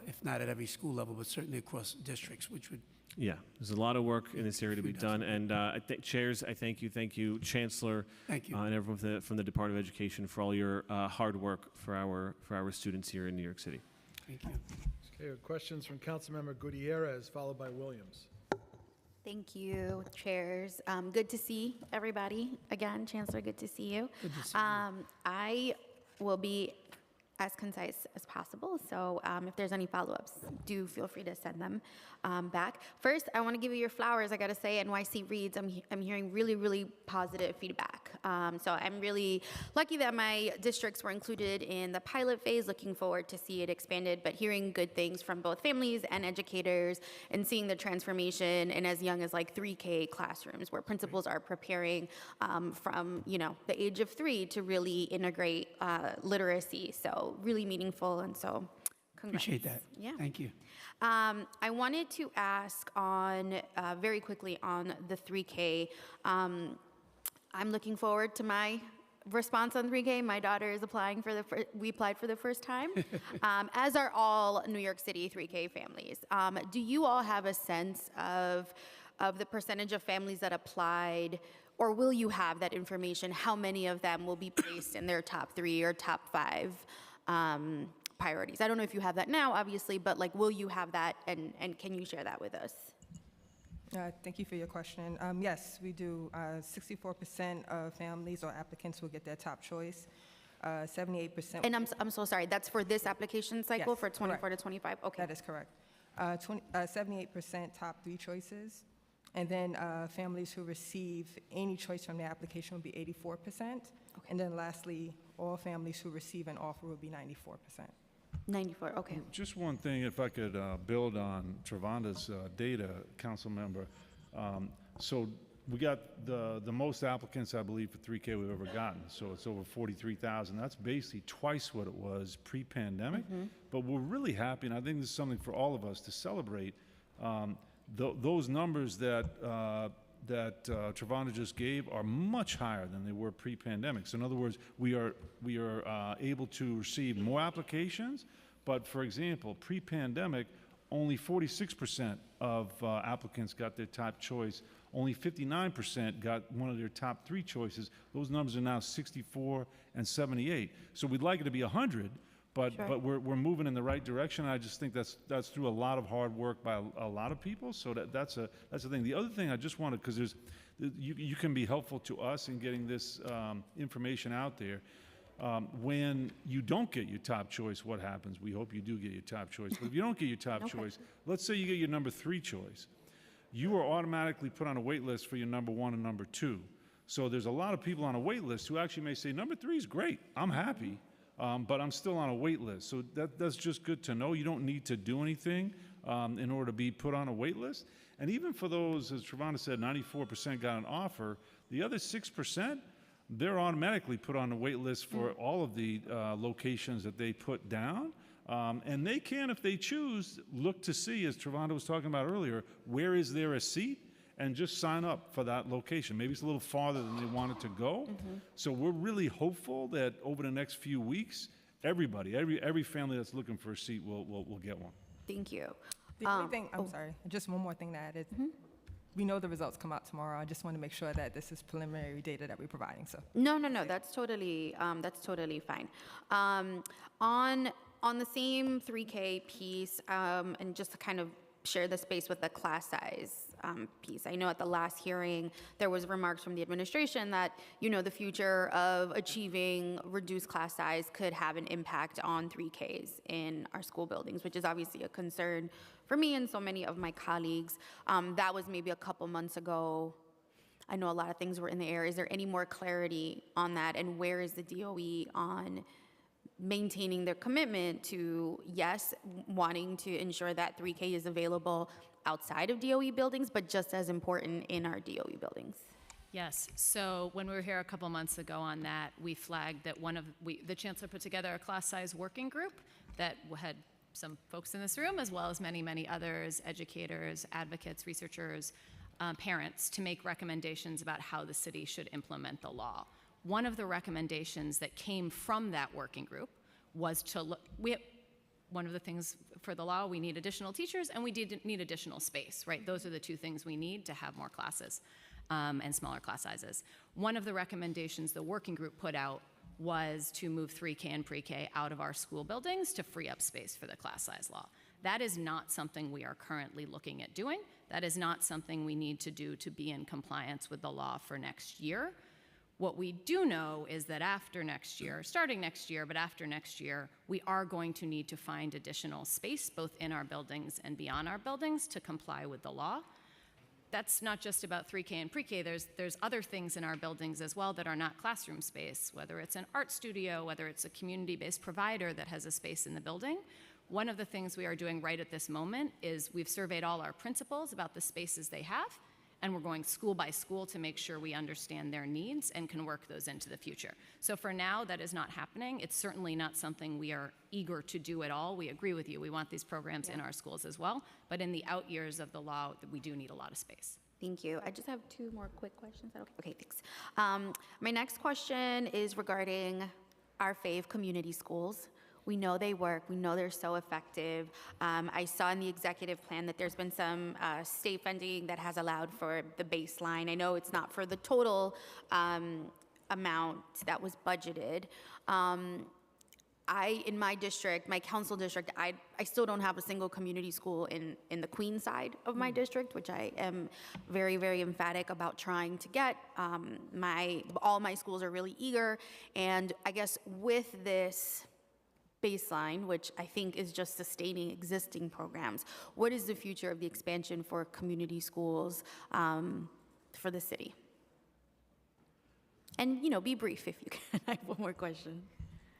if not at every school level, but certainly across districts, which would. Yeah, there's a lot of work in this area to be done, and chairs, I thank you, Chancellor, thank you, and everyone from the Department of Education for all your hard work for our students here in New York City. Thank you. Okay, questions from Councilmember Gutierrez, followed by Williams. Thank you, chairs. Good to see everybody again, Chancellor. Good to see you. Good to see you. I will be as concise as possible. So if there's any follow-ups, do feel free to send them back. First, I want to give you your flowers. I got to say, NYC Reads, I'm hearing really, really positive feedback. So I'm really lucky that my districts were included in the pilot phase, looking forward to see it expanded, but hearing good things from both families and educators and seeing the transformation in as young as like 3K classrooms where principals are preparing from, the age of 3 to really integrate literacy. So really meaningful, and so congrats. Appreciate that. Yeah. Thank you. I wanted to ask on very quickly on the 3K. I'm looking forward to my response on 3K. My daughter is applying for we applied for the first time, as are all New York City 3K families. Do you all have a sense of the percentage of families that applied, or will you have that information? How many of them will be placed in their top 3 or top 5 priorities? I don't know if you have that now, obviously, but will you have that, and can you share that with us? Thank you for your question. Yes, we do. 64% of families or applicants will get their top choice. 78%. And I'm so sorry, that's for this application cycle, Yes, for 24 correct. to 25? Okay. That is correct. 78% top 3 choices. And then families who receive any choice from their application will be 84%. Okay. And then lastly, all families who receive an offer will be 94%. 94, okay. Just one thing, if I could build on Travanda's data, Council Member. So we got the most applicants, I believe, for 3K we've ever gotten. So it's over 43,000. That's basically twice what it was pre-pandemic. But we're really happy, and I think this is something for all of us to celebrate. Those numbers that Travando just gave are much higher than they were pre-pandemic. So in other words, we are able to receive more applications, but for example, pre-pandemic, only 46% of applicants got their top choice. Only 59% got one of their top 3 choices. Those numbers are now 64 and 78. So we'd like it to be 100. But Sure. but we're moving in the right direction. I just think that's through a lot of hard work by a lot of people. So that's the thing. The other thing I just wanted, because you can be helpful to us in getting this information out there. When you don't get your top choice, what happens? We hope you do get your top choice. But if you don't get your top choice, let's say you get your number 3 choice, you are automatically put on a wait list for your number 1 and number 2. So there's a lot of people on a wait list who actually may say, number 3 is great, I'm happy, but I'm still on a wait list. So that's just good to know. You don't need to do anything in order to be put on a wait list. And even for those, as Trevonna said, 94% got an offer, the other 6%, they're automatically put on the wait list for all of the locations that they put down. And they can, if they choose, look to see, as Trevonna was talking about earlier, where is there a seat, and just sign up for that location. Maybe it's a little farther than they wanted to go. So we're really hopeful that over the next few weeks, everybody, every family that's looking for a seat will get one. Thank you. The only thing, I'm sorry, just one more thing to add is, we know the results come out tomorrow. I just want to make sure that this is preliminary data that we're providing, so. No, that's totally fine. On the same 3K piece, and just to kind of share the space with the class size piece. I know at the last hearing, there was remarks from the administration that, the future of achieving reduced class size could have an impact on 3Ks in our school buildings, which is obviously a concern for me and so many of my colleagues. That was maybe a couple months ago. I know a lot of things were in the air. Is there any more clarity on that? And where is the DOE on maintaining their commitment to, yes, wanting to ensure that 3K is available outside of DOE buildings, but just as important in our DOE buildings? Yes, so when we were here a couple months ago on that, we flagged that the chancellor put together a class size working group that had some folks in this room, as well as many, many others, educators, advocates, researchers, parents, to make recommendations about how the city should implement the law. One of the recommendations that came from that working group was to look, one of the things for the law, we need additional teachers and we need additional space, right? Those are the two things we need to have more classes and smaller class sizes. One of the recommendations the working group put out was to move 3K and pre-K out of our school buildings to free up space for the class size law. That is not something we are currently looking at doing. That is not something we need to do to be in compliance with the law for next year. What we do know is that after next year, starting next year, but after next year, we are going to need to find additional space, both in our buildings and beyond our buildings, to comply with the law. That's not just about 3K and pre-K. There's other things in our buildings as well that are not classroom space, whether it's an art studio, whether it's a community-based provider that has a space in the building. One of the things we are doing right at this moment is we've surveyed all our principals about the spaces they have, and we're going school by school to make sure we understand their needs and can work those into the future. So for now, that is not happening. It's certainly not something we are eager to do at all. We agree with you. We want these programs in our schools as well. But in the out years of the law, we do need a lot of space. Thank you. I just have two more quick questions. Okay, thanks. My next question is regarding our fave community schools. We know they work. We know they're so effective. I saw in the executive plan that there's been some state funding that has allowed for the baseline. I know it's not for the total amount that was budgeted. In my district, my council district, I still don't have a single community school in the Queens side of my district, which I am very, very emphatic about trying to get. All my schools are really eager, and I guess with this baseline, which I think is just sustaining existing programs, what is the future of the expansion for community schools for the city? And, be brief if you can. I have one more question.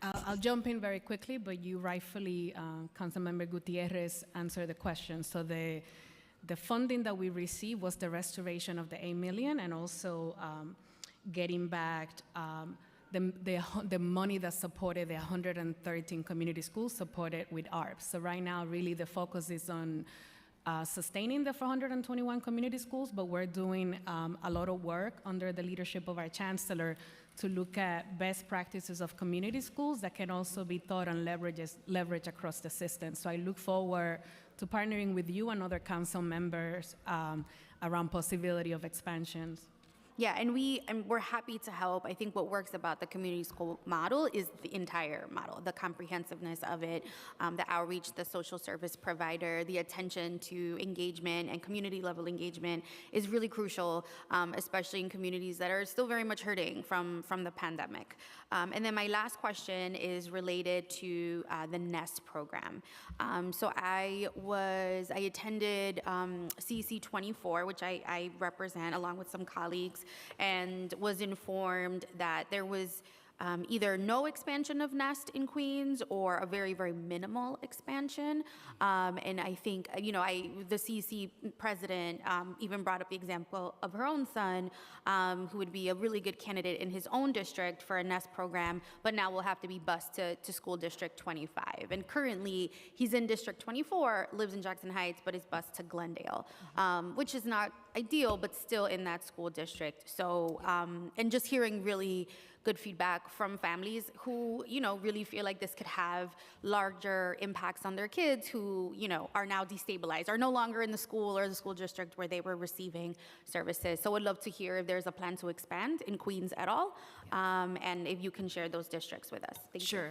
I'll jump in very quickly, but you rightfully, Councilmember Gutierrez, answered the question. So the funding that we received was the restoration of the $8 million and also getting back the money that supported the 113 community schools supported with ARP. So right now, really the focus is on sustaining the 421 community schools, but we're doing a lot of work under the leadership of our chancellor to look at best practices of community schools that can also be thought and leverage across the system. So I look forward to partnering with you and other council members around possibility of expansions. Yeah, and we're happy to help. I think what works about the community school model is the entire model, the comprehensiveness of it, the outreach, the social service provider, the attention to engagement and community level engagement is really crucial, especially in communities that are still very much hurting from the pandemic. And then my last question is related to the NEST program. So I attended CEC 24, which I represent along with some colleagues. and was informed that there was either no expansion of Nest in Queens or a very, very minimal expansion. And I think, the CC president even brought up the example of her own son, who would be a really good candidate in his own district for a Nest program, but now will have to be bused to school district 25. And currently, he's in district 24, lives in Jackson Heights, but is bused to Glendale, which is not ideal, but still in that school district. So, and just hearing really good feedback from families who, really feel like this could have larger impacts on their kids who, are now destabilized, are no longer in the school or the school district where they were receiving services. So I'd love to hear if there's a plan to expand in Queens at all, and if you can share those districts with us. Thank you.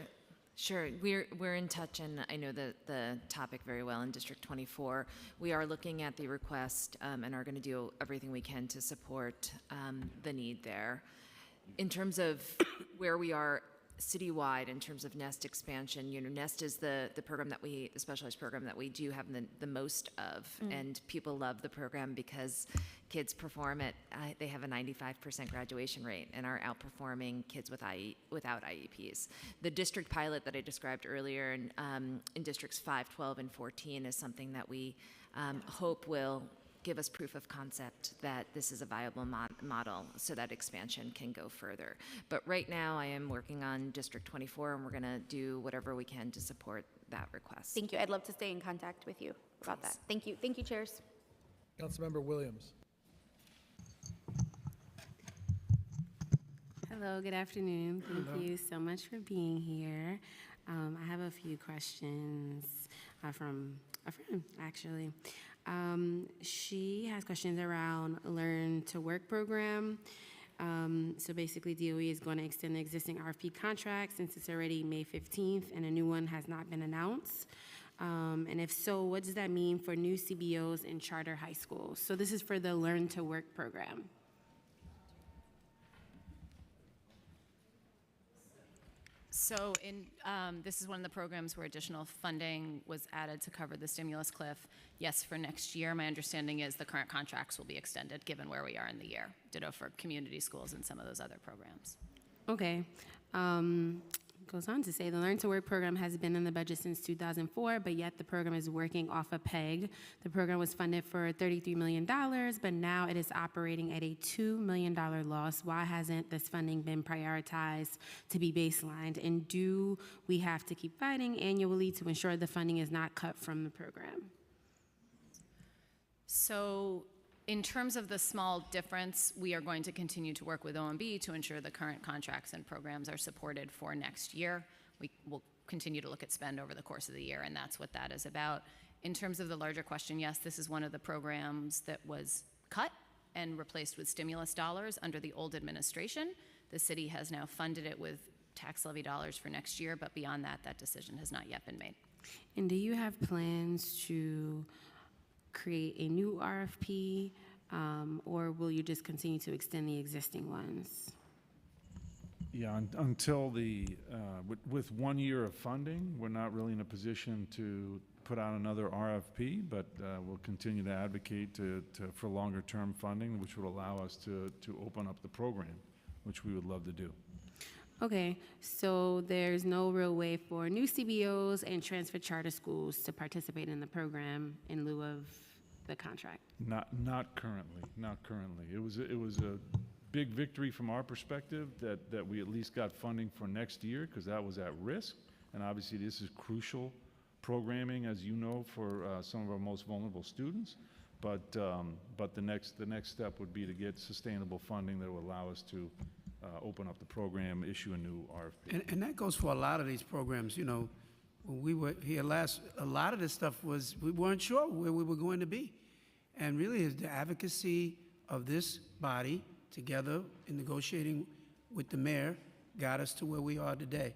Sure. We're in touch, and I know the topic very well in District 24. We are looking at the request and are going to do everything we can to support the need there. In terms of where we are citywide, in terms of Nest expansion, Nest is the program the specialized program that we do have the most of, and people love the program because kids perform they have a 95% graduation rate and are outperforming kids without IEPs. The district pilot that I described earlier in districts 5, 12, and 14 is something that we hope will give us proof of concept that this is a viable model so that expansion can go further. But right now, I am working on District 24, and we're going to do whatever we can to support that request. Thank you. I'd love to stay in contact with you about that. Thank you. Thank you, chairs. Councilmember Williams. Hello, good afternoon. Thank you so much for being here. I have a few questions from a friend, actually. She has questions around Learn to Work program. So basically, DOE is going to extend the existing RFP contract since it's already May 15th and a new one has not been announced. And if so, what does that mean for new CBOs in charter high schools? So this is for the Learn to Work program. So this is one of the programs where additional funding was added to cover the stimulus cliff. Yes, for next year. My understanding is the current contracts will be extended given where we are in the year. Ditto for community schools and some of those other programs. Okay. Goes on to say the Learn to Work program has been in the budget since 2004, but yet the program is working off a peg. The program was funded for $33 million, but now it is operating at a $2 million loss. Why hasn't this funding been prioritized to be baselined? And do we have to keep fighting annually to ensure the funding is not cut from the program? So in terms of the small difference, we are going to continue to work with OMB to ensure the current contracts and programs are supported for next year. We will continue to look at spend over the course of the year, and that's what that is about. In terms of the larger question, yes, this is one of the programs that was cut and replaced with stimulus dollars under the old administration. The city has now funded it with tax levy dollars for next year, but beyond that, that decision has not yet been made. And do you have plans to create a new RFP, or will you just continue to extend the existing ones? Yeah, until with 1 year of funding, we're not really in a position to put out another RFP, but we'll continue to advocate for longer term funding, which would allow us to open up the program, which we would love to do. Okay, so there's no real way for new CBOs and transfer charter schools to participate in the program in lieu of the contract? Not currently. It was a big victory from our perspective that we at least got funding for next year, because that was at risk, and obviously this is crucial programming, as you know, for some of our most vulnerable students. But the next step would be to get sustainable funding that will allow us to open up the program, issue a new RFP. And that goes for a lot of these programs. When we were here last, a lot of this stuff was, we weren't sure where we were going to be. And really, is the advocacy of this body together in negotiating with the mayor got us to where we are today.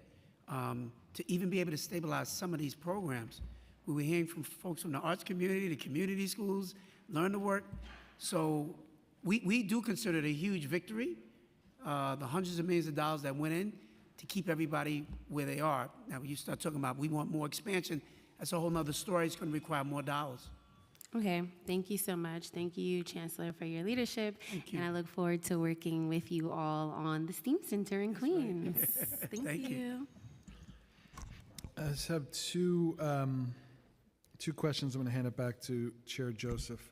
To even be able to stabilize some of these programs. We were hearing from folks from the arts community, the community schools, Learn to Work. So we do consider it a huge victory. The hundreds of millions of dollars that went in to keep everybody where they are. Now, when you start talking about we want more expansion, that's a whole nother story. It's going to require more dollars. Okay, thank you so much. Thank you, Chancellor, for your leadership. Thank you. And I look forward to working with you all on the STEAM Center in Queens. Thank you. I just have two questions. I'm going to hand it back to Chair Joseph.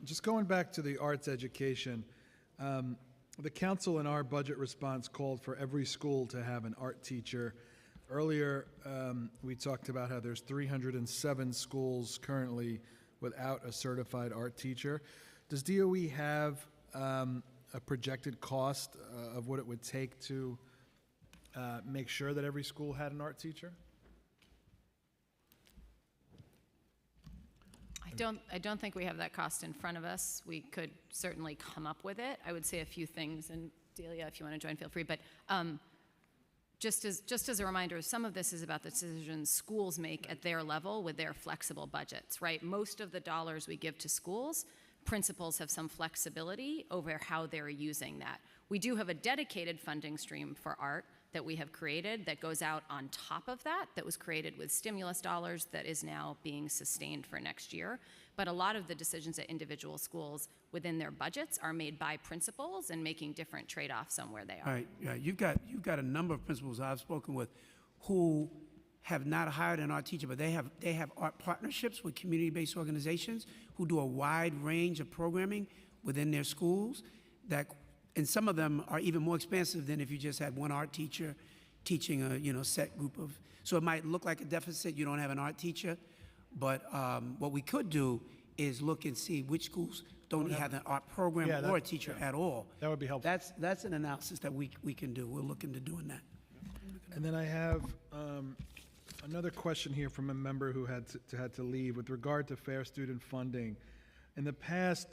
Just going back to the arts education, the council in our budget response called for every school to have an art teacher. Earlier, we talked about how there's 307 schools currently without a certified art teacher. Does DOE have a projected cost of what it would take to make sure that every school had an art teacher? I don't think we have that cost in front of us. We could certainly come up with it. I would say a few things, and Delia, if you want to join, feel free. But just as a reminder, some of this is about the decisions schools make at their level with their flexible budgets, right? Most of the dollars we give to schools, principals have some flexibility over how they're using that. We do have a dedicated funding stream for art that we have created that goes out on top of that was created with stimulus dollars that is now being sustained for next year. But a lot of the decisions at individual schools within their budgets are made by principals and making different trade-offs on where they are. All right, yeah, you've got a number of principals I've spoken with who have not hired an art teacher, but they have art partnerships with community-based organizations who do a wide range of programming within their schools that, and some of them are even more expensive than if you just had one art teacher teaching a set group of. So it might look like a deficit. You don't have an art teacher, but what we could do is look and see which schools don't have an art program or a teacher at all. That would be helpful. That's an analysis that we can do. We're looking to doing that. And then I have another question here from a member who had to leave with regard to fair student funding. In the past,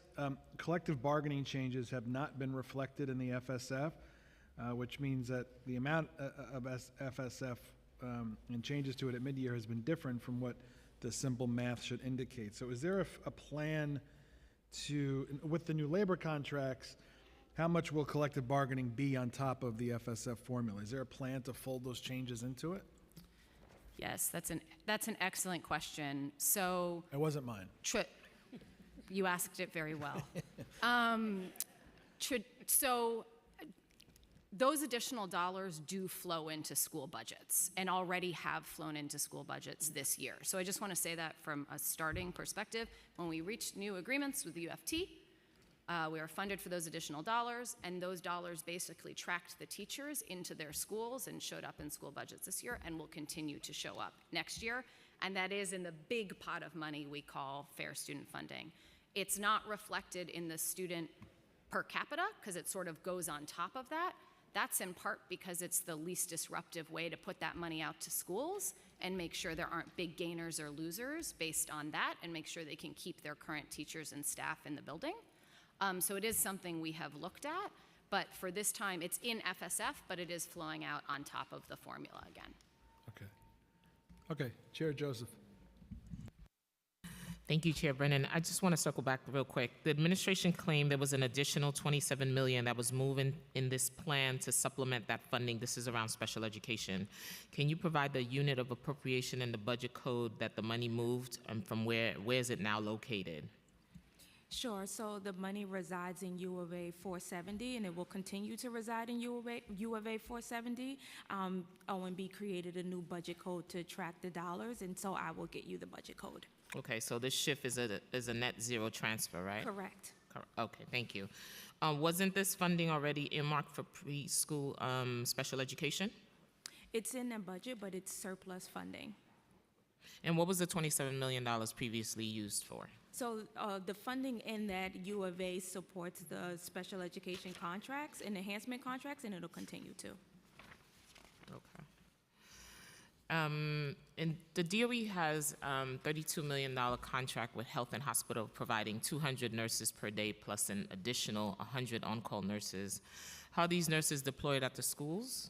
collective bargaining changes have not been reflected in the FSF, which means that the amount of FSF and changes to it at mid-year has been different from what the simple math should indicate. So is there a plan to, with the new labor contracts, how much will collective bargaining be on top of the FSF formula? Is there a plan to fold those changes into it? Yes, that's an excellent question. So it wasn't mine. You asked it very well. So those additional dollars do flow into school budgets and already have flown into school budgets this year. So I just want to say that from a starting perspective, when we reached new agreements with UFT, we are funded for those additional dollars, and those dollars basically tracked the teachers into their schools and showed up in school budgets this year and will continue to show up next year. And that is in the big pot of money we call fair student funding. It's not reflected in the student per capita because it sort of goes on top of that. That's in part because it's the least disruptive way to put that money out to schools and make sure there aren't big gainers or losers based on that, and make sure they can keep their current teachers and staff in the building. So it is something we have looked at, but for this time it's in FSF, but it is flowing out on top of the formula again. Okay, Chair Joseph. Thank you, Chair Brennan. I just want to circle back real quick. The administration claimed there was an additional $27 million that was moving in this plan to supplement that funding. This is around special education. Can you provide the unit of appropriation in the budget code that the money moved, and from where is it now located? Sure. So the money resides in U of A 470, and it will continue to reside in U of A 470. OMB created a new budget code to track the dollars, and so I will get you the budget code. Okay, so this shift is a net zero transfer, right? Correct. Okay, thank you. Wasn't this funding already earmarked for preschool special education? It's in the budget, but it's surplus funding. And what was the $27 million previously used for? So the funding in that U of A supports the special education contracts and enhancement contracts, and it'll continue to. Okay. And the DOE has $32 million contract with Health and Hospital providing 200 nurses per day plus an additional 100 on-call nurses. How are these nurses deployed at the schools?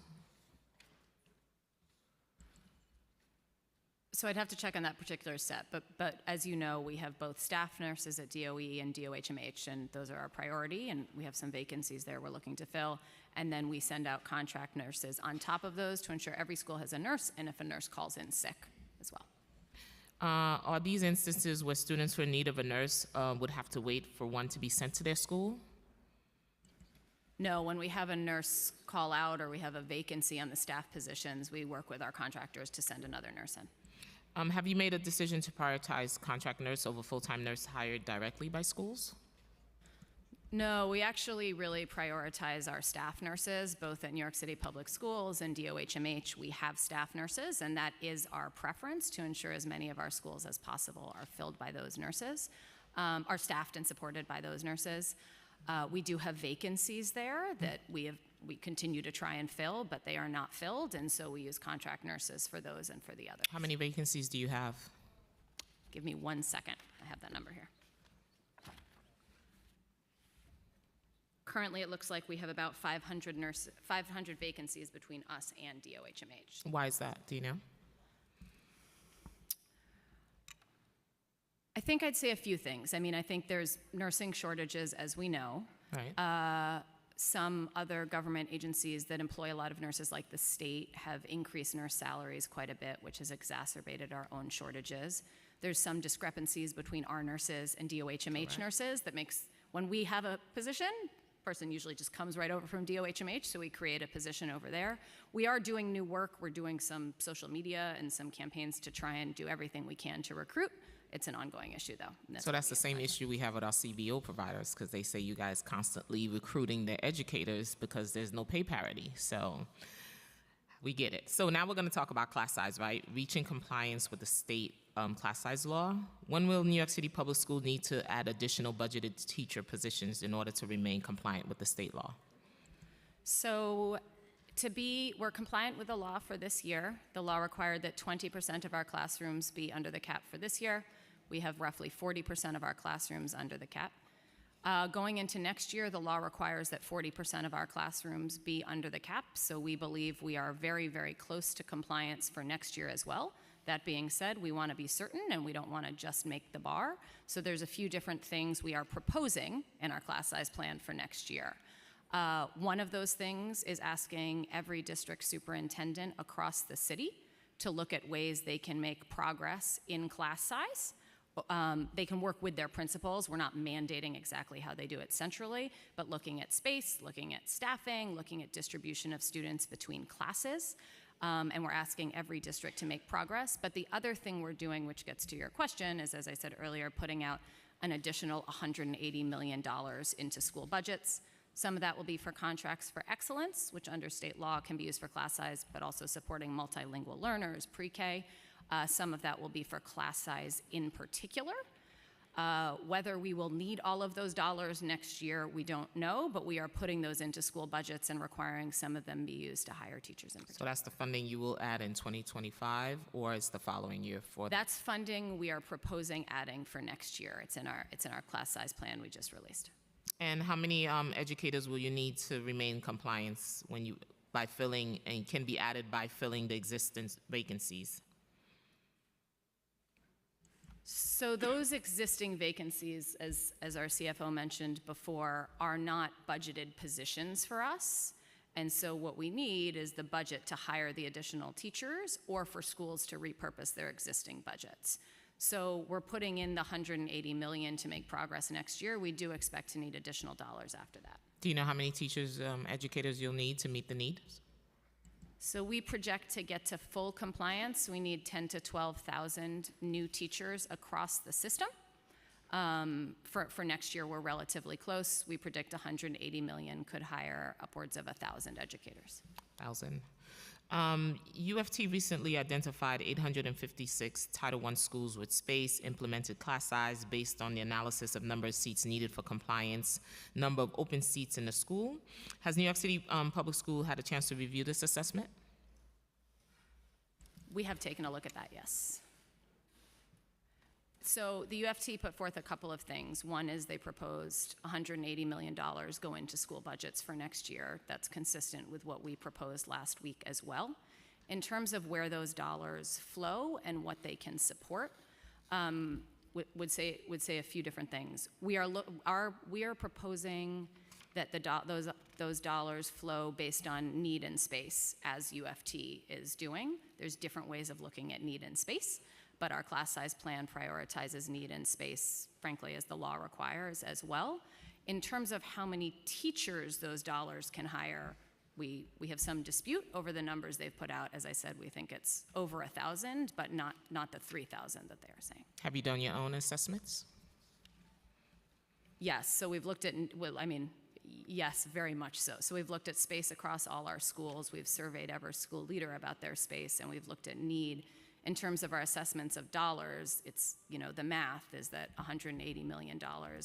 So I'd have to check on that particular set, but as you know, we have both staff nurses at DOE and DOHMH, and those are our priority, and we have some vacancies there we're looking to fill. And then we send out contract nurses on top of those to ensure every school has a nurse, and if a nurse calls in sick as well. Are these instances where students who are in need of a nurse would have to wait for one to be sent to their school? No, when we have a nurse call out or we have a vacancy on the staff positions, we work with our contractors to send another nurse in. Have you made a decision to prioritize contract nurse over full-time nurse hired directly by schools? No, we actually really prioritize our staff nurses, both at New York City Public Schools and DOHMH. We have staff nurses, and that is our preference to ensure as many of our schools as possible are filled by those nurses, are staffed and supported by those nurses. We do have vacancies there that we continue to try and fill, but they are not filled, and so we use contract nurses for those and for the others. How many vacancies do you have? Give me 1 second. I have that number here. Currently, it looks like we have about 500 vacancies between us and DOHMH. Why is that? Do you know? I think I'd say a few things. I mean, I think there's nursing shortages, as we know. Right. Some other government agencies that employ a lot of nurses, like the state, have increased nurse salaries quite a bit, which has exacerbated our own shortages. There's some discrepancies between our nurses and DOHMH nurses that makes, when we have a position, person usually just comes right over from DOHMH, so we create a position over there. We are doing new work. We're doing some social media and some campaigns to try and do everything we can to recruit. It's an ongoing issue, though. So that's the same issue we have with our CBO providers, because they say you guys constantly recruiting their educators because there's no pay parity. So we get it. So now we're going to talk about class size, right? Reaching compliance with the state class size law. When will New York City Public School need to add additional budgeted teacher positions in order to remain compliant with the state law? So we're compliant with the law for this year. The law required that 20% of our classrooms be under the cap for this year. We have roughly 40% of our classrooms under the cap. Going into next year, the law requires that 40% of our classrooms be under the cap, so we believe we are very, very close to compliance for next year as well. That being said, we want to be certain and we don't want to just make the bar. So there's a few different things we are proposing in our class size plan for next year. One of those things is asking every district superintendent across the city to look at ways they can make progress in class size. They can work with their principals. We're not mandating exactly how they do it centrally, but looking at space, looking at staffing, looking at distribution of students between classes. And we're asking every district to make progress. But the other thing we're doing, which gets to your question, is, as I said earlier, putting out an additional $180 million into school budgets. Some of that will be for contracts for excellence, which under state law can be used for class size, but also supporting multilingual learners, pre-K. Some of that will be for class size in particular. Whether we will need all of those dollars next year, we don't know, but we are putting those into school budgets and requiring some of them be used to hire teachers in particular. So that's the funding you will add in 2025, or is the following year for? That's funding we are proposing adding for next year. It's in our class size plan we just released. And how many educators will you need to remain compliance by filling, and can be added by filling the existing vacancies? So those existing vacancies, as our CFO mentioned before, are not budgeted positions for us. And so what we need is the budget to hire the additional teachers or for schools to repurpose their existing budgets. So we're putting in the $180 million to make progress next year. We do expect to need additional dollars after that. Do you know how many teachers, educators you'll need to meet the need? So we project to get to full compliance, we need 10,000 to 12,000 new teachers across the system. For next year, we're relatively close. We predict $180 million could hire upwards of 1,000 educators. 1,000. UFT recently identified 856 Title I schools with space, implemented class size based on the analysis of number of seats needed for compliance, number of open seats in the school. Has New York City Public School had a chance to review this assessment? We have taken a look at that, yes. So the UFT put forth a couple of things. One is they proposed $180 million go into school budgets for next year. That's consistent with what we proposed last week as well. In terms of where those dollars flow and what they can support, would say a few different things. We are proposing that those dollars flow based on need and space, as UFT is doing. There's different ways of looking at need and space. but our class size plan prioritizes need and space, frankly, as the law requires as well. In terms of how many teachers those dollars can hire, we have some dispute over the numbers they've put out. As I said, we think it's over 1,000, but not the 3,000 that they are saying. Have you done your own assessments? Yes, so we've looked at, well, I mean, yes, very much so. So we've looked at space across all our schools. We've surveyed every school leader about their space, and we've looked at need. In terms of our assessments of dollars, it's, the math is that $180 million,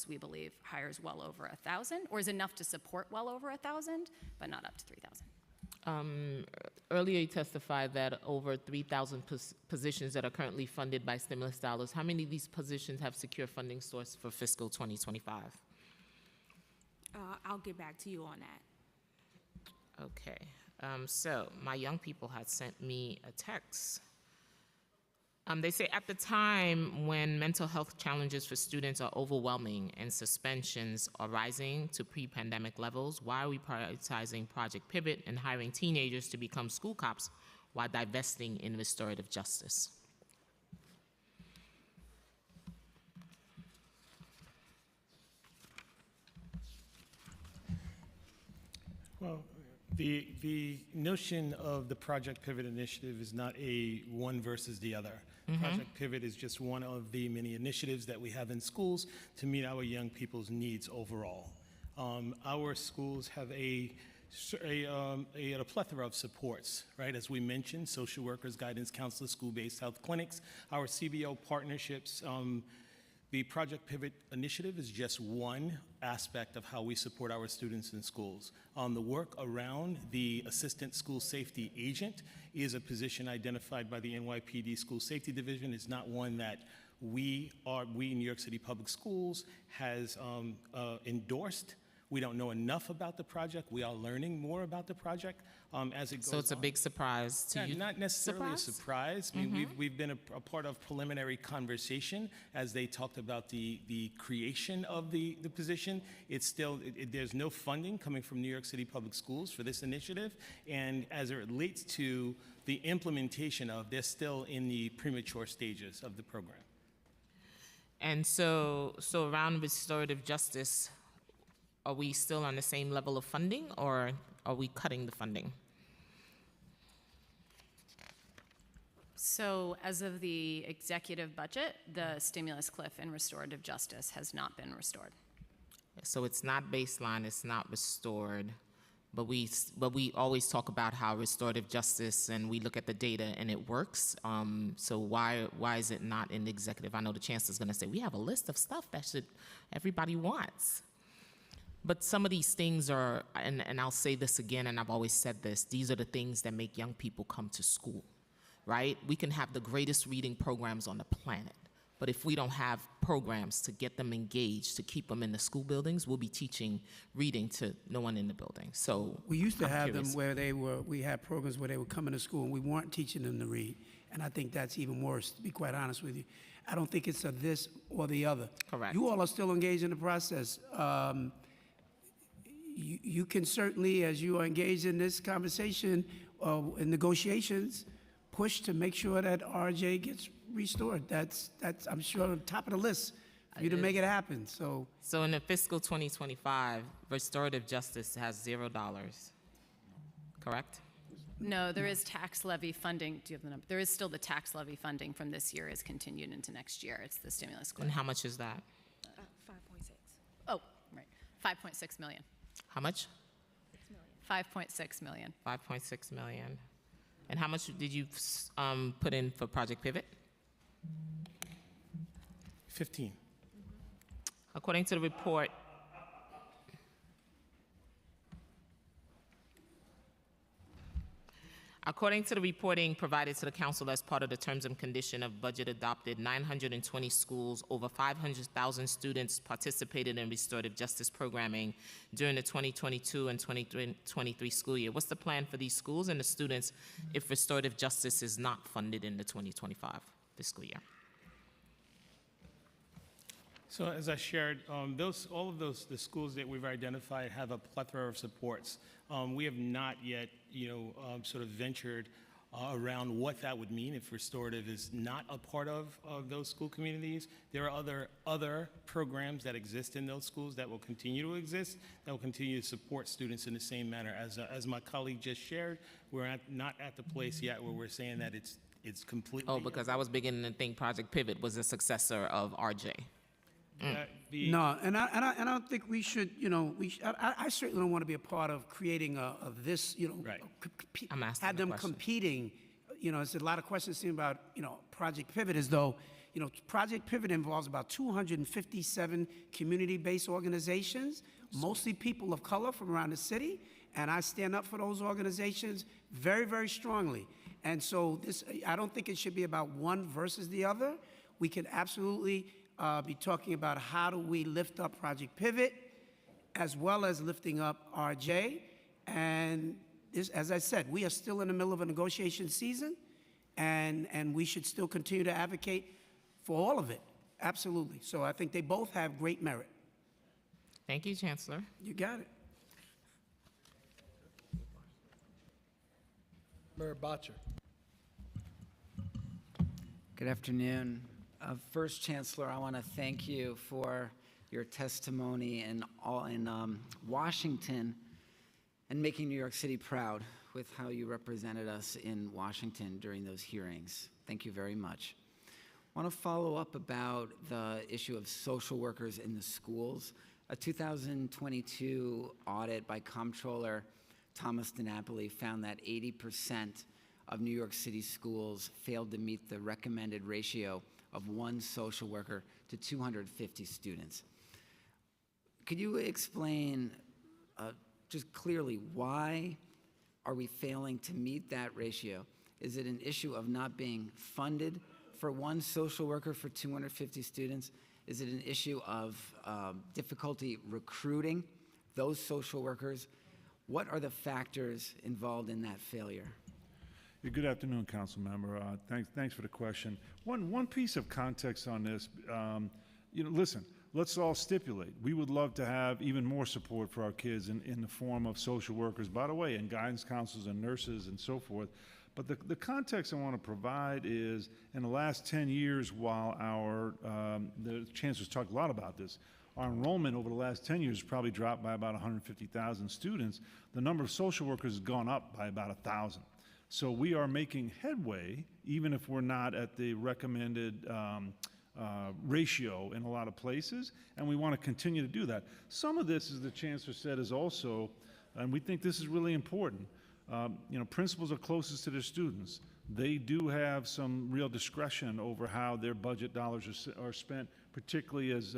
we believe, hires well over 1,000, or is enough to support well over 1,000, but not up to 3,000. Earlier you testified that over 3,000 positions that are currently funded by stimulus dollars. How many of these positions have secure funding source for fiscal 2025? I'll get back to you on that. Okay. So my young people had sent me a text. They say at the time when mental health challenges for students are overwhelming and suspensions are rising to pre-pandemic levels, why are we prioritizing Project Pivot and hiring teenagers to become school cops while divesting in restorative justice? Well, the notion of the Project Pivot initiative is not a one versus the other. Project Pivot is just one of the many initiatives that we have in schools to meet our young people's needs overall. Our schools have a plethora of supports, right? As we mentioned, social workers, guidance counselors, school-based health clinics, our CBO partnerships. The Project Pivot initiative is just one aspect of how we support our students in schools. The work around the Assistant School Safety Agent is a position identified by the NYPD School Safety Division. It's not one that we New York City Public Schools has endorsed. We don't know enough about the project. We are learning more about the project as it goes on. So it's a big surprise to you? Not necessarily a surprise. I mean, we've been a part of preliminary conversation as they talked about the creation of the position. It's still, there's no funding coming from New York City Public Schools for this initiative. And as it relates to the implementation of, they're still in the premature stages of the program. And so around restorative justice, are we still on the same level of funding, or are we cutting the funding? So as of the executive budget, the stimulus cliff in restorative justice has not been restored. So it's not baseline, it's not restored, but we always talk about how restorative justice, and we look at the data and it works. So why is it not in the executive? I know the chancellor's going to say we have a list of stuff that everybody wants. But some of these things are, and I'll say this again, and I've always said this, these are the things that make young people come to school, right? We can have the greatest reading programs on the planet, but if we don't have programs to get them engaged, to keep them in the school buildings, we'll be teaching reading to no one in the building. So we used to I'm have curious. them where we had programs where they would come into school and we weren't teaching them to read. And I think that's even worse, to be quite honest with you. I don't think it's a this or the other. Correct. You all are still engaged in the process. You can certainly, as you are engaged in this conversation, in negotiations, push to make sure that RJ gets restored. That's I'm sure on top of the list for you to make it happen. So in the fiscal 2025, restorative justice has $0, correct? No, there is tax levy funding. Do you have the number? There is still the tax levy funding from this year is continued into next year. It's the stimulus cliff. And how much is that? 5.6. Oh, right, 5.6 million. How much? 5.6 million. 5.6 million. And how much did you put in for Project Pivot? 15. According to the report, according to the reporting provided to the council as part of the terms and condition of budget adopted, 920 schools, over 500,000 students participated in restorative justice programming during the 2022 and 2023 school year. What's the plan for these schools and the students if restorative justice is not funded in the 2025 fiscal year? So as I shared, all of the schools that we've identified have a plethora of supports. We have not yet, sort of ventured around what that would mean if restorative is not a part of those school communities. There are other programs that exist in those schools that will continue to exist, that will continue to support students in the same manner. As my colleague just shared, we're not at the place yet where we're saying that it's completely. Oh, because I was beginning to think Project Pivot was a successor of RJ. No, and I don't think we should, I certainly don't want to be a part of creating this, Right. I'm asking have the them question. competing. There's a lot of questions about, Project Pivot as though, Project Pivot involves about 257 community-based organizations, mostly people of color from around the city, and I stand up for those organizations very, very strongly. And so I don't think it should be about one versus the other. We can absolutely be talking about how do we lift up Project Pivot as well as lifting up RJ. And this, as I said, we are still in the middle of a negotiation season, and we should still continue to advocate for all of it, absolutely. So I think they both have great merit. Thank you, Chancellor. You got it. Mayor Botcher. Good afternoon. First, Chancellor, I want to thank you for your testimony in Washington and making New York City proud with how you represented us in Washington during those hearings. Thank you very much. I want to follow up about the issue of social workers in the schools. A 2022 audit by Comptroller Thomas DiNapoli found that 80% of New York City schools failed to meet the recommended ratio of one social worker to 250 students. Could you explain just clearly why are we failing to meet that ratio? Is it an issue of not being funded for one social worker for 250 students? Is it an issue of difficulty recruiting those social workers? What are the factors involved in that failure? Yeah, good afternoon, Council Member. Thanks for the question. One piece of context on this, listen, let's all stipulate. We would love to have even more support for our kids in the form of social workers, by the way, and guidance counselors and nurses and so forth. But the context I want to provide is, in the last 10 years, while the chancellor's talked a lot about this, our enrollment over the last 10 years has probably dropped by about 150,000 students. The number of social workers has gone up by about 1,000. So we are making headway, even if we're not at the recommended ratio in a lot of places, and we want to continue to do that. Some of this, as the chancellor said, is also, and we think this is really important, principals are closest to their students. They do have some real discretion over how their budget dollars are spent, particularly as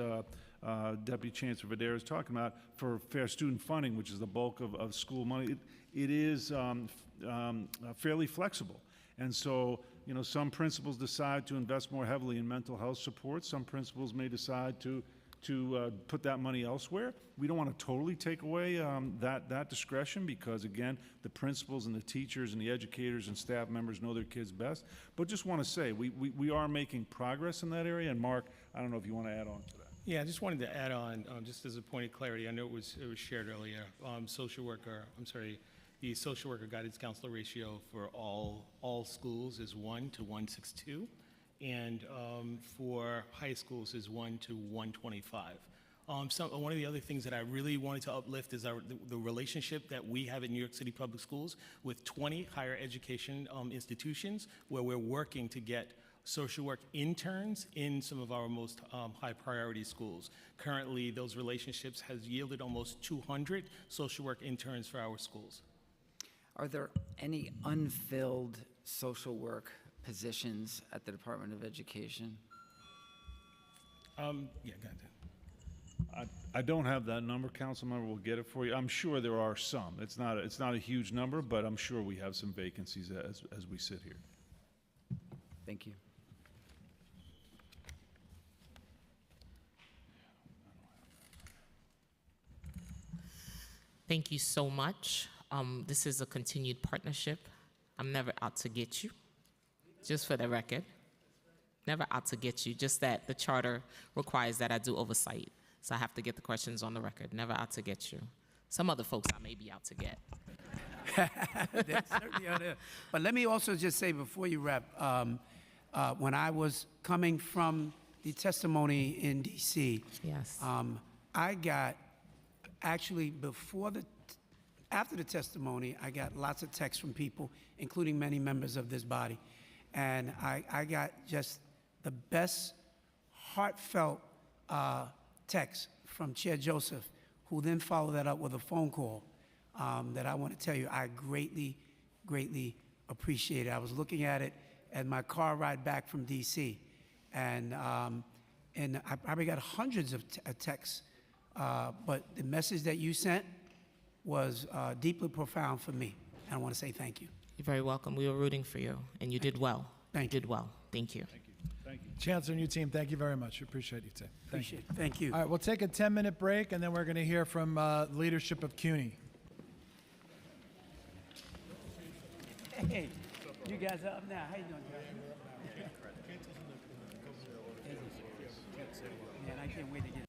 Deputy Chancellor Vadera is talking about, for fair student funding, which is the bulk of school money. It is fairly flexible. And so, some principals decide to invest more heavily in mental health support. Some principals may decide to put that money elsewhere. We don't want to totally take away that discretion because, again, the principals and the teachers and the educators and staff members know their kids best. But just want to say, we are making progress in that area. And Mark, I don't know if you want to add on to that. Yeah, I just wanted to add on, just as a point of clarity, I know it was shared earlier, the social worker guidance counselor ratio for all schools is 1 to 162, and for high schools is 1 to 125. One of the other things that I really wanted to uplift is the relationship that we have at New York City Public Schools with 20 higher education institutions where we're working to get social work interns in some of our most high priority schools. Currently, those relationships has yielded almost 200 social work interns for our schools. Are there any unfilled social work positions at the Department of Education? Yeah, go ahead. I don't have that number, Council Member. We'll get it for you. I'm sure there are some. It's not a huge number, but I'm sure we have some vacancies as we sit here. Thank you. Thank you so much. This is a continued partnership. I'm never out to get you, just for the record. Never out to get you, just that the charter requires that I do oversight. So I have to get the questions on the record. Never out to get you. Some other folks I may be out to get. They certainly are there. But let me also just say before you wrap, when I was coming from the testimony in D.C., Yes. I got, actually, after the testimony, I got lots of texts from people, including many members of this body. And I got just the best heartfelt text from Chair Joseph, who then followed that up with a phone call that I want to tell you I greatly, greatly appreciate it. I was looking at it at my car ride back from D.C., and I probably got hundreds of texts, but the message that you sent was deeply profound for me, and I want to say thank you. You're very welcome. We were rooting for you, and you did well. Thank you. Did well. Thank you. Thank you. Chancellor and your team, thank you very much. We appreciate you, Tim. Appreciate it. Thank you. All right, we'll take a 10-minute break, and then we're going to hear from leadership of CUNY. Hey, you guys are up now. How you doing, Josh? Man, I can't wait to get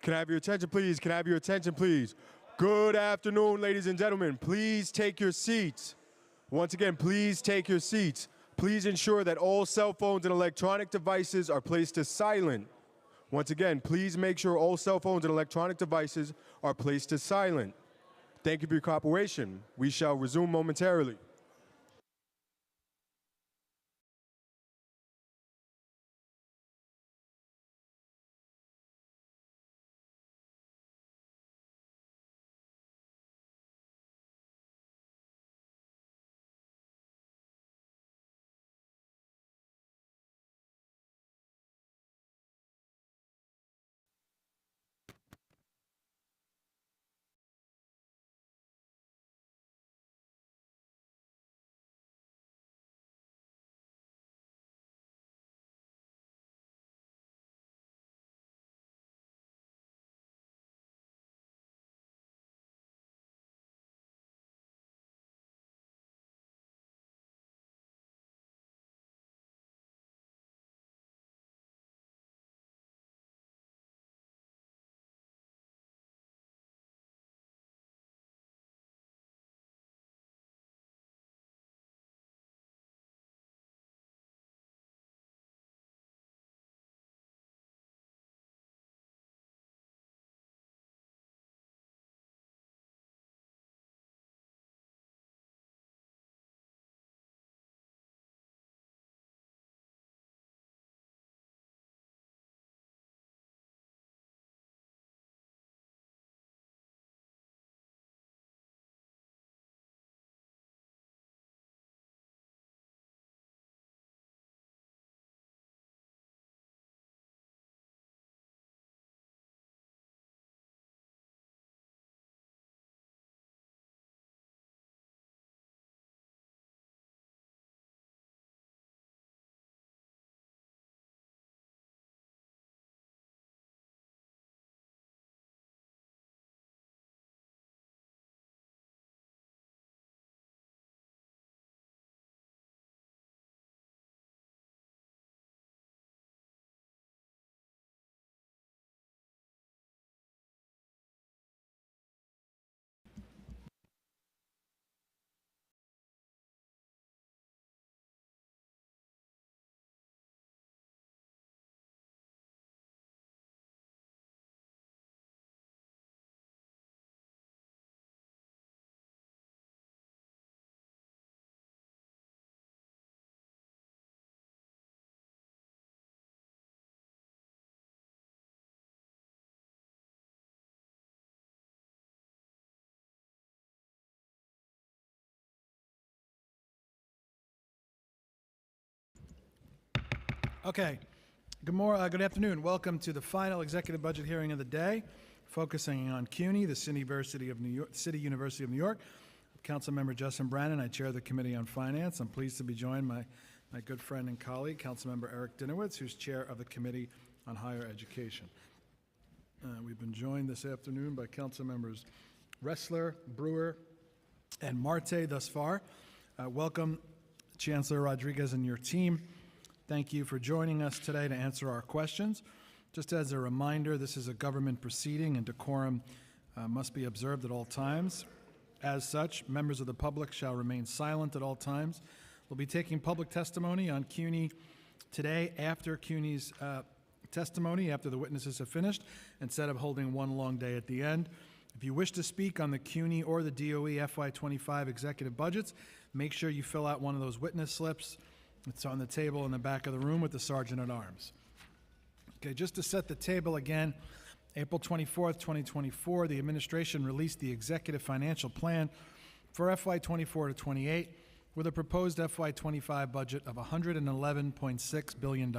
Can I have your attention, please? Can I have your attention, please? Good afternoon, ladies and gentlemen. Please take your seats. Once again, please take your seats. Please ensure that all cell phones and electronic devices are placed to silent. Once again, please make sure all cell phones and electronic devices are placed to silent. Thank you for your cooperation. We shall resume momentarily. Okay. Good afternoon. Welcome to the final executive budget hearing of the day, focusing on CUNY, the City University of New York. Councilmember Justin Brannan. I chair the Committee on Finance. I'm pleased to be joined by my good friend and colleague, Councilmember Eric Dinowitz, who's chair of the Committee on Higher Education. We've been joined this afternoon by Councilmembers Ressler, Brewer, and Marte thus far. Welcome, Chancellor Rodriguez and your team. Thank you for joining us today to answer our questions. Just as a reminder, this is a government proceeding and decorum must be observed at all times. As such, members of the public shall remain silent at all times. We'll be taking public testimony on CUNY today after CUNY's testimony, after the witnesses have finished, instead of holding one long day at the end. If you wish to speak on the CUNY or the DOE FY25 executive budgets, make sure you fill out one of those witness slips. It's on the table in the back of the room with the Sergeant at Arms. Okay, just to set the table again, April 24th, 2024, the administration released the executive financial plan for FY24 to 28 with a proposed FY25 budget of $111.6 billion.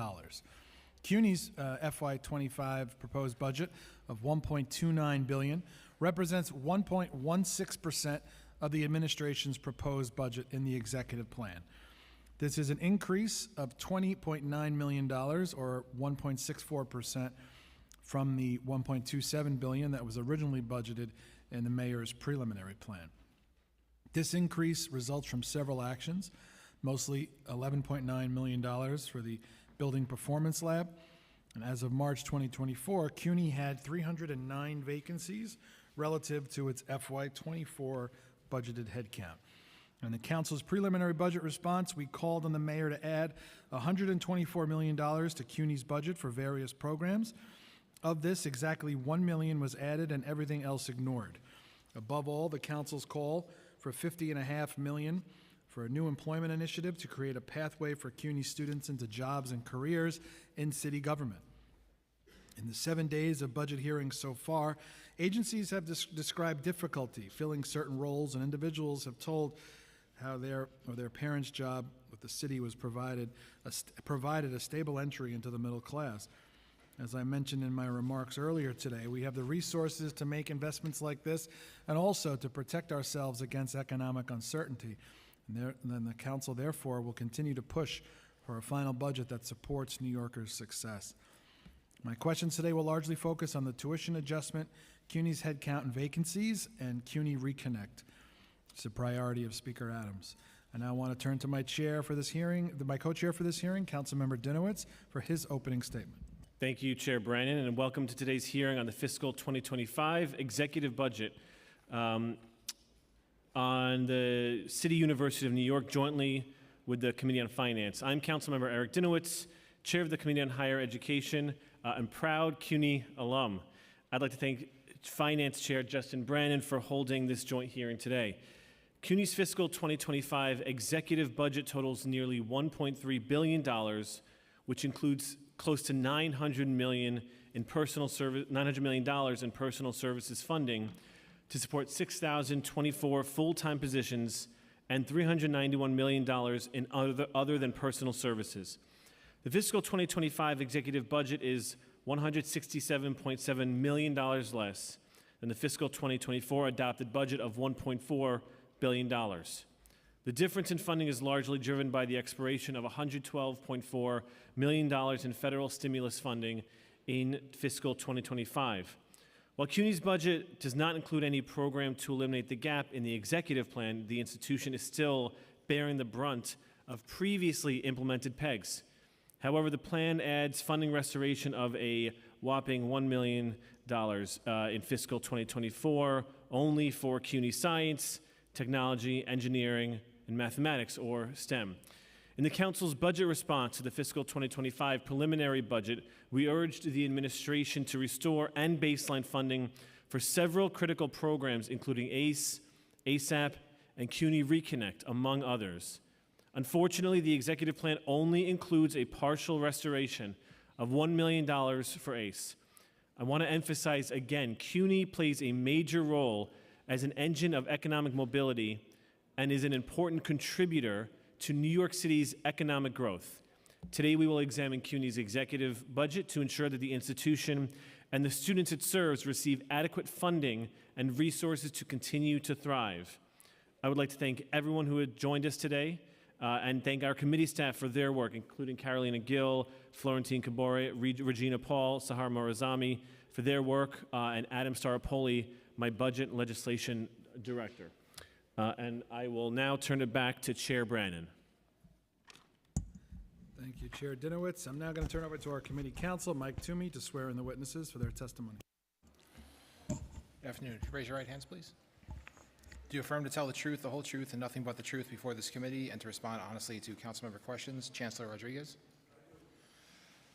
CUNY's FY25 proposed budget of $1.29 billion represents 1.16% of the administration's proposed budget in the executive plan. This is an increase of $20.9 million, or 1.64%, from the $1.27 billion that was originally budgeted in the mayor's preliminary plan. This increase results from several actions, mostly $11.9 million for the Building Performance Lab, And as of March 2024, CUNY had 309 vacancies relative to its FY24 budgeted headcount. In the council's preliminary budget response, we called on the mayor to add $124 million to CUNY's budget for various programs. Of this, exactly $1 million was added and everything else ignored. Above all, the council's call for $50.5 million for a new employment initiative to create a pathway for CUNY students into jobs and careers in city government. In the 7 days of budget hearings so far, agencies have described difficulty filling certain roles, and individuals have told how their parents' job with the city was provided a stable entry into the middle class. As I mentioned in my remarks earlier today, we have the resources to make investments like this and also to protect ourselves against economic uncertainty. And then the council, therefore, will continue to push for a final budget that supports New Yorkers' success. My questions today will largely focus on the tuition adjustment, CUNY's headcount and vacancies, and CUNY Reconnect. It's a priority of Speaker Adams. I now want to turn to my chair for this hearing, my co-chair for this hearing, Councilmember Dinowitz, for his opening statement. Thank you, Chair Brannan, and welcome to today's hearing on the fiscal 2025 executive budget on the City University of New York jointly with the Committee on Finance. I'm Councilmember Eric Dinowitz, Chair of the Committee on Higher Education and proud CUNY alum. I'd like to thank Finance Chair Justin Brannan for holding this joint hearing today. CUNY's fiscal 2025 executive budget totals nearly $1.3 billion, which includes close to $900 million in personal services funding to support 6,024 full-time positions and $391 million in other than personal services. The fiscal 2025 executive budget is $167.7 million less than the fiscal 2024 adopted budget of $1.4 billion. The difference in funding is largely driven by the expiration of $112.4 million in federal stimulus funding in fiscal 2025. While CUNY's budget does not include any program to eliminate the gap in the executive plan, the institution is still bearing the brunt of previously implemented pegs. However, the plan adds funding restoration of a whopping $1 million in fiscal 2024 only for CUNY science, technology, engineering, and mathematics, or STEM. In the Council's budget response to the fiscal 2025 preliminary budget, we urged the administration to restore and baseline funding for several critical programs, including ACE, ASAP, and CUNY Reconnect, among others. Unfortunately, the executive plan only includes a partial restoration of $1 million for ACE. I want to emphasize again, CUNY plays a major role as an engine of economic mobility and is an important contributor to New York City's economic growth. Today, we will examine CUNY's executive budget to ensure that the institution and the students it serves receive adequate funding and resources to continue to thrive. I would like to thank everyone who had joined us today and thank our committee staff for their work, including Carolina Gill, Florentine Cabore, Regina Paul, Sahar Morazami, for their work, and Adam Staropoli, my budget and legislation director. And I will now turn it back to Chair Brannan. Thank you, Chair Dinowitz. I'm now going to turn over to our committee counsel, Mike Toomey, to swear in the witnesses for their testimony. Good afternoon. Raise your right hands, please. Do you affirm to tell the truth, the whole truth, and nothing but the truth before this committee, and to respond honestly to councilmember questions? Chancellor Rodriguez.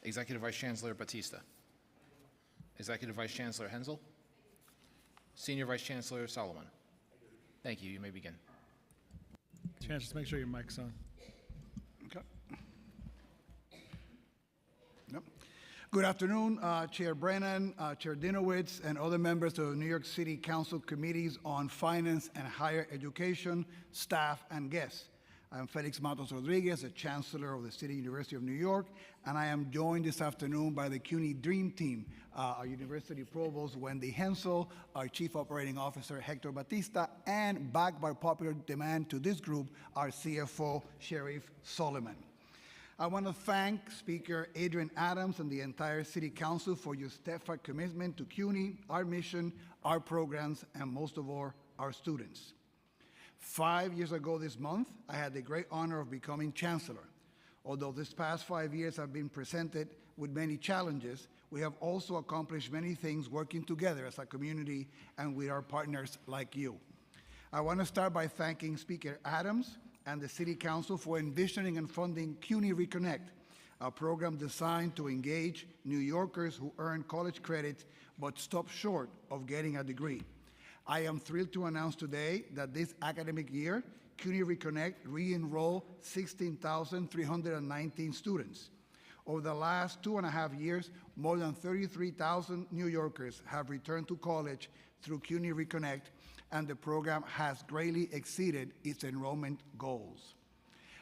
Executive Vice Chancellor Batista. Executive Vice Chancellor Hensel. Senior Vice Chancellor Solomon. Thank you. You may begin. Chancellor, just make sure your mic's on. Okay. Yep. Good afternoon, Chair Brannan, Chair Dinowitz, and other members of the New York City Council Committees on Finance and Higher Education, staff, and guests. I am Felix Matos Rodriguez, the Chancellor of the City University of New York, and I am joined this afternoon by the CUNY Dream Team, our University Provost Wendy Hensel, our Chief Operating Officer Hector Batista, and backed by popular demand to this group, our CFO Sheriff Solomon. I want to thank Speaker Adrian Adams and the entire City Council for your steadfast commitment to CUNY, our mission, our programs, and most of all, our students. 5 years ago this month, I had the great honor of becoming Chancellor. Although this past 5 years have been presented with many challenges, we have also accomplished many things working together as a community and with our partners like you. I want to start by thanking Speaker Adams and the City Council for envisioning and funding CUNY Reconnect, a program designed to engage New Yorkers who earn college credits but stop short of getting a degree. I am thrilled to announce today that this academic year, CUNY Reconnect re-enrolled 16,319 students. Over the last 2.5 years, more than 33,000 New Yorkers have returned to college through CUNY Reconnect, and the program has greatly exceeded its enrollment goals.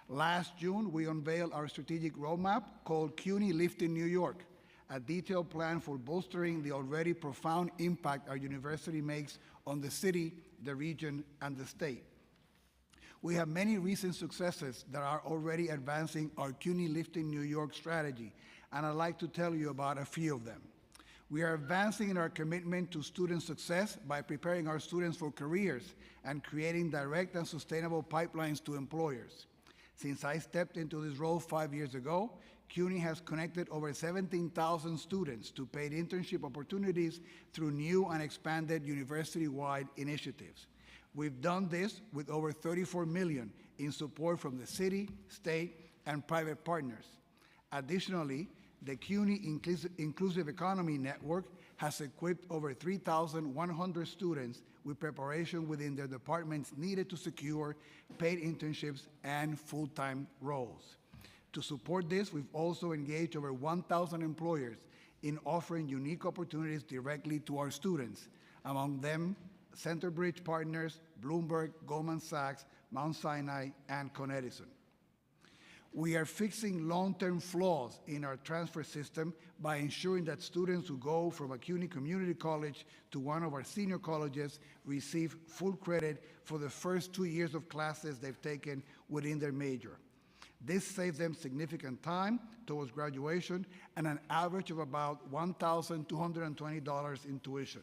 Last June, we unveiled our strategic roadmap called CUNY Lifting New York, a detailed plan for bolstering the already profound impact our university makes on the city, the region, and the state. We have many recent successes that are already advancing our CUNY Lifting New York strategy, and I'd like to tell you about a few of them. We are advancing in our commitment to student success by preparing our students for careers and creating direct and sustainable pipelines to employers. Since I stepped into this role 5 years ago, CUNY has connected over 17,000 students to paid internship opportunities through new and expanded university-wide initiatives. We've done this with over $34 million in support from the city, state, and private partners. Additionally, the CUNY Inclusive Economy Network has equipped over 3,100 students with preparation within their departments needed to secure paid internships and full-time roles. To support this, we've also engaged over 1,000 employers in offering unique opportunities directly to our students, among them Centerbridge Partners, Bloomberg, Goldman Sachs, Mount Sinai, and Con Edison. We are fixing long-term flaws in our transfer system by ensuring that students who go from a CUNY community college to one of our senior colleges receive full credit for the first 2 years of classes they've taken within their major. This saves them significant time towards graduation and an average of about $1,220 in tuition.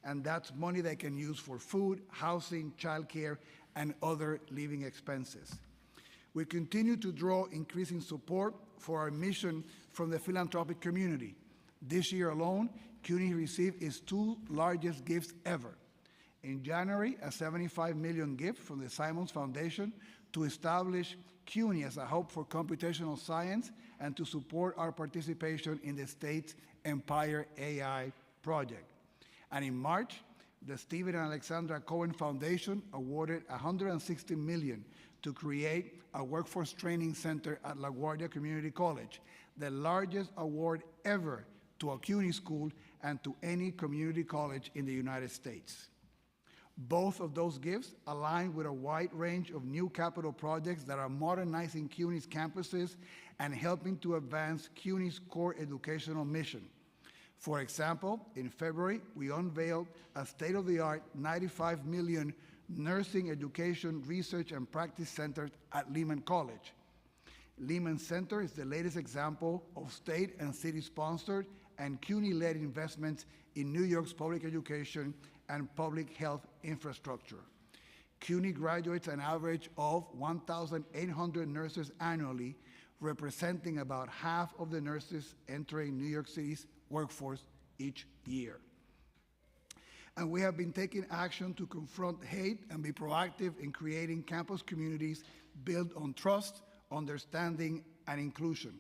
And that's money they can use for food, housing, childcare, and other living expenses. We continue to draw increasing support for our mission from the philanthropic community. This year alone, CUNY received its 2 largest gifts ever. In January, a $75 million gift from the Simons Foundation to establish CUNY as a hub for computational science and to support our participation in the state's Empire AI project. And in March, the Stephen and Alexandra Cohen Foundation awarded $160 million to create a workforce training center at LaGuardia Community College, the largest award ever to a CUNY school and to any community college in the United States. Both of those gifts align with a wide range of new capital projects that are modernizing CUNY's campuses and helping to advance CUNY's core educational mission. For example, in February, we unveiled a state-of-the-art $95 million nursing education research and practice center at Lehman College. Lehman Center is the latest example of state and city-sponsored and CUNY-led investments in New York's public education and public health infrastructure. CUNY graduates an average of 1,800 nurses annually, representing about half of the nurses entering New York City's workforce each year. And we have been taking action to confront hate and be proactive in creating campus communities built on trust, understanding, and inclusion.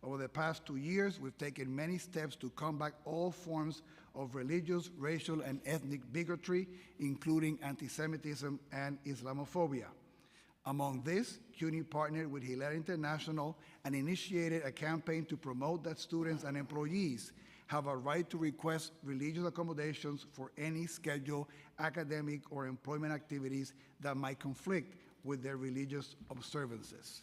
Over the past 2 years, we've taken many steps to combat all forms of religious, racial, and ethnic bigotry, including anti-Semitism and Islamophobia. Among this, CUNY partnered with Hillel International and initiated a campaign to promote that students and employees have a right to request religious accommodations for any scheduled academic or employment activities that might conflict with their religious observances.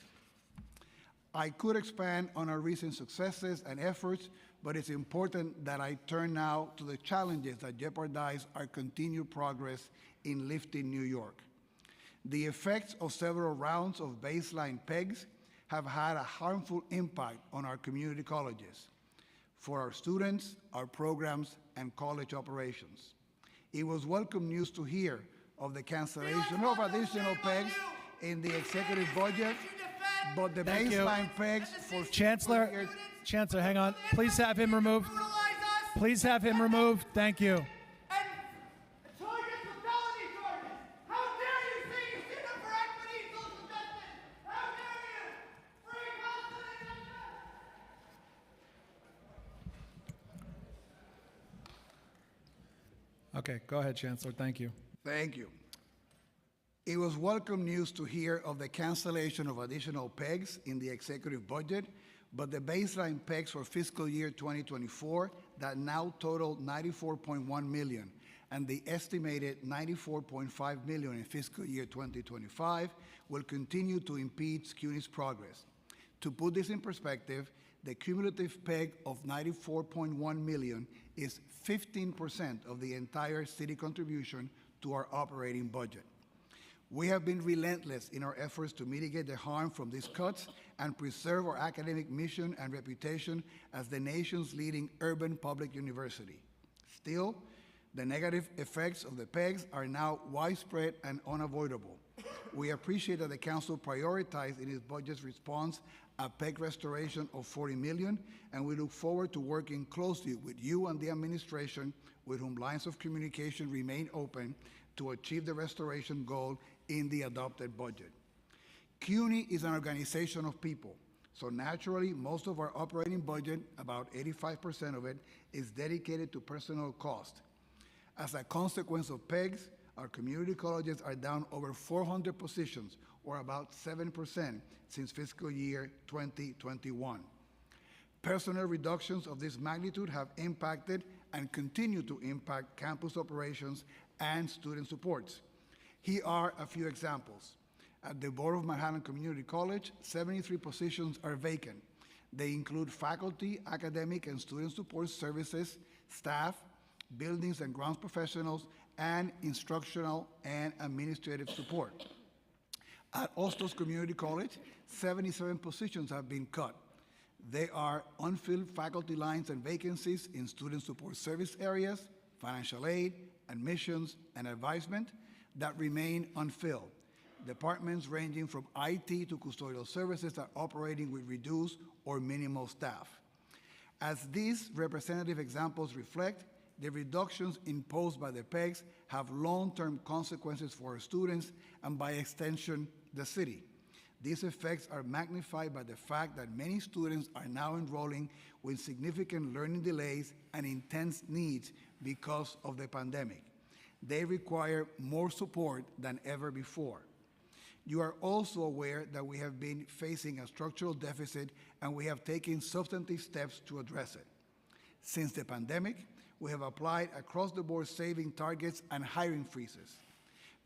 I could expand on our recent successes and efforts, but it's important that I turn now to the challenges that jeopardize our continued progress in lifting New York. The effects of several rounds of baseline pegs have had a harmful impact on our community colleges, for our students, our programs, and college operations. It was welcome news to hear of the cancellation of additional pegs in the executive budget, but the baseline pegs for Chancellor, Chancellor, hang on. Please have him removed. Please have him removed. Thank you. Okay, go ahead, Chancellor. Thank you. Thank you. It was welcome news to hear of the cancellation of additional pegs in the executive budget, but the baseline pegs for fiscal year 2024 that now total $94.1 million and the estimated $94.5 million in fiscal year 2025 will continue to impede CUNY's progress. To put this in perspective, the cumulative peg of $94.1 million is 15% of the entire city contribution to our operating budget. We have been relentless in our efforts to mitigate the harm from these cuts and preserve our academic mission and reputation as the nation's leading urban public university. Still, the negative effects of the pegs are now widespread and unavoidable. We appreciate that the Council prioritized in its budget's response a peg restoration of $40 million, and we look forward to working closely with you and the administration, with whom lines of communication remain open, to achieve the restoration goal in the adopted budget. CUNY is an organization of people, so naturally most of our operating budget, about 85% of it, is dedicated to personnel cost. As a consequence of pegs, our community colleges are down over 400 positions, or about 7% since fiscal year 2021. Personnel reductions of this magnitude have impacted and continue to impact campus operations and student supports. Here are a few examples. At the Board of Manhattan Community College, 73 positions are vacant. They include faculty, academic and student support services, staff, buildings and grounds professionals, and instructional and administrative support. At Ostos Community College, 77 positions have been cut. They are unfilled faculty lines and vacancies in student support service areas, financial aid, admissions, and advisement that remain unfilled. Departments ranging from IT to custodial services are operating with reduced or minimal staff. As these representative examples reflect, the reductions imposed by the pegs have long-term consequences for our students and, by extension, the city. These effects are magnified by the fact that many students are now enrolling with significant learning delays and intense needs because of the pandemic. They require more support than ever before. You are also aware that we have been facing a structural deficit, and we have taken substantive steps to address it. Since the pandemic, we have applied across-the-board saving targets and hiring freezes.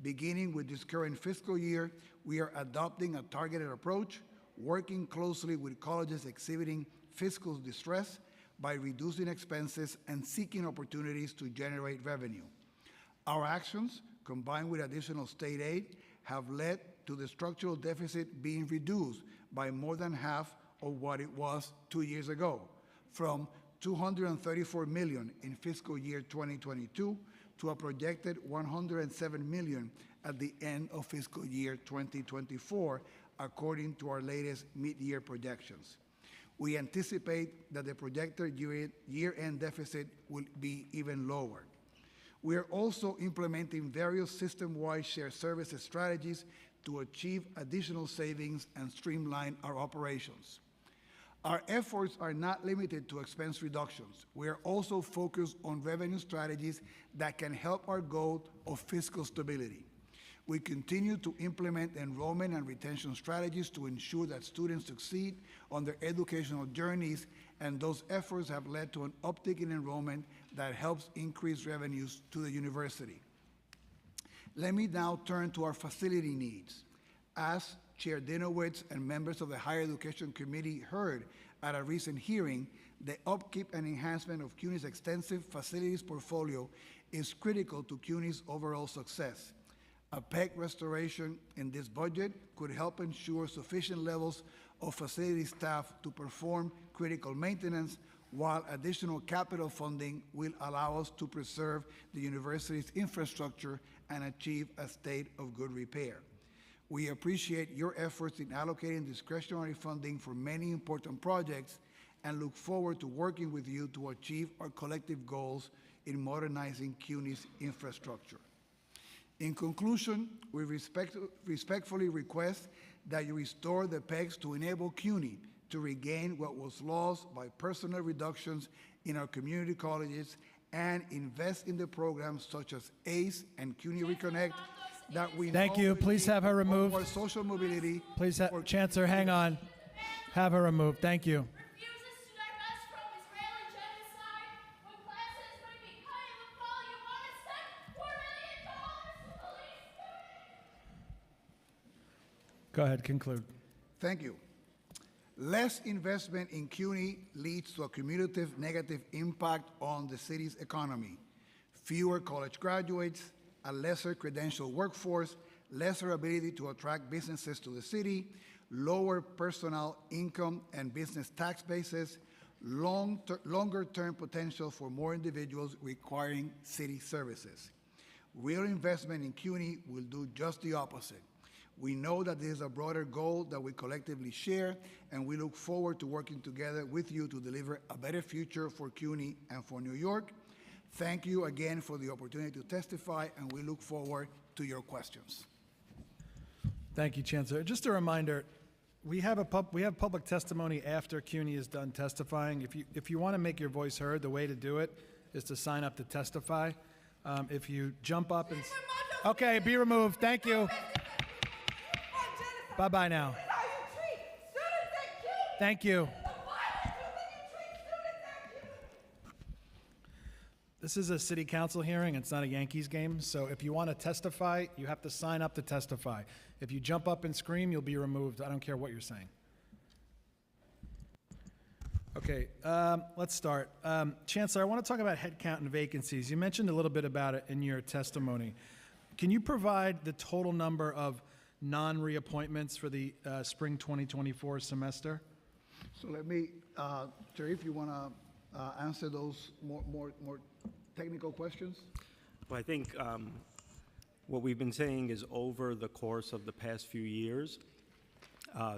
Beginning with this current fiscal year, we are adopting a targeted approach, working closely with colleges exhibiting fiscal distress by reducing expenses and seeking opportunities to generate revenue. Our actions, combined with additional state aid, have led to the structural deficit being reduced by more than half of what it was 2 years ago, from $234 million in fiscal year 2022 to a projected $107 million at the end of fiscal year 2024, according to our latest mid-year projections. We anticipate that the projected year-end deficit will be even lower. We are also implementing various system-wide shared services strategies to achieve additional savings and streamline our operations. Our efforts are not limited to expense reductions. We are also focused on revenue strategies that can help our goal of fiscal stability. We continue to implement enrollment and retention strategies to ensure that students succeed on their educational journeys, and those efforts have led to an uptick in enrollment that helps increase revenues to the university. Let me now turn to our facility needs. As Chair Dinowitz and members of the Higher Education Committee heard at a recent hearing, the upkeep and enhancement of CUNY's extensive facilities portfolio is critical to CUNY's overall success. A PEG restoration in this budget could help ensure sufficient levels of facility staff to perform critical maintenance, while additional capital funding will allow us to preserve the university's infrastructure and achieve a state of good repair. We appreciate your efforts in allocating discretionary funding for many important projects, and look forward to working with you to achieve our collective goals in modernizing CUNY's infrastructure. In conclusion, we respectfully request that you restore the PEGs to enable CUNY to regain what was lost by personnel reductions in our community colleges and invest in the programs such as ACE and CUNY Reconnect that we Thank know you. will Please lead have her to removed. more social mobility. Please, Chancellor, hang on. Have her removed. Thank you. Go ahead, conclude. Thank you. Less investment in CUNY leads to a cumulative negative impact on the city's economy. Fewer college graduates, a lesser credentialed workforce, lesser ability to attract businesses to the city, lower personal income and business tax bases, longer-term potential for more individuals requiring city services. Real investment in CUNY will do just the opposite. We know that this is a broader goal that we collectively share, and we look forward to working together with you to deliver a better future for CUNY and for New York. Thank you again for the opportunity to testify, and we look forward to your questions. Thank you, Chancellor. Just a reminder, we have public testimony after CUNY is done testifying. If you want to make your voice heard, the way to do it is to sign up to testify. If you jump up and... Okay, be removed. Thank you. Bye-bye now. Thank you. This is a city council hearing. It's not a Yankees game. So if you want to testify, you have to sign up to testify. If you jump up and scream, you'll be removed. I don't care what you're saying. Okay, let's start. Chancellor, I want to talk about headcount and vacancies. You mentioned a little bit about it in your testimony. Can you provide the total number of non-reappointments for the spring 2024 semester? So let me, Terry, if you want to answer those more technical questions. Well, I think what we've been saying is over the course of the past few years,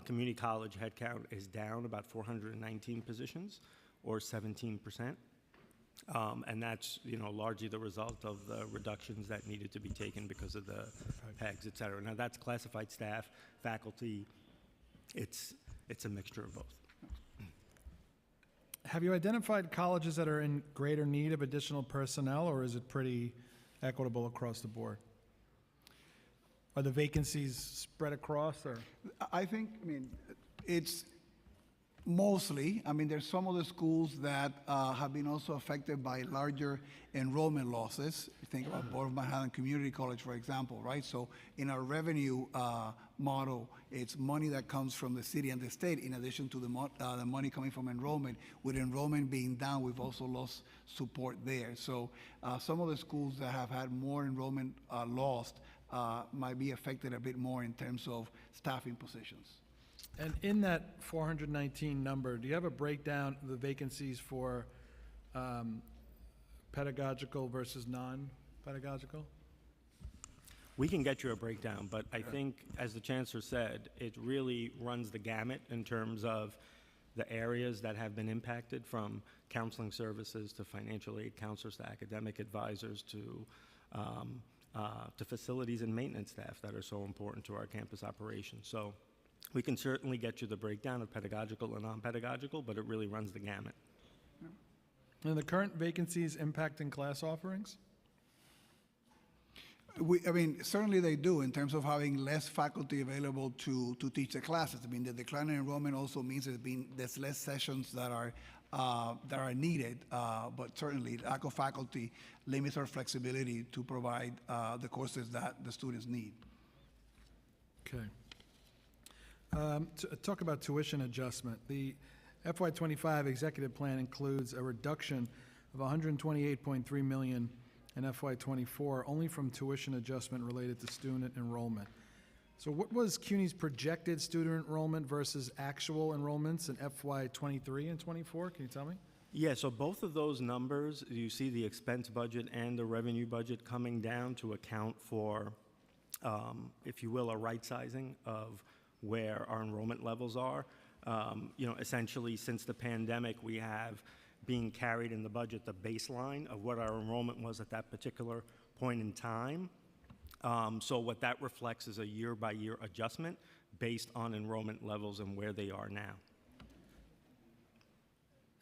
community college headcount is down about 419 positions, or 17%. And that's, largely the result of the reductions that needed to be taken because of the PEGs, et cetera. Now, that's classified staff, faculty. It's a mixture of both. Have you identified colleges that are in greater need of additional personnel, or is it pretty equitable across the board? Are the vacancies spread across, or? I think, it's mostly, there's some of the schools that have been also affected by larger enrollment losses. Think about Board of Manhattan Community College, for example, right? So in our revenue model, it's money that comes from the city and the state in addition to the money coming from enrollment. With enrollment being down, we've also lost support there. So some of the schools that have had more enrollment lost might be affected a bit more in terms of staffing positions. And in that 419 number, do you have a breakdown of the vacancies for pedagogical versus non-pedagogical? We can get you a breakdown, but I think, as the Chancellor said, it really runs the gamut in terms of the areas that have been impacted, from counseling services to financial aid counselors to academic advisors to facilities and maintenance staff that are so important to our campus operations. So we can certainly get you the breakdown of pedagogical and non-pedagogical, but it really runs the gamut. And the current vacancies impacting class offerings? Certainly they do in terms of having less faculty available to teach the classes. The decline in enrollment also means there's less sessions that are needed, but certainly lack of faculty limits our flexibility to provide the courses that the students need. Okay. Talk about tuition adjustment. The FY25 executive plan includes a reduction of $128.3 million in FY24 only from tuition adjustment related to student enrollment. So what was CUNY's projected student enrollment versus actual enrollments in FY23 and 24? Can you tell me? Yeah, so both of those numbers, you see the expense budget and the revenue budget coming down to account for, if you will, a right sizing of where our enrollment levels are. Essentially, since the pandemic, we have being carried in the budget the baseline of what our enrollment was at that particular point in time. So what that reflects is a year-by-year adjustment based on enrollment levels and where they are now.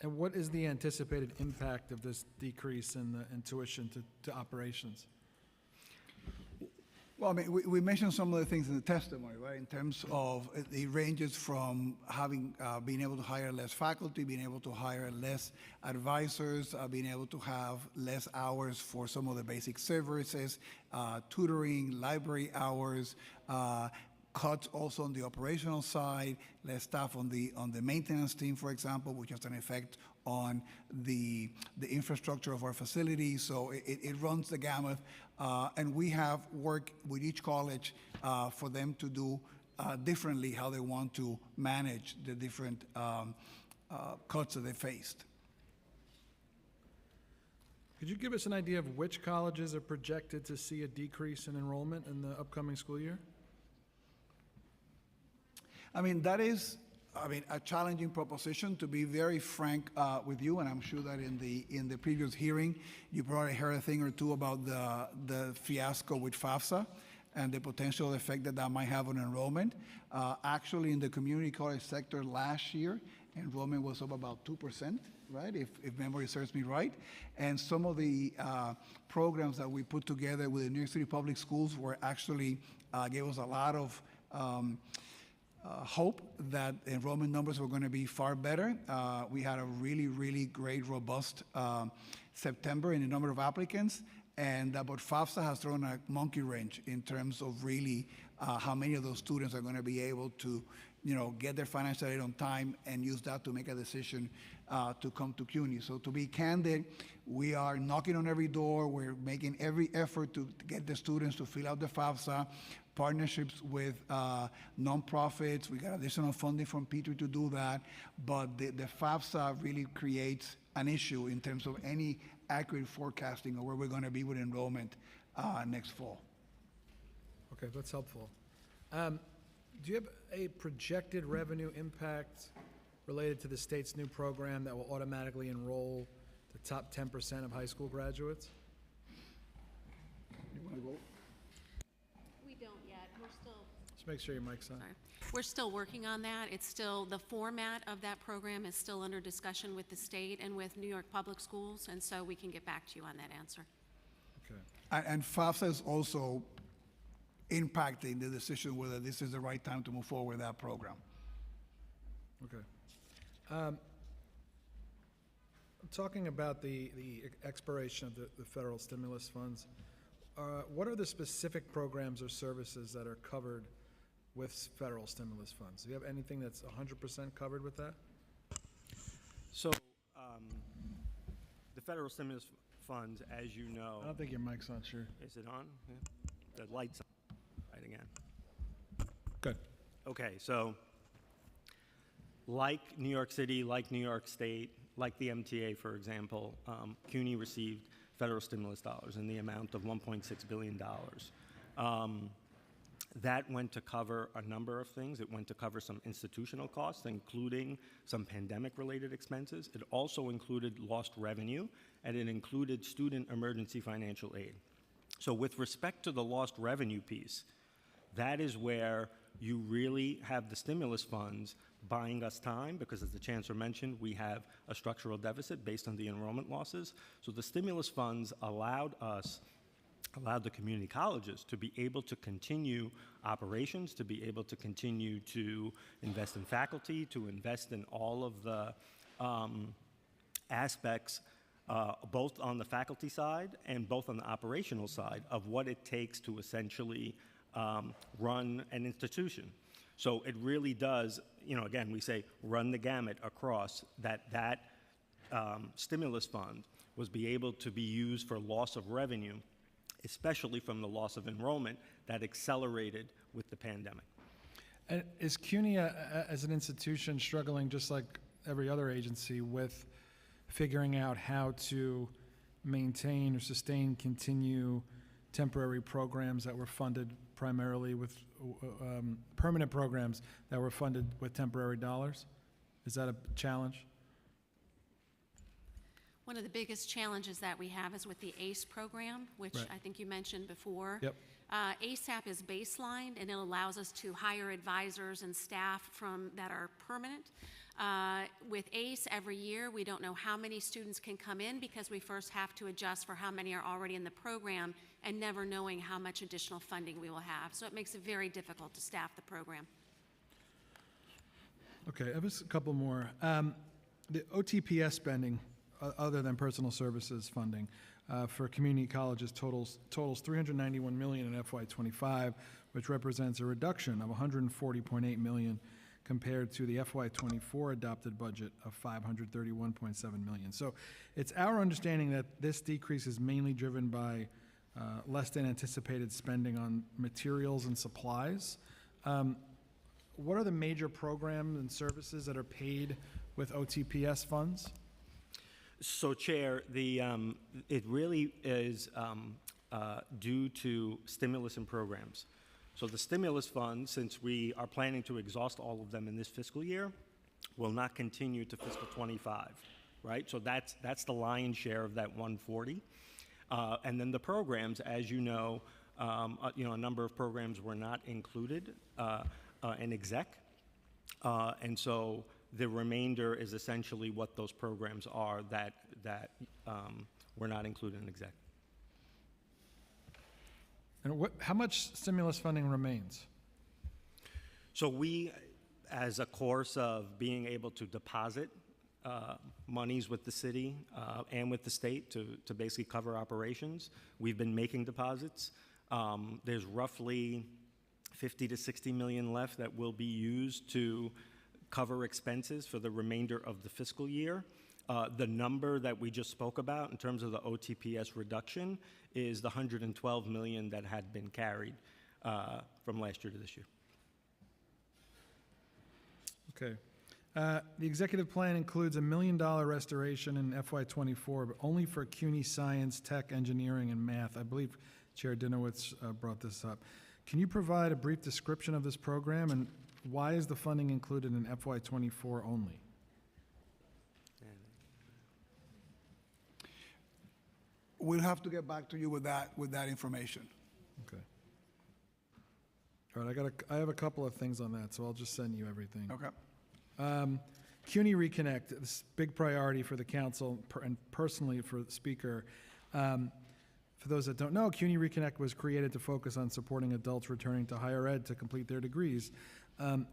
And what is the anticipated impact of this decrease in tuition to operations? Well, I mean, we mentioned some of the things in the testimony, right? In terms of it ranges from having being able to hire less faculty, being able to hire less advisors, being able to have less hours for some of the basic services, tutoring, library hours, cuts also on the operational side, less staff on the maintenance team, for example, which has an effect on the infrastructure of our facilities. So it runs the gamut, and we have worked with each college for them to do differently how they want to manage the different cuts that they faced. Could you give us an idea of which colleges are projected to see a decrease in enrollment in the upcoming school year? I mean, that is, a challenging proposition, to be very frank with you, and I'm sure that in the previous hearing, you probably heard a thing or two about the fiasco with FAFSA and the potential effect that might have on enrollment. Actually, in the community college sector last year, enrollment was up about 2%, right, if memory serves me right. And some of the programs that we put together with the New York City Public Schools were actually gave us a lot of hope that enrollment numbers were going to be far better. We had a really, really great, robust September in the number of applicants, but FAFSA has thrown a monkey wrench in terms of really how many of those students are going to be able to, get their financial aid on time and use that to make a decision to come to CUNY. So to be candid, we are knocking on every door. We're making every effort to get the students to fill out the FAFSA. Partnerships with nonprofits. We got additional funding from Petrie to do that. But the FAFSA really creates an issue in terms of any accurate forecasting of where we're going to be with enrollment next fall. Okay, that's helpful. Do you have a projected revenue impact related to the state's new program that will automatically enroll the top 10% of high school graduates? You want to go? Just make sure your mic's on. Sorry. We're still working on that. It's still, the format of that program is still under discussion with the state and with New York Public Schools, and so we can get back to you on that answer. Okay. And FAFSA is also impacting the decision whether this is the right time to move forward with that program. Okay. Talking about the expiration of the federal stimulus funds, what are the specific programs or services that are covered with federal stimulus funds? Do you have anything that's 100% covered with that? So the federal stimulus funds, as you know. I don't think your mic's on, sure. Is it on? Yeah. The light's on. Right again. Good. Okay, so like New York City, like New York State, like the MTA, for example, CUNY received federal stimulus dollars in the amount of $1.6 billion. That went to cover a number of things. It went to cover some institutional costs, including some pandemic-related expenses. It also included lost revenue, and it included student emergency financial aid. So with respect to the lost revenue piece, that is where you really have the stimulus funds buying us time, because as the Chancellor mentioned, we have a structural deficit based on the enrollment losses. So the stimulus funds allowed the community colleges to be able to continue operations, to be able to continue to invest in faculty, to invest in all of the aspects, both on the faculty side and both on the operational side of what it takes to essentially run an institution. So it really does, again, we say run the gamut across that stimulus fund was be able to be used for loss of revenue, especially from the loss of enrollment that accelerated with the pandemic. And is CUNY as an institution struggling, just like every other agency, with figuring out how to maintain or sustain, continue temporary programs that were funded primarily with permanent programs that were funded with temporary dollars? Is that a challenge? One of the biggest challenges that we have is with the ACE program, which Right. I think you mentioned before. Yep. ASAP is baselined, and it allows us to hire advisors and staff that are permanent. With ACE, every year, we don't know how many students can come in because we first have to adjust for how many are already in the program and never knowing how much additional funding we will have. So it makes it very difficult to staff the program. Okay, I have a couple more. The OTPS spending, other than personal services funding, for community colleges totals $391 million in FY25, which represents a reduction of $140.8 million compared to the FY24 adopted budget of $531.7 million. So it's our understanding that this decrease is mainly driven by less than anticipated spending on materials and supplies. What are the major programs and services that are paid with OTPS funds? So, Chair, it really is due to stimulus and programs. So the stimulus funds, since we are planning to exhaust all of them in this fiscal year, will not continue to fiscal 25, right? So that's the lion's share of that 140. And then the programs, as you know, a number of programs were not included in exec. And so the remainder is essentially what those programs are that were not included in exec. And how much stimulus funding remains? So we, as a course of being able to deposit monies with the city and with the state to basically cover operations, we've been making deposits. There's roughly 50 to 60 million left that will be used to cover expenses for the remainder of the fiscal year. The number that we just spoke about in terms of the OTPS reduction is the $112 million that had been carried from last year to this year. Okay. The executive plan includes $1 million restoration in FY24, but only for CUNY Science, Tech, Engineering, and Math. I believe Chair Dinowitz brought this up. Can you provide a brief description of this program, and why is the funding included in FY24 only? We'll have to get back to you with that information. Okay. All right, I have a couple of things on that, so I'll just send you everything. Okay. CUNY Reconnect, this is a big priority for the council and personally for the speaker. For those that don't know, CUNY Reconnect was created to focus on supporting adults returning to higher ed to complete their degrees.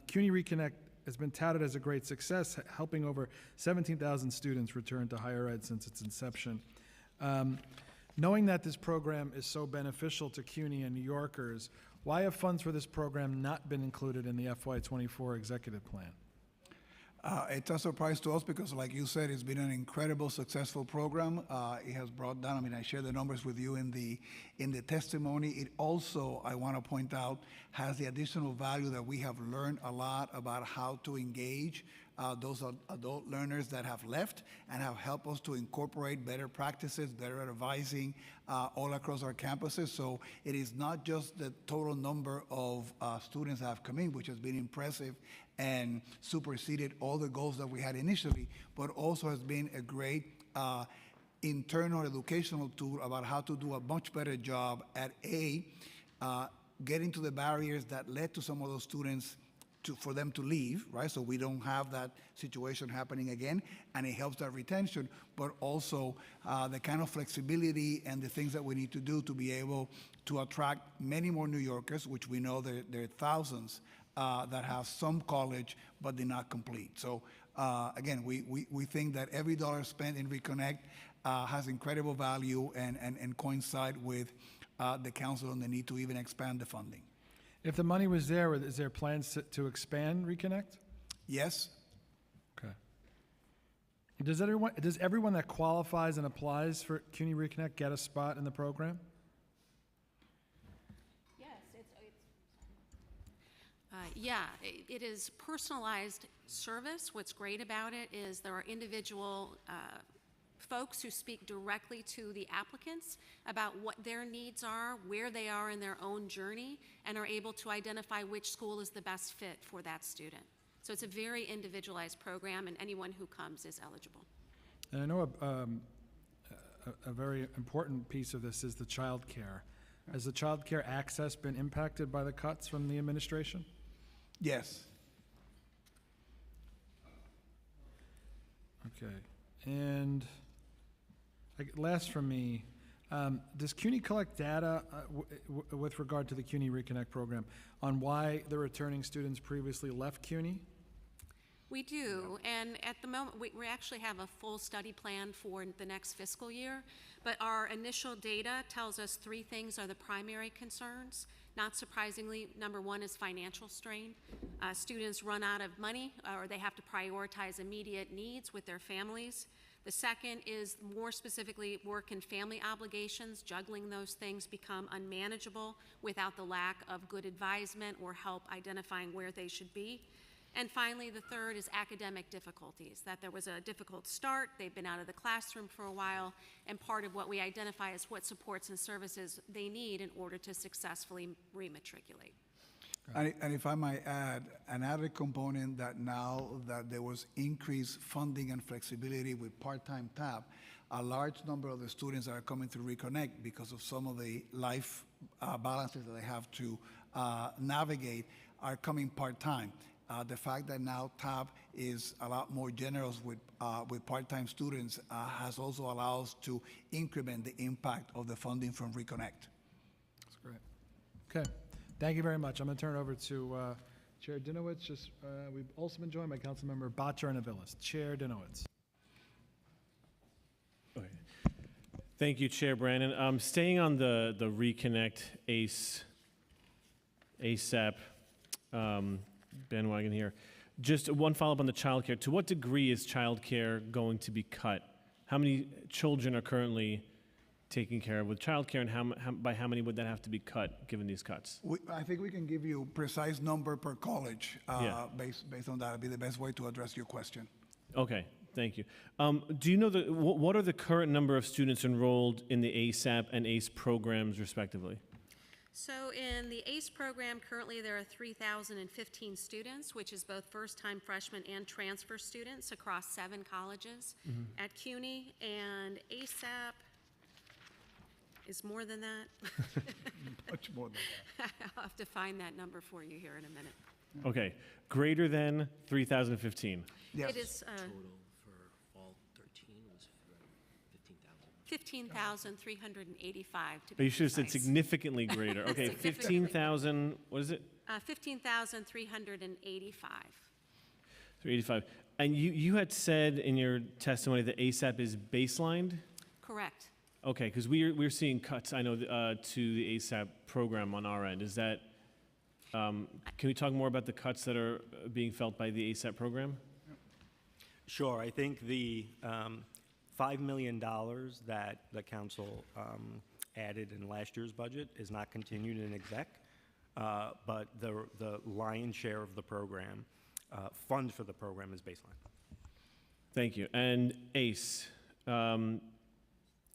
CUNY Reconnect has been touted as a great success, helping over 17,000 students return to higher ed since its inception. Knowing that this program is so beneficial to CUNY and New Yorkers, why have funds for this program not been included in the FY24 executive plan? It's a surprise to us because, like you said, it's been an incredible, successful program. It has brought down, I share the numbers with you in the testimony. It also, I want to point out, has the additional value that we have learned a lot about how to engage those adult learners that have left and have helped us to incorporate better practices, better advising all across our campuses. So it is not just the total number of students that have come in, which has been impressive and superseded all the goals that we had initially, but also has been a great internal educational tool about how to do a much better job at getting to the barriers that led to some of those students for them to leave, right? So we don't have that situation happening again, and it helps that retention, but also the kind of flexibility and the things that we need to do to be able to attract many more New Yorkers, which we know there are thousands that have some college but did not complete. So again, we think that every dollar spent in Reconnect has incredible value and coincide with the council on the need to even expand the funding. If the money was there, is there plans to expand Reconnect? Yes. Okay. Does everyone that qualifies and applies for CUNY Reconnect get a spot in the program? Yeah, it is personalized service. What's great about it is there are individual folks who speak directly to the applicants about what their needs are, where they are in their own journey, and are able to identify which school is the best fit for that student. So it's a very individualized program, and anyone who comes is eligible. And I know a very important piece of this is the child care. Has the child care access been impacted by the cuts from the administration? Yes. Okay, and last from me, does CUNY collect data with regard to the CUNY Reconnect program on why the returning students previously left CUNY? We do, and at the moment, we actually have a full study plan for the next fiscal year, but our initial data tells us three things are the primary concerns. Not surprisingly, number one is financial strain. Students run out of money, or they have to prioritize immediate needs with their families. The second is, more specifically, work and family obligations. Juggling those things become unmanageable without the lack of good advisement or help identifying where they should be. And finally, the third is academic difficulties, that there was a difficult start, they've been out of the classroom for a while, and part of what we identify is what supports and services they need in order to successfully rematriculate. And if I might add, an added component that now that there was increased funding and flexibility with part-time TAP, a large number of the students that are coming to Reconnect because of some of the life balances that they have to navigate are coming part-time. The fact that now TAP is a lot more generous with part-time students has also allowed us to increment the impact of the funding from Reconnect. That's great. Okay, thank you very much. I'm going to turn it over to Chair Dinowitz. We've also been joined by Councilmember Batcher and Aviles. Chair Dinowitz. Okay. Thank you, Chair Brannon. Staying on the Reconnect ASAP bandwagon here. Just one follow-up on the childcare. To what degree is childcare going to be cut? How many children are currently taken care of with childcare, and by how many would that have to be cut given these cuts? I think we can give you precise number per college based on that. It'd be the best way to address your question. Okay, thank you. Do you know what are the current number of students enrolled in the ASAP and ACE programs, respectively? So in the ACE program, currently there are 3,015 students, which is both first-time freshmen and transfer students across 7 colleges at CUNY, and ASAP is more than that. Much more than that. I'll have to find that number for you here in a minute. Okay, greater than 3,015. Yes. It is Total for all 13 was 15,000. 15,385 to be But you should have said precise. significantly greater. Okay, 15,000, what is it? 15,385. 385. And you had said in your testimony that ASAP is baselined? Correct. Okay, because we're seeing cuts, I know, to the ASAP program on our end. Is that, can we talk more about the cuts that are being felt by the ASAP program? Sure. I think the $5 million that the council added in last year's budget is not continued in exec, but the lion's share of the program, funds for the program is baseline. Thank you. And ACE.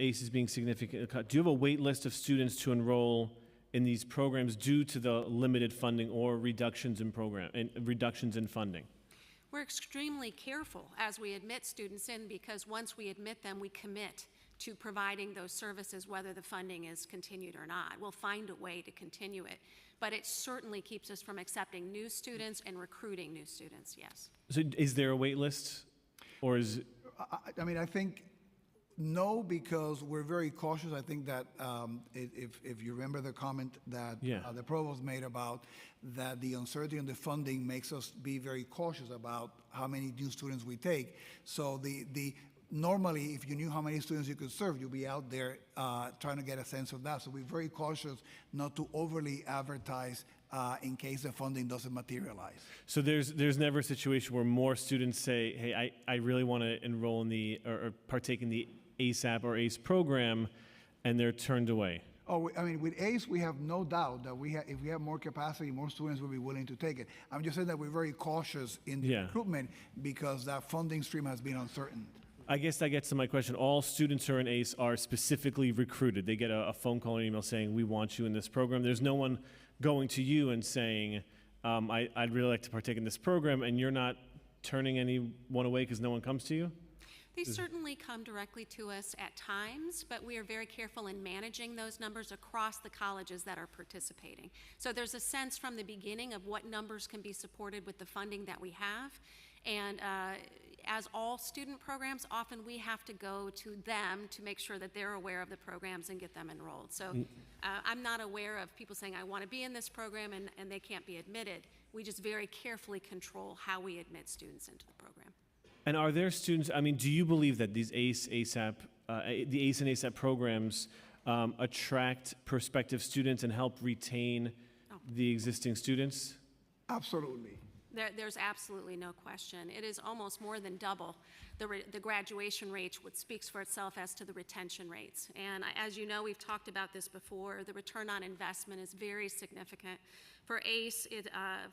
ACE is being significantly cut. Do you have a wait list of students to enroll in these programs due to the limited funding or reductions in funding? We're extremely careful as we admit students in, because once we admit them, we commit to providing those services, whether the funding is continued or not. We'll find a way to continue it, but it certainly keeps us from accepting new students and recruiting new students, yes. So is there a wait list, or is... I mean, I think no, because we're very cautious. I think that if you remember the comment that the provost made about that the uncertainty in the funding makes us be very cautious about how many new students we take. So normally, if you knew how many students you could serve, you'd be out there trying to get a sense of that. So we're very cautious not to overly advertise in case the funding doesn't materialize. So there's never a situation where more students say, hey, I really want to enroll in or partake in the ASAP or ACE program, and they're turned away? Oh, I mean, with ACE, we have no doubt that if we have more capacity, more students will be willing to take it. I'm just saying that we're very cautious in the recruitment because that funding stream has been uncertain. I guess that gets to my question. All students who are in ACE are specifically recruited. They get a phone call or email saying, we want you in this program. There's no one going to you and saying, I'd really like to partake in this program, and you're not turning anyone away because no one comes to you? They certainly come directly to us at times, but we are very careful in managing those numbers across the colleges that are participating. So there's a sense from the beginning of what numbers can be supported with the funding that we have. And as all student programs, often we have to go to them to make sure that they're aware of the programs and get them enrolled. So I'm not aware of people saying, I want to be in this program, and they can't be admitted. We just very carefully control how we admit students into the program. And are there students, I mean, do you believe that these ACE, ASAP, the ACE and ASAP programs attract prospective students and help retain the existing students? Absolutely. There's absolutely no question. It is almost more than double the graduation rate, which speaks for itself as to the retention rates. And as you know, we've talked about this before, the return on investment is very significant. For ACE,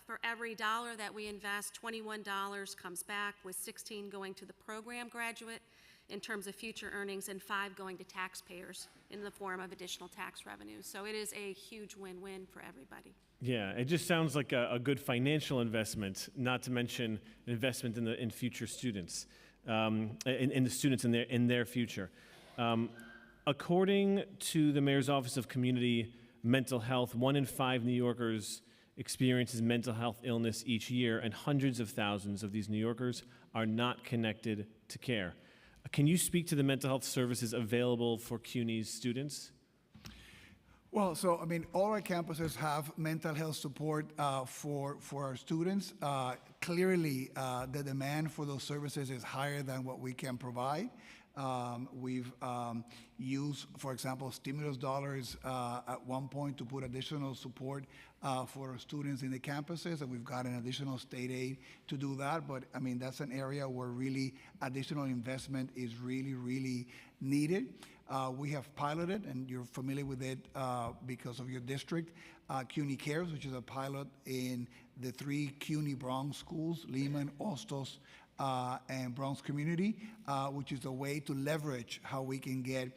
for every dollar that we invest, $21 comes back, with 16 going to the program graduate in terms of future earnings, and 5 going to taxpayers in the form of additional tax revenue. So it is a huge win-win for everybody. Yeah, it just sounds like a good financial investment, not to mention an investment in future students, in the students in their future. According to the Mayor's Office of Community Mental Health, 1 in 5 New Yorkers experiences mental health illness each year, and hundreds of thousands of these New Yorkers are not connected to care. Can you speak to the mental health services available for CUNY's students? Well, so, I mean, all our campuses have mental health support for our students. Clearly, the demand for those services is higher than what we can provide. We've used, for example, stimulus dollars at one point to put additional support for our students in the campuses, and we've got an additional state aid to do that. But, I mean, that's an area where really additional investment is really, really needed. We have piloted, and you're familiar with it because of your district, CUNY Cares, which is a pilot in the 3 CUNY Bronx schools, Lehman, Ostos, and Bronx Community, which is a way to leverage how we can get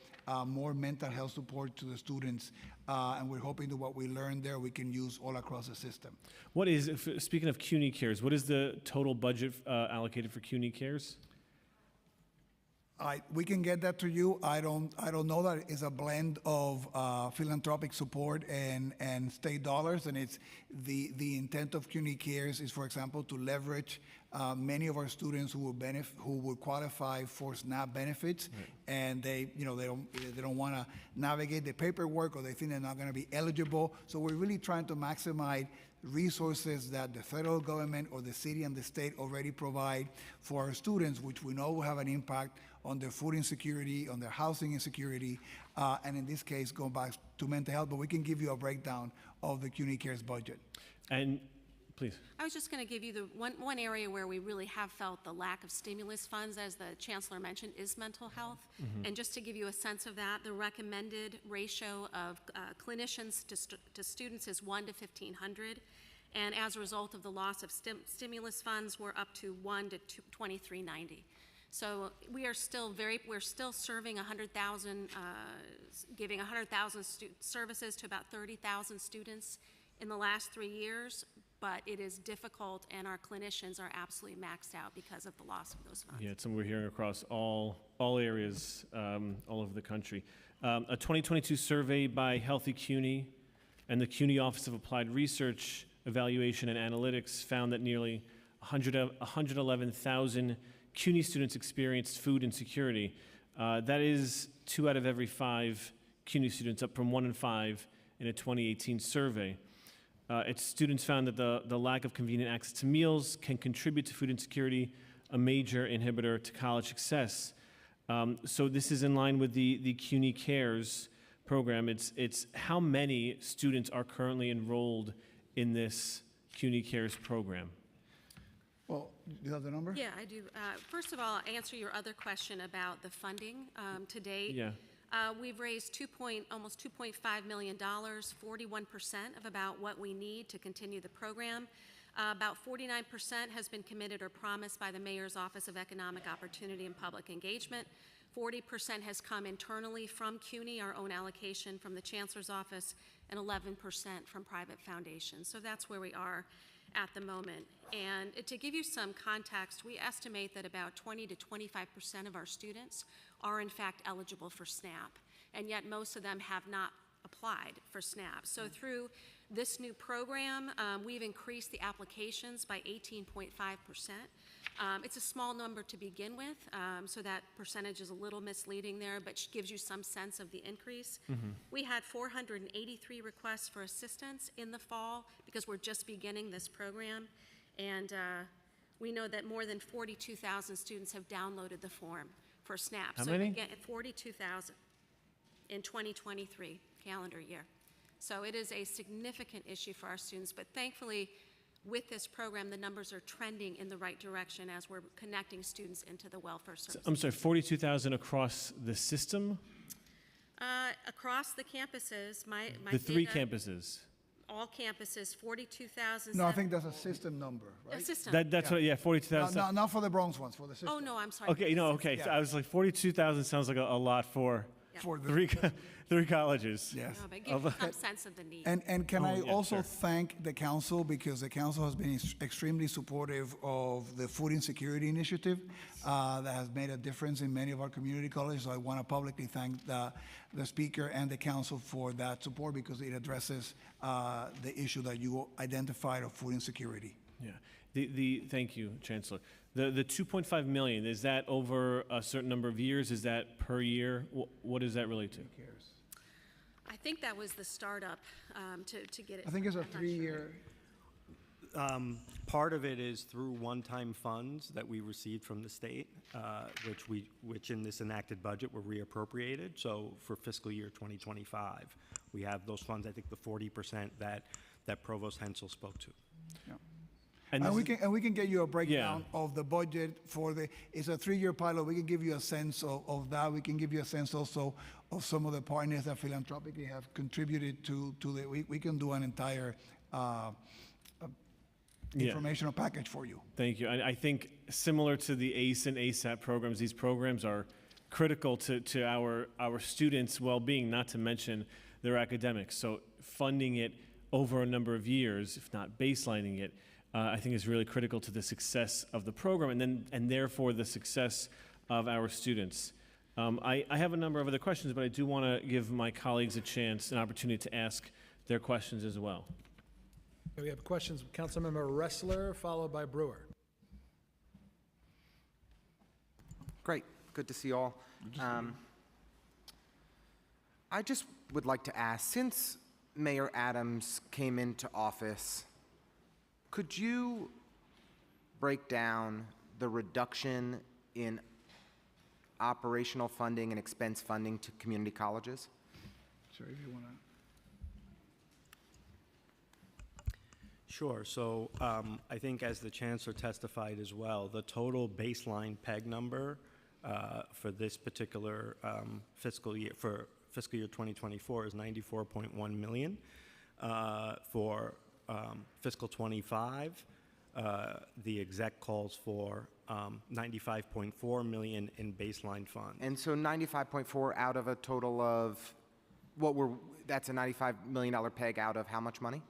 more mental health support to the students. And we're hoping that what we learned there, we can use all across the system. What is, speaking of CUNY Cares, what is the total budget allocated for CUNY Cares? We can get that to you. I don't know that. It's a blend of philanthropic support and state dollars, and it's the intent of CUNY Cares is, for example, to leverage many of our students who would qualify for SNAP benefits, and they don't want to navigate the paperwork, or they think they're not going to be eligible. So we're really trying to maximize resources that the federal government or the city and the state already provide for our students, which we know will have an impact on their food insecurity, on their housing insecurity, and in this case, going back to mental health. But we can give you a breakdown of the CUNY Cares budget. And please. I was just going to give you the one area where we really have felt the lack of stimulus funds, as the Chancellor mentioned, is mental health. And just to give you a sense of that, the recommended ratio of clinicians to students is 1 to 1,500. And as a result of the loss of stimulus funds, we're up to 1 to 2,390. So we are still we're still serving 100,000, giving 100,000 services to about 30,000 students in the last 3 years, but it is difficult, and our clinicians are absolutely maxed out because of the loss of those funds. Yeah, it's something we're hearing across all areas, all over the country. A 2022 survey by Healthy CUNY and the CUNY Office of Applied Research, Evaluation and Analytics found that nearly 111,000 CUNY students experienced food insecurity. That is 2 out of every 5 CUNY students, up from 1 in 5 in a 2018 survey. Its students found that the lack of convenient access to meals can contribute to food insecurity, a major inhibitor to college success. So this is in line with the CUNY Cares program. It's how many students are currently enrolled in this CUNY Cares program? Well, do you have the number? Yeah, I do. First of all, I'll answer your other question about the funding to date. Yeah. We've raised almost $2.5 million, 41% of about what we need to continue the program. About 49% has been committed or promised by the Mayor's Office of Economic Opportunity and Public Engagement. 40% has come internally from CUNY, our own allocation from the Chancellor's Office, and 11% from private foundations. So that's where we are at the moment. And to give you some context, we estimate that about 20 to 25% of our students are in fact eligible for SNAP, and yet most of them have not applied for SNAP. So through this new program, we've increased the applications by 18.5%. It's a small number to begin with, so that percentage is a little misleading there, but gives you some sense of the increase. We had 483 requests for assistance in the fall because we're just beginning this program, and we know that more than 42,000 students have downloaded the form for SNAP. How so many? Again, 42,000 in 2023 calendar year. So it is a significant issue for our students, but thankfully, with this program, the numbers are trending in the right direction as we're connecting students into the welfare services. I'm sorry, 42,000 across the system? Across the campuses, my The three data, campuses? all campuses, 42,000. No, I think that's a system number, right? A system. That's what, yeah, 42,000. No, not for the Bronx ones, for the system. Oh, no, I'm sorry. Okay, no, okay. So I was like, 42,000 sounds like a lot for For the three colleges. Yes. No, but give you some sense of the need. And can Oh, I yeah, also sure. thank the council, because the council has been extremely supportive of the food insecurity initiative that has made a difference in many of our community colleges. So I want to publicly thank the speaker and the council for that support, because it addresses the issue that you identified of food insecurity. Yeah. Thank you, Chancellor. The 2.5 million, is that over a certain number of years? Is that per year? What does that relate to? I think that was the startup to get it. I think it's a I'm not sure. 3-year. Part of it is through one-time funds that we received from the state, which in this enacted budget were reappropriated. So for fiscal year 2025, we have those funds. I think the 40% that Provost Hensel spoke to. Yeah. And And we can get you a breakdown of the budget for it's a 3-year pilot. We can give you a sense of that. We can give you a sense also of some of the partners that philanthropically have contributed to we can do an entire informational package for you. Thank you. I think similar to the ACE and ASAP programs, these programs are critical to our students' well-being, not to mention their academics. So funding it over a number of years, if not baselining it, I think is really critical to the success of the program and therefore the success of our students. I have a number of other questions, but I do want to give my colleagues an opportunity to ask their questions as well. We have questions. Councilmember Ressler, followed by Brewer. Great. Good to see you all. I just would like to ask, since Mayor Adams came into office, could you break down the reduction in operational funding and expense funding to community colleges? Sure, if you want to. Sure. So I think as the Chancellor testified as well, the total baseline PEG number for this particular fiscal year, for fiscal year 2024, is 94.1 million. For fiscal 25, the exec calls for 95.4 million in baseline funds. And so 95.4 out of a total of, that's a $95 million PEG out of how much money?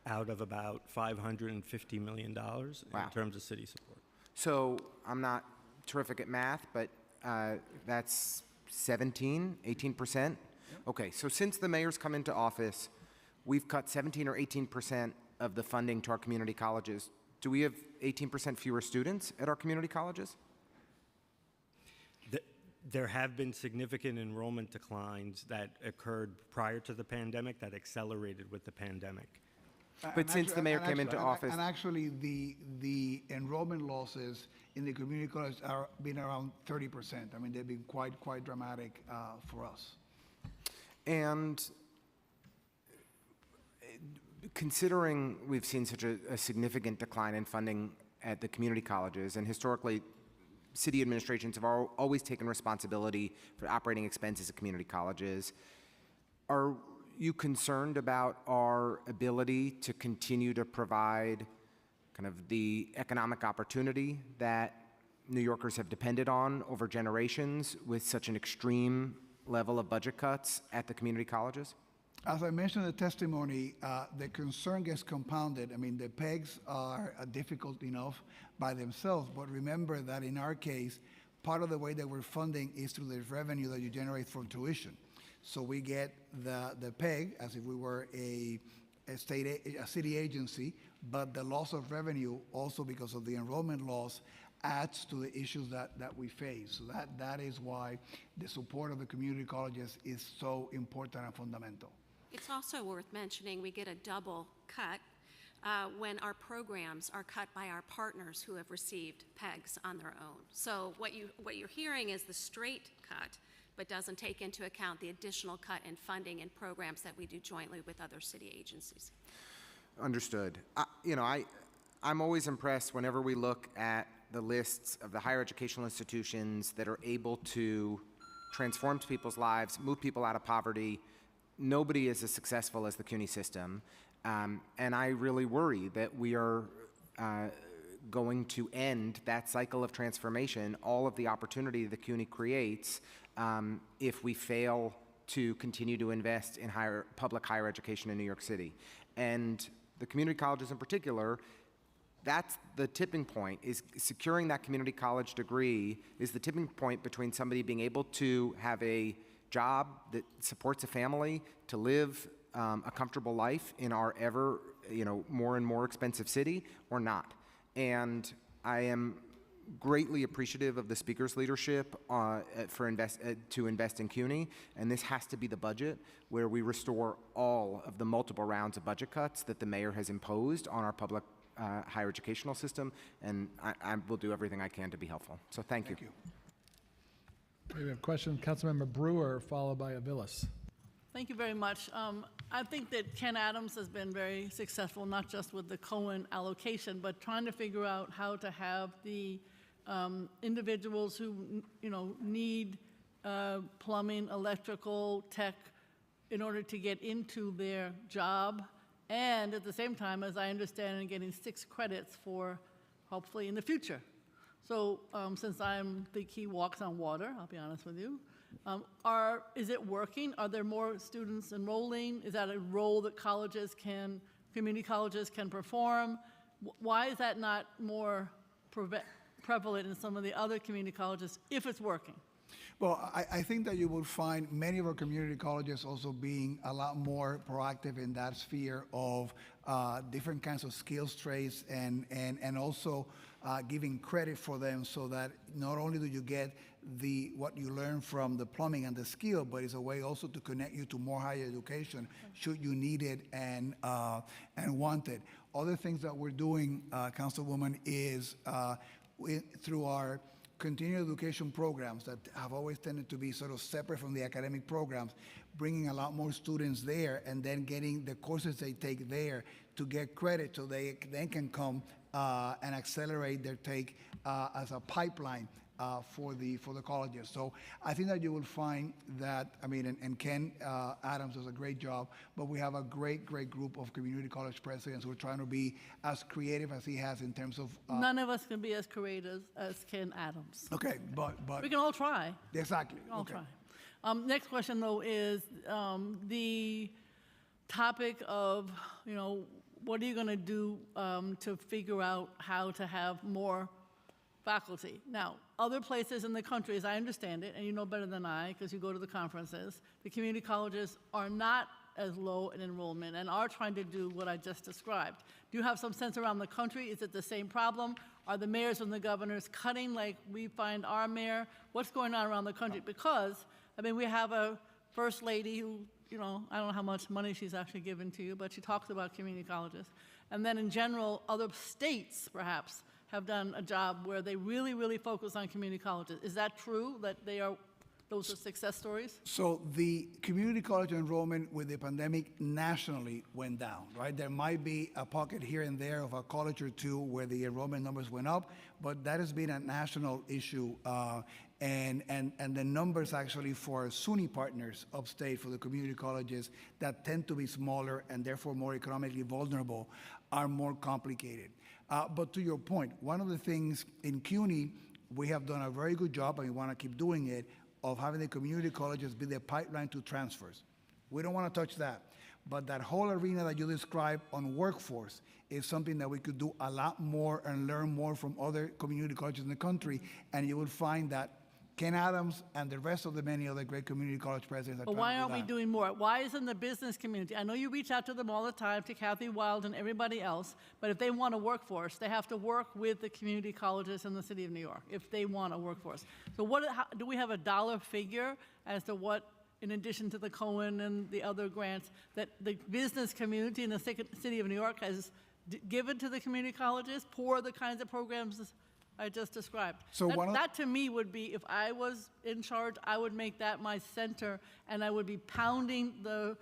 Out of about $550 million in terms of city support. So I'm not terrific at math, but that's 18%? Okay, so since the mayor's come into office, we've cut 17 or 18% of the funding to our community colleges. Do we have 18% fewer students at our community colleges? There have been significant enrollment declines that occurred prior to the pandemic that accelerated with the pandemic. But since the mayor came into office... And actually, the enrollment losses in the community college are been around 30%. I mean, they've been quite dramatic for us. And considering we've seen such a significant decline in funding at the community colleges, and historically city administrations have always taken responsibility for operating expenses at community colleges. Are you concerned about our ability to continue to provide kind of the economic opportunity that New Yorkers have depended on over generations with such an extreme level of budget cuts at the community colleges? As I mentioned in the testimony, the concern gets compounded. I mean, the pegs are difficult enough by themselves, but remember that in our case, part of the way that we're funding is through the revenue that you generate from tuition. So we get the peg as if we were a city agency, but the loss of revenue also because of the enrollment loss adds to the issues that we face. So that is why the support of the community colleges is so important and fundamental. It's also worth mentioning we get a double cut when our programs are cut by our partners who have received pegs on their own. So what you're hearing is the straight cut, but doesn't take into account the additional cut in funding and programs that we do jointly with other city agencies. Understood. I'm always impressed whenever we look at the lists of the higher educational institutions that are able to transform people's lives, move people out of poverty. Nobody is as successful as the CUNY system. And I really worry that we are going to end that cycle of transformation, all of the opportunity that CUNY creates, if we fail to continue to invest in public higher education in New York City. And the community colleges in particular, that's the tipping point, is securing that community college degree is the tipping point between somebody being able to have a job that supports a family, to live a comfortable life in our ever, more and more expensive city, or not. And I am greatly appreciative of the speaker's leadership to invest in CUNY, and this has to be the budget where we restore all of the multiple rounds of budget cuts that the mayor has imposed on our public higher educational system, and I will do everything I can to be helpful. So thank you. We have a question, Councilmember Brewer, followed by Aviles. Thank you very much. I think that Ken Adams has been very successful, not just with the Cohen allocation, but trying to figure out how to have the individuals who need plumbing, electrical, tech in order to get into their job, and at the same time, as I understand, getting 6 credits for hopefully in the future. So since I think he walks on water, I'll be honest with you, is it working? Are there more students enrolling? Is that a role that community colleges can perform? Why is that not more prevalent in some of the other community colleges if it's working? Well, I think that you will find many of our community colleges also being a lot more proactive in that sphere of different kinds of skills trades and also giving credit for them so that not only do you get what you learn from the plumbing and the skill, but it's a way also to connect you to more higher education should you need it and want it. Other things that we're doing, Councilwoman, is through our continuing education programs that have always tended to be sort of separate from the academic programs, bringing a lot more students there and then getting the courses they take there to get credit so they then can come and accelerate their take as a pipeline for the colleges. So I think that you will find that, and Ken Adams does a great job, but we have a great group of community college presidents who are trying to be as creative as he has in terms of... None of us can be as creative as Ken Adams. Okay, but... We can all try. Exactly. We can all try. Next question, though, is the topic of, what are you going to do to figure out how to have more faculty? Now, other places in the country, as I understand it, and you know better than I because you go to the conferences, the community colleges are not as low in enrollment and are trying to do what I just described. Do you have some sense around the country? Is it the same problem? Are the mayors and the governors cutting like we find our mayor? What's going on around the country? Because, we have a first lady who, I don't know how much money she's actually given to you, but she talks about community colleges. And then in general, other states, perhaps, have done a job where they really focus on community colleges. Is that true, that those are success stories? So the community college enrollment with the pandemic nationally went down, right? There might be a pocket here and there of a college or two where the enrollment numbers went up, but that has been a national issue. And the numbers actually for SUNY partners upstate for the community colleges that tend to be smaller and therefore more economically vulnerable are more complicated. But to your point, one of the things in CUNY, we have done a very good job, and we want to keep doing it, of having the community colleges be the pipeline to transfers. We don't want to touch that. But that whole arena that you described on workforce is something that we could do a lot more and learn more from other community colleges in the country, and you will find that Ken Adams and the rest of the many other great community college presidents are But trying why to do aren't we that. doing more? Why isn't the business community? I know you reach out to them all the time, to Kathy Wild and everybody else, but if they want a workforce, they have to work with the community colleges in the city of New York, if they want a workforce. So do we have a dollar figure as to what, in addition to the Cohen and the other grants, that the business community in the city of New York has given to the community colleges for the kinds of programs I just described? So that to me would be, if I was in charge, I would make that my center, and I would be pounding the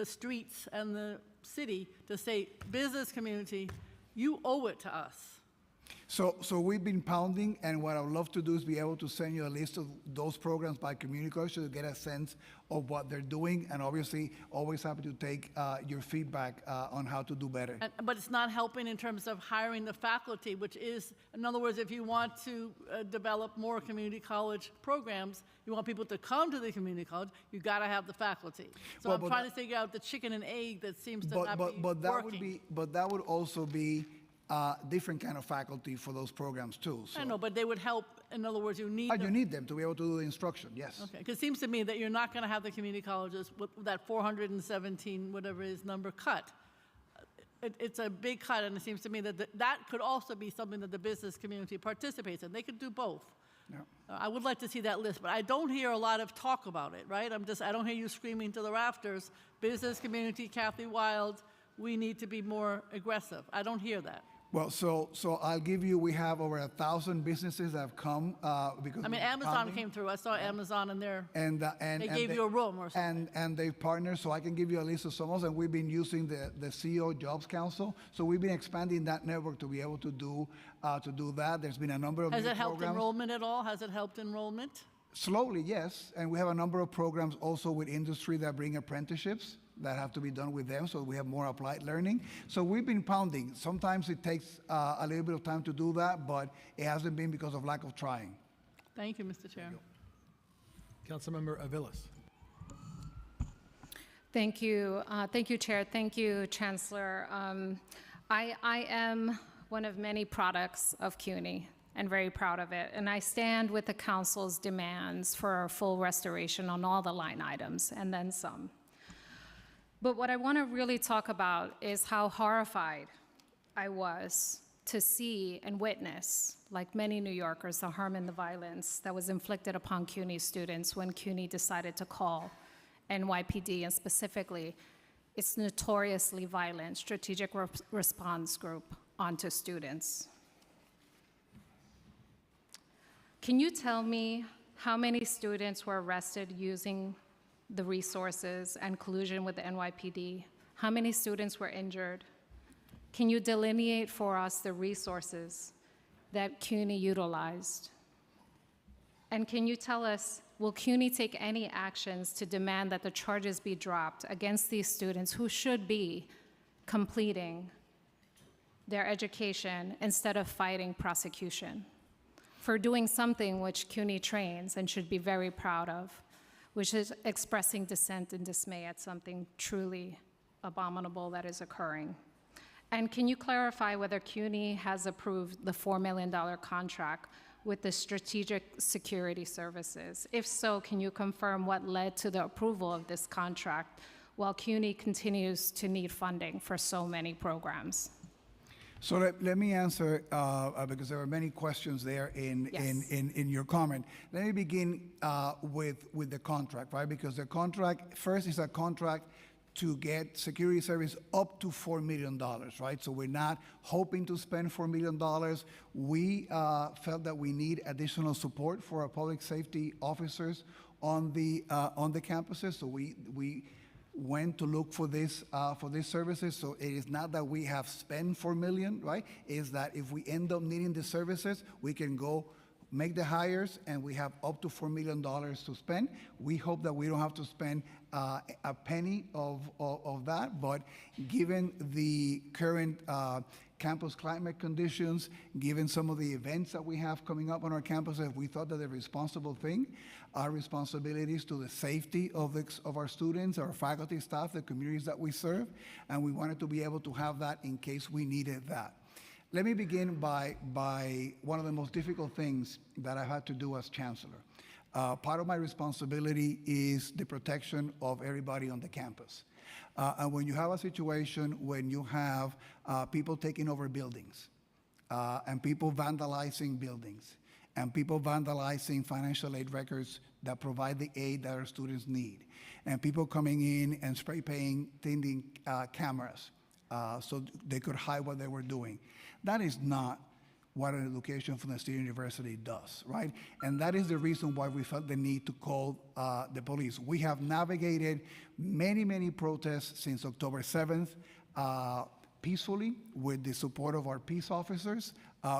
streets and the city to say, business community, you owe it to us. So we've been pounding, and what I would love to do is be able to send you a list of those programs by community college to get a sense of what they're doing, and obviously always happy to take your feedback on how to do better. But it's not helping in terms of hiring the faculty, which is, in other words, if you want to develop more community college programs, you want people to come to the community college, you got to have the faculty. So I'm trying to figure out the chicken and egg that seems to not be working. But that would also be different kind of faculty for those programs too. So. I know, but they would help. In other words, you need them. You need them to be able to do the instruction, yes. Okay, because it seems to me that you're not going to have the community colleges with that 417, whatever his number, cut. It's a big cut, and it seems to me that that could also be something that the business community participates in. They could do both. Yeah. I would like to see that list, but I don't hear a lot of talk about it, right? I don't hear you screaming to the rafters, business community, Kathy Wild, we need to be more aggressive. I don't hear that. Well, so I'll give you, we have over 1,000 businesses that have come because I mean, Amazon came through. I saw Amazon in there. They gave you a room or something. And they've partnered, so I can give you a list of some of them. We've been using the CEO Jobs Council, so we've been expanding that network to be able to do that. There's been a number of Has new it helped programs. enrollment at all? Has it helped enrollment? Slowly, yes, and we have a number of programs also with industry that bring apprenticeships that have to be done with them, so we have more applied learning. So we've been pounding. Sometimes it takes a little bit of time to do that, but it hasn't been because of lack of trying. Thank you, Mr. Chair. Councilmember Aviles. Thank you. Thank you, Chair. Thank you, Chancellor. I am one of many products of CUNY and very proud of it. And I stand with the Council's demands for a full restoration on all the line items and then some. But what I want to really talk about is how horrified I was to see and witness, like many New Yorkers, the harm and the violence that was inflicted upon CUNY students when CUNY decided to call NYPD, and specifically its notoriously violent strategic response group, onto students. Can you tell me how many students were arrested using the resources and collusion with the NYPD? How many students were injured? Can you delineate for us the resources that CUNY utilized? And can you tell us, will CUNY take any actions to demand that the charges be dropped against these students who should be completing their education instead of fighting prosecution for doing something which CUNY trains and should be very proud of, which is expressing dissent and dismay at something truly abominable that is occurring? And can you clarify whether CUNY has approved the $4 million contract with the Strategic Security Services? If so, can you confirm what led to the approval of this contract while CUNY continues to need funding for so many programs? So let me answer, because there are many questions there in your comment. Let me begin with the contract, right? Because the contract, first is a contract to get security service up to $4 million, right? So we're not hoping to spend $4 million. We felt that we need additional support for our public safety officers on the campuses. So we went to look for these services. So it is not that we have spent $4 million, right? It's that if we end up needing the services, we can go make the hires, and we have up to $4 million to spend. We hope that we don't have to spend a penny of that, but given the current campus climate conditions, given some of the events that we have coming up on our campuses, we thought that the responsible thing, our responsibilities to the safety of our students, our faculty, staff, the communities that we serve, and we wanted to be able to have that in case we needed that. Let me begin by one of the most difficult things that I've had to do as chancellor. Part of my responsibility is the protection of everybody on the campus. And when you have a situation when you have people taking over buildings, and people vandalizing buildings, and people vandalizing financial aid records that provide the aid that our students need, and people coming in and spray painting cameras so they could hide what they were doing. That is not what an education from the State University does, right? And that is the reason why we felt the need to call the police. We have navigated many, many protests since October 7th peacefully with the support of our peace officers,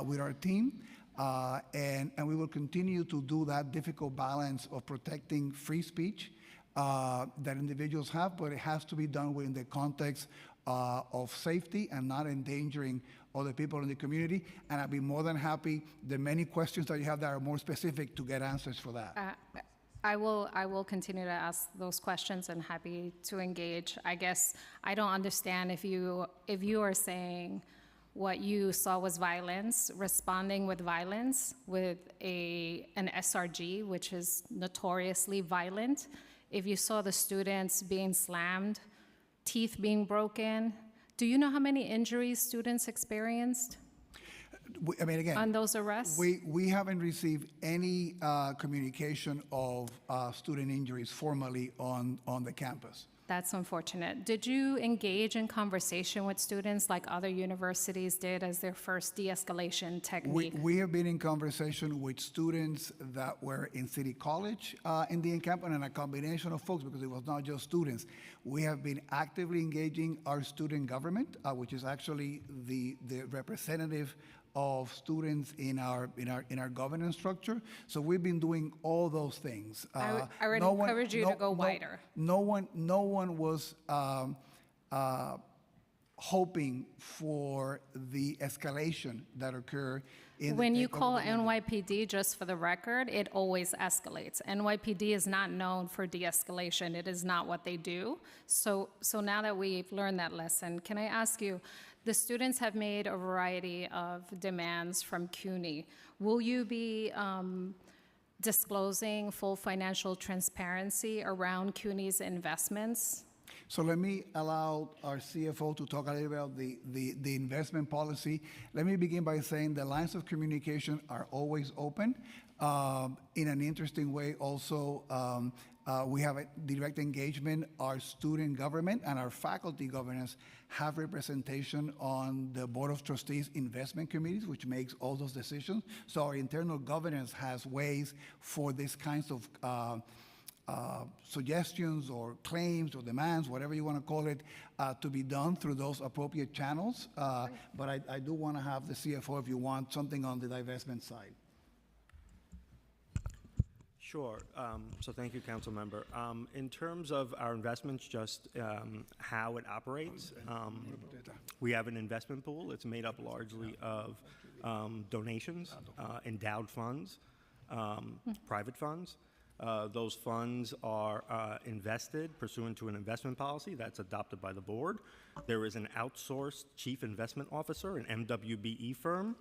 with our team, and we will continue to do that difficult balance of protecting free speech that individuals have, but it has to be done within the context of safety and not endangering other people in the community. And I'd be more than happy, the many questions that you have that are more specific, to get answers for that. I will continue to ask those questions and happy to engage. I guess I don't understand if you are saying what you saw was violence, responding with violence with an SRG, which is notoriously violent. If you saw the students being slammed, teeth being broken, do you know how many injuries students experienced? I mean, again, on those arrests? We haven't received any communication of student injuries formally on the campus. That's unfortunate. Did you engage in conversation with students like other universities did as their first de-escalation technique? We have been in conversation with students that were in City College in the encampment, and a combination of folks, because it was not just students. We have been actively engaging our student government, which is actually the representative of students in our governance structure. So we've been doing all those things. I would encourage you to go wider. No one was hoping for the escalation that occurred. When you call NYPD, just for the record, it always escalates. NYPD is not known for de-escalation. It is not what they do. So now that we've learned that lesson, can I ask you, the students have made a variety of demands from CUNY. Will you be disclosing full financial transparency around CUNY's investments? So let me allow our CFO to talk a little about the investment policy. Let me begin by saying the lines of communication are always open. In an interesting way also, we have a direct engagement. Our student government and our faculty governance have representation on the Board of Trustees investment committees, which makes all those decisions. So our internal governance has ways for these kinds of suggestions or claims or demands, whatever you want to call it, to be done through those appropriate channels. But I do want to have the CFO, if you want, something on the divestment side. Sure. So thank you, Council Member. In terms of our investments, just how it operates, we have an investment pool. It's made up largely of donations, endowed funds, private funds. Those funds are invested pursuant to an investment policy that's adopted by the board. There is an outsourced chief investment officer, an MWBE firm,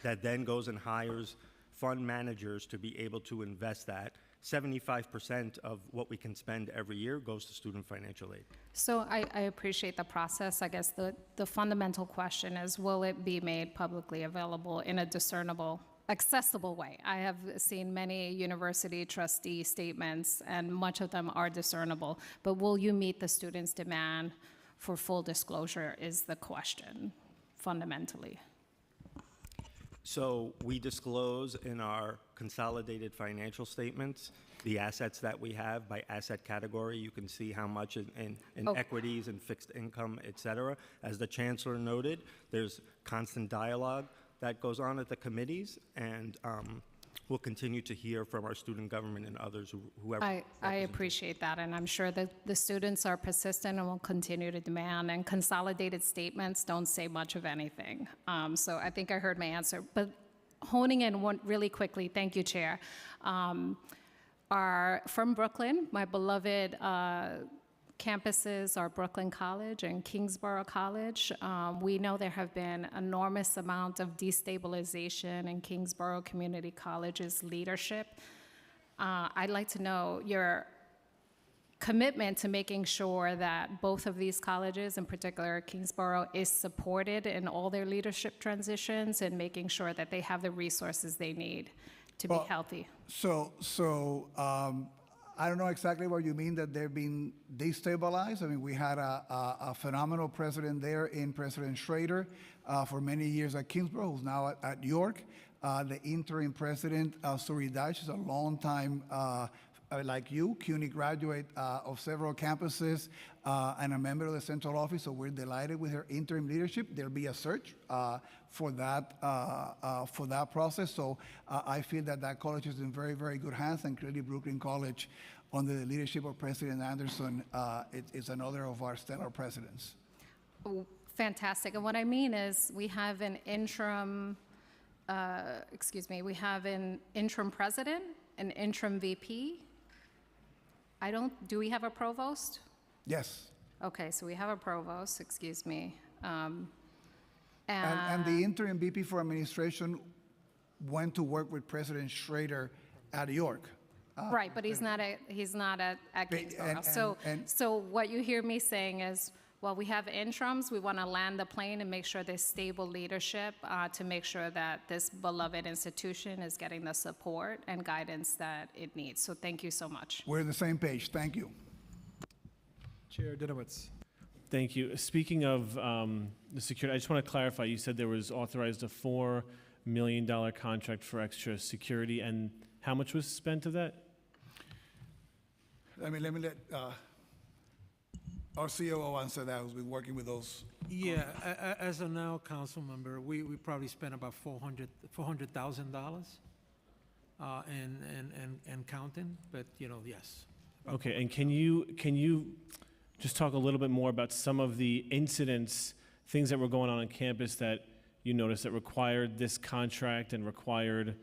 that then goes and hires fund managers to be able to invest that. 75% of what we can spend every year goes to student financial aid. So I appreciate the process. I guess the fundamental question is, will it be made publicly available in a discernible, accessible way? I have seen many university trustee statements, and much of them are discernible. But will you meet the students' demand for full disclosure is the question, fundamentally. So we disclose in our consolidated financial statements the assets that we have by asset category. You can see how much in Okay. equities and fixed income, et cetera. As the chancellor noted, there's constant dialogue that goes on at the committees, and we'll continue to hear from our student government and others, whoever. I appreciate that, and I'm sure that the students are persistent and will continue to demand, and consolidated statements don't say much of anything. So I think I heard my answer. But honing in one really quickly, thank you, Chair. Are from Brooklyn, my beloved campuses are Brooklyn College and Kingsborough College. We know there have been enormous amount of destabilization in Kingsborough Community College's leadership. I'd like to know your commitment to making sure that both of these colleges, in particular Kingsborough, is supported in all their leadership transitions and making sure that they have the resources they need to be healthy. I don't know exactly what you mean that they're being destabilized. I mean, we had a phenomenal president there in President Schrader for many years at Kingsborough, who's now at York. The interim president, Suri Daesh, is a long-time, like you, CUNY graduate of several campuses and a member of the central office, so we're delighted with her interim leadership. There'll be a search for that process. So I feel that that college is in very, very good hands, and clearly Brooklyn College, under the leadership of President Anderson, is another of our stellar presidents. Oh, fantastic. And what I mean is we have an interim, we have an interim president, an interim VP. Do we have a provost? Yes. Okay, so we have a provost, excuse me. And the interim VP for administration went to work with President Schrader at York. Right, but he's not at Kingsborough. So what you hear me saying is, well, we have interims, we want to land the plane and make sure there's stable leadership to make sure that this beloved institution is getting the support and guidance that it needs. So thank you so much. We're on the same page. Thank you. Chair Dinowitz. Thank you. Speaking of the security, I just want to clarify, you said there was authorized a $4 million contract for extra security, and how much was spent of that? Let me let our COO answer that, who's been working with those. Yeah, as of now, council member, we probably spent about $400,000 and counting, but yes. Okay, and can you just talk a little bit more about some of the incidents, things that were going on campus that you noticed that required this contract and required,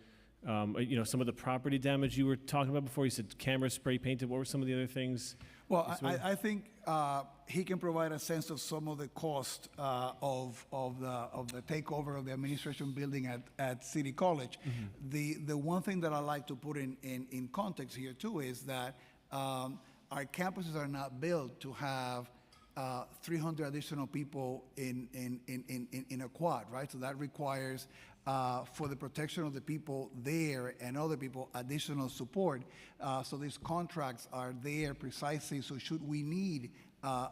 some of the property damage you were talking about before? You said cameras spray painted. What were some of the other things? Well, I think he can provide a sense of some of the cost of the takeover of the administration building at City College. Mm-hmm. The one thing that I like to put in context here too is that our campuses are not built to have 300 additional people in a quad, right? So that requires for the protection of the people there and other people, additional support. So these contracts are there precisely, so should we need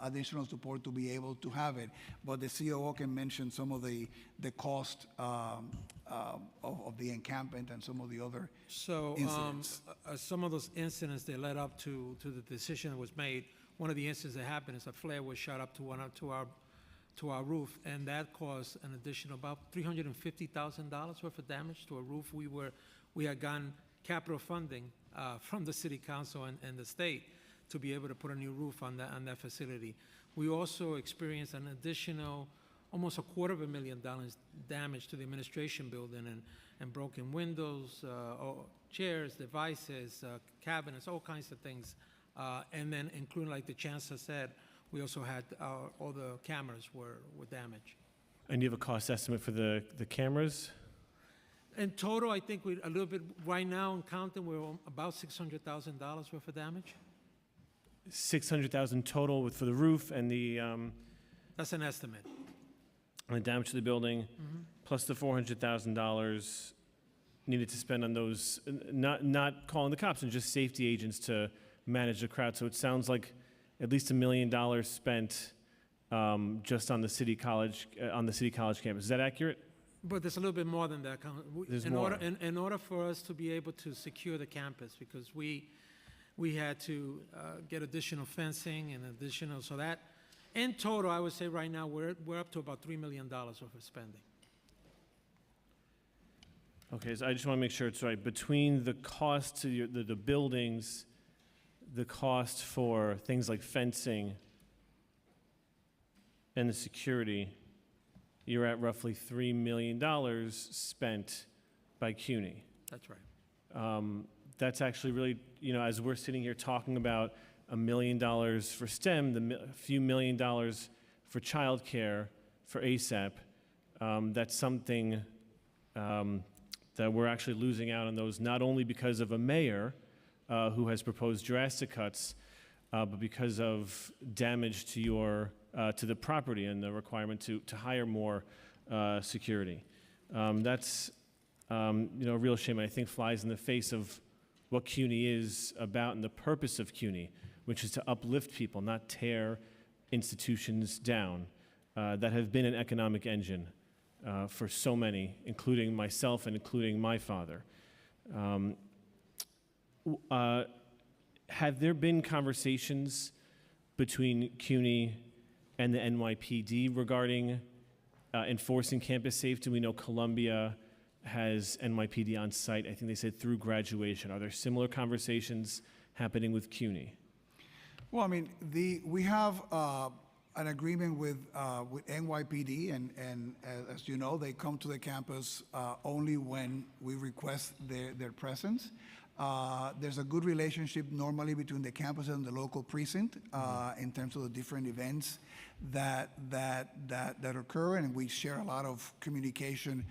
additional support to be able to have it. But the COO can mention some of the cost of the encampment and some of the other incidents. Some of those incidents that led up to the decision that was made, one of the incidents that happened is a flare was shot up to our roof, and that caused an additional about $350,000 worth of damage to a roof. We had gotten capital funding from the city council and the state to be able to put a new roof on that facility. We also experienced an additional almost $250,000 damage to the administration building and broken windows, chairs, devices, cabinets, all kinds of things. And then including, like the chancellor said, we also had all the cameras were damaged. And you have a cost estimate for the cameras? In total, I think we a little bit, right now in Compton, we're about $600,000 worth of damage. 600,000 total for the roof and the That's an estimate. and the damage to the building, plus the $400,000 needed to spend on those, not calling the cops and just safety agents to manage the crowd. So it sounds like at least $1 million spent just on the city college campus. Is that accurate? But there's a little bit more than that. There's In more. order, in order for us to be able to secure the campus, because we had to get additional fencing and additional, so that, in total, I would say right now, we're up to about $3 million worth of spending. Okay, so I just want to make sure it's right. Between the cost to the buildings, the cost for things like fencing, and the security, you're at roughly $3 million spent by CUNY. That's right. That's actually really, as we're sitting here talking about $1 million for STEM, a few $1 million for childcare, for ASAP, that's something that we're actually losing out on those, not only because of a mayor who has proposed drastic cuts, but because of damage to to the property and the requirement to hire more security. That's a real shame. I think flies in the face of what CUNY is about and the purpose of CUNY, which is to uplift people, not tear institutions down that have been an economic engine for so many, including myself and including my father. Have there been conversations between CUNY and the NYPD regarding enforcing campus safety? We know Columbia has NYPD on site. I think they said through graduation. Are there similar conversations happening with CUNY? Well, I mean, we have an agreement with NYPD, and as you know, they come to the campus only when we request their presence. There's a good relationship normally between the campus and the local precinct in terms of the different events that occur, and we share a lot of communication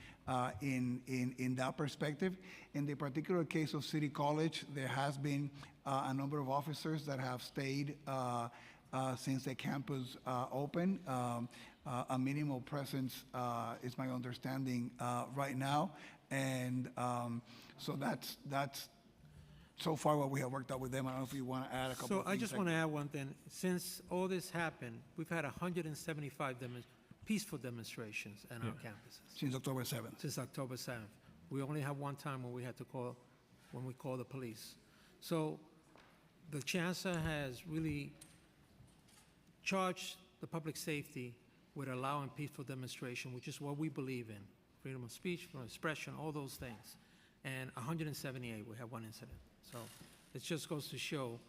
in that perspective. In the particular case of City College, there has been a number of officers that have stayed since the campus opened. A minimal presence is my understanding right now, and so that's so far what we have worked out with them. I don't know if you want to add a couple of things. So I just want to add one thing. Since all this happened, we've had 175 peaceful demonstrations on our campuses. Since October 7th. Since October 7th. We only have one time when we had to call the police. So the chancellor has really charged the public safety with allowing peaceful demonstration, which is what we believe in. Freedom of speech, freedom of expression, all those things. And 178, we have one incident. So it just goes to show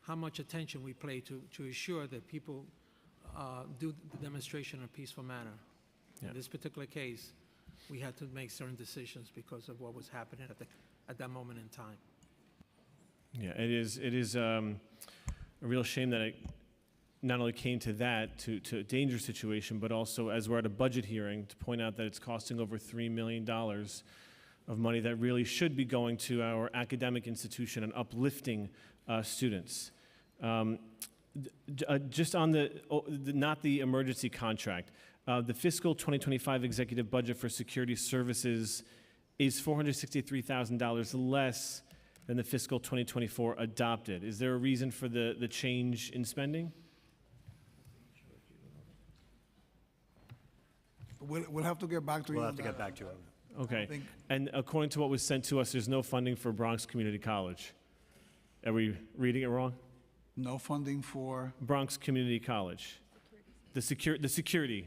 how much attention we pay to ensure that people do the demonstration in a peaceful manner. Yeah. In this particular case, we had to make certain decisions because of what was happening at that moment in time. Yeah, it is a real shame that it not only came to that, to a dangerous situation, but also as we're at a budget hearing, to point out that it's costing over $3 million of money that really should be going to our academic institution and uplifting students. Just on not the emergency contract, the fiscal 2025 executive budget for security services is $463,000 less than the fiscal 2024 adopted. Is there a reason for the change in spending? We'll have to get back to you. We'll have to get back to you. Okay. And according to what was sent to us, there's no funding for Bronx Community College. Are we reading it wrong? No funding for? Bronx Community College. The security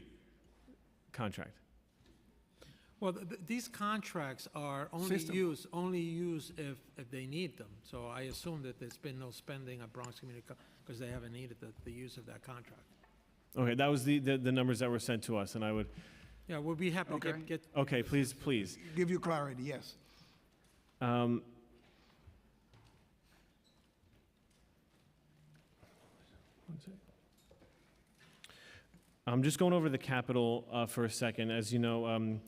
contract. Well, these contracts are only used if they need them. So I assume that there's been no spending at Bronx Community College because they haven't needed the use of that contract. Okay, that was the numbers that were sent to us, and I would. Yeah, we'll be happy to get. Okay, please. Give you clarity, yes. I'm just going over the capital for a second. As you know,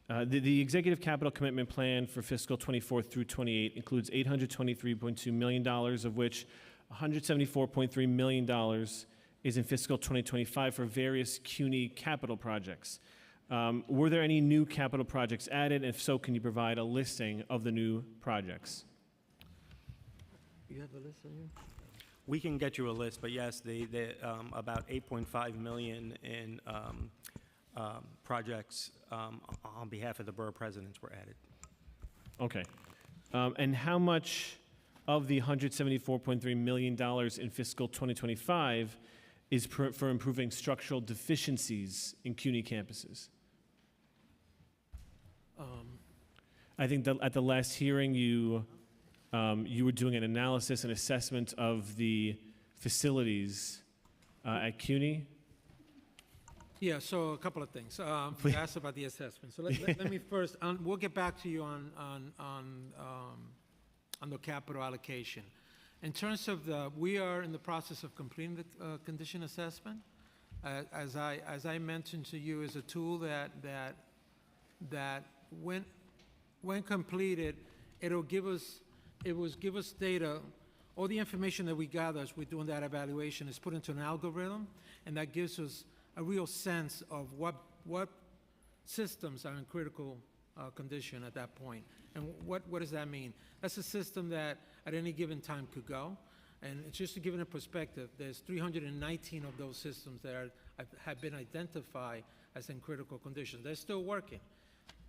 the executive capital commitment plan for fiscal 24 through 28 includes $823.2 million, of which $174.3 million is in fiscal 2025 for various CUNY capital projects. Were there any new capital projects added? If so, can you provide a listing of the new projects? You have a list on here? We can get you a list, but yes, about $8.5 million in projects on behalf of the borough presidents were added. Okay. And how much of the $174.3 million in fiscal 2025 is for improving structural deficiencies in CUNY campuses? I think that at the last hearing, you were doing an analysis and assessment of the facilities at CUNY. Yeah, so a couple of things. You asked about the assessment. So let me first, we'll get back to you on the capital allocation. In terms of we are in the process of completing the condition assessment. As I mentioned to you, is a tool that when completed, it will give us data. All the information that we gather as we're doing that evaluation is put into an algorithm, and that gives us a real sense of what systems are in critical condition at that point. And what does that mean? That's a system that at any given time could go. And it's just to give it a perspective, there's 319 of those systems that have been identified as in critical condition. They're still working.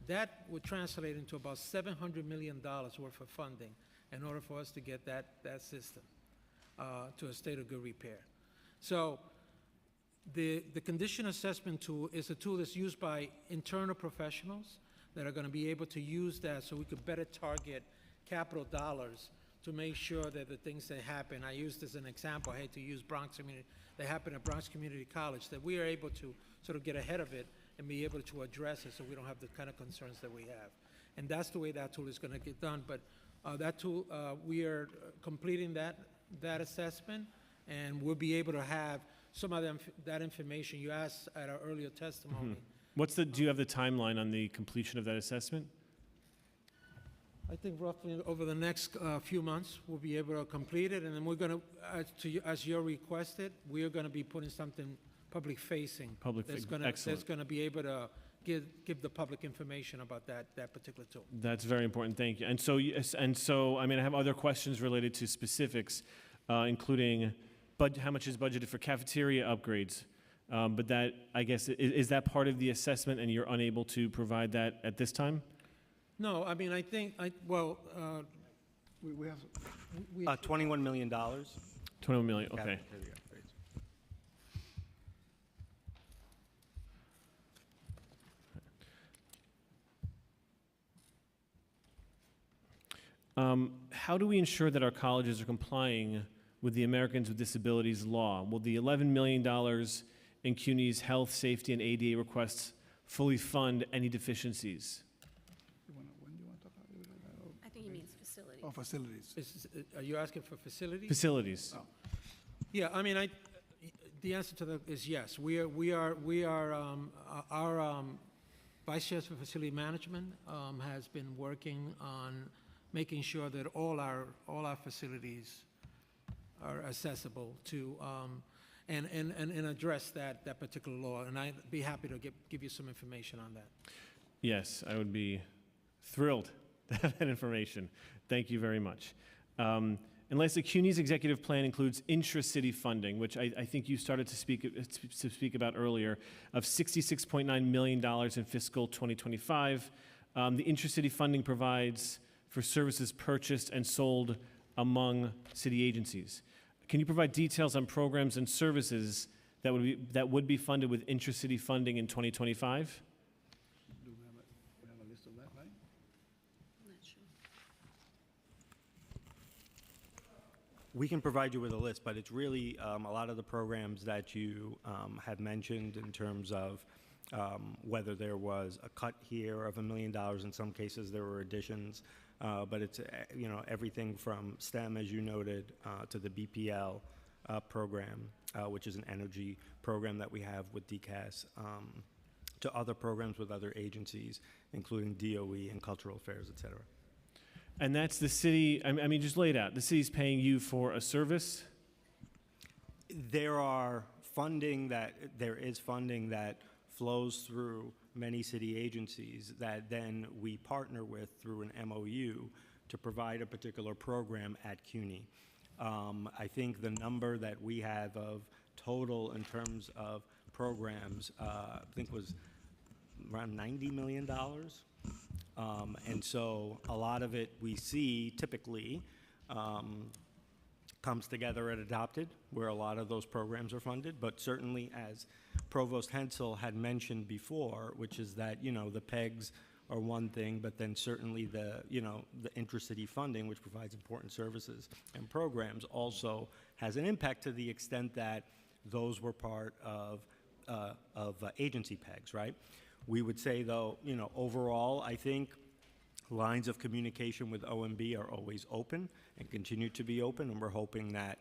That would translate into about $700 million worth of funding in order for us to get that system to a state of good repair. So the condition assessment tool is a tool that's used by internal professionals that are going to be able to use that so we could better target capital dollars to make sure that the things that happen, I used as an example, I hate to use Bronx Community, that happen at Bronx Community College, that we are able to sort of get ahead of it and be able to address it so we don't have the kind of concerns that we have. And that's the way that tool is going to get done. But that tool, we are completing that assessment, and we'll be able to have some of that information you asked at our earlier testimony. Do you have the timeline on the completion of that assessment? I think roughly over the next few months, we'll be able to complete it, and then we're going to, as you requested, we are going to be putting something public-facing. That's going to be able to give the public information about that particular tool. That's very important. Thank you. And so, I mean, I have other questions related to specifics, including how much is budgeted for cafeteria upgrades. But that, I guess, is that part of the assessment, and you're unable to provide that at this time? No, I mean, I think, We have $21 million. 21 million, okay. How do we ensure that our colleges are complying with the Americans with Disabilities Law? Will the $11 million in CUNY's health, safety, and ADA requests fully fund any deficiencies? I think he means facilities. Oh, facilities. Are you asking for facilities? Facilities. Oh. Yeah, I mean, the answer to that is yes. Our Vice Chair for Facility Management has been working on making sure that all our facilities are accessible to and address that particular law. And I'd be happy to give you some information on that. Yes, I would be thrilled to have that information. Thank you very much. Unless the CUNY's executive plan includes intra-city funding, which I think you started to speak about earlier, of $66.9 million in fiscal 2025. The intra-city funding provides for services purchased and sold among city agencies. Can you provide details on programs and services that would be funded with intra-city funding in 2025? Do we have a list of that, right? I'm not sure. We can provide you with a list, but it's really a lot of the programs that you have mentioned in terms of whether there was a cut here of $1 million. In some cases, there were additions. But it's everything from STEM, as you noted, to the BPL program, which is an energy program that we have with DCAS, to other programs with other agencies, including DOE and cultural affairs, et cetera. And that's the city, I mean, just lay it out. The city's paying you for a service? There is funding that flows through many city agencies that then we partner with through an MOU to provide a particular program at CUNY. I think the number that we have of total in terms of programs, I think was around $90 million. And so a lot of it we see typically comes together at Adopted, where a lot of those programs are funded. But certainly, as Provost Hensel had mentioned before, which is that, the PEGs are one thing, but then certainly the intracity funding, which provides important services and programs, also has an impact to the extent that those were part of agency PEGs, right? We would say, though, overall, I think lines of communication with OMB are always open and continue to be open, and we're hoping that,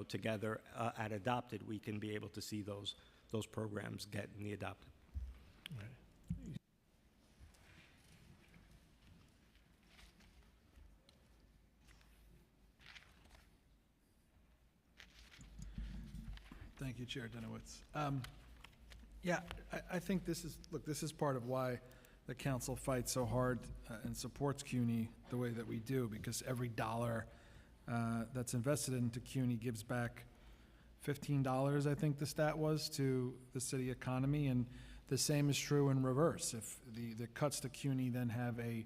together at Adopted, we can be able to see those programs get in the Adopted. Right. Thank you, Chair Dinowitz. Yeah, I think this is part of why the council fights so hard and supports CUNY the way that we do, because every dollar that's invested into CUNY gives back $15, I think the stat was, to the city economy, and the same is true in reverse. If the cuts to CUNY then have a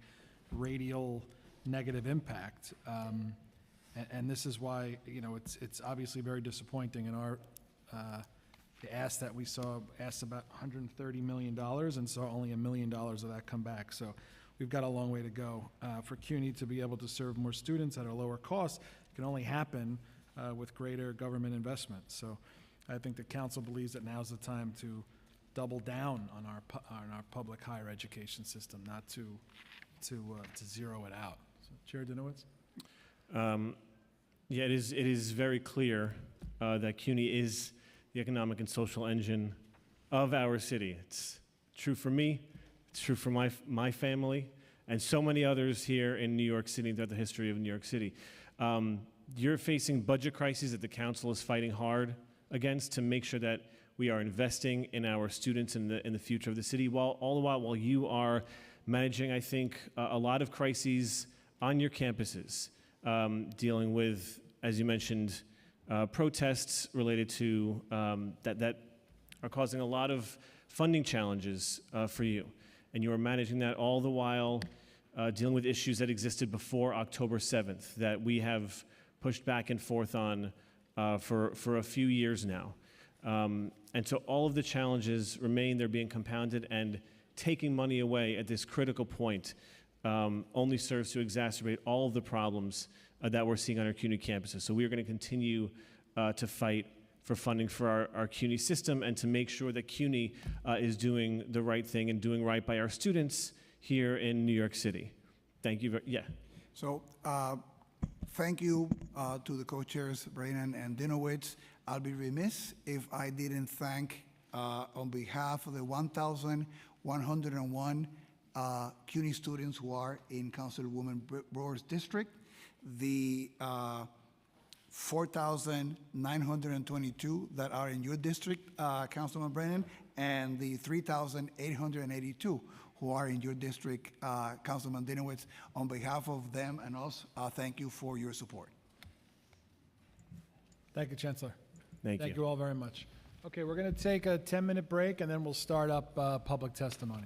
radial negative impact, and this is why, it's obviously very disappointing in our the ask that we saw asked about $130 million and saw only $1 million of that come back. So we've got a long way to go. For CUNY to be able to serve more students at a lower cost can only happen with greater government investment. So I think the council believes that now's the time to double down on our public higher education system, not to zero it out. So, Chair Dinowitz? Yeah, it is very clear that CUNY is the economic and social engine of our city. It's true for me, it's true for my family, and so many others here in New York City, throughout the history of New York City. You're facing budget crises that the council is fighting hard against to make sure that we are investing in our students in the future of the city, all the while you are managing, I think, a lot of crises on your campuses, dealing with, as you mentioned, protests related to that are causing a lot of funding challenges for you. And you are managing that all the while dealing with issues that existed before October 7th that we have pushed back and forth on for a few years now. And so all of the challenges remain, they're being compounded, and taking money away at this critical point only serves to exacerbate all of the problems that we're seeing on our CUNY campuses. So we are going to continue to fight for funding for our CUNY system and to make sure that CUNY is doing the right thing and doing right by our students here in New York City. Thank you. Yeah. So thank you to the co-chairs, Brannan and Dinowitz. I'll be remiss if I didn't thank, on behalf of the 1,101 CUNY students who are in Councilwoman Brewer's district, the 4,922 that are in your district, Councilman Brennan, and the 3,882 who are in your district, Councilman Dinowitz. On behalf of them and us, thank you for your support. Thank you, Chancellor. Thank you. Thank you all very much. Okay, we're going to take a 10-minute break, and then we'll start up public testimony.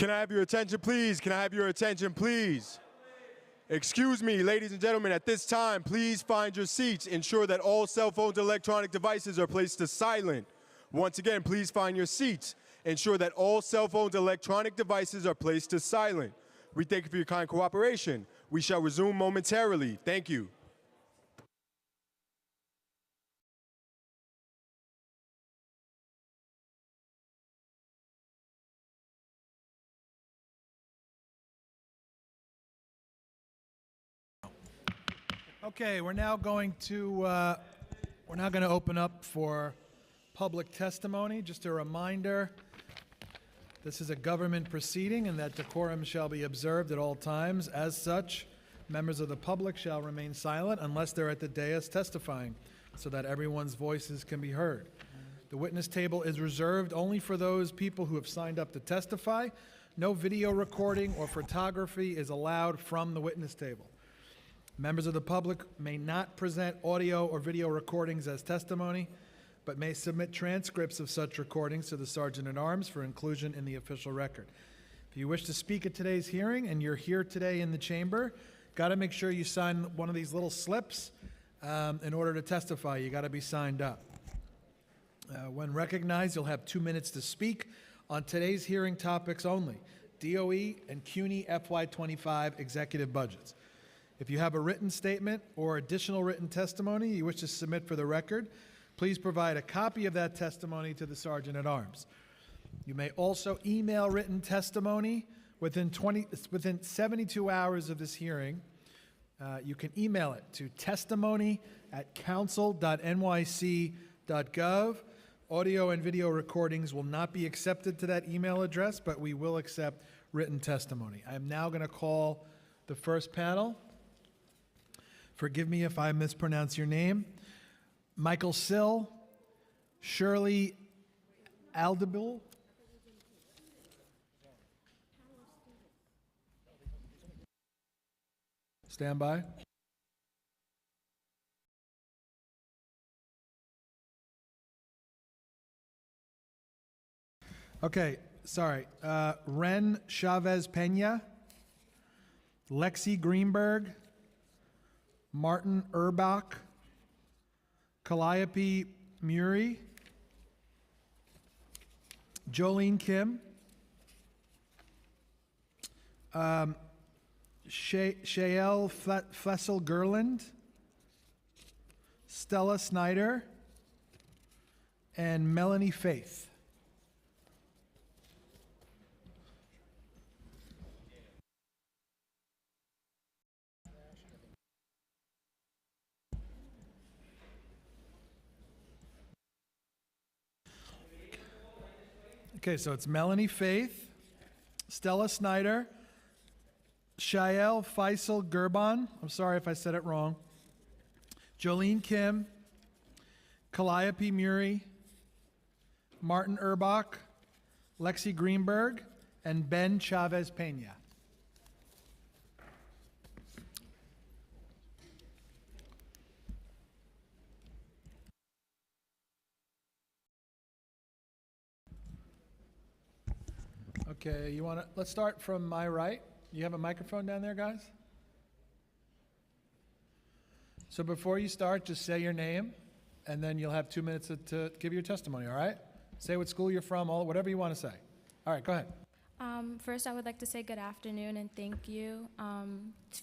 Can I have your attention, please? Can I have your attention, please? Excuse me, ladies and gentlemen, at this time, please find your seats. Ensure that all cell phones and electronic devices are placed to silent. Once again, please find your seats. Ensure that all cell phones and electronic devices are placed to silent. We thank you for your kind cooperation. We shall resume momentarily. Thank you. Okay, we're now going to open up for public testimony. Just a reminder, this is a government proceeding and that decorum shall be observed at all times. As such, members of the public shall remain silent unless they're at the dais testifying, so that everyone's voices can be heard. The witness table is reserved only for those people who have signed up to testify. No video recording or photography is allowed from the witness table. Members of the public may not present audio or video recordings as testimony, but may submit transcripts of such recordings to the Sergeant-at-Arms for inclusion in the official record. If you wish to speak at today's hearing and you're here today in the chamber, got to make sure you sign one of these little slips in order to testify. You got to be signed up. When recognized, you'll have 2 minutes to speak on today's hearing topics only: DOE and CUNY FY25 executive budgets. If you have a written statement or additional written testimony you wish to submit for the record, please provide a copy of that testimony to the Sergeant-at-Arms. You may also email written testimony within 72 hours of this hearing. You can email it to testimony@council.nyc.gov. Audio and video recordings will not be accepted to that email address, but we will accept written testimony. I am now going to call the first panel. Forgive me if I mispronounce your name. Michael Sill, Shirley Aldebil, stand by. Okay, sorry. Ren Chavez Pena, Lexi Greenberg, Martin Erbach, Calliope Muri, Jolene Kim, Shael Flessel-Gerland, Stella Snyder, and Melanie Faith. Okay, so it's Melanie Faith, Stella Snyder, Shael Faisal-Gerban, I'm sorry if I said it wrong, Jolene Kim, Calliope Muri, Martin Erbach, Lexi Greenberg, and Ben Chavez Pena. Okay, let's start from my right. You have a microphone down there, guys? So before you start, just say your name, and then you'll have 2 minutes to give your testimony, all right? Say what school you're from, whatever you want to say. All right, go ahead. First, I would like to say good afternoon and thank you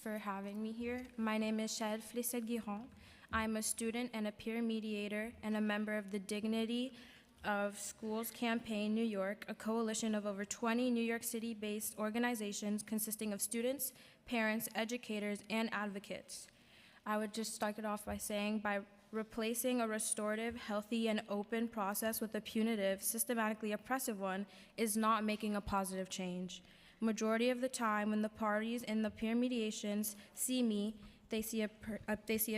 for having me here. My name is Shael Flessel-Gerland. I'm a student and a peer mediator and a member of the Dignity of Schools Campaign New York, a coalition of over 20 New York City-based organizations consisting of students, parents, educators, and advocates. I would just start it off by saying by replacing a restorative, healthy, and open process with a punitive, systematically oppressive one is not making a positive change. Majority of the time when the parties in the peer mediations see me, they see a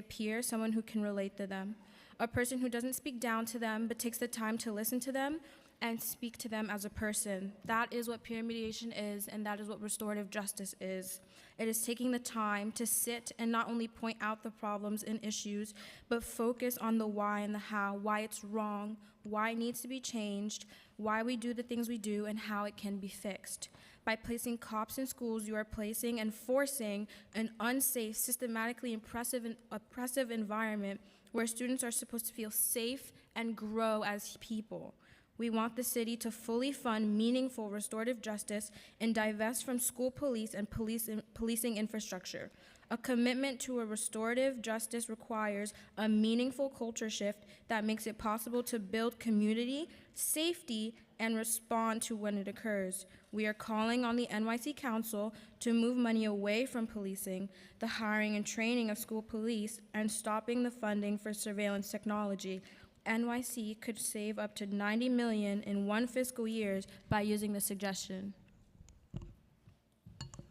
peer, someone who can relate to them. A person who doesn't speak down to them but takes the time to listen to them, and speak to them as a person. That is what peer mediation is, and that is what restorative justice is. It is taking the time to sit and not only point out the problems and issues, but focus on the why and the how, why it's wrong, why it needs to be changed, why we do the things we do, and how it can be fixed. By placing cops in schools, you are placing and forcing an unsafe, systematically oppressive environment where students are supposed to feel safe and grow as people. We want the city to fully fund meaningful restorative justice and divest from school police and policing infrastructure. A commitment to a restorative justice requires a meaningful culture shift that makes it possible to build community, safety, and respond to when it occurs. We are calling on the NYC Council to move money away from policing, the hiring and training of school police, and stopping the funding for surveillance technology. NYC could save up to $90 million in one fiscal year by using this suggestion.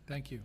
Thank you.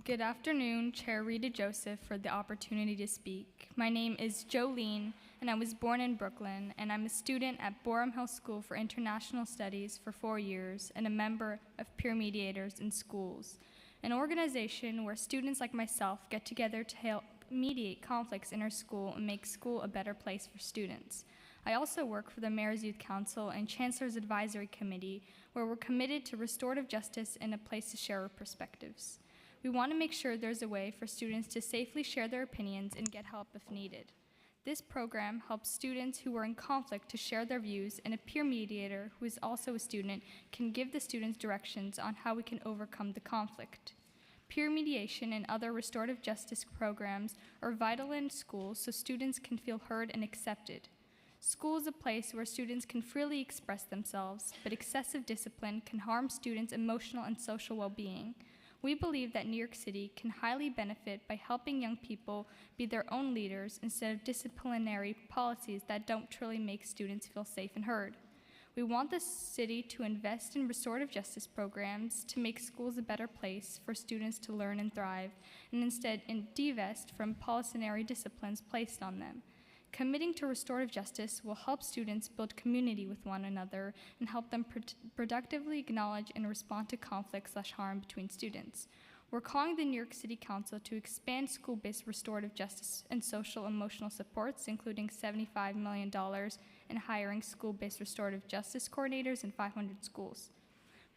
Good afternoon, Chair Rita Joseph, for the opportunity to speak. My name is Jolene, and I was born in Brooklyn, and I'm a student at Borum Hill School for International Studies for 4 years and a member of Peer Mediators in Schools, an organization where students like myself get together to help mediate conflicts in our school and make school a better place for students. I also work for the Mayor's Youth Council and Chancellor's Advisory Committee, where we're committed to restorative justice and a place to share our perspectives. We want to make sure there's a way for students to safely share their opinions and get help if needed. This program helps students who are in conflict to share their views, and a peer mediator, who is also a student, can give the students directions on how we can overcome the conflict. Peer mediation and other restorative justice programs are vital in schools so students can feel heard and accepted. School is a place where students can freely express themselves, but excessive discipline can harm students' emotional and social well-being. We believe that New York City can highly benefit by helping young people be their own leaders instead of disciplinary policies that don't truly make students feel safe and heard. We want the city to invest in restorative justice programs to make schools a better place for students to learn and thrive, and instead divest from policy disciplines placed on them. Committing to restorative justice will help students build community with one another and help them productively acknowledge and respond to conflict/harm between students. We're calling the New York City Council to expand school-based restorative justice and social-emotional supports, including $75 million in hiring school-based restorative justice coordinators in 500 schools.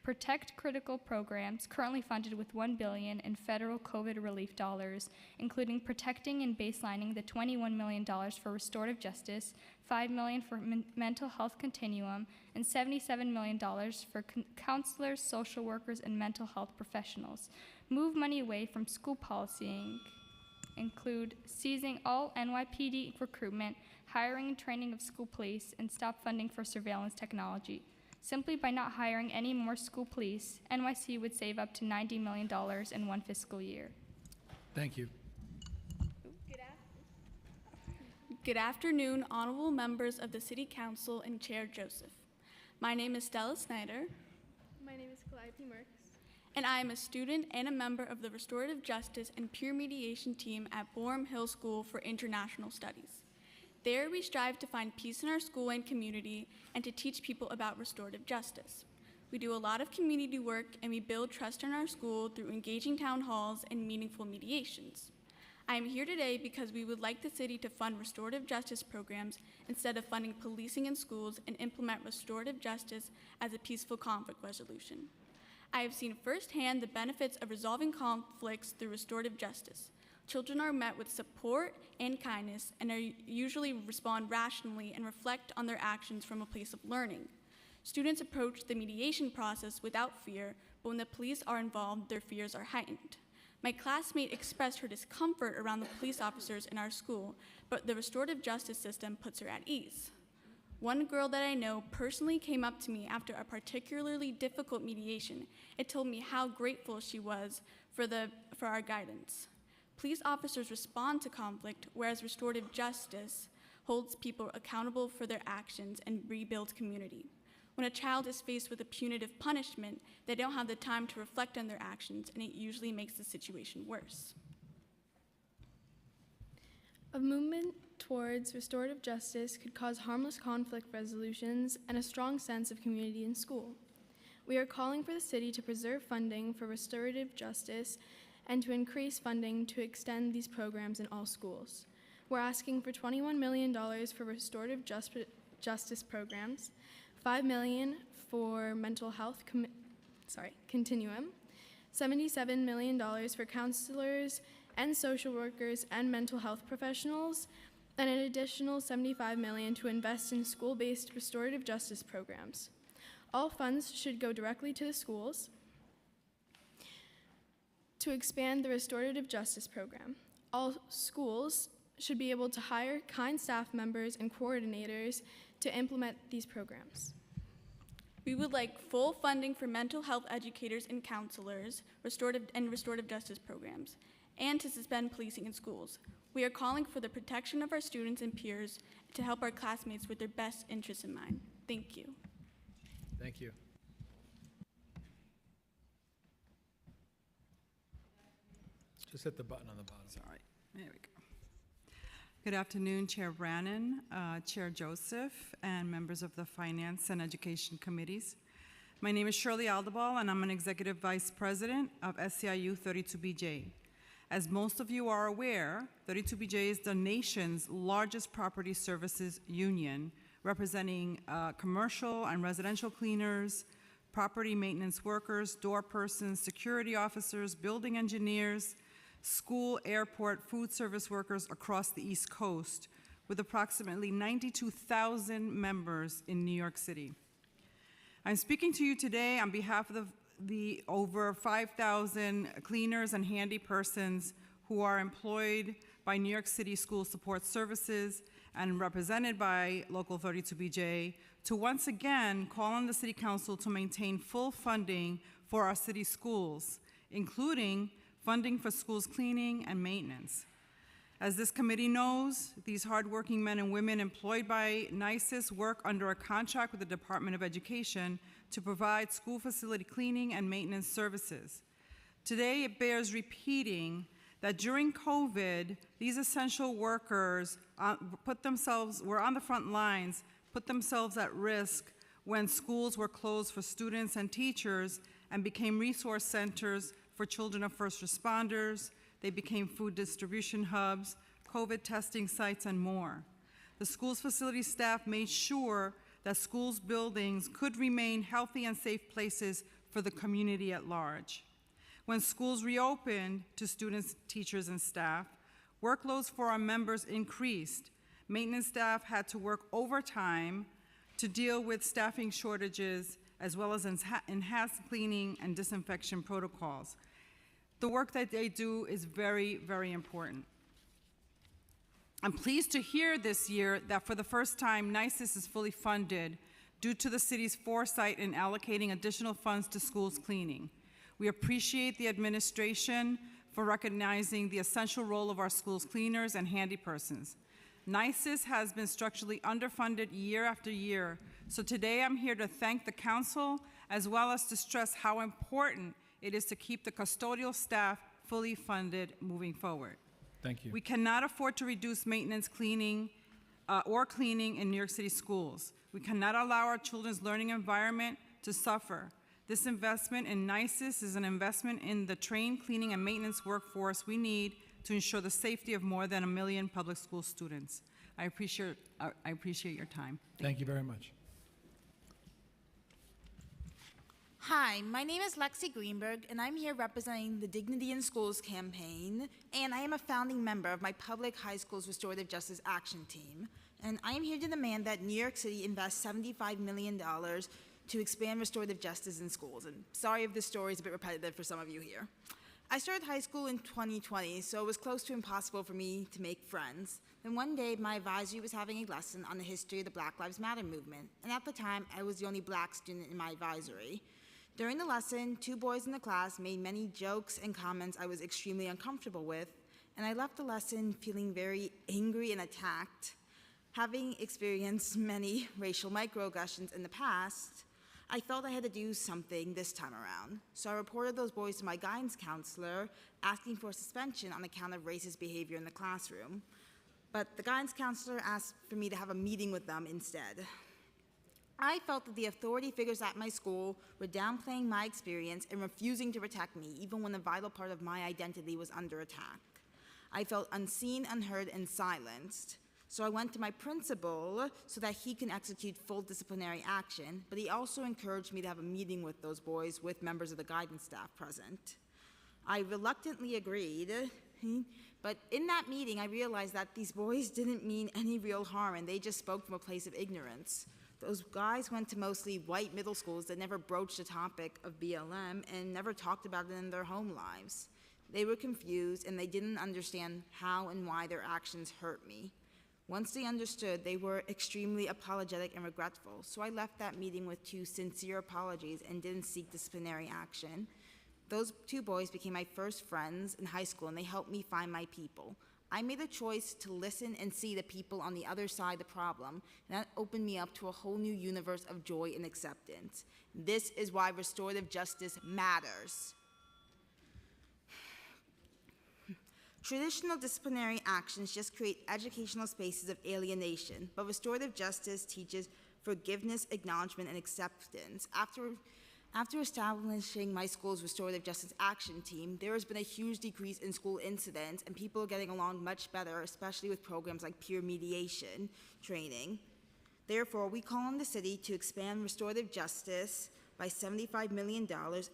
Protect critical programs currently funded with $1 billion in federal COVID relief dollars, including protecting and baselining the $21 million for restorative justice, $5 million for mental health continuum, and $77 million for counselors, social workers, and mental health professionals. Move money away from school policing, include seizing all NYPD recruitment, hiring and training of school police, and stop funding for surveillance technology. Simply by not hiring any more school police, NYC would save up to $90 million in one fiscal year. Thank you. Good afternoon, honorable members of the City Council and Chair Joseph. My name is Stella Snyder. My name is Calliope Merks. And I am a student and a member of the Restorative Justice and Peer Mediation team at Borum Hill School for International Studies. There, we strive to find peace in our school and community and to teach people about restorative justice. We do a lot of community work, and we build trust in our school through engaging town halls and meaningful mediations. I am here today because we would like the city to fund restorative justice programs instead of funding policing in schools, and implement restorative justice as a peaceful conflict resolution. I have seen firsthand the benefits of resolving conflicts through restorative justice. Children are met with support and kindness, and usually respond rationally and reflect on their actions from a place of learning. Students approach the mediation process without fear, but when the police are involved, their fears are heightened. My classmate expressed her discomfort around the police officers in our school, but the restorative justice system puts her at ease. One girl that I know personally came up to me after a particularly difficult mediation and told me how grateful she was for our guidance. Police officers respond to conflict, whereas restorative justice holds people accountable for their actions and rebuilds community. When a child is faced with a punitive punishment, they don't have the time to reflect on their actions, and it usually makes the situation worse. A movement towards restorative justice could cause harmless conflict resolutions and a strong sense of community in school. We are calling for the city to preserve funding for restorative justice and to increase funding to extend these programs in all schools. We're asking for $21 million for restorative justice programs, $5 million for mental health continuum, $77 million for counselors and social workers and mental health professionals, and an additional $75 million to invest in school-based restorative justice programs. All funds should go directly to the schools to expand the restorative justice program. All schools should be able to hire kind staff members and coordinators to implement these programs. We would like full funding for mental health educators and counselors, restorative justice programs, and to suspend policing in schools. We are calling for the protection of our students and peers to help our classmates with their best interests in mind. Thank you. Thank you. Just hit the button on the bottom. Sorry, there we go. Good afternoon, Chair Brannan, Chair Joseph, and members of the Finance and Education Committees. My name is Shirley Aldebal, and I'm an Executive Vice President of SEIU 32BJ. As most of you are aware, 32BJ is the nation's largest property services union, representing commercial and residential cleaners, property maintenance workers, door persons, security officers, building engineers, school, airport, food service workers across the East Coast, with approximately 92,000 members in New York City. I'm speaking to you today on behalf of the over 5,000 cleaners and handy persons who are employed by New York City School Support Services and represented by Local 32BJ to once again call on the City Council to maintain full funding for our city schools, including funding for schools cleaning and maintenance. As this committee knows, these hardworking men and women employed by NYSIS work under a contract with the Department of Education to provide school facility cleaning and maintenance services. Today, it bears repeating that during COVID, these essential workers were on the front lines, put themselves at risk when schools were closed for students and teachers and became resource centers for children of first responders. They became food distribution hubs, COVID testing sites, and more. The school's facility staff made sure that schools' buildings could remain healthy and safe places for the community at large. When schools reopened to students, teachers, and staff, workloads for our members increased. Maintenance staff had to work overtime to deal with staffing shortages, as well as enhanced cleaning and disinfection protocols. The work that they do is very, very important. I'm pleased to hear this year that for the first time, NYSIS is fully funded due to the city's foresight in allocating additional funds to schools cleaning. We appreciate the administration for recognizing the essential role of our schools cleaners and handy persons. NYSIS has been structurally underfunded year after year, so today I'm here to thank the council as well as to stress how important it is to keep the custodial staff fully funded moving forward. Thank you. We cannot afford to reduce maintenance, cleaning in New York City schools. We cannot allow our children's learning environment to suffer. This investment in NYSIS is an investment in the trained cleaning and maintenance workforce we need to ensure the safety of more than 1 million public school students. I appreciate your time. Thank you very much. Hi, my name is Lexi Greenberg, and I'm here representing the Dignity in Schools campaign, and I am a founding member of my public high school's Restorative Justice Action Team. And I am here to demand that New York City invest $75 million to expand restorative justice in schools. And sorry if this story is a bit repetitive for some of you here. I started high school in 2020, so it was close to impossible for me to make friends. Then one day, my advisory was having a lesson on the history of the Black Lives Matter movement, and at the time, I was the only black student in my advisory. During the lesson, 2 boys in the class made many jokes and comments I was extremely uncomfortable with, and I left the lesson feeling very angry and attacked. Having experienced many racial microaggressions in the past, I felt I had to do something this time around. So I reported those boys to my guidance counselor, asking for suspension on account of racist behavior in the classroom. but the guidance counselor asked for me to have a meeting with them instead. I felt that the authority figures at my school were downplaying my experience and refusing to protect me, even when a vital part of my identity was under attack. I felt unseen, unheard, and silenced. So I went to my principal so that he can execute full disciplinary action, but he also encouraged me to have a meeting with those boys with members of the guidance staff present. I reluctantly agreed, but in that meeting I realized that these boys didn't mean any real harm and they just spoke from a place of ignorance. Those guys went to mostly white middle schools that never broached the topic of BLM and never talked about it in their home lives. They were confused and they didn't understand how and why their actions hurt me. Once they understood, they were extremely apologetic and regretful, so I left that meeting with 2 sincere apologies and didn't seek disciplinary action. Those 2 boys became my first friends in high school and they helped me find my people. I made a choice to listen and see the people on the other side of the problem, and that opened me up to a whole new universe of joy and acceptance. This is why restorative justice matters. Traditional disciplinary actions just create educational spaces of alienation, but restorative justice teaches forgiveness, acknowledgement, and acceptance. After establishing my school's restorative justice action team, there has been a huge decrease in school incidents, and people are getting along much better, especially with programs like peer mediation training. Therefore, we call on the city to expand restorative justice by $75 million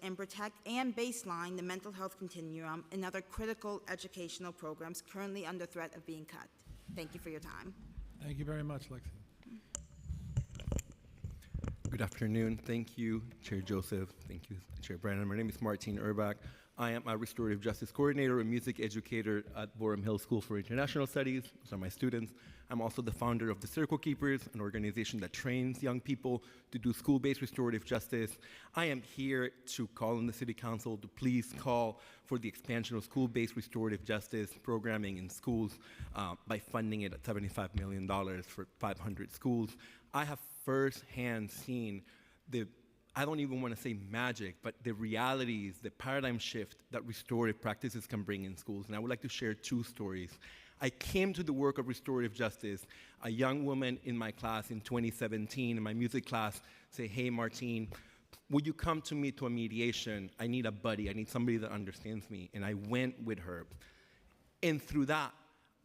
and protect and baseline the mental health continuum and other critical educational programs currently under threat of being cut. Thank you for your time. Thank you very much, Lexi. Good afternoon. Thank you, Chair Joseph. Thank you, Chair Brandon. My name is Martin Urbach. I am a restorative justice coordinator and music educator at Borum Hill School for International Studies. Those are my students. I'm also the founder of the Circle Keepers, an organization that trains young people to do school-based restorative justice. I am here to call on the City Council to please call for the expansion of school-based restorative justice programming in schools by funding it at $75 million for 500 schools. I have firsthand seen I don't even want to say magic, but the realities, the paradigm shift that restorative practices can bring in schools. And I would like to share 2 stories. I came to the work of restorative justice. A young woman in my class in 2017, in my music class, say, "Hey, Martine, would you come to me to a mediation? I need a buddy. I need somebody that understands me." And I went with her. And through that,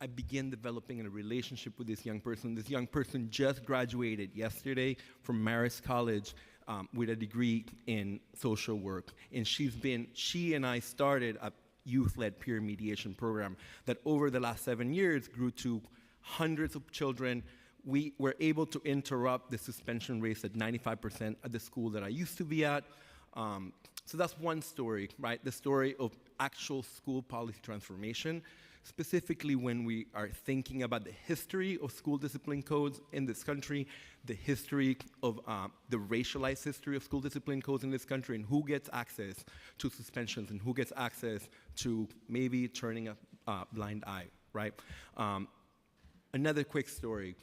I began developing a relationship with this young person. This young person just graduated yesterday from Marist College with a degree in social work. And she and I started a youth-led peer mediation program that over the last 7 years grew to hundreds of children. We were able to interrupt the suspension rates at 95% at the school that I used to be at. So that's one story, right? The story of actual school policy transformation, specifically when we are thinking about the history of school discipline codes in this country, the history of the racialized history of school discipline codes in this country, and who gets access to suspensions and who gets access to maybe turning a blind eye, right? Another quick story.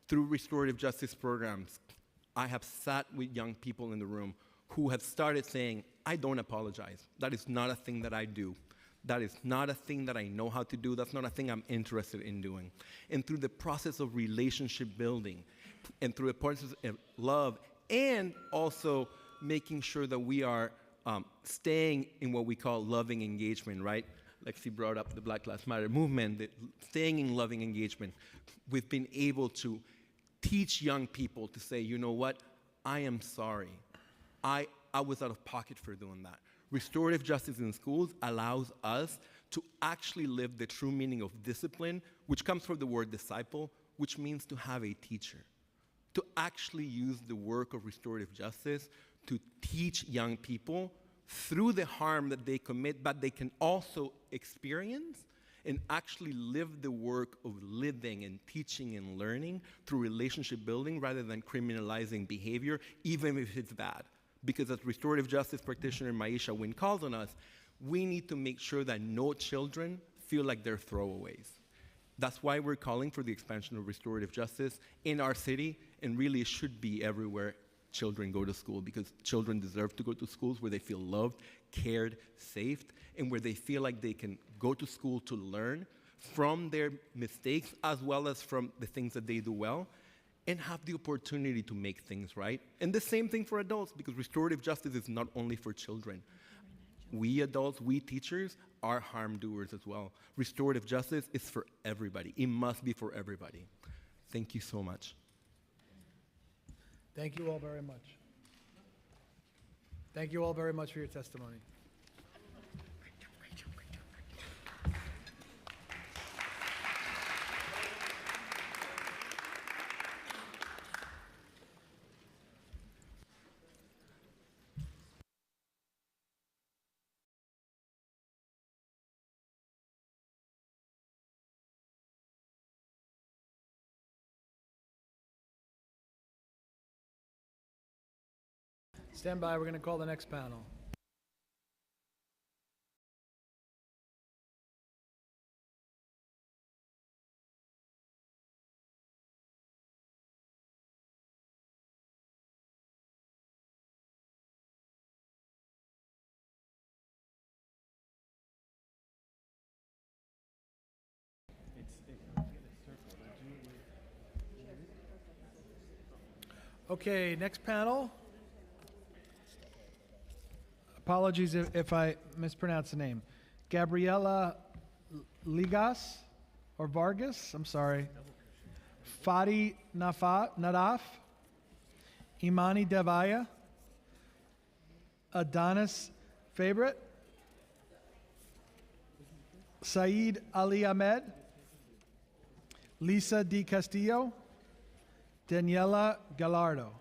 Through restorative justice programs, I have sat with young people in the room who have started saying, "I don't apologize. That is not a thing that I do. That is not a thing that I know how to do. That's not a thing I'm interested in doing." And through the process of relationship building, and through the process of love, and also making sure that we are staying in what we call loving engagement, right? Lexi brought up the Black Lives Matter movement, that staying in loving engagement. We've been able to teach young people to say, "You know what? I am sorry. I was out of pocket for doing that." Restorative justice in schools allows us to actually live the true meaning of discipline, which comes from the word disciple, which means to have a teacher. To actually use the work of restorative justice to teach young people through the harm that they commit, but they can also experience and actually live the work of living and teaching and learning through relationship building rather than criminalizing behavior, even if it's bad. Because as restorative justice practitioner Maisha Wynn calls on us, we need to make sure that no children feel like they're throwaways. That's why we're calling for the expansion of restorative justice in our city, and really it should be everywhere children go to school, because children deserve to go to schools where they feel loved, cared, safe, and where they feel like they can go to school to learn from their mistakes as well as from the things that they do well, and have the opportunity to make things right. And the same thing for adults, because restorative justice is not only for children. We adults, we teachers, are harm doers as well. Restorative justice is for everybody. It must be for everybody. Thank you so much. Thank you all very much. Thank you all very much for your testimony. Stand by, we're going to call the next panel. Okay, next panel. Apologies if I mispronounce the name. Gabriela Ligas, or Vargas, I'm sorry. Fadi Nadaf, Imani Devaya, Adonis Favorite, Saeed Ali Ahmed, Lisa Di Castillo, Daniela Gallardo.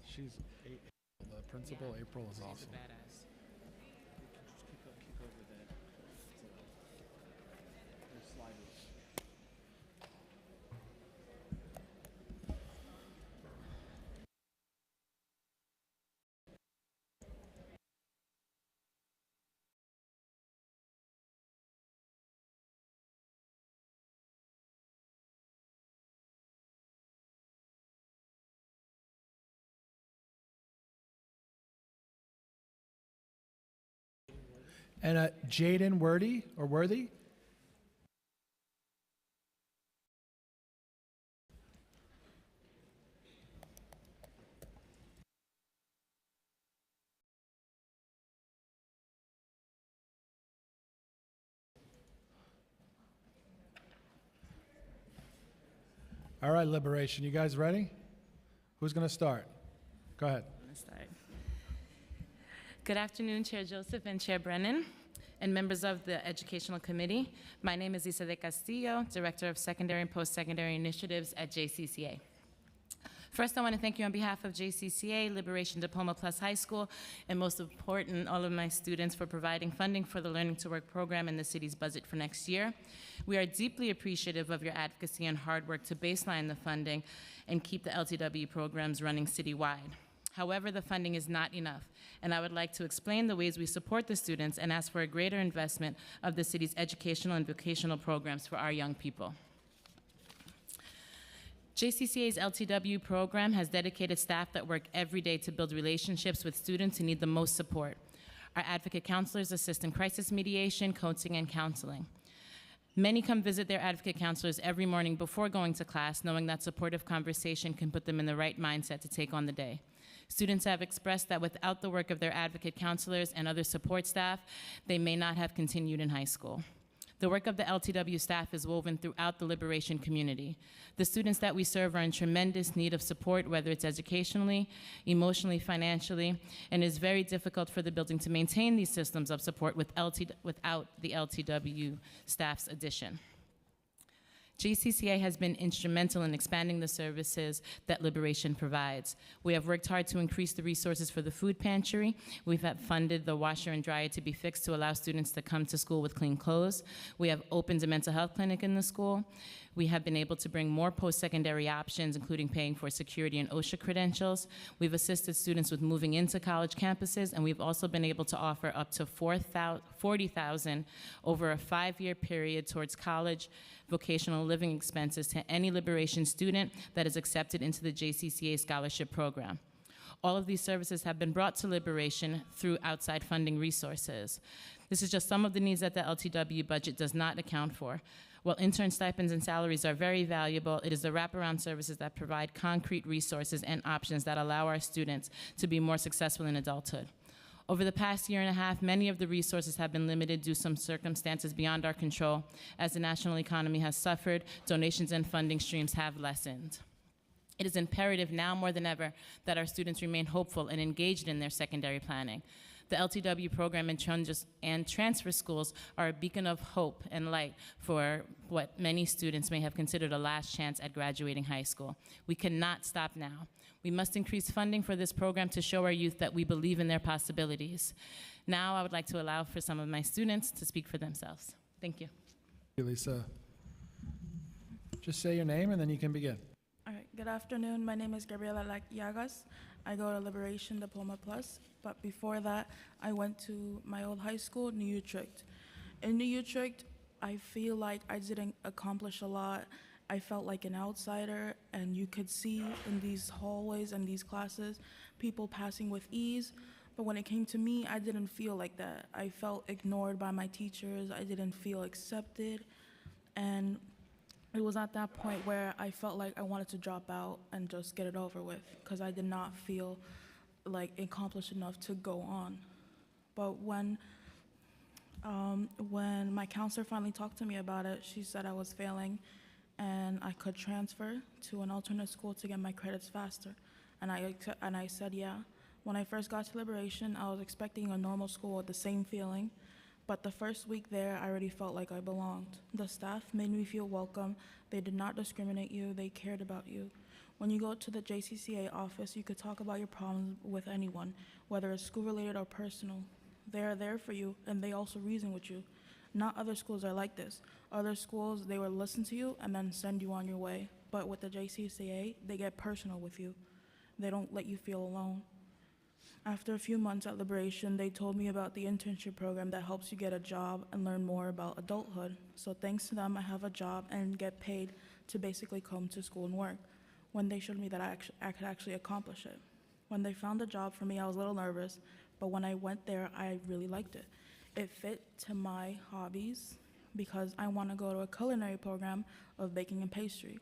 She's the principal. April is awesome. And Jaden Worthy. All right, Liberation, you guys ready? Who's going to start? Go ahead. I'm going to start. Good afternoon, Chair Joseph and Chair Brennan, and members of the Educational Committee. My name is Lisa de Castillo, Director of Secondary and Post-Secondary Initiatives at JCCA. First, I want to thank you on behalf of JCCA, Liberation Diploma Plus High School, and most important, all of my students for providing funding for the Learning to Work program in the city's budget for next year. We are deeply appreciative of your advocacy and hard work to baseline the funding and keep the LTW programs running citywide. However, the funding is not enough, and I would like to explain the ways we support the students and ask for a greater investment of the city's educational and vocational programs for our young people. JCCA's LTW program has dedicated staff that work every day to build relationships with students who need the most support. Our advocate counselors assist in crisis mediation, coaching, and counseling. Many come visit their advocate counselors every morning before going to class, knowing that supportive conversation can put them in the right mindset to take on the day. Students have expressed that without the work of their advocate counselors and other support staff, they may not have continued in high school. The work of the LTW staff is woven throughout the Liberation community. The students that we serve are in tremendous need of support, whether it's educationally, emotionally, financially, and it is very difficult for the building to maintain these systems of support without the LTW staff's addition. JCCA has been instrumental in expanding the services that Liberation provides. We have worked hard to increase the resources for the food pantry. We've funded the washer and dryer to be fixed to allow students to come to school with clean clothes. We have opened a mental health clinic in the school. We have been able to bring more post-secondary options, including paying for security and OSHA credentials. We've assisted students with moving into college campuses, and we've also been able to offer up to $40,000 over a 5-year period towards college vocational living expenses to any Liberation student that is accepted into the JCCA scholarship program. All of these services have been brought to Liberation through outside funding resources. This is just some of the needs that the LTW budget does not account for. While intern stipends and salaries are very valuable, it is the wraparound services that provide concrete resources and options that allow our students to be more successful in adulthood. Over the past year and a half, many of the resources have been limited due to some circumstances beyond our control. As the national economy has suffered, donations and funding streams have lessened. It is imperative now more than ever that our students remain hopeful and engaged in their secondary planning. The LTW program and transfer schools are a beacon of hope and light for what many students may have considered a last chance at graduating high school. We cannot stop now. We must increase funding for this program to show our youth that we believe in their possibilities. Now I would like to allow for some of my students to speak for themselves. Thank you. Lisa, just say your name and then you can begin. All right, good afternoon. My name is Gabriela Llagas. I go to Liberation Diploma Plus, but before that, I went to my old high school, New Utrecht. In New Utrecht, I feel like I didn't accomplish a lot. I felt like an outsider, and you could see in these hallways and these classes, people passing with ease. But when it came to me, I didn't feel like that. I felt ignored by my teachers. I didn't feel accepted. And it was at that point where I felt like I wanted to drop out and just get it over with, because I did not feel like accomplished enough to go on. But when my counselor finally talked to me about it, she said I was failing and I could transfer to an alternate school to get my credits faster. And I said yeah. When I first got to Liberation, I was expecting a normal school with the same feeling. But the first week there, I already felt like I belonged. The staff made me feel welcome. They did not discriminate you. They cared about you. When you go to the JCCA office, you could talk about your problems with anyone, whether it's school-related or personal. They are there for you, and they also reason with you. Not other schools are like this. Other schools, they will listen to you and then send you on your way. But with the JCCA, they get personal with you. They don't let you feel alone. After a few months at Liberation, they told me about the internship program that helps you get a job and learn more about adulthood. So thanks to them, I have a job and get paid to basically come to school and work, when they showed me that I could actually accomplish it. When they found a job for me, I was a little nervous, but when I went there, I really liked it. It fit to my hobbies because I want to go to a culinary program of baking and pastry.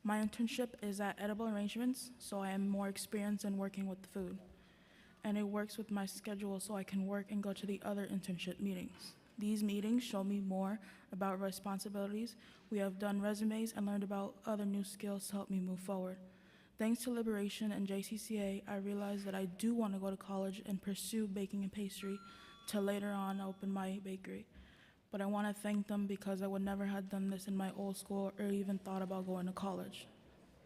My internship is at Edible Arrangements, so I am more experienced in working with the food. And it works with my schedule so I can work and go to the other internship meetings. These meetings show me more about responsibilities. We have done resumes and learned about other new skills to help me move forward. Thanks to Liberation and JCCA, I realized that I do want to go to college and pursue baking and pastry to later on open my bakery. But I want to thank them because I would never have done this in my old school or even thought about going to college.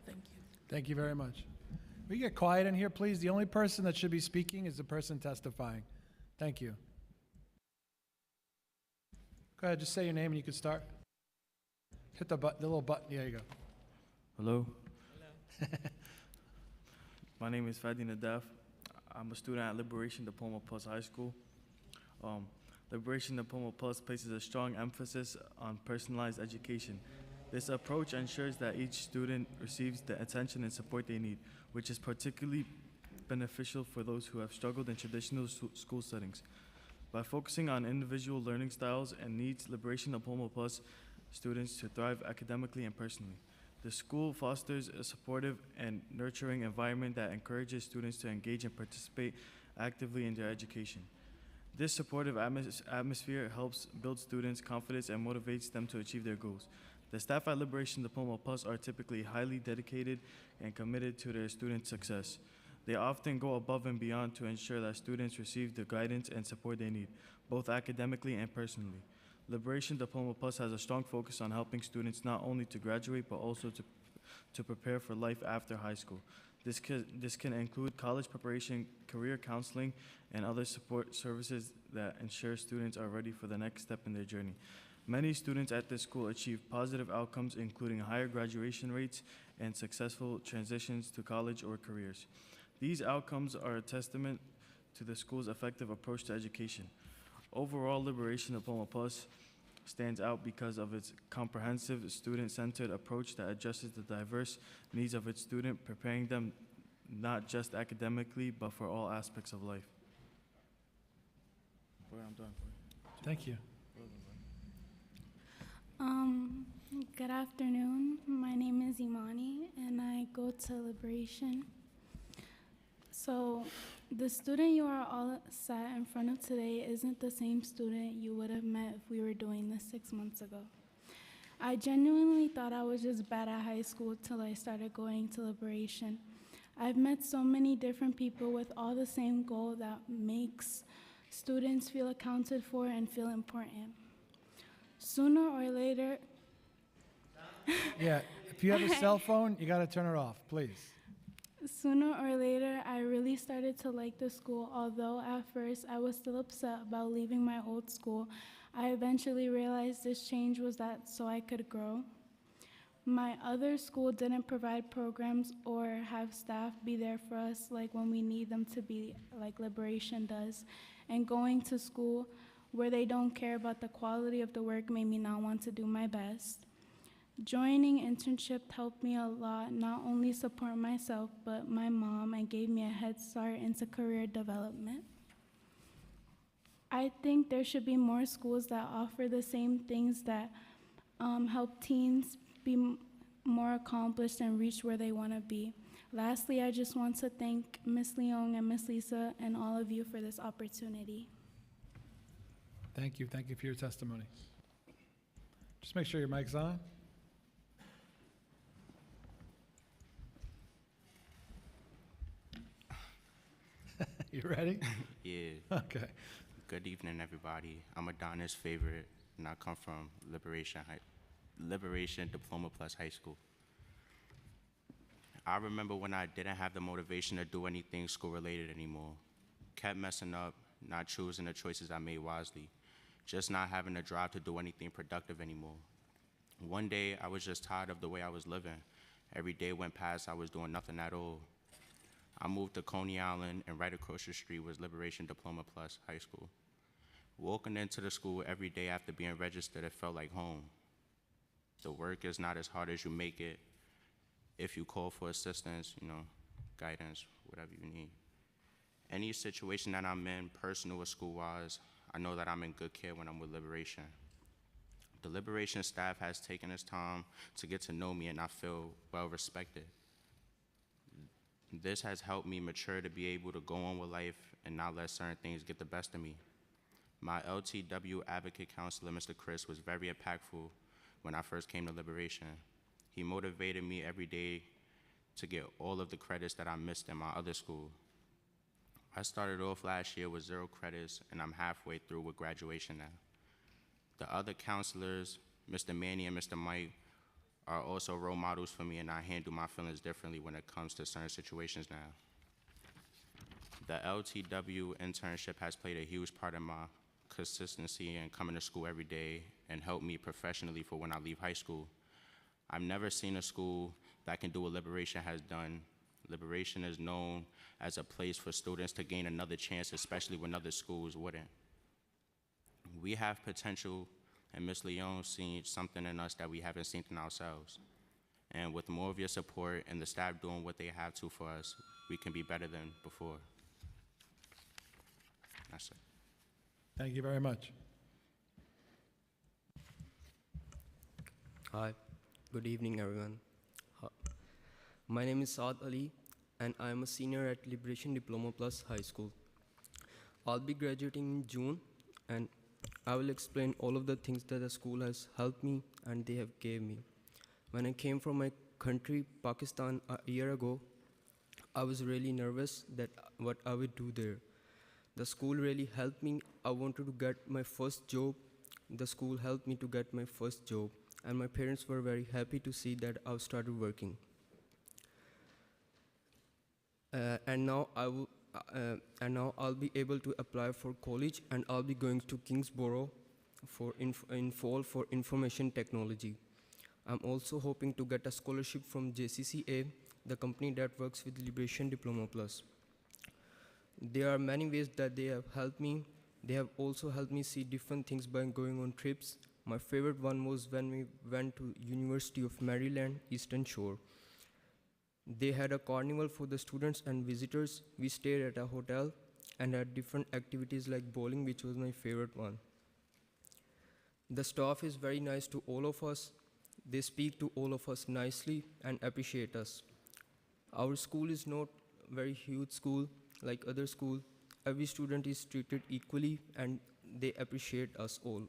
Thank you. Thank you very much. Will you get quiet in here, please? The only person that should be speaking is the person testifying. Thank you. Go ahead, just say your name and you can start. Hit the button, the little button. There you go. Hello. My name is Fadi Nadaf. I'm a student at Liberation Diploma Plus High School. Liberation Diploma Plus places a strong emphasis on personalized education. This approach ensures that each student receives the attention and support they need, which is particularly beneficial for those who have struggled in traditional school settings. By focusing on individual learning styles and needs Liberation Diploma Plus students to thrive academically and personally. The school fosters a supportive and nurturing environment that encourages students to engage and participate actively in their education. This supportive atmosphere helps build students' confidence and motivates them to achieve their goals. The staff at Liberation Diploma Plus are typically highly dedicated and committed to their students' success. They often go above and beyond to ensure that students receive the guidance and support they need, both academically and personally. Liberation Diploma Plus has a strong focus on helping students not only to graduate, but also to prepare for life after high school. This can include college preparation, career counseling, and other support services that ensure students are ready for the next step in their journey. Many students at this school achieve positive outcomes, including higher graduation rates and successful transitions to college or careers. These outcomes are a testament to the school's effective approach to education. Overall, Liberation Diploma Plus stands out because of its comprehensive, student-centered approach that addresses the diverse needs of its student, preparing them not just academically, but for all aspects of life. Boy, I'm done. Thank you. Good afternoon. My name is Imani, and I go to Liberation. So, the student you are all sat in front of today isn't the same student you would have met if we were doing this 6 months ago. I genuinely thought I was just bad at high school till I started going to Liberation. I've met so many different people with all the same goal that makes students feel accounted for and feel important. Sooner or later, Yeah, if you have a cell phone, you got to turn it off, please. Sooner or later, I really started to like the school. Although at first I was still upset about leaving my old school, I eventually realized this change was that so I could grow. My other school didn't provide programs or have staff be there for us like when we need them to be, like Liberation does. And going to school where they don't care about the quality of the work made me not want to do my best. Joining internship helped me a lot, not only support myself, but my mom, and gave me a head start into career development. I think there should be more schools that offer the same things that help teens be more accomplished and reach where they want to be. Lastly, I just want to thank Ms. Leong and Ms. Lisa and all of you for this opportunity. Thank you. Thank you for your testimony. Just make sure your mic's on. You ready? Yeah. Okay. Good evening, everybody. I'm Adonis' favorite, and I come from Liberation Diploma Plus High School. I remember when I didn't have the motivation to do anything school-related anymore. Kept messing up, not choosing the choices I made wisely, just not having the drive to do anything productive anymore. One day, I was just tired of the way I was living. Every day went past, I was doing nothing at all. I moved to Coney Island, and right across the street was Liberation Diploma Plus High School. Walking into the school every day after being registered, it felt like home. The work is not as hard as you make it. If you call for assistance, guidance, whatever you need. Any situation that I'm in, personal or school-wise, I know that I'm in good care when I'm with Liberation. The Liberation staff has taken its time to get to know me, and I feel well respected. This has helped me mature to be able to go on with life and not let certain things get the best of me. My LTW advocate counselor, Mr. Chris, was very impactful when I first came to Liberation. He motivated me every day to get all of the credits that I missed in my other school. I started off last year with 0 credits, and I'm halfway through with graduation now. The other counselors, Mr. Manny and Mr. Mike, are also role models for me, and I handle my feelings differently when it comes to certain situations now. The LTW internship has played a huge part in my consistency and coming to school every day and helped me professionally for when I leave high school. I've never seen a school that can do what Liberation has done. Liberation is known as a place for students to gain another chance, especially when other schools wouldn't. We have potential, and Ms. Leon seen something in us that we haven't seen in ourselves. And with more of your support and the staff doing what they have to for us, we can be better than before. That's it. Thank you very much. Hi, good evening, everyone. My name is Saad Ali, and I am a senior at Liberation Diploma Plus High School. I'll be graduating in June, and I will explain all of the things that the school has helped me and they have gave me. When I came from my country, Pakistan, a year ago, I was really nervous that what I would do there. The school really helped me. I wanted to get my first job. The school helped me to get my first job, and my parents were very happy to see that I started working. And now I'll be able to apply for college, and I'll be going to Kingsborough in fall for information technology. I'm also hoping to get a scholarship from JCCA, the company that works with Liberation Diploma Plus. There are many ways that they have helped me. They have also helped me see different things by going on trips. My favorite one was when we went to University of Maryland, Eastern Shore. They had a carnival for the students and visitors. We stayed at a hotel and had different activities like bowling, which was my favorite one. The staff is very nice to all of us. They speak to all of us nicely and appreciate us. Our school is not a very huge school like other schools. Every student is treated equally and they appreciate us all.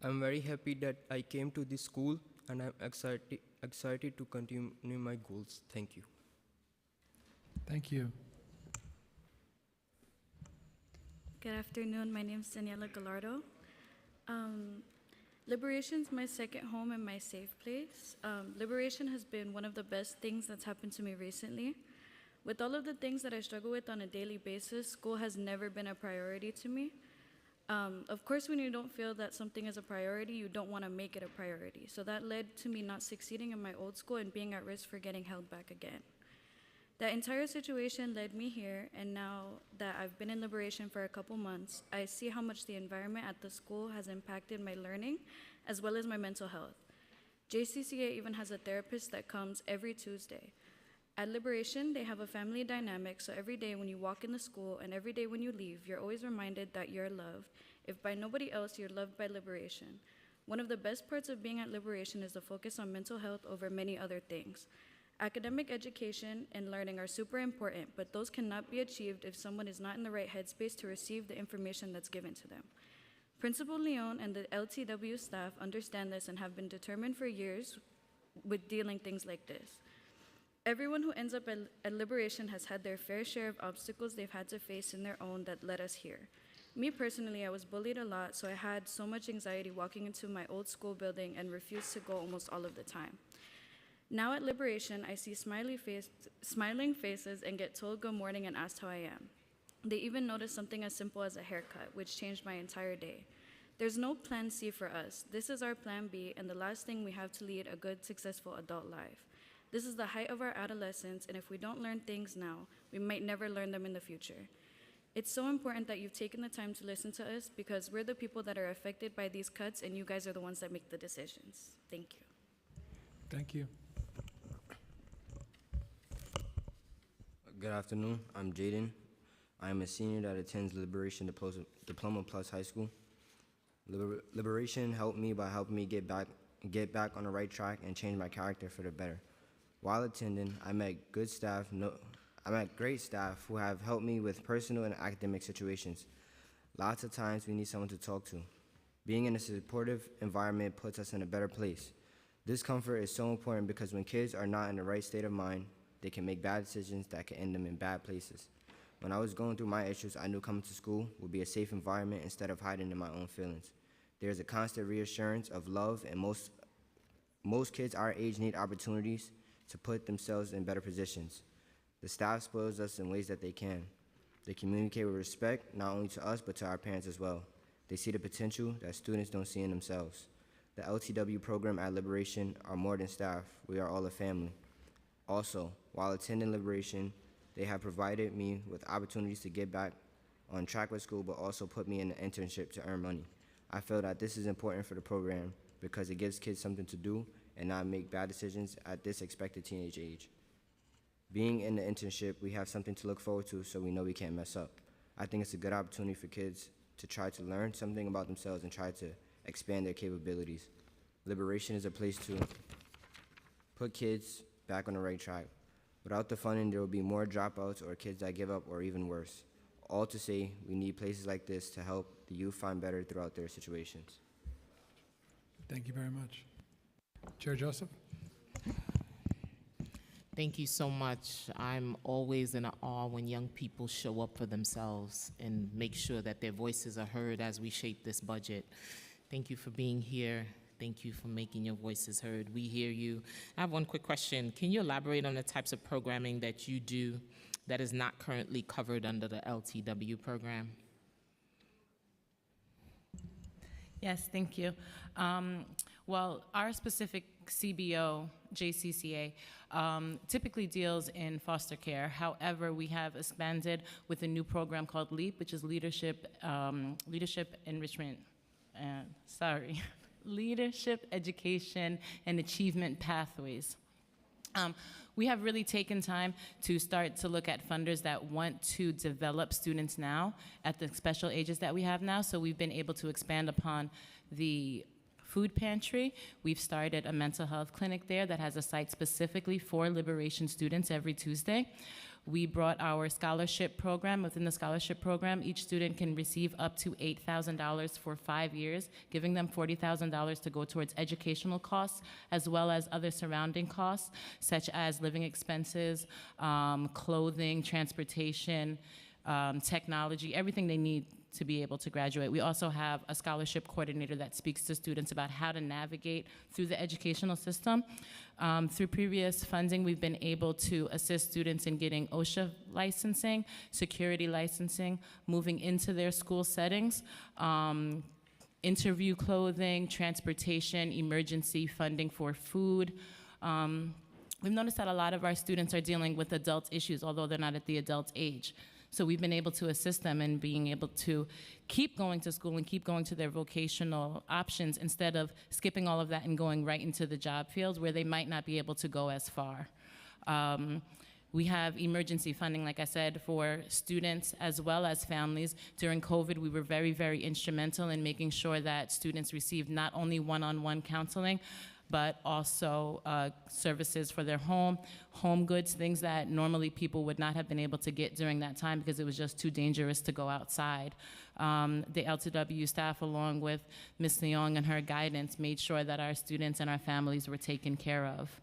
I'm very happy that I came to this school and I'm excited to continue my goals. Thank you. Thank you. Good afternoon. My name is Daniela Gallardo. Liberation's my second home and my safe place. Liberation has been one of the best things that's happened to me recently. With all of the things that I struggle with on a daily basis, school has never been a priority to me. Of course, when you don't feel that something is a priority, you don't want to make it a priority. So that led to me not succeeding in my old school and being at risk for getting held back again. That entire situation led me here, and now that I've been in Liberation for a couple months, I see how much the environment at the school has impacted my learning as well as my mental health. JCCA even has a therapist that comes every Tuesday. At Liberation, they have a family dynamic, so every day when you walk in the school and every day when you leave, you're always reminded that you're loved. If by nobody else, you're loved by Liberation. One of the best parts of being at Liberation is the focus on mental health over many other things. Academic education and learning are super important, but those cannot be achieved if someone is not in the right headspace to receive the information that's given to them. Principal Leon and the LTW staff understand this and have been determined for years with dealing things like this. Everyone who ends up at Liberation has had their fair share of obstacles they've had to face in their own that led us here. Me personally, I was bullied a lot, so I had so much anxiety walking into my old school building and refused to go almost all of the time. Now at Liberation, I see smiling faces and get told good morning and asked how I am. They even noticed something as simple as a haircut, which changed my entire day. There's no plan C for us. This is our plan B and the last thing we have to lead a good, successful adult life. This is the height of our adolescence, and if we don't learn things now, we might never learn them in the future. It's so important that you've taken the time to listen to us because we're the people that are affected by these cuts, and you guys are the ones that make the decisions. Thank you. Thank you. Good afternoon. I'm Jaden. I am a senior that attends Liberation Diploma Plus High School. Liberation helped me by helping me get back on the right track and change my character for the better. While attending, I met great staff who have helped me with personal and academic situations. Lots of times we need someone to talk to. Being in a supportive environment puts us in a better place. This comfort is so important because when kids are not in the right state of mind, they can make bad decisions that can end them in bad places. When I was going through my issues, I knew coming to school would be a safe environment instead of hiding in my own feelings. There's a constant reassurance of love, and most kids our age need opportunities to put themselves in better positions. The staff spoils us in ways that they can. They communicate with respect, not only to us, but to our parents as well. They see the potential that students don't see in themselves. The LTW program at Liberation are more than staff. We are all a family. Also, while attending Liberation, they have provided me with opportunities to get back on track with school, but also put me in an internship to earn money. I feel that this is important for the program because it gives kids something to do and not make bad decisions at this expected teenage age. Being in the internship, we have something to look forward to so we know we can't mess up. I think it's a good opportunity for kids to try to learn something about themselves and try to expand their capabilities. Liberation is a place to put kids back on the right track. Without the funding, there will be more dropouts or kids that give up or even worse. All to say, we need places like this to help the youth find better throughout their situations. Thank you very much. Chair Joseph? Thank you so much. I'm always in awe when young people show up for themselves and make sure that their voices are heard as we shape this budget. Thank you for being here. Thank you for making your voices heard. We hear you. I have one quick question. Can you elaborate on the types of programming that you do that is not currently covered under the LTW program? Yes, thank you. Well, our specific CBO, JCCA, typically deals in foster care. However, we have expanded with a new program called LEAP, which is Leadership Enrichment, Leadership Education and Achievement Pathways. We have really taken time to start to look at funders that want to develop students now at the special ages that we have now. So we've been able to expand upon the food pantry. We've started a mental health clinic there that has a site specifically for liberation students every Tuesday. We brought our scholarship program. Within the scholarship program, each student can receive up to $8,000 for 5 years, giving them $40,000 to go towards educational costs, as well as other surrounding costs, such as living expenses, clothing, transportation, technology, everything they need to be able to graduate. We also have a scholarship coordinator that speaks to students about how to navigate through the educational system. Through previous funding, we've been able to assist students in getting OSHA licensing, security licensing, moving into their school settings, interview clothing, transportation, emergency funding for food. We've noticed that a lot of our students are dealing with adult issues, although they're not at the adult age. So we've been able to assist them in being able to keep going to school and keep going to their vocational options instead of skipping all of that and going right into the job field where they might not be able to go as far. We have emergency funding, like I said, for students as well as families. During COVID, we were very, very instrumental in making sure that students received not only one-on-one counseling, but also services for their home goods, things that normally people would not have been able to get during that time because it was just too dangerous to go outside. The LTW staff, along with Ms. Leong and her guidance, made sure that our students and our families were taken care of.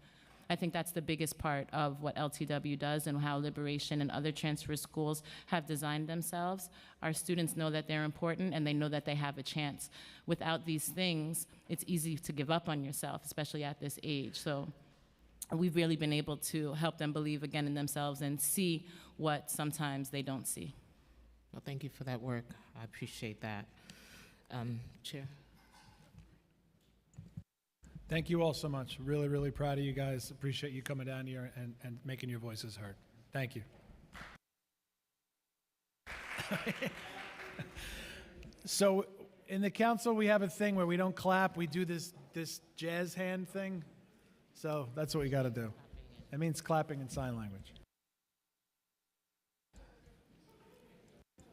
I think that's the biggest part of what LTW does and how Liberation and other transfer schools have designed themselves. Our students know that they're important and they know that they have a chance. Without these things, it's easy to give up on yourself, especially at this age. So we've really been able to help them believe again in themselves and see what sometimes they don't see. Well, thank you for that work. I appreciate that. Chair. Thank you all so much. Really, really proud of you guys. Appreciate you coming down here and making your voices heard. Thank you. So in the council, we have a thing where we don't clap. We do this jazz hand thing. So that's what we got to do. That means clapping in sign language.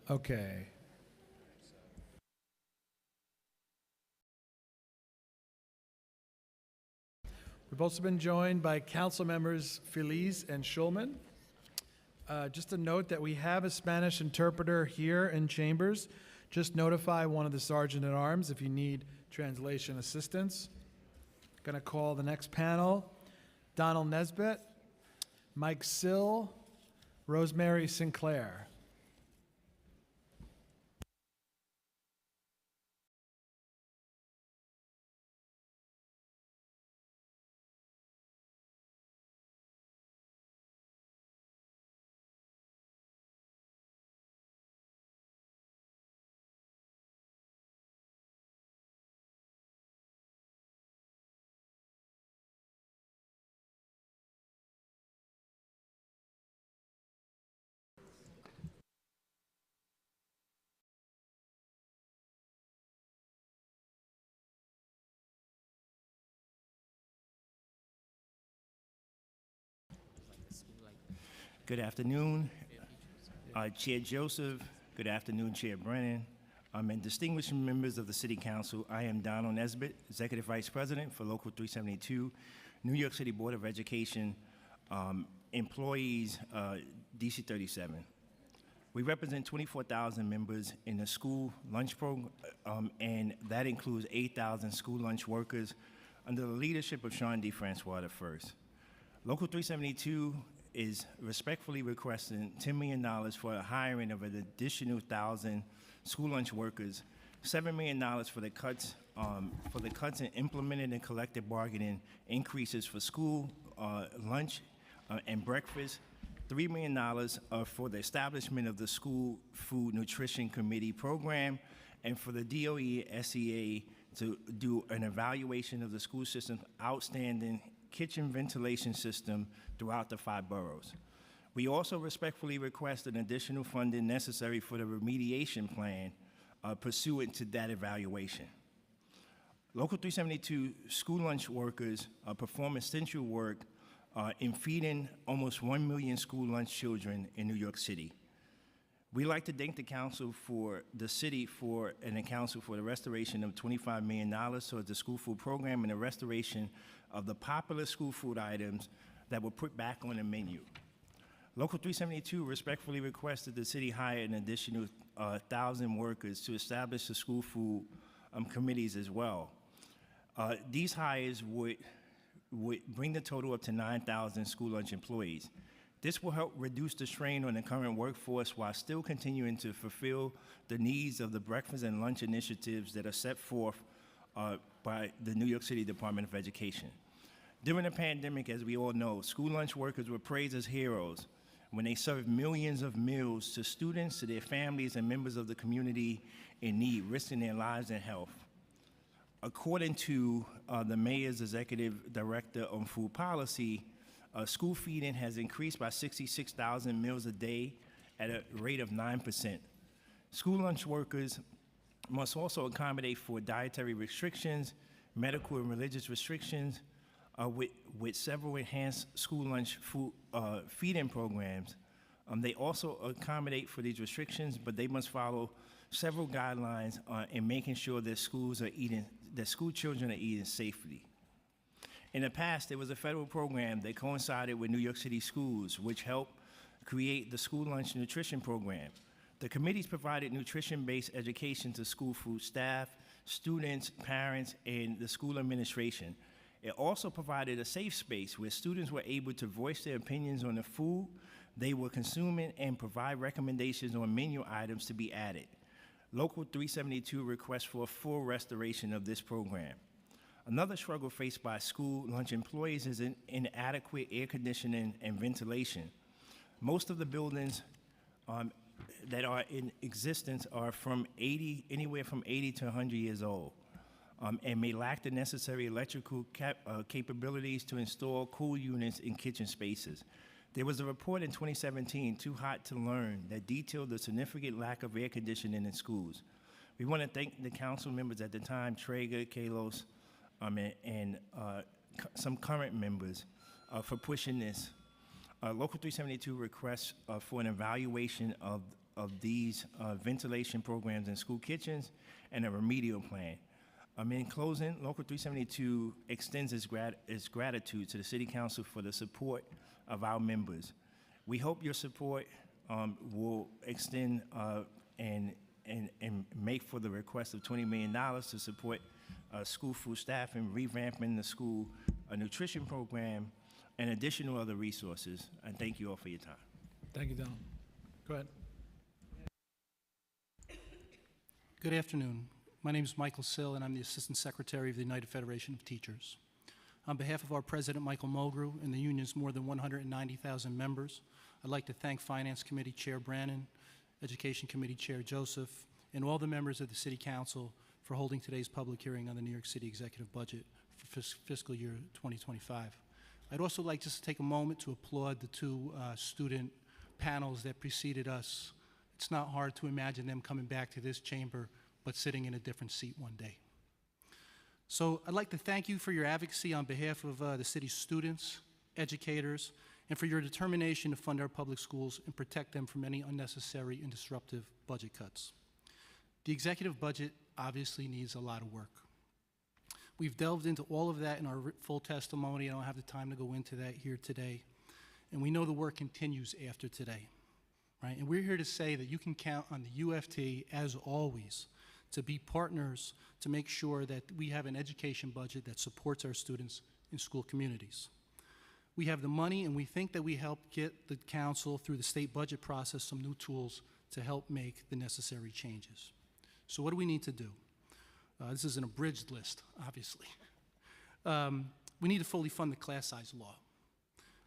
Okay. We've also been joined by council members Feliz and Schulman. Just a note that we have a Spanish interpreter here in chambers. Just notify one of the sergeant-at-arms if you need translation assistance. Going to call the next panel. Donald Nesbitt, Mike Sill, Rosemary Sinclair. Good afternoon, Chair Joseph. Good afternoon, Chair Brennan. And distinguished members of the City Council, I am Donald Nesbitt, Executive Vice President for Local 372, New York City Board of Education, employees, DC 37. We represent 24,000 members in the school lunch program, and that includes 8,000 school lunch workers under the leadership of Sean D. Francois I. Local 372 is respectfully requesting $10 million for the hiring of an additional 1,000 school lunch workers, $7 million for the cuts in implemented and collective bargaining increases for school lunch and breakfast, $3 million for the establishment of the School Food Nutrition Committee program, and for the DOE SEA to do an evaluation of the school system's outstanding kitchen ventilation system throughout the 5 boroughs. We also respectfully request an additional funding necessary for the remediation plan pursuant to that evaluation. Local 372 school lunch workers perform essential work in feeding almost 1 million school lunch children in New York City. We'd like to thank the council for the city and the council for the restoration of $25 million towards the school food program and the restoration of the popular school food items that were put back on the menu. Local 372 respectfully requested the city hire an additional 1,000 workers to establish the school food committees as well. These hires would bring the total up to 9,000 school lunch employees. This will help reduce the strain on the current workforce while still continuing to fulfill the needs of the breakfast and lunch initiatives that are set forth by the New York City Department of Education. During the pandemic, as we all know, school lunch workers were praised as heroes when they served millions of meals to students, to their families, and members of the community in need, risking their lives and health. According to the Mayor's Executive Director on Food Policy, school feeding has increased by 66,000 meals a day at a rate of 9%. School lunch workers must also accommodate for dietary restrictions, medical and religious restrictions, with several enhanced school lunch food feeding programs. They also accommodate for these restrictions, but they must follow several guidelines in making sure that school children are eating safely. In the past, there was a federal program that coincided with New York City schools, which helped create the school lunch nutrition program. The committees provided nutrition-based education to school food staff, students, parents, and the school administration. It also provided a safe space where students were able to voice their opinions on the food they were consuming and provide recommendations on menu items to be added. Local 372 requests for a full restoration of this program. Another struggle faced by school lunch employees is inadequate air conditioning and ventilation. Most of the buildings that are in existence are anywhere from 80 to 100 years old, and may lack the necessary electrical capabilities to install cool units in kitchen spaces. There was a report in 2017, Too Hot to Learn, that detailed the significant lack of air conditioning in schools. We want to thank the council members at the time, Traeger, Kalos, and some current members for pushing this. Local 372 requests for an evaluation of these ventilation programs in school kitchens and a remedial plan. In closing, Local 372 extends its gratitude to the City Council for the support of our members. We hope your support will extend and make for the request of $20 million to support school food staff and revamping the school nutrition program and additional other resources. And thank you all for your time. Thank you, Donald. Go ahead. Good afternoon. My name is Michael Sill, and I'm the Assistant Secretary of the United Federation of Teachers. On behalf of our President, Michael Mulgrew, and the union's more than 190,000 members, I'd like to thank Finance Committee Chair Brannon, Education Committee Chair Joseph, and all the members of the City Council for holding today's public hearing on the New York City Executive Budget for fiscal year 2025. I'd also like just to take a moment to applaud the two student panels that preceded us. It's not hard to imagine them coming back to this chamber, but sitting in a different seat one day. So I'd like to thank you for your advocacy on behalf of the city's students, educators, and for your determination to fund our public schools and protect them from any unnecessary and disruptive budget cuts. The executive budget obviously needs a lot of work. We've delved into all of that in our full testimony. I don't have the time to go into that here today. And we know the work continues after today, right? And we're here to say that you can count on the UFT, as always, to be partners to make sure that we have an education budget that supports our students in school communities. We have the money, and we think that we help get the council through the state budget process some new tools to help make the necessary changes. So what do we need to do? This is an abridged list, obviously. We need to fully fund the class size law.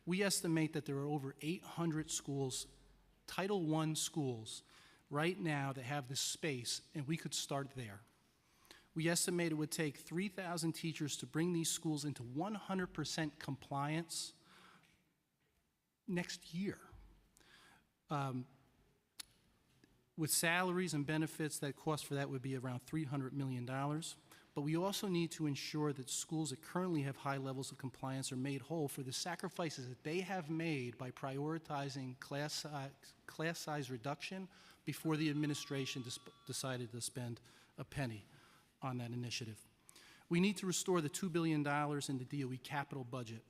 We estimate that there are over 800 schools, Title I schools, right now that have this space, and we could start there. We estimate it would take 3,000 teachers to bring these schools into 100% compliance next year. With salaries and benefits, that cost for that would be around $300 million. But we also need to ensure that schools that currently have high levels of compliance are made whole for the sacrifices that they have made by prioritizing class size reduction before the administration decided to spend a penny on that initiative. We need to restore the $2 billion in the DOE capital budget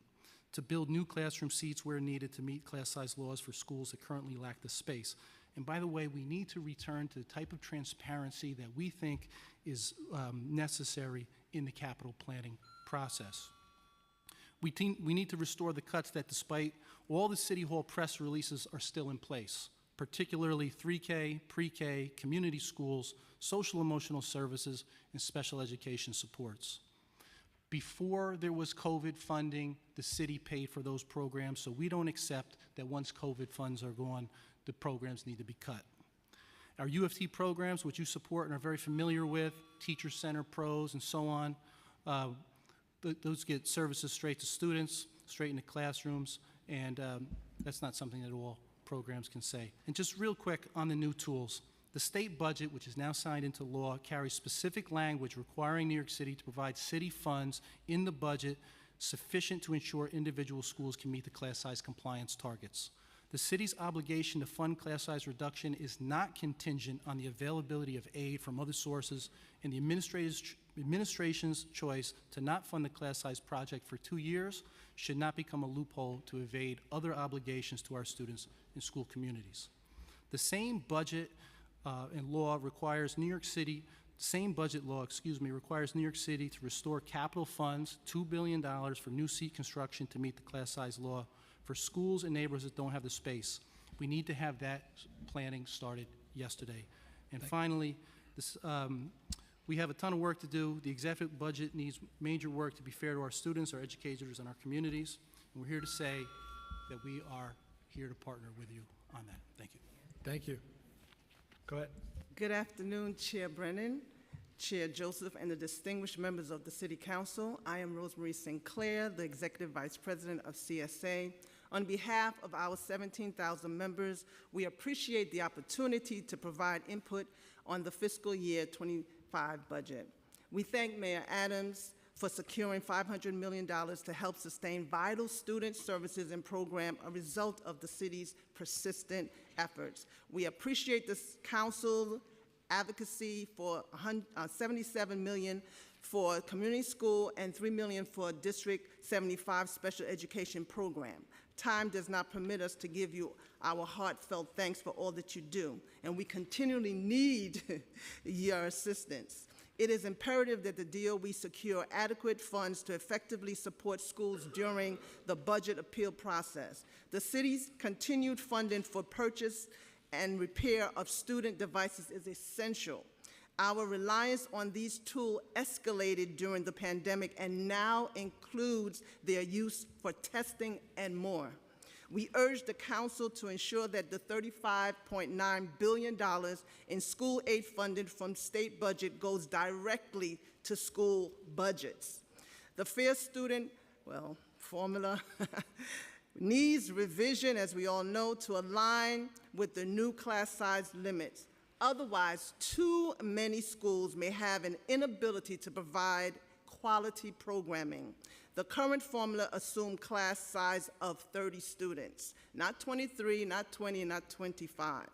to build new classroom seats where needed to meet class size laws for schools that currently lack the space. And by the way, we need to return to the type of transparency that we think is necessary in the capital planning process. We need to restore the cuts that, despite all the City Hall press releases, are still in place, particularly 3K, pre-K, community schools, social emotional services, and special education supports. Before there was COVID funding, the city paid for those programs, so we don't accept that once COVID funds are gone, the programs need to be cut. Our UFT programs, which you support and are very familiar with, Teacher Center Pros and so on, those get services straight to students, straight into classrooms, and that's not something that all programs can say. And just real quick on the new tools. The state budget, which is now signed into law, carries specific language requiring New York City to provide city funds in the budget sufficient to ensure individual schools can meet the class size compliance targets. The city's obligation to fund class size reduction is not contingent on the availability of aid from other sources, and the administration's choice to not fund the class size project for 2 years should not become a loophole to evade other obligations to our students and school communities. The same budget and law requires New York City, requires New York City to restore capital funds, $2 billion for new seat construction to meet the class size law for schools and neighborhoods that don't have the space. We need to have that planning started yesterday. And finally, we have a ton of work to do. The executive budget needs major work to be fair to our students, our educators, and our communities. And we're here to say that we are here to partner with you on that. Thank you. Thank you. Go ahead. Good afternoon, Chair Brennan, Chair Joseph, and the distinguished members of the City Council. I am Rosemary Sinclair, the Executive Vice President of CSA. On behalf of our 17,000 members, we appreciate the opportunity to provide input on the fiscal year 25 budget. We thank Mayor Adams for securing $500 million to help sustain vital student services and programs, a result of the city's persistent efforts. We appreciate the council advocacy for $77 million for community school and $3 million for District 75 special education program. Time does not permit us to give you our heartfelt thanks for all that you do, and we continually need your assistance. It is imperative that the DOE secure adequate funds to effectively support schools during the budget appeal process. The city's continued funding for purchase and repair of student devices is essential. Our reliance on these tools escalated during the pandemic and now includes their use for testing and more. We urge the council to ensure that the $35.9 billion in school aid funding from state budget goes directly to school budgets. The Fair Student, formula needs revision, as we all know, to align with the new class size limits. Otherwise, too many schools may have an inability to provide quality programming. The current formula assumes class size of 30 students, not 23, not 20, not 25.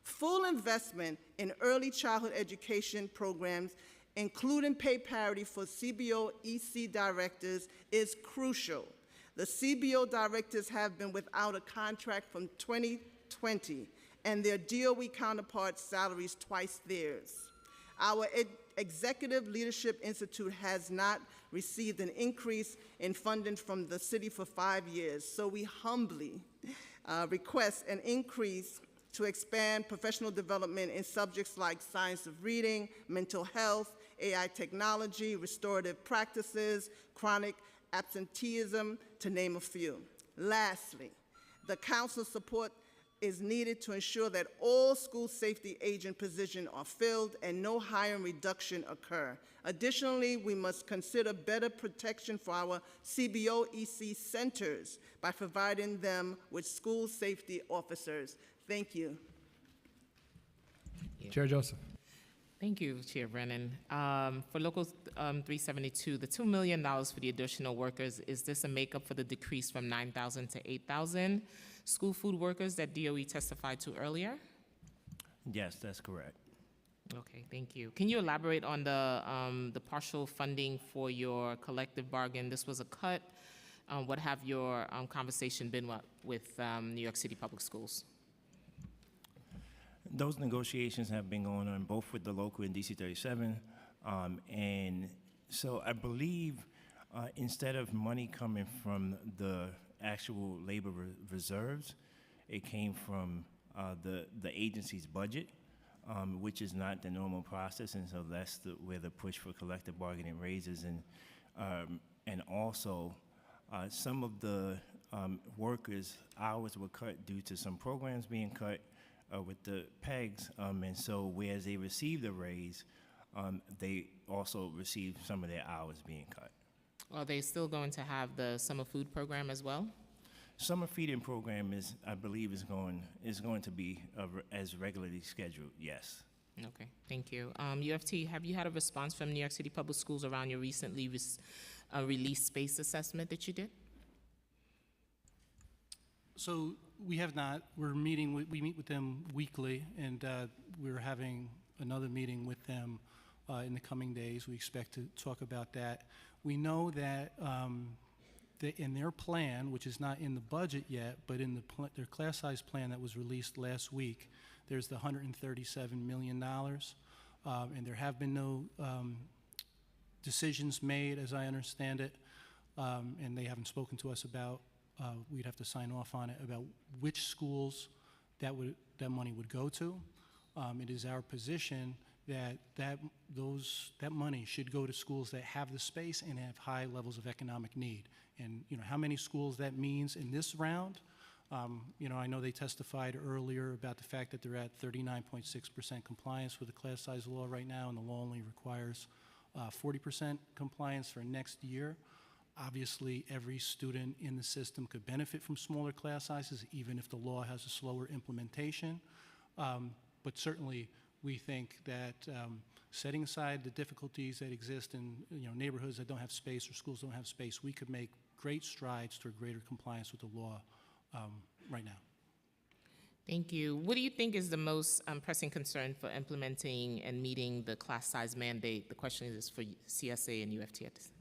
Full investment in early childhood education programs, including pay parity for CBO EC directors, is crucial. The CBO directors have been without a contract from 2020, and their DOE counterparts' salaries twice theirs. Our Executive Leadership Institute has not received an increase in funding from the city for 5 years, so we humbly request an increase to expand professional development in subjects like science of reading, mental health, AI technology, restorative practices, chronic absenteeism, to name a few. Lastly, the council's support is needed to ensure that all school safety agent positions are filled and no hiring reduction occur. Additionally, we must consider better protection for our CBO EC centers by providing them with school safety officers. Thank you. Chair Joseph. Thank you, Chair Brennan. For Local 372, the $2 million for the additional workers, is this a makeup for the decrease from 9,000 to 8,000 school food workers that DOE testified to earlier? Yes, that's correct. Okay, thank you. Can you elaborate on the partial funding for your collective bargain? This was a cut. What have your conversation been with New York City Public Schools? Those negotiations have been going on both with the local and DC 37. And so I believe instead of money coming from the actual labor reserves, it came from the agency's budget, which is not the normal process. And so that's where the push for collective bargaining raises. And also some of the workers' hours were cut due to some programs being cut with the PEGs, and so whereas they received a raise, they also received some of their hours being cut. Are they still going to have the summer food program as well? Summer feeding program is, I believe, is going to be as regularly scheduled. Yes. Okay, thank you. UFT, have you had a response from New York City Public Schools around your recently released space assessment that you did? So we have not. We meet with them weekly, and we're having another meeting with them in the coming days. We expect to talk about that. We know that in their plan, which is not in the budget yet, but in their class size plan that was released last week, there's the $137 million, and there have been no decisions made, as I understand it, and they haven't spoken to us about. We'd have to sign off on it about which schools that money would go to. It is our position that money should go to schools that have the space and have high levels of economic need. And how many schools that means in this round? I know they testified earlier about the fact that they're at 39.6% compliance with the class size law right now, and the law only requires 40% compliance for next year. Obviously, every student in the system could benefit from smaller class sizes, even if the law has a slower implementation. But certainly, we think that setting aside the difficulties that exist in neighborhoods that don't have space or schools don't have space, we could make great strides toward greater compliance with the law right now. Thank you. What do you think is the most pressing concern for implementing and meeting the class size mandate? The question is for CSA and UFT at this time.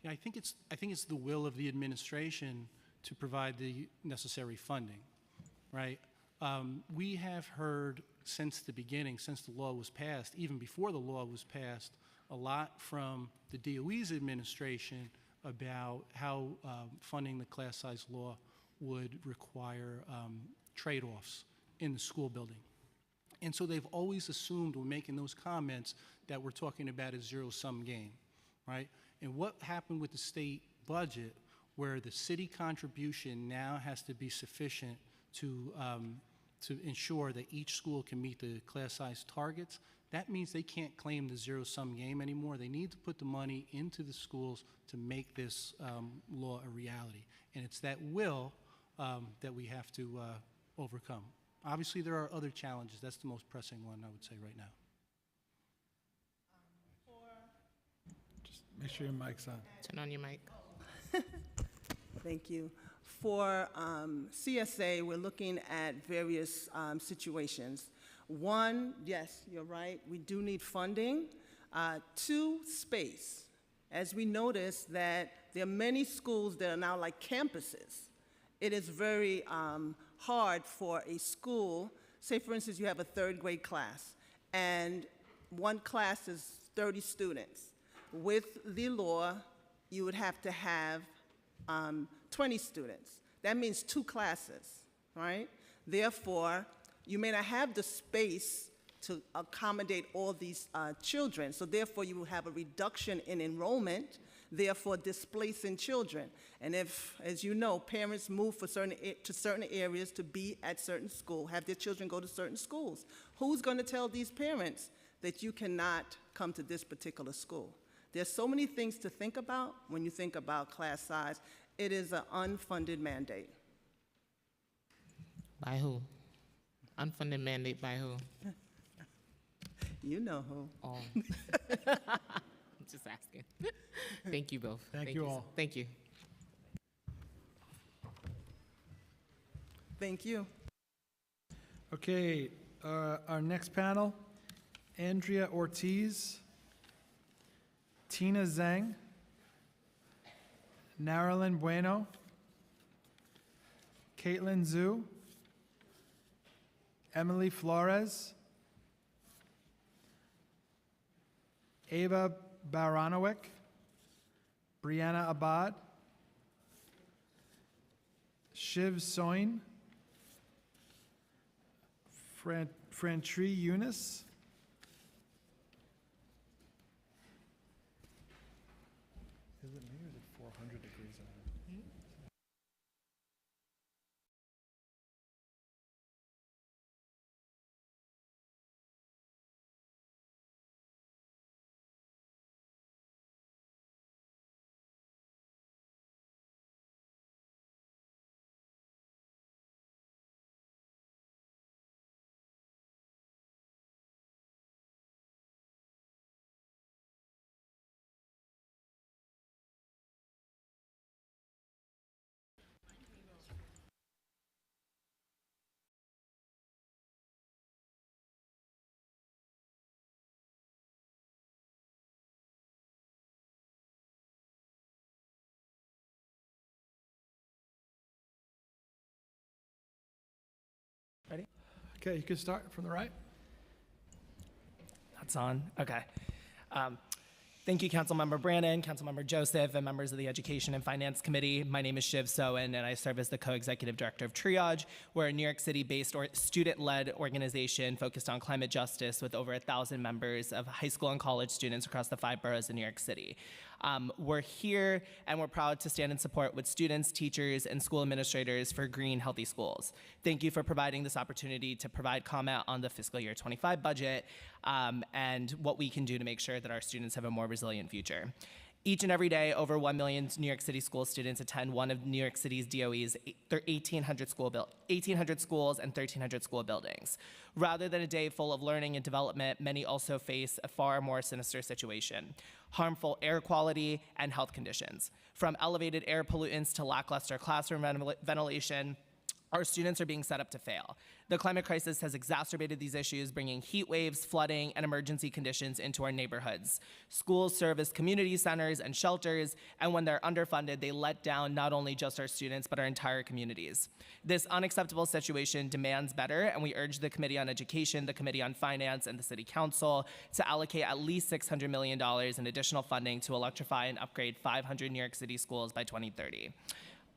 Yeah, I think it's the will of the administration to provide the necessary funding, right? We have heard since the beginning, since the law was passed, even before the law was passed, a lot from the DOE's administration about how funding the class size law would require trade-offs in the school building. And so they've always assumed when making those comments that we're talking about a zero-sum game, right? And what happened with the state budget, where the city contribution now has to be sufficient to ensure that each school can meet the class size targets, that means they can't claim the zero-sum game anymore. They need to put the money into the schools to make this law a reality. And it's that will that we have to overcome. Obviously, there are other challenges. That's the most pressing one, I would say, right now. Make sure your mic's on. Turn on your mic. Thank you. For CSA, we're looking at various situations. One, yes, you're right, we do need funding. Two, space. As we notice that there are many schools that are now like campuses. It is very hard for a school, say for instance you have a third grade class, and one class is 30 students. With the law, you would have to have 20 students. That means 2 classes, right? Therefore, you may not have the space to accommodate all these children, so therefore you will have a reduction in enrollment, therefore displacing children. And if, as you know, parents move to certain areas to be at certain schools, have their children go to certain schools, who's going to tell these parents that you cannot come to this particular school? There's so many things to think about when you think about class size. It is an unfunded mandate. By who? Unfunded mandate by who? You know who. Oh. Just asking. Thank you both. Thank you all. Thank you. Thank you. Okay, our next panel, Andrea Ortiz, Tina Zhang, Narilyn Bueno, Caitlin Zhu, Emily Flores, Ava Baranowick, Brianna Abad, Shiv Soin, Frantri Eunice, is it me or is it 400 degrees out here? Ready? Okay, you can start from the right. That's on. Okay. Thank you, Councilmember Brannon, Councilmember Joseph, and members of the Education and Finance Committee. My name is Shiv Soen, and I serve as the co-executive director of Triage. We're a New York City-based student-led organization focused on climate justice with over 1,000 members of high school and college students across the 5 boroughs in New York City. We're here, and we're proud to stand in support with students, teachers, and school administrators for green, healthy schools. Thank you for providing this opportunity to provide comment on the fiscal year 25 budget and what we can do to make sure that our students have a more resilient future. Each and every day, over 1 million New York City school students attend one of New York City's DOE's 1,800 schools and 1,300 school buildings. Rather than a day full of learning and development, many also face a far more sinister situation: harmful air quality and health conditions. From elevated air pollutants to lackluster classroom ventilation, our students are being set up to fail. The climate crisis has exacerbated these issues, bringing heat waves, flooding, and emergency conditions into our neighborhoods. Schools serve as community centers and shelters, and when they're underfunded, they let down not only just our students, but our entire communities. This unacceptable situation demands better, and we urge the Committee on Education, the Committee on Finance, and the City Council to allocate at least $600 million in additional funding to electrify and upgrade 500 New York City schools by 2030.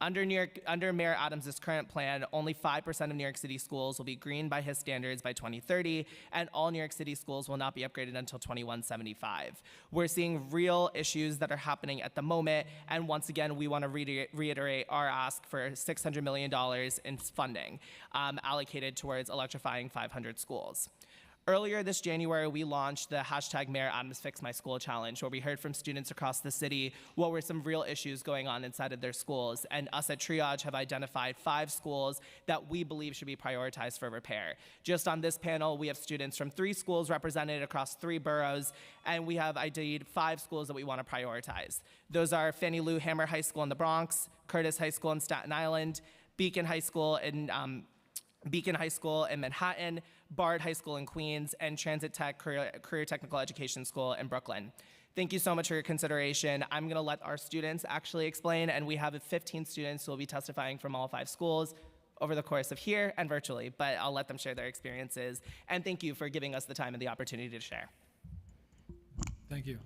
Under Mayor Adams' current plan, only 5% of New York City schools will be green by his standards by 2030, and all New York City schools will not be upgraded until 2175. We're seeing real issues that are happening at the moment, and once again, we want to reiterate our ask for $600 million in funding allocated towards electrifying 500 schools. Earlier this January, we launched the #Mayor Adams Fix My School Challenge, where we heard from students across the city what were some real issues going on inside of their schools. And us at Triage have identified 5 schools that we believe should be prioritized for repair. Just on this panel, we have students from 3 schools represented across 3 boroughs, and we have ID'd 5 schools that we want to prioritize. Those are Fannie Lou Hamer High School in the Bronx, Curtis High School in Staten Island, Beacon High School in Manhattan, Bard High School in Queens, and Transit Tech Career Technical Education School in Brooklyn. Thank you so much for your consideration. I'm going to let our students actually explain, and we have 15 students who will be testifying from all 5 schools over the course of here and virtually, but I'll let them share their experiences. And thank you for giving us the time and the opportunity to share. Thank you.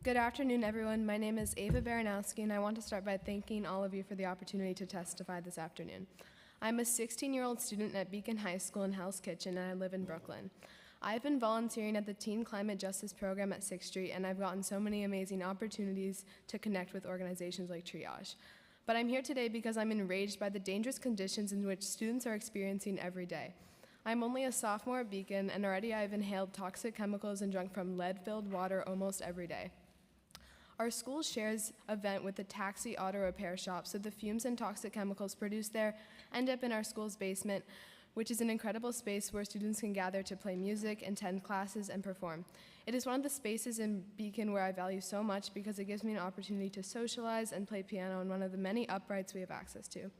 Good afternoon, everyone. My name is Ava Baranowski, and I want to start by thanking all of you for the opportunity to testify this afternoon. I'm a 16-year-old student at Beacon High School in Hell's Kitchen, and I live in Brooklyn. I've been volunteering at the Teen Climate Justice Program at 6th Street, and I've gotten so many amazing opportunities to connect with organizations like Triage. But I'm here today because I'm enraged by the dangerous conditions in which students are experiencing every day. I'm only a sophomore at Beacon, and already I've inhaled toxic chemicals and drunk from lead-filled water almost every day. Our school shares a vent with a taxi auto repair shop, so the fumes and toxic chemicals produced there end up in our school's basement, which is an incredible space where students can gather to play music, attend classes, and perform. It is one of the spaces in Beacon where I value so much because it gives me an opportunity to socialize and play piano in one of the many uprights we have access to.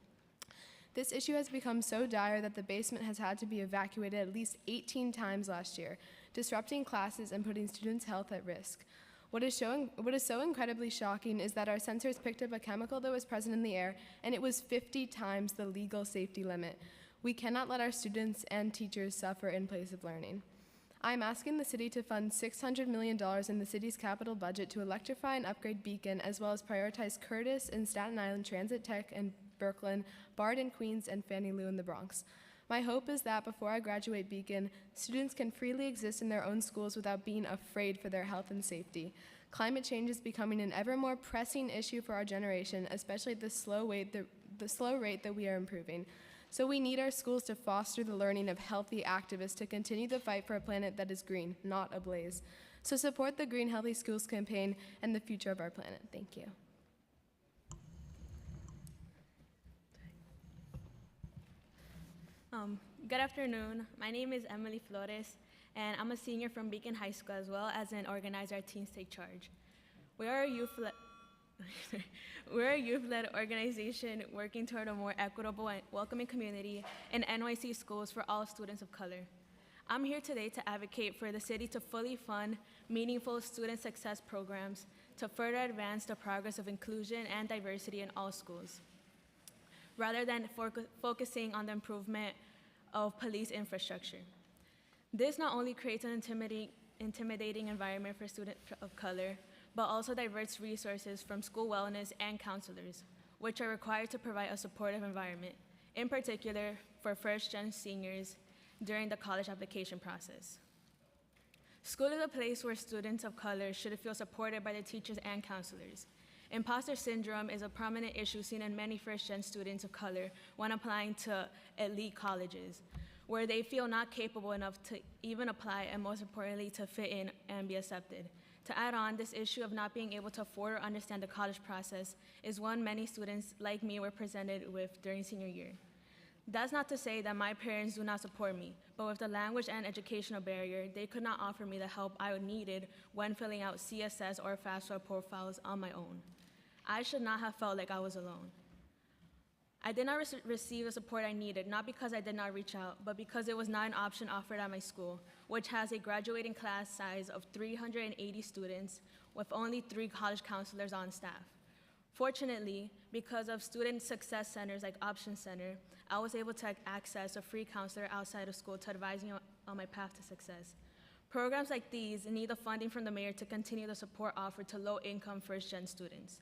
This issue has become so dire that the basement has had to be evacuated at least 18 times last year, disrupting classes and putting students' health at risk. What is so incredibly shocking is that our sensors picked up a chemical that was present in the air, and it was 50 times the legal safety limit. We cannot let our students and teachers suffer in place of learning. I am asking the city to fund $600 million in the city's capital budget to electrify and upgrade Beacon, as well as prioritize Curtis and Staten Island, Transit Tech in Brooklyn, Bard in Queens, and Fannie Lou in the Bronx. My hope is that before I graduate Beacon, students can freely exist in their own schools without being afraid for their health and safety. Climate change is becoming an ever more pressing issue for our generation, especially the slow rate that we are improving. So we need our schools to foster the learning of healthy activists to continue the fight for a planet that is green, not ablaze. So support the Green Healthy Schools campaign and the future of our planet. Thank you. Good afternoon. My name is Emily Flores, and I'm a senior from Beacon High School as well as an organizer at Teens Take Charge. We are a youth-led organization working toward a more equitable and welcoming community in NYC schools for all students of color. I'm here today to advocate for the city to fully fund meaningful student success programs to further advance the progress of inclusion and diversity in all schools, rather than focusing on the improvement of police infrastructure. This not only creates an intimidating environment for students of color, but also diverts resources from school wellness and counselors, which are required to provide a supportive environment, in particular for first-gen seniors during the college application process. School is a place where students of color should feel supported by their teachers and counselors. Imposter syndrome is a prominent issue seen in many first-gen students of color when applying to elite colleges, where they feel not capable enough to even apply and, most importantly, to fit in and be accepted. To add on, this issue of not being able to afford or understand the college process is one many students like me were presented with during senior year. That's not to say that my parents do not support me, but with the language and educational barrier, they could not offer me the help I needed when filling out CSS or FAFSA profiles on my own. I should not have felt like I was alone. I did not receive the support I needed, not because I did not reach out, but because it was not an option offered at my school, which has a graduating class size of 380 students with only 3 college counselors on staff. Fortunately, because of student success centers like Option Center, I was able to access a free counselor outside of school to advise me on my path to success. Programs like these need the funding from the mayor to continue the support offered to low-income first-gen students.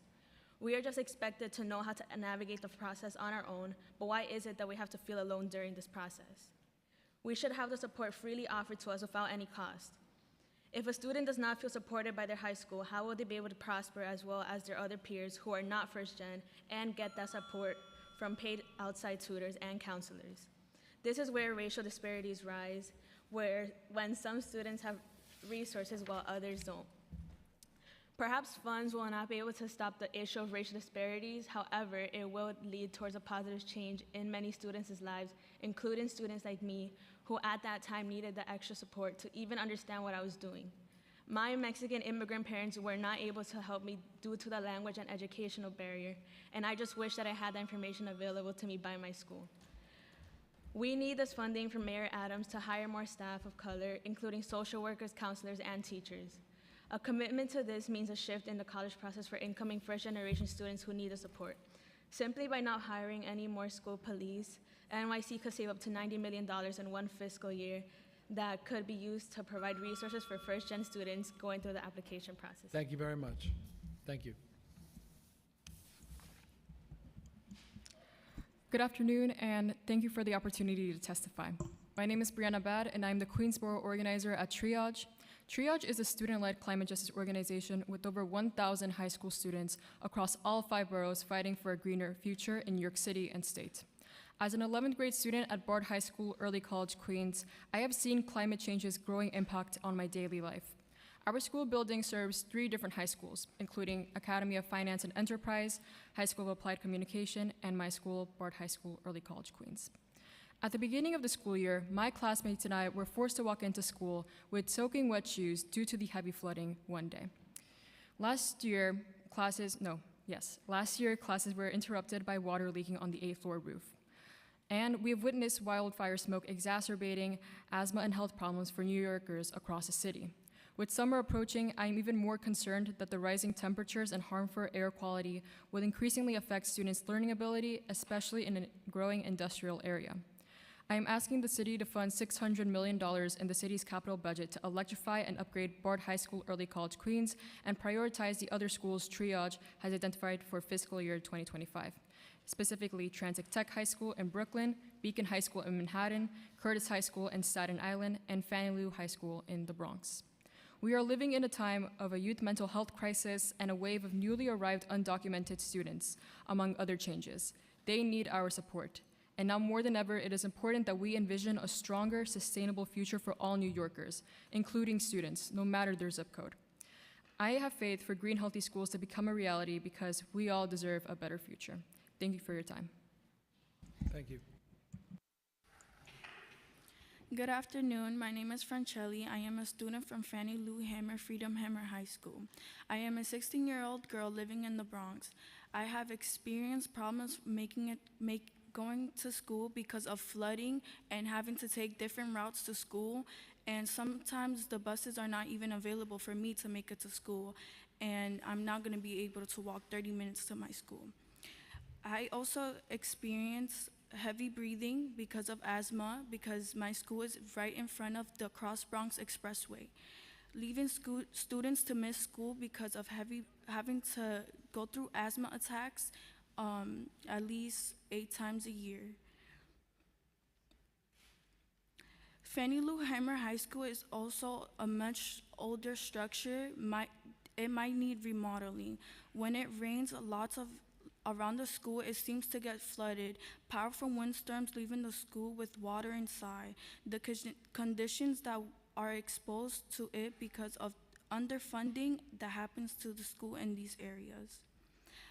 We are just expected to know how to navigate the process on our own, but why is it that we have to feel alone during this process? We should have the support freely offered to us without any cost. If a student does not feel supported by their high school, how will they be able to prosper as well as their other peers who are not first-gen and get that support from paid outside tutors and counselors? This is where racial disparities rise, when some students have resources while others don't. Perhaps funds will not be able to stop the issue of racial disparities. However, it will lead towards a positive change in many students' lives, including students like me, who at that time needed the extra support to even understand what I was doing. My Mexican immigrant parents were not able to help me due to the language and educational barrier, and I just wish that I had that information available to me by my school. We need this funding from Mayor Adams to hire more staff of color, including social workers, counselors, and teachers. A commitment to this means a shift in the college process for incoming first-generation students who need the support. Simply by not hiring any more school police, NYC could save up to $90 million in one fiscal year that could be used to provide resources for first-gen students going through the application process. Thank you very much. Thank you. Good afternoon, and thank you for the opportunity to testify. My name is Brianna Bad, and I'm the Queensboro organizer at Triage. Triage is a student-led climate justice organization with over 1,000 high school students across all 5 boroughs fighting for a greener future in New York City and state. As an 11th grade student at Bard High School, Early College, Queens, I have seen climate change's growing impact on my daily life. Our school building serves 3 different high schools, including Academy of Finance and Enterprise, High School of Applied Communication, and my school, Bard High School, Early College, Queens. At the beginning of the school year, my classmates and I were forced to walk into school with soaking wet shoes due to the heavy flooding one day. Last year, classes were interrupted by water leaking on the 8th floor roof. And we have witnessed wildfire smoke exacerbating asthma and health problems for New Yorkers across the city. With summer approaching, I am even more concerned that the rising temperatures and harmful air quality will increasingly affect students' learning ability, especially in a growing industrial area. I am asking the city to fund $600 million in the city's capital budget to electrify and upgrade Bard High School Early College Queens and prioritize the other schools Triage has identified for fiscal year 2025, specifically Transit Tech High School in Brooklyn, Beacon High School in Manhattan, Curtis High School in Staten Island, and Fannie Lou High School in the Bronx. We are living in a time of a youth mental health crisis and a wave of newly arrived undocumented students, among other changes. They need our support. And now more than ever, it is important that we envision a stronger, sustainable future for all New Yorkers, including students, no matter their zip code. I have faith for green, healthy schools to become a reality because we all deserve a better future. Thank you for your time. Thank you. Good afternoon. My name is Francelli. I am a student from Fannie Lou Hamer Freedom Hammer High School. I am a 16-year-old girl living in the Bronx. I have experienced problems going to school because of flooding and having to take different routes to school. And sometimes the buses are not even available for me to make it to school. And I'm not going to be able to walk 30 minutes to my school. I also experience heavy breathing because of asthma because my school is right in front of the Cross Bronx Expressway. Leaving students to miss school because of having to go through asthma attacks at least 8 times a year. Fannie Lou Hamer High School is also a much older structure. It might need remodeling. When it rains, around the school, it seems to get flooded. Powerful windstorms leaving the school with water inside. The conditions that are exposed to it because of underfunding that happens to the school in these areas.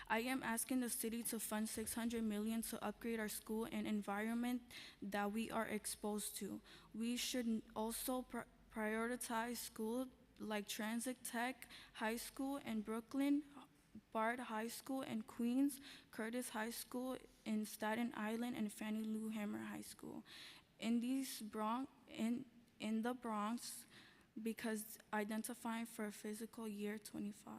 I am asking the city to fund $600 million to upgrade our school and environment that we are exposed to. We should also prioritize schools like Transit Tech High School in Brooklyn, Bard High School in Queens, Curtis High School in Staten Island, and Fannie Lou Hamer High School. In the Bronx, because identifying for fiscal year 25.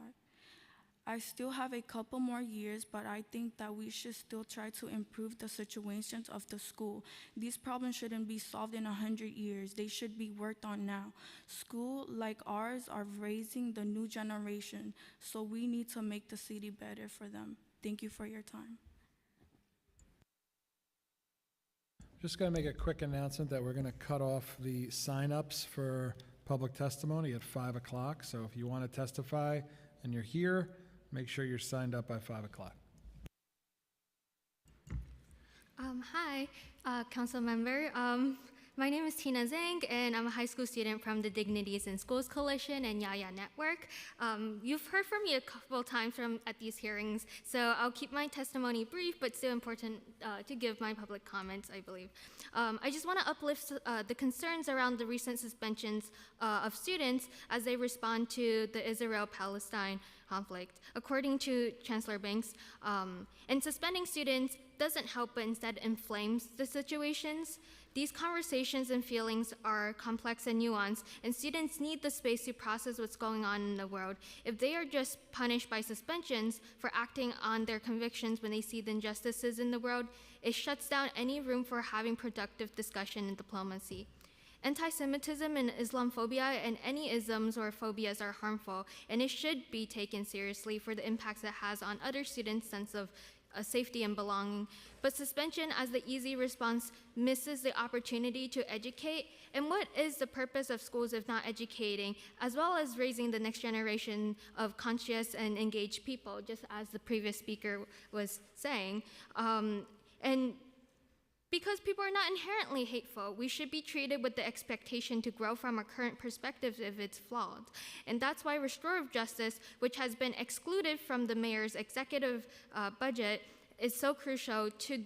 I still have a couple more years, but I think that we should still try to improve the situations of the school. These problems shouldn't be solved in 100 years. They should be worked on now. Schools like ours are raising the new generation, so we need to make the city better for them. Thank you for your time. Just going to make a quick announcement that we're going to cut off the sign-ups for public testimony at 5 o'clock. So if you want to testify and you're here, make sure you're signed up by 5 o'clock. Hi, council member. My name is Tina Zhang, and I'm a high school student from the Dignities in Schools Coalition and Yaya Network. You've heard from me a couple times at these hearings, so I'll keep my testimony brief, but still important to give my public comments, I believe. I just want to uplift the concerns around the recent suspensions of students as they respond to the Israel-Palestine conflict. According to Chancellor Banks, and suspending students doesn't help, but instead inflames the situations. These conversations and feelings are complex and nuanced, and students need the space to process what's going on in the world. If they are just punished by suspensions for acting on their convictions when they see the injustices in the world, it shuts down any room for having productive discussion and diplomacy. Anti-Semitism and Islamophobia and any isms or phobias are harmful, and it should be taken seriously for the impacts it has on other students' sense of safety and belonging. But suspension as the easy response misses the opportunity to educate. And what is the purpose of schools if not educating, as well as raising the next generation of conscious and engaged people, just as the previous speaker was saying. And because people are not inherently hateful, we should be treated with the expectation to grow from our current perspectives if it's flawed. And that's why restorative justice, which has been excluded from the mayor's executive budget, is so crucial to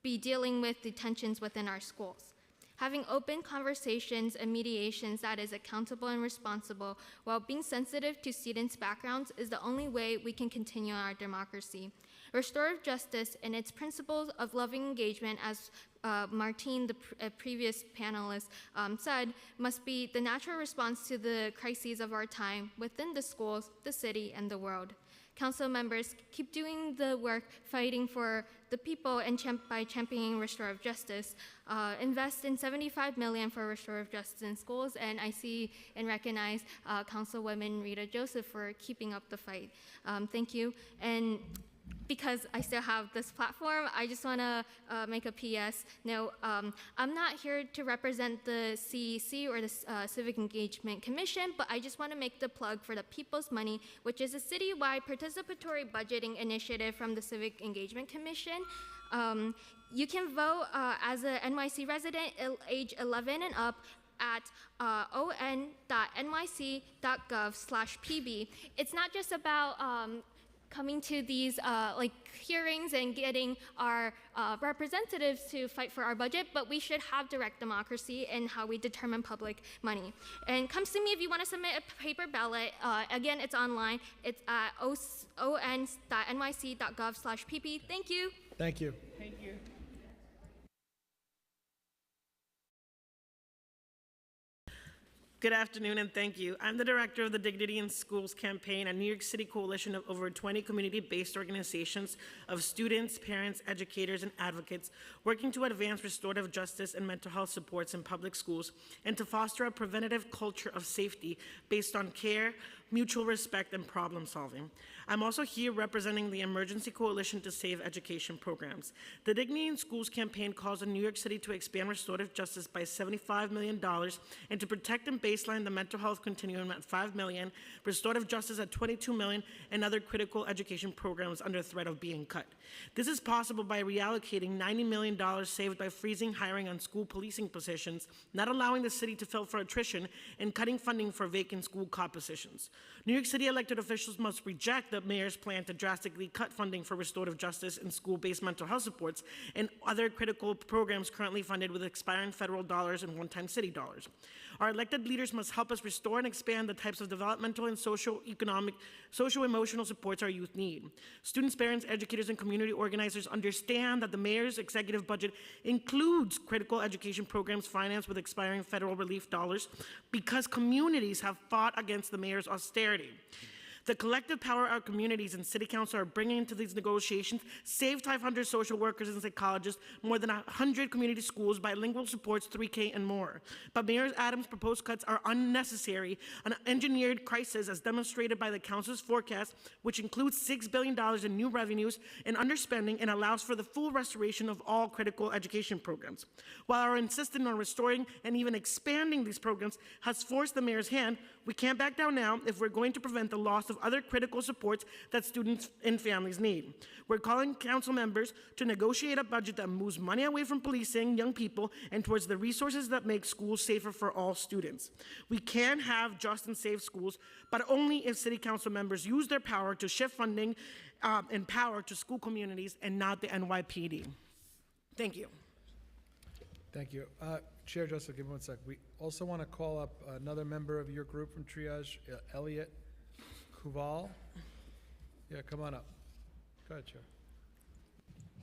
be dealing with the tensions within our schools. Having open conversations and mediations that is accountable and responsible while being sensitive to students' backgrounds is the only way we can continue our democracy. Restorative justice and its principles of loving engagement, as Martine, the previous panelist, said, must be the natural response to the crises of our time within the schools, the city, and the world. Council members, keep doing the work fighting for the people and by championing restorative justice. Invest in $75 million for restorative justice in schools, and I see and recognize Councilwoman Rita Joseph for keeping up the fight. Thank you. And because I still have this platform, I just want to make a PS. No, I'm not here to represent the CEC or the Civic Engagement Commission, but I just want to make the plug for the People's Money, which is a citywide participatory budgeting initiative from the Civic Engagement Commission. You can vote as a NYC resident age 11 and up at on.nyc.gov/pb. It's not just about coming to these hearings and getting our representatives to fight for our budget, but we should have direct democracy in how we determine public money. And come see me if you want to submit a paper ballot. Again, it's online. It's at on.nyc.gov/pp. Thank you. Thank you. Thank you. Good afternoon and thank you. I'm the director of the Dignity in Schools campaign, a New York City coalition of over 20 community-based organizations of students, parents, educators, and advocates working to advance restorative justice and mental health supports in public schools and to foster a preventative culture of safety based on care, mutual respect, and problem solving. I'm also here representing the Emergency Coalition to Save Education programs. The Dignity in Schools campaign calls on New York City to expand restorative justice by $75 million and to protect and baseline the mental health continuum at $5 million, restorative justice at $22 million, and other critical education programs under threat of being cut. This is possible by reallocating $90 million saved by freezing hiring on school policing positions, not allowing the city to fill for attrition, and cutting funding for vacant school cop positions. New York City elected officials must reject the mayor's plan to drastically cut funding for restorative justice and school-based mental health supports and other critical programs currently funded with expiring federal dollars and one-time city dollars. Our elected leaders must help us restore and expand the types of developmental and social-emotional supports our youth need. Students, parents, educators, and community organizers understand that the mayor's executive budget includes critical education programs financed with expiring federal relief dollars because communities have fought against the mayor's austerity. The collective power our communities and city council are bringing into these negotiations saved 500 social workers and psychologists, more than 100 community schools, bilingual supports, 3K, and more. But Mayor Adams' proposed cuts are unnecessary, an engineered crisis as demonstrated by the council's forecast, which includes $6 billion in new revenues and underspending and allows for the full restoration of all critical education programs. While our insistence on restoring and even expanding these programs has forced the mayor's hand, we can't back down now if we're going to prevent the loss of other critical supports that students and families need. We're calling council members to negotiate a budget that moves money away from policing young people and towards the resources that make schools safer for all students. We can have just and safe schools, but only if city council members use their power to shift funding and power to school communities and not the NYPD. Thank you. Thank you. Chair Joseph, give me 1 sec. We also want to call up another member of your group from Triage, Elliot Kuval. Yeah, come on up. Go ahead, Chair.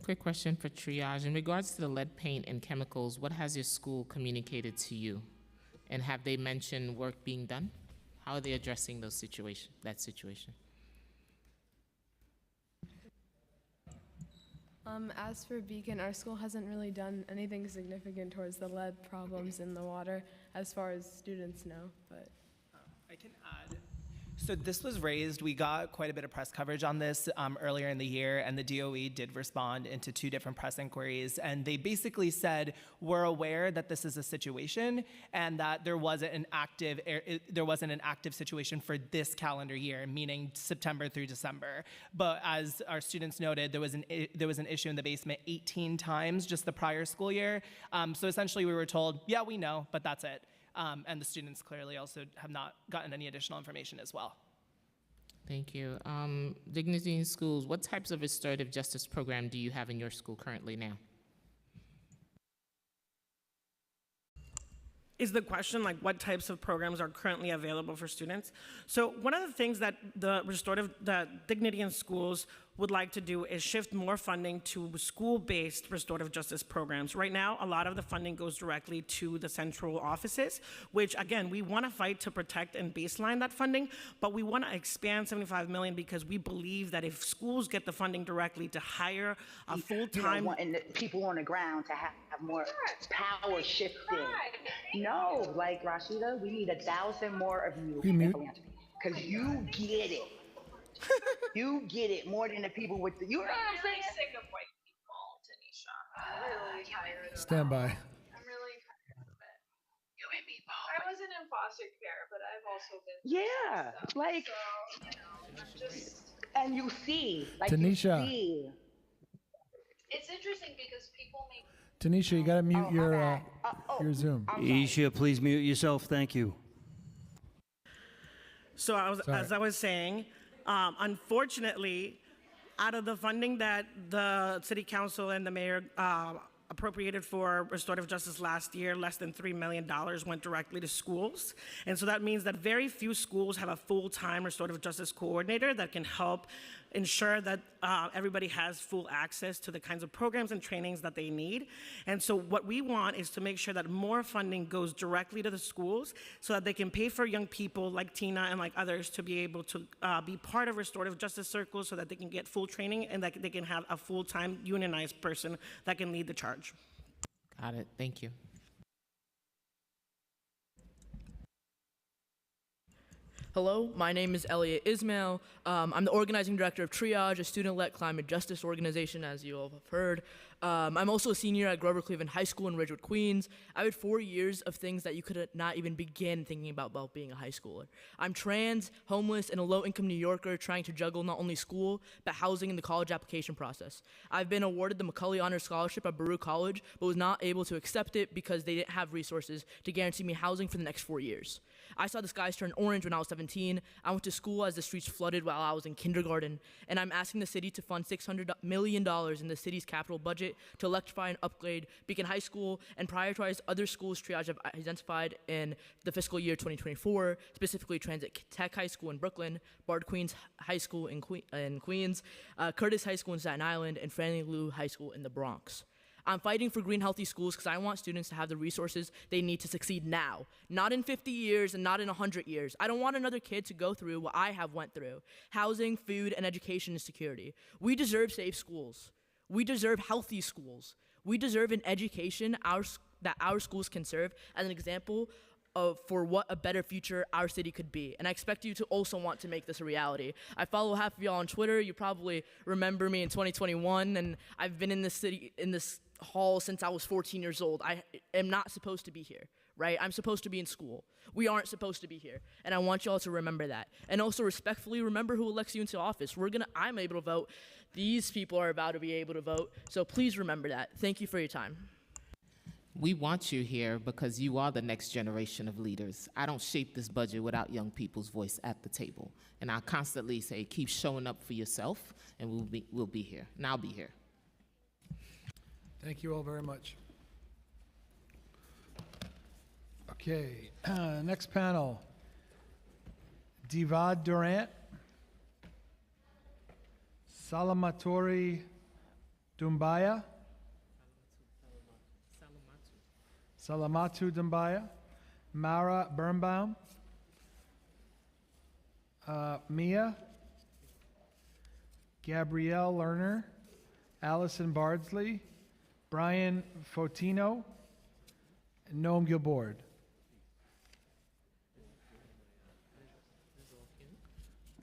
Quick question for Triage. In regards to the lead paint and chemicals, what has your school communicated to you? And have they mentioned work being done? How are they addressing that situation? As for Beacon, our school hasn't really done anything significant towards the lead problems in the water as far as students know, but. I can add. So this was raised, we got quite a bit of press coverage on this earlier in the year, and the DOE did respond into 2 different press inquiries, and they basically said, we're aware that this is a situation and that there wasn't an active situation for this calendar year, meaning September through December. But as our students noted, there was an issue in the basement 18 times just the prior school year. So essentially we were told, yeah, we know, but that's it. And the students clearly also have not gotten any additional information as well. Thank you. Dignity in Schools, what types of restorative justice program do you have in your school currently now? is the question, like what types of programs are currently available for students. So one of the things that the Dignity in Schools would like to do is shift more funding to school-based restorative justice programs. Right now, a lot of the funding goes directly to the central offices, which again, we want to fight to protect and baseline that funding, but we want to expand 75 million because we believe that if schools get the funding directly to hire a full-time... wanting the people on the ground to have more power shifting. No, like Rashida, we need 1,000 more of you in philanthropy because you get it. You get it more than the people with the, you know what I'm saying? Sick of white people, Tanisha. I'm really tired of Stand by. I'm really tired of it. You and me both. I wasn't in foster care, but I've also been Yeah, stuff. like, So, I'm just. and you see, like Tanisha. you see. It's interesting because people make. Tanisha, you got to mute your Zoom. Isha, please mute yourself. Thank you. So as I was saying, unfortunately, out of the funding that the city council and the mayor appropriated for restorative justice last year, less than $3 million went directly to schools. And so that means that very few schools have a full-time restorative justice coordinator that can help ensure that everybody has full access to the kinds of programs and trainings that they need. And so what we want is to make sure that more funding goes directly to the schools so that they can pay for young people like Tina and like others to be able to be part of restorative justice circles so that they can get full training and that they can have a full-time unionized person that can lead the charge. Got it. Thank you. Hello, my name is Elliot Ismail. I'm the organizing director of Triage, a student-led climate justice organization, as you all have heard. I'm also a senior at Grover Cleveland High School in Ridgewood, Queens. I had 4 years of things that you could not even begin thinking about being a high schooler. I'm trans, homeless, and a low-income New Yorker trying to juggle not only school, but housing and the college application process. I've been awarded the Macaulay Honors Scholarship at Baruch College, but was not able to accept it because they didn't have resources to guarantee me housing for the next 4 years. I saw the skies turn orange when I was 17. I went to school as the streets flooded while I was in kindergarten, and I'm asking the city to fund $600 million in the city's capital budget to electrify and upgrade Beacon High School and prioritize other schools Triage have identified in the fiscal year 2024, specifically Transit Tech High School in Brooklyn, Bard Queens High School in Queens, Curtis High School in Staten Island, and Fannie Lou High School in the Bronx. I'm fighting for green, healthy schools because I want students to have the resources they need to succeed now, not in 50 years and not in 100 years. I don't want another kid to go through what I have went through: housing, food, and education and security. We deserve safe schools. We deserve healthy schools. We deserve an education that our schools can serve as an example for what a better future our city could be. And I expect you to also want to make this a reality. I follow half of y'all on Twitter. You probably remember me in 2021, and I've been in this city, in this hall since I was 14 years old. I am not supposed to be here, right? I'm supposed to be in school. We aren't supposed to be here. And I want y'all to remember that. And also respectfully remember who elects you into office. I'm able to vote. These people are about to be able to vote. So please remember that. Thank you for your time. We want you here because you are the next generation of leaders. I don't shape this budget without young people's voice at the table. And I constantly say, keep showing up for yourself, and we'll be here. And I'll be here. Thank you all very much. Okay, next panel. Divad Durant, Salamatori Dumbaya, Salamatu Dumbaya, Mara Birnbaum, Mia, Gabrielle Lerner, Allison Bardsley, Brian Fotino, and Noam Gilboard.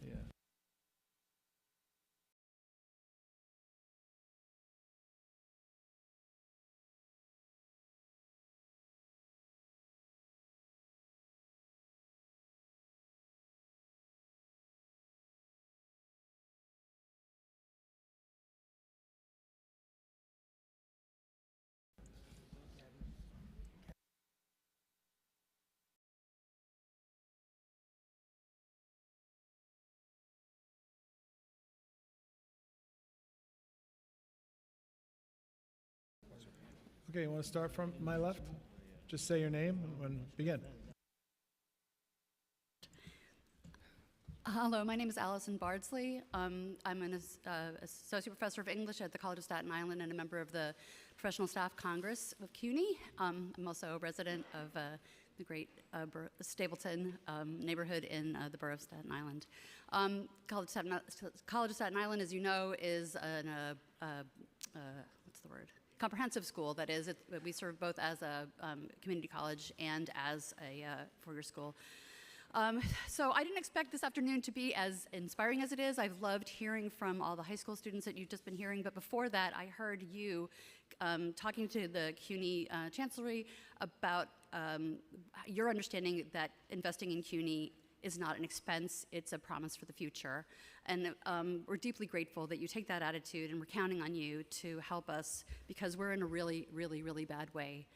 Yeah. Okay, you want to start from my left? just say your name and begin. Hello, my name is Allison Bardsley. I'm an associate professor of English at the College of Staten Island and a member of the Professional Staff Congress of CUNY. I'm also a resident of the great Stapleton neighborhood in the borough of Staten Island. College of Staten Island, as you know, is what's the word? Comprehensive school. That is, we serve both as a community college and as a four-year school. So I didn't expect this afternoon to be as inspiring as it is. I've loved hearing from all the high school students that you've just been hearing, but before that, I heard you talking to the CUNY Chancellery about your understanding that investing in CUNY is not an expense, it's a promise for the future. And we're deeply grateful that you take that attitude, and we're counting on you to help us because we're in a really, really, really bad way.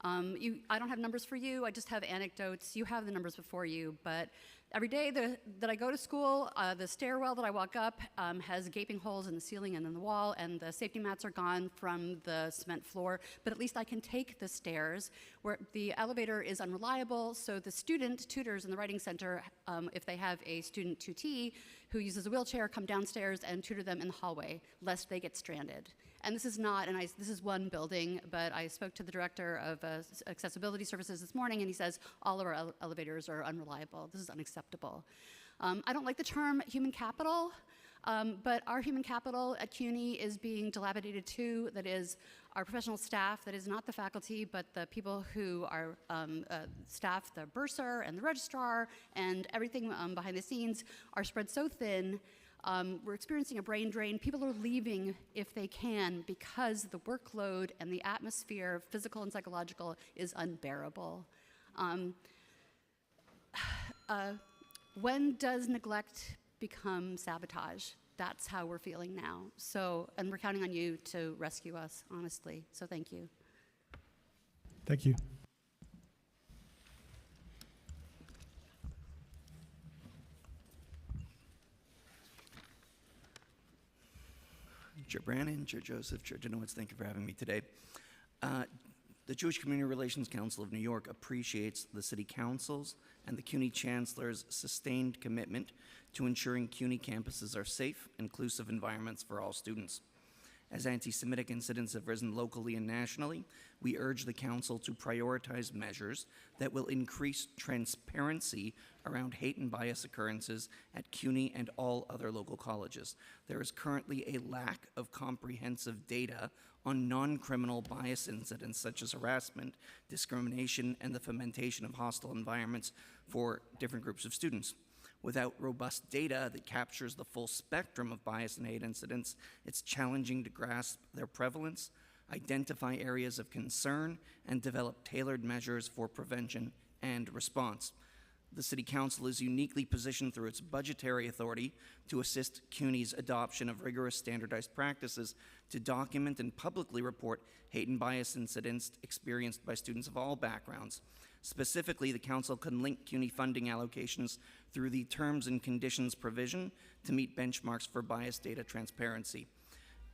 I don't have numbers for you, I just have anecdotes. You have the numbers before you, but every day that I go to school, the stairwell that I walk up has gaping holes in the ceiling and in the wall, and the safety mats are gone from the cement floor, but at least I can take the stairs. Where the elevator is unreliable, so the tutors in the writing center, if they have a student tutee who uses a wheelchair, come downstairs and tutor them in the hallway, lest they get stranded. And this is not, this is one building, but I spoke to the director of accessibility services this morning, and he says all of our elevators are unreliable. This is unacceptable. I don't like the term human capital, but our human capital at CUNY is being dilapidated too. That is, our professional staff, that is not the faculty, but the people who are staff, the bursar and the registrar, and everything behind the scenes are spread so thin. We're experiencing a brain drain. People are leaving if they can because the workload and the atmosphere, physical and psychological, is unbearable. When does neglect become sabotage? That's how we're feeling now. So, and we're counting on you to rescue us, honestly. So thank you. Thank you. Chair Brannon, Chair Joseph, Chair Janowitz, thank you for having me today. The Jewish Community Relations Council of New York appreciates the City Council's and the CUNY Chancellor's sustained commitment to ensuring CUNY campuses are safe, inclusive environments for all students. As anti-Semitic incidents have risen locally and nationally, we urge the Council to prioritize measures that will increase transparency around hate and bias occurrences at CUNY and all other local colleges. There is currently a lack of comprehensive data on non-criminal bias incidents such as harassment, discrimination, and the fomentation of hostile environments for different groups of students. Without robust data that captures the full spectrum of bias and hate incidents, it's challenging to grasp their prevalence, identify areas of concern, and develop tailored measures for prevention and response. The City Council is uniquely positioned through its budgetary authority to assist CUNY's adoption of rigorous standardized practices to document and publicly report hate and bias incidents experienced by students of all backgrounds. Specifically, the Council can link CUNY funding allocations through the terms and conditions provision to meet benchmarks for bias data transparency.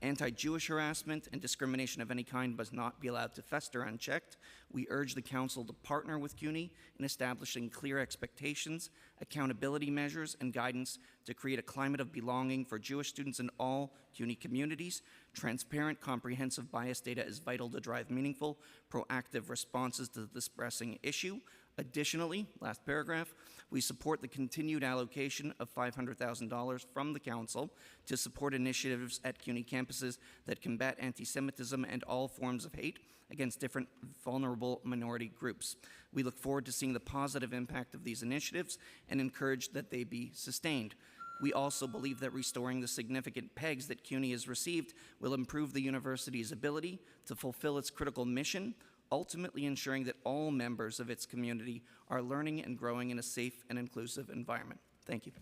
Anti-Jewish harassment and discrimination of any kind must not be allowed to fester unchecked. We urge the Council to partner with CUNY in establishing clear expectations, accountability measures, and guidance to create a climate of belonging for Jewish students in all CUNY communities. Transparent, comprehensive bias data is vital to drive meaningful, proactive responses to this pressing issue. Additionally, last paragraph, we support the continued allocation of $500,000 from the Council to support initiatives at CUNY campuses that combat anti-Semitism and all forms of hate against different vulnerable minority groups. We look forward to seeing the positive impact of these initiatives and encourage that they be sustained. We also believe that restoring the significant pegs that CUNY has received will improve the university's ability to fulfill its critical mission, ultimately ensuring that all members of its community are learning and growing in a safe and inclusive environment. Thank you.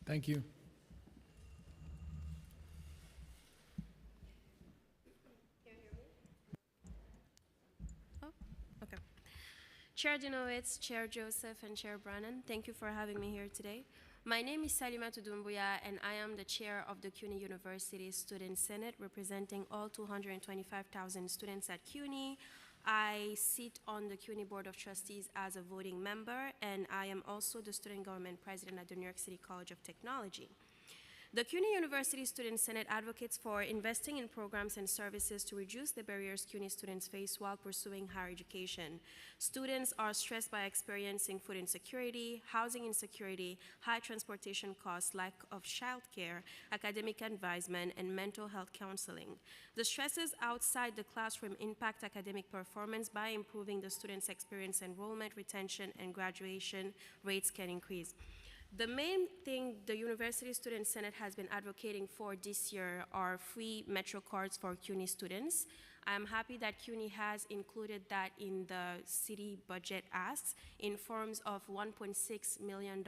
Thank you. Okay. Chair Janowitz, Chair Joseph, and Chair Brannon, thank you for having me here today. My name is Salima Tudumbuya, and I am the chair of the CUNY University Student Senate, representing all 225,000 students at CUNY. I sit on the CUNY Board of Trustees as a voting member, and I am also the student government president at the New York City College of Technology. The CUNY University Student Senate advocates for investing in programs and services to reduce the barriers CUNY students face while pursuing higher education. Students are stressed by experiencing food insecurity, housing insecurity, high transportation costs, lack of childcare, academic advisement, and mental health counseling. The stresses outside the classroom impact academic performance by improving the students' experience. Enrollment, retention, and graduation rates can increase. The main thing the University Student Senate has been advocating for this year are free Metro cards for CUNY students. I'm happy that CUNY has included that in the city budget asks in forms of $1.6 million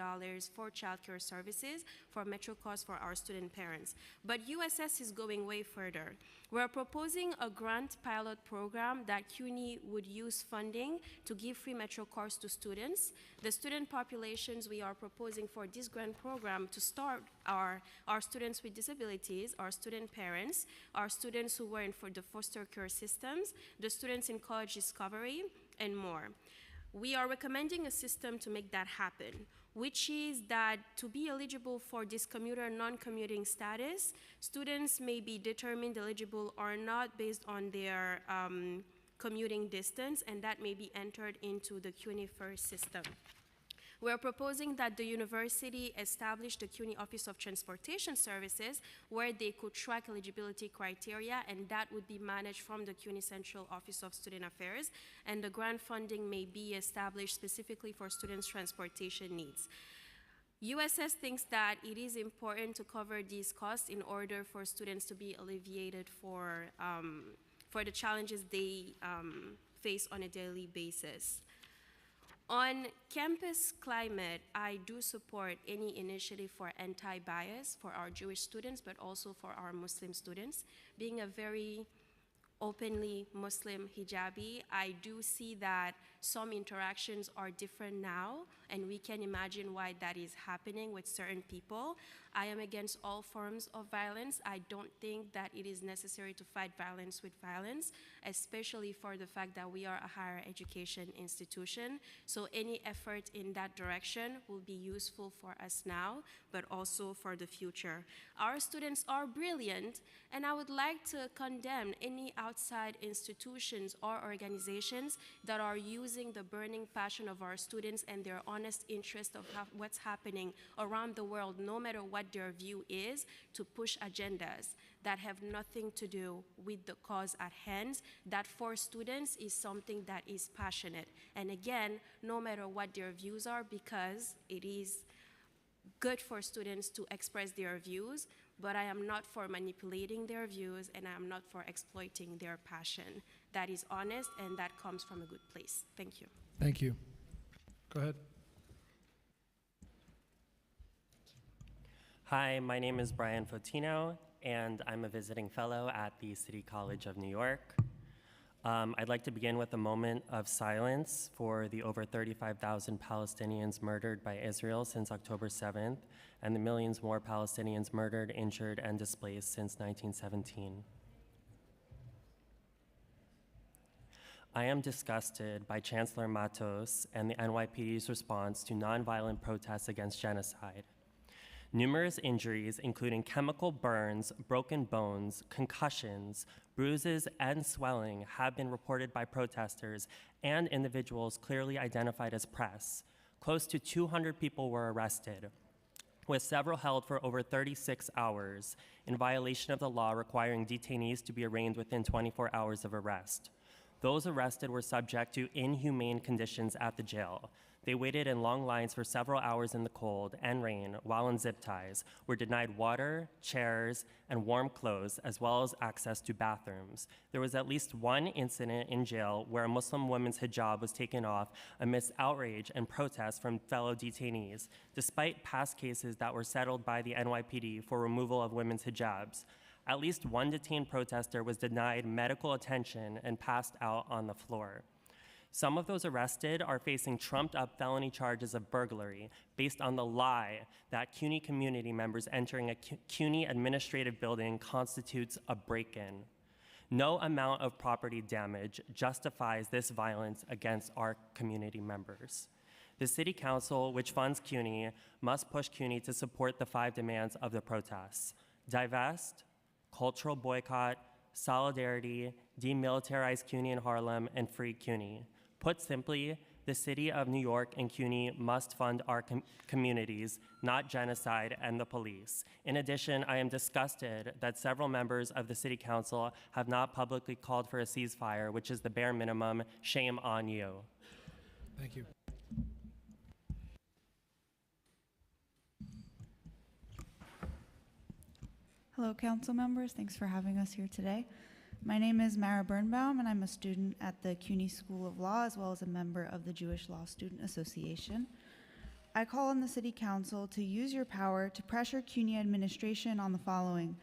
for childcare services for Metro cards for our student parents. But USS is going way further. We're proposing a grant pilot program that CUNY would use funding to give free Metro cards to students. The student populations we are proposing for this grant program to start are our students with disabilities, our student parents, our students who were in for the foster care systems, the students in college discovery, and more. We are recommending a system to make that happen, which is that to be eligible for this commuter non-commuting status, students may be determined eligible or not based on their commuting distance, and that may be entered into the CUNY First system. We're proposing that the university establish the CUNY Office of Transportation Services where they could track eligibility criteria, and that would be managed from the CUNY Central Office of Student Affairs, and the grant funding may be established specifically for students' transportation needs. USS thinks that it is important to cover these costs in order for students to be alleviated for the challenges they face on a daily basis. On campus climate, I do support any initiative for anti-bias for our Jewish students, but also for our Muslim students. Being a very openly Muslim hijabi, I do see that some interactions are different now, and we can imagine why that is happening with certain people. I am against all forms of violence. I don't think that it is necessary to fight violence with violence, especially for the fact that we are a higher education institution. So any effort in that direction will be useful for us now, but also for the future. Our students are brilliant, and I would like to condemn any outside institutions or organizations that are using the burning passion of our students and their honest interest of what's happening around the world, no matter what their view is, to push agendas that have nothing to do with the cause at hand, that for students is something that is passionate. And again, no matter what their views are, because it is good for students to express their views, but I am not for manipulating their views, and I am not for exploiting their passion. That is honest, and that comes from a good place. Thank you. Thank you. Go ahead. Hi, my name is Brian Fotino, and I'm a visiting fellow at the City College of New York. I'd like to begin with a moment of silence for the over 35,000 Palestinians murdered by Israel since October 7th, and the millions more Palestinians murdered, injured, and displaced since 1917. I am disgusted by Chancellor Matos and the NYPD's response to nonviolent protests against genocide. Numerous injuries, including chemical burns, broken bones, concussions, bruises, and swelling, have been reported by protesters and individuals clearly identified as press. Close to 200 people were arrested, with several held for over 36 hours in violation of the law requiring detainees to be arraigned within 24 hours of arrest. Those arrested were subject to inhumane conditions at the jail. They waited in long lines for several hours in the cold and rain while in zip ties, were denied water, chairs, and warm clothes, as well as access to bathrooms. There was at least one incident in jail where a Muslim woman's hijab was taken off amidst outrage and protests from fellow detainees, despite past cases that were settled by the NYPD for removal of women's hijabs. At least one detained protester was denied medical attention and passed out on the floor. Some of those arrested are facing trumped-up felony charges of burglary based on the lie that CUNY community members entering a CUNY administrative building constitutes a break-in. No amount of property damage justifies this violence against our community members. The City Council, which funds CUNY, must push CUNY to support the 5 demands of the protests: divest, cultural boycott, solidarity, demilitarize CUNY in Harlem, and free CUNY. Put simply, the City of New York and CUNY must fund our communities, not genocide and the police. In addition, I am disgusted that several members of the City Council have not publicly called for a ceasefire, which is the bare minimum. Shame on you. Thank you. Hello, council members. Thanks for having us here today. My name is Mara Birnbaum, and I'm a student at the CUNY School of Law, as well as a member of the Jewish Law Student Association. I call on the City Council to use your power to pressure CUNY administration on the following.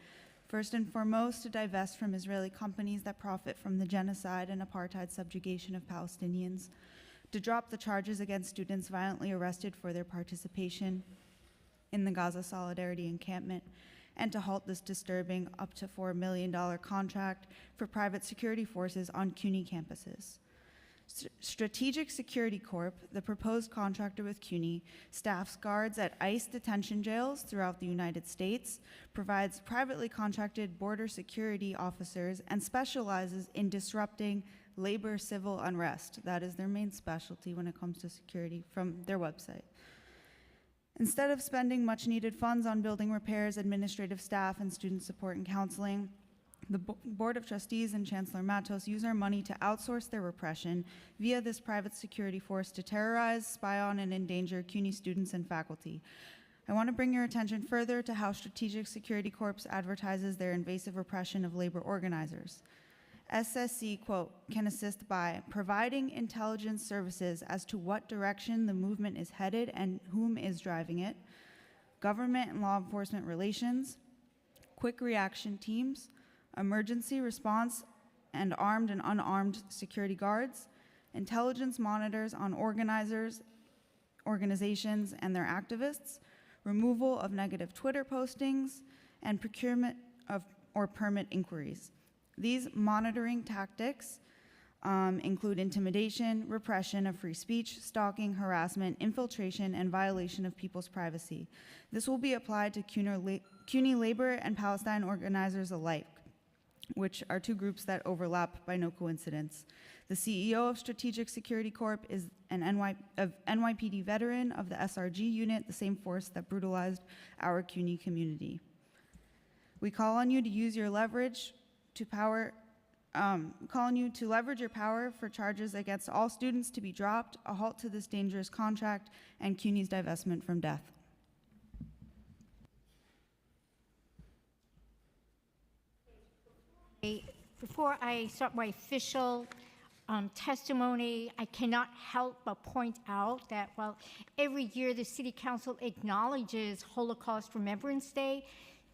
First and foremost, to divest from Israeli companies that profit from the genocide and apartheid subjugation of Palestinians, to drop the charges against students violently arrested for their participation in the Gaza Solidarity Encampment, and to halt this disturbing up to $4 million contract for private security forces on CUNY campuses. Strategic Security Corp., the proposed contractor with CUNY, staffs guards at ICE detention jails throughout the United States, provides privately contracted border security officers, and specializes in disrupting labor civil unrest. That is their main specialty when it comes to security from their website. Instead of spending much needed funds on building repairs, administrative staff, and student support and counseling, the Board of Trustees and Chancellor Matos use our money to outsource their repression via this private security force to terrorize, spy on, and endanger CUNY students and faculty. I want to bring your attention further to how Strategic Security Corps advertises their invasive repression of labor organizers. SSC, quote, can assist by providing intelligence services as to what direction the movement is headed and whom is driving it, government and law enforcement relations, quick reaction teams, emergency response and armed and unarmed security guards, intelligence monitors on organizations and their activists, removal of negative Twitter postings, and procurement of or permit inquiries. These monitoring tactics include intimidation, repression of free speech, stalking, harassment, infiltration, and violation of people's privacy. This will be applied to CUNY labor and Palestine organizers alike, which are 2 groups that overlap by no coincidence. The CEO of Strategic Security Corp is an NYPD veteran of the SRG unit, the same force that brutalized our CUNY community. We call on you to use your leverage to leverage your power for charges against all students to be dropped, a halt to this dangerous contract, and CUNY's divestment from death. Before I start my official testimony, I cannot help but point out that while every year the City Council acknowledges Holocaust Remembrance Day,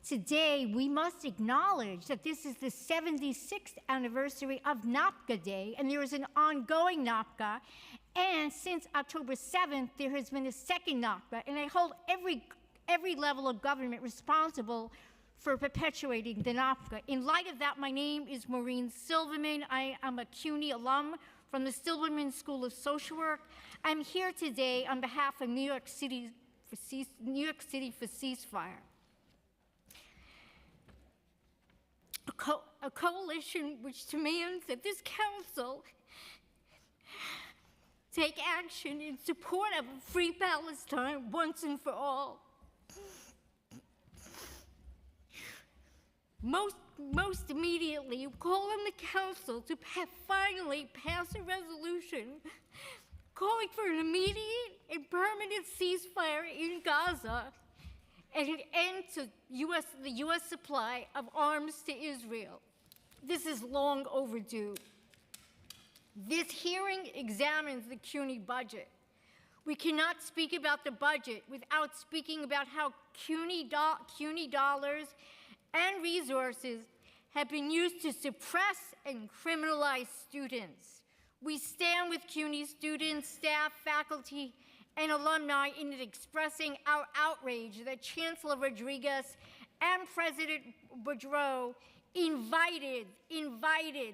today we must acknowledge that this is the 76th anniversary of Napka Day, and there is an ongoing Napka, and since October 7th, there has been a second Napka, and I hold every level of government responsible for perpetuating the Napka. In light of that, my name is Maureen Silverman. I am a CUNY alum from the Silverman School of Social Work. I'm here today on behalf of New York City for ceasefire. A coalition which demands that this council take action in support of a free Palestine once and for all. Most immediately, call on the council to finally pass a resolution calling for an immediate and permanent ceasefire in Gaza and an end to the U.S. supply of arms to Israel. This is long overdue. This hearing examines the CUNY budget. We cannot speak about the budget without speaking about how CUNY dollars and resources have been used to suppress and criminalize students. We stand with CUNY students, staff, faculty, and alumni in expressing our outrage that Chancellor Rodriguez and President Boudreaux invited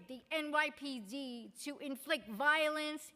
the NYPD to inflict violence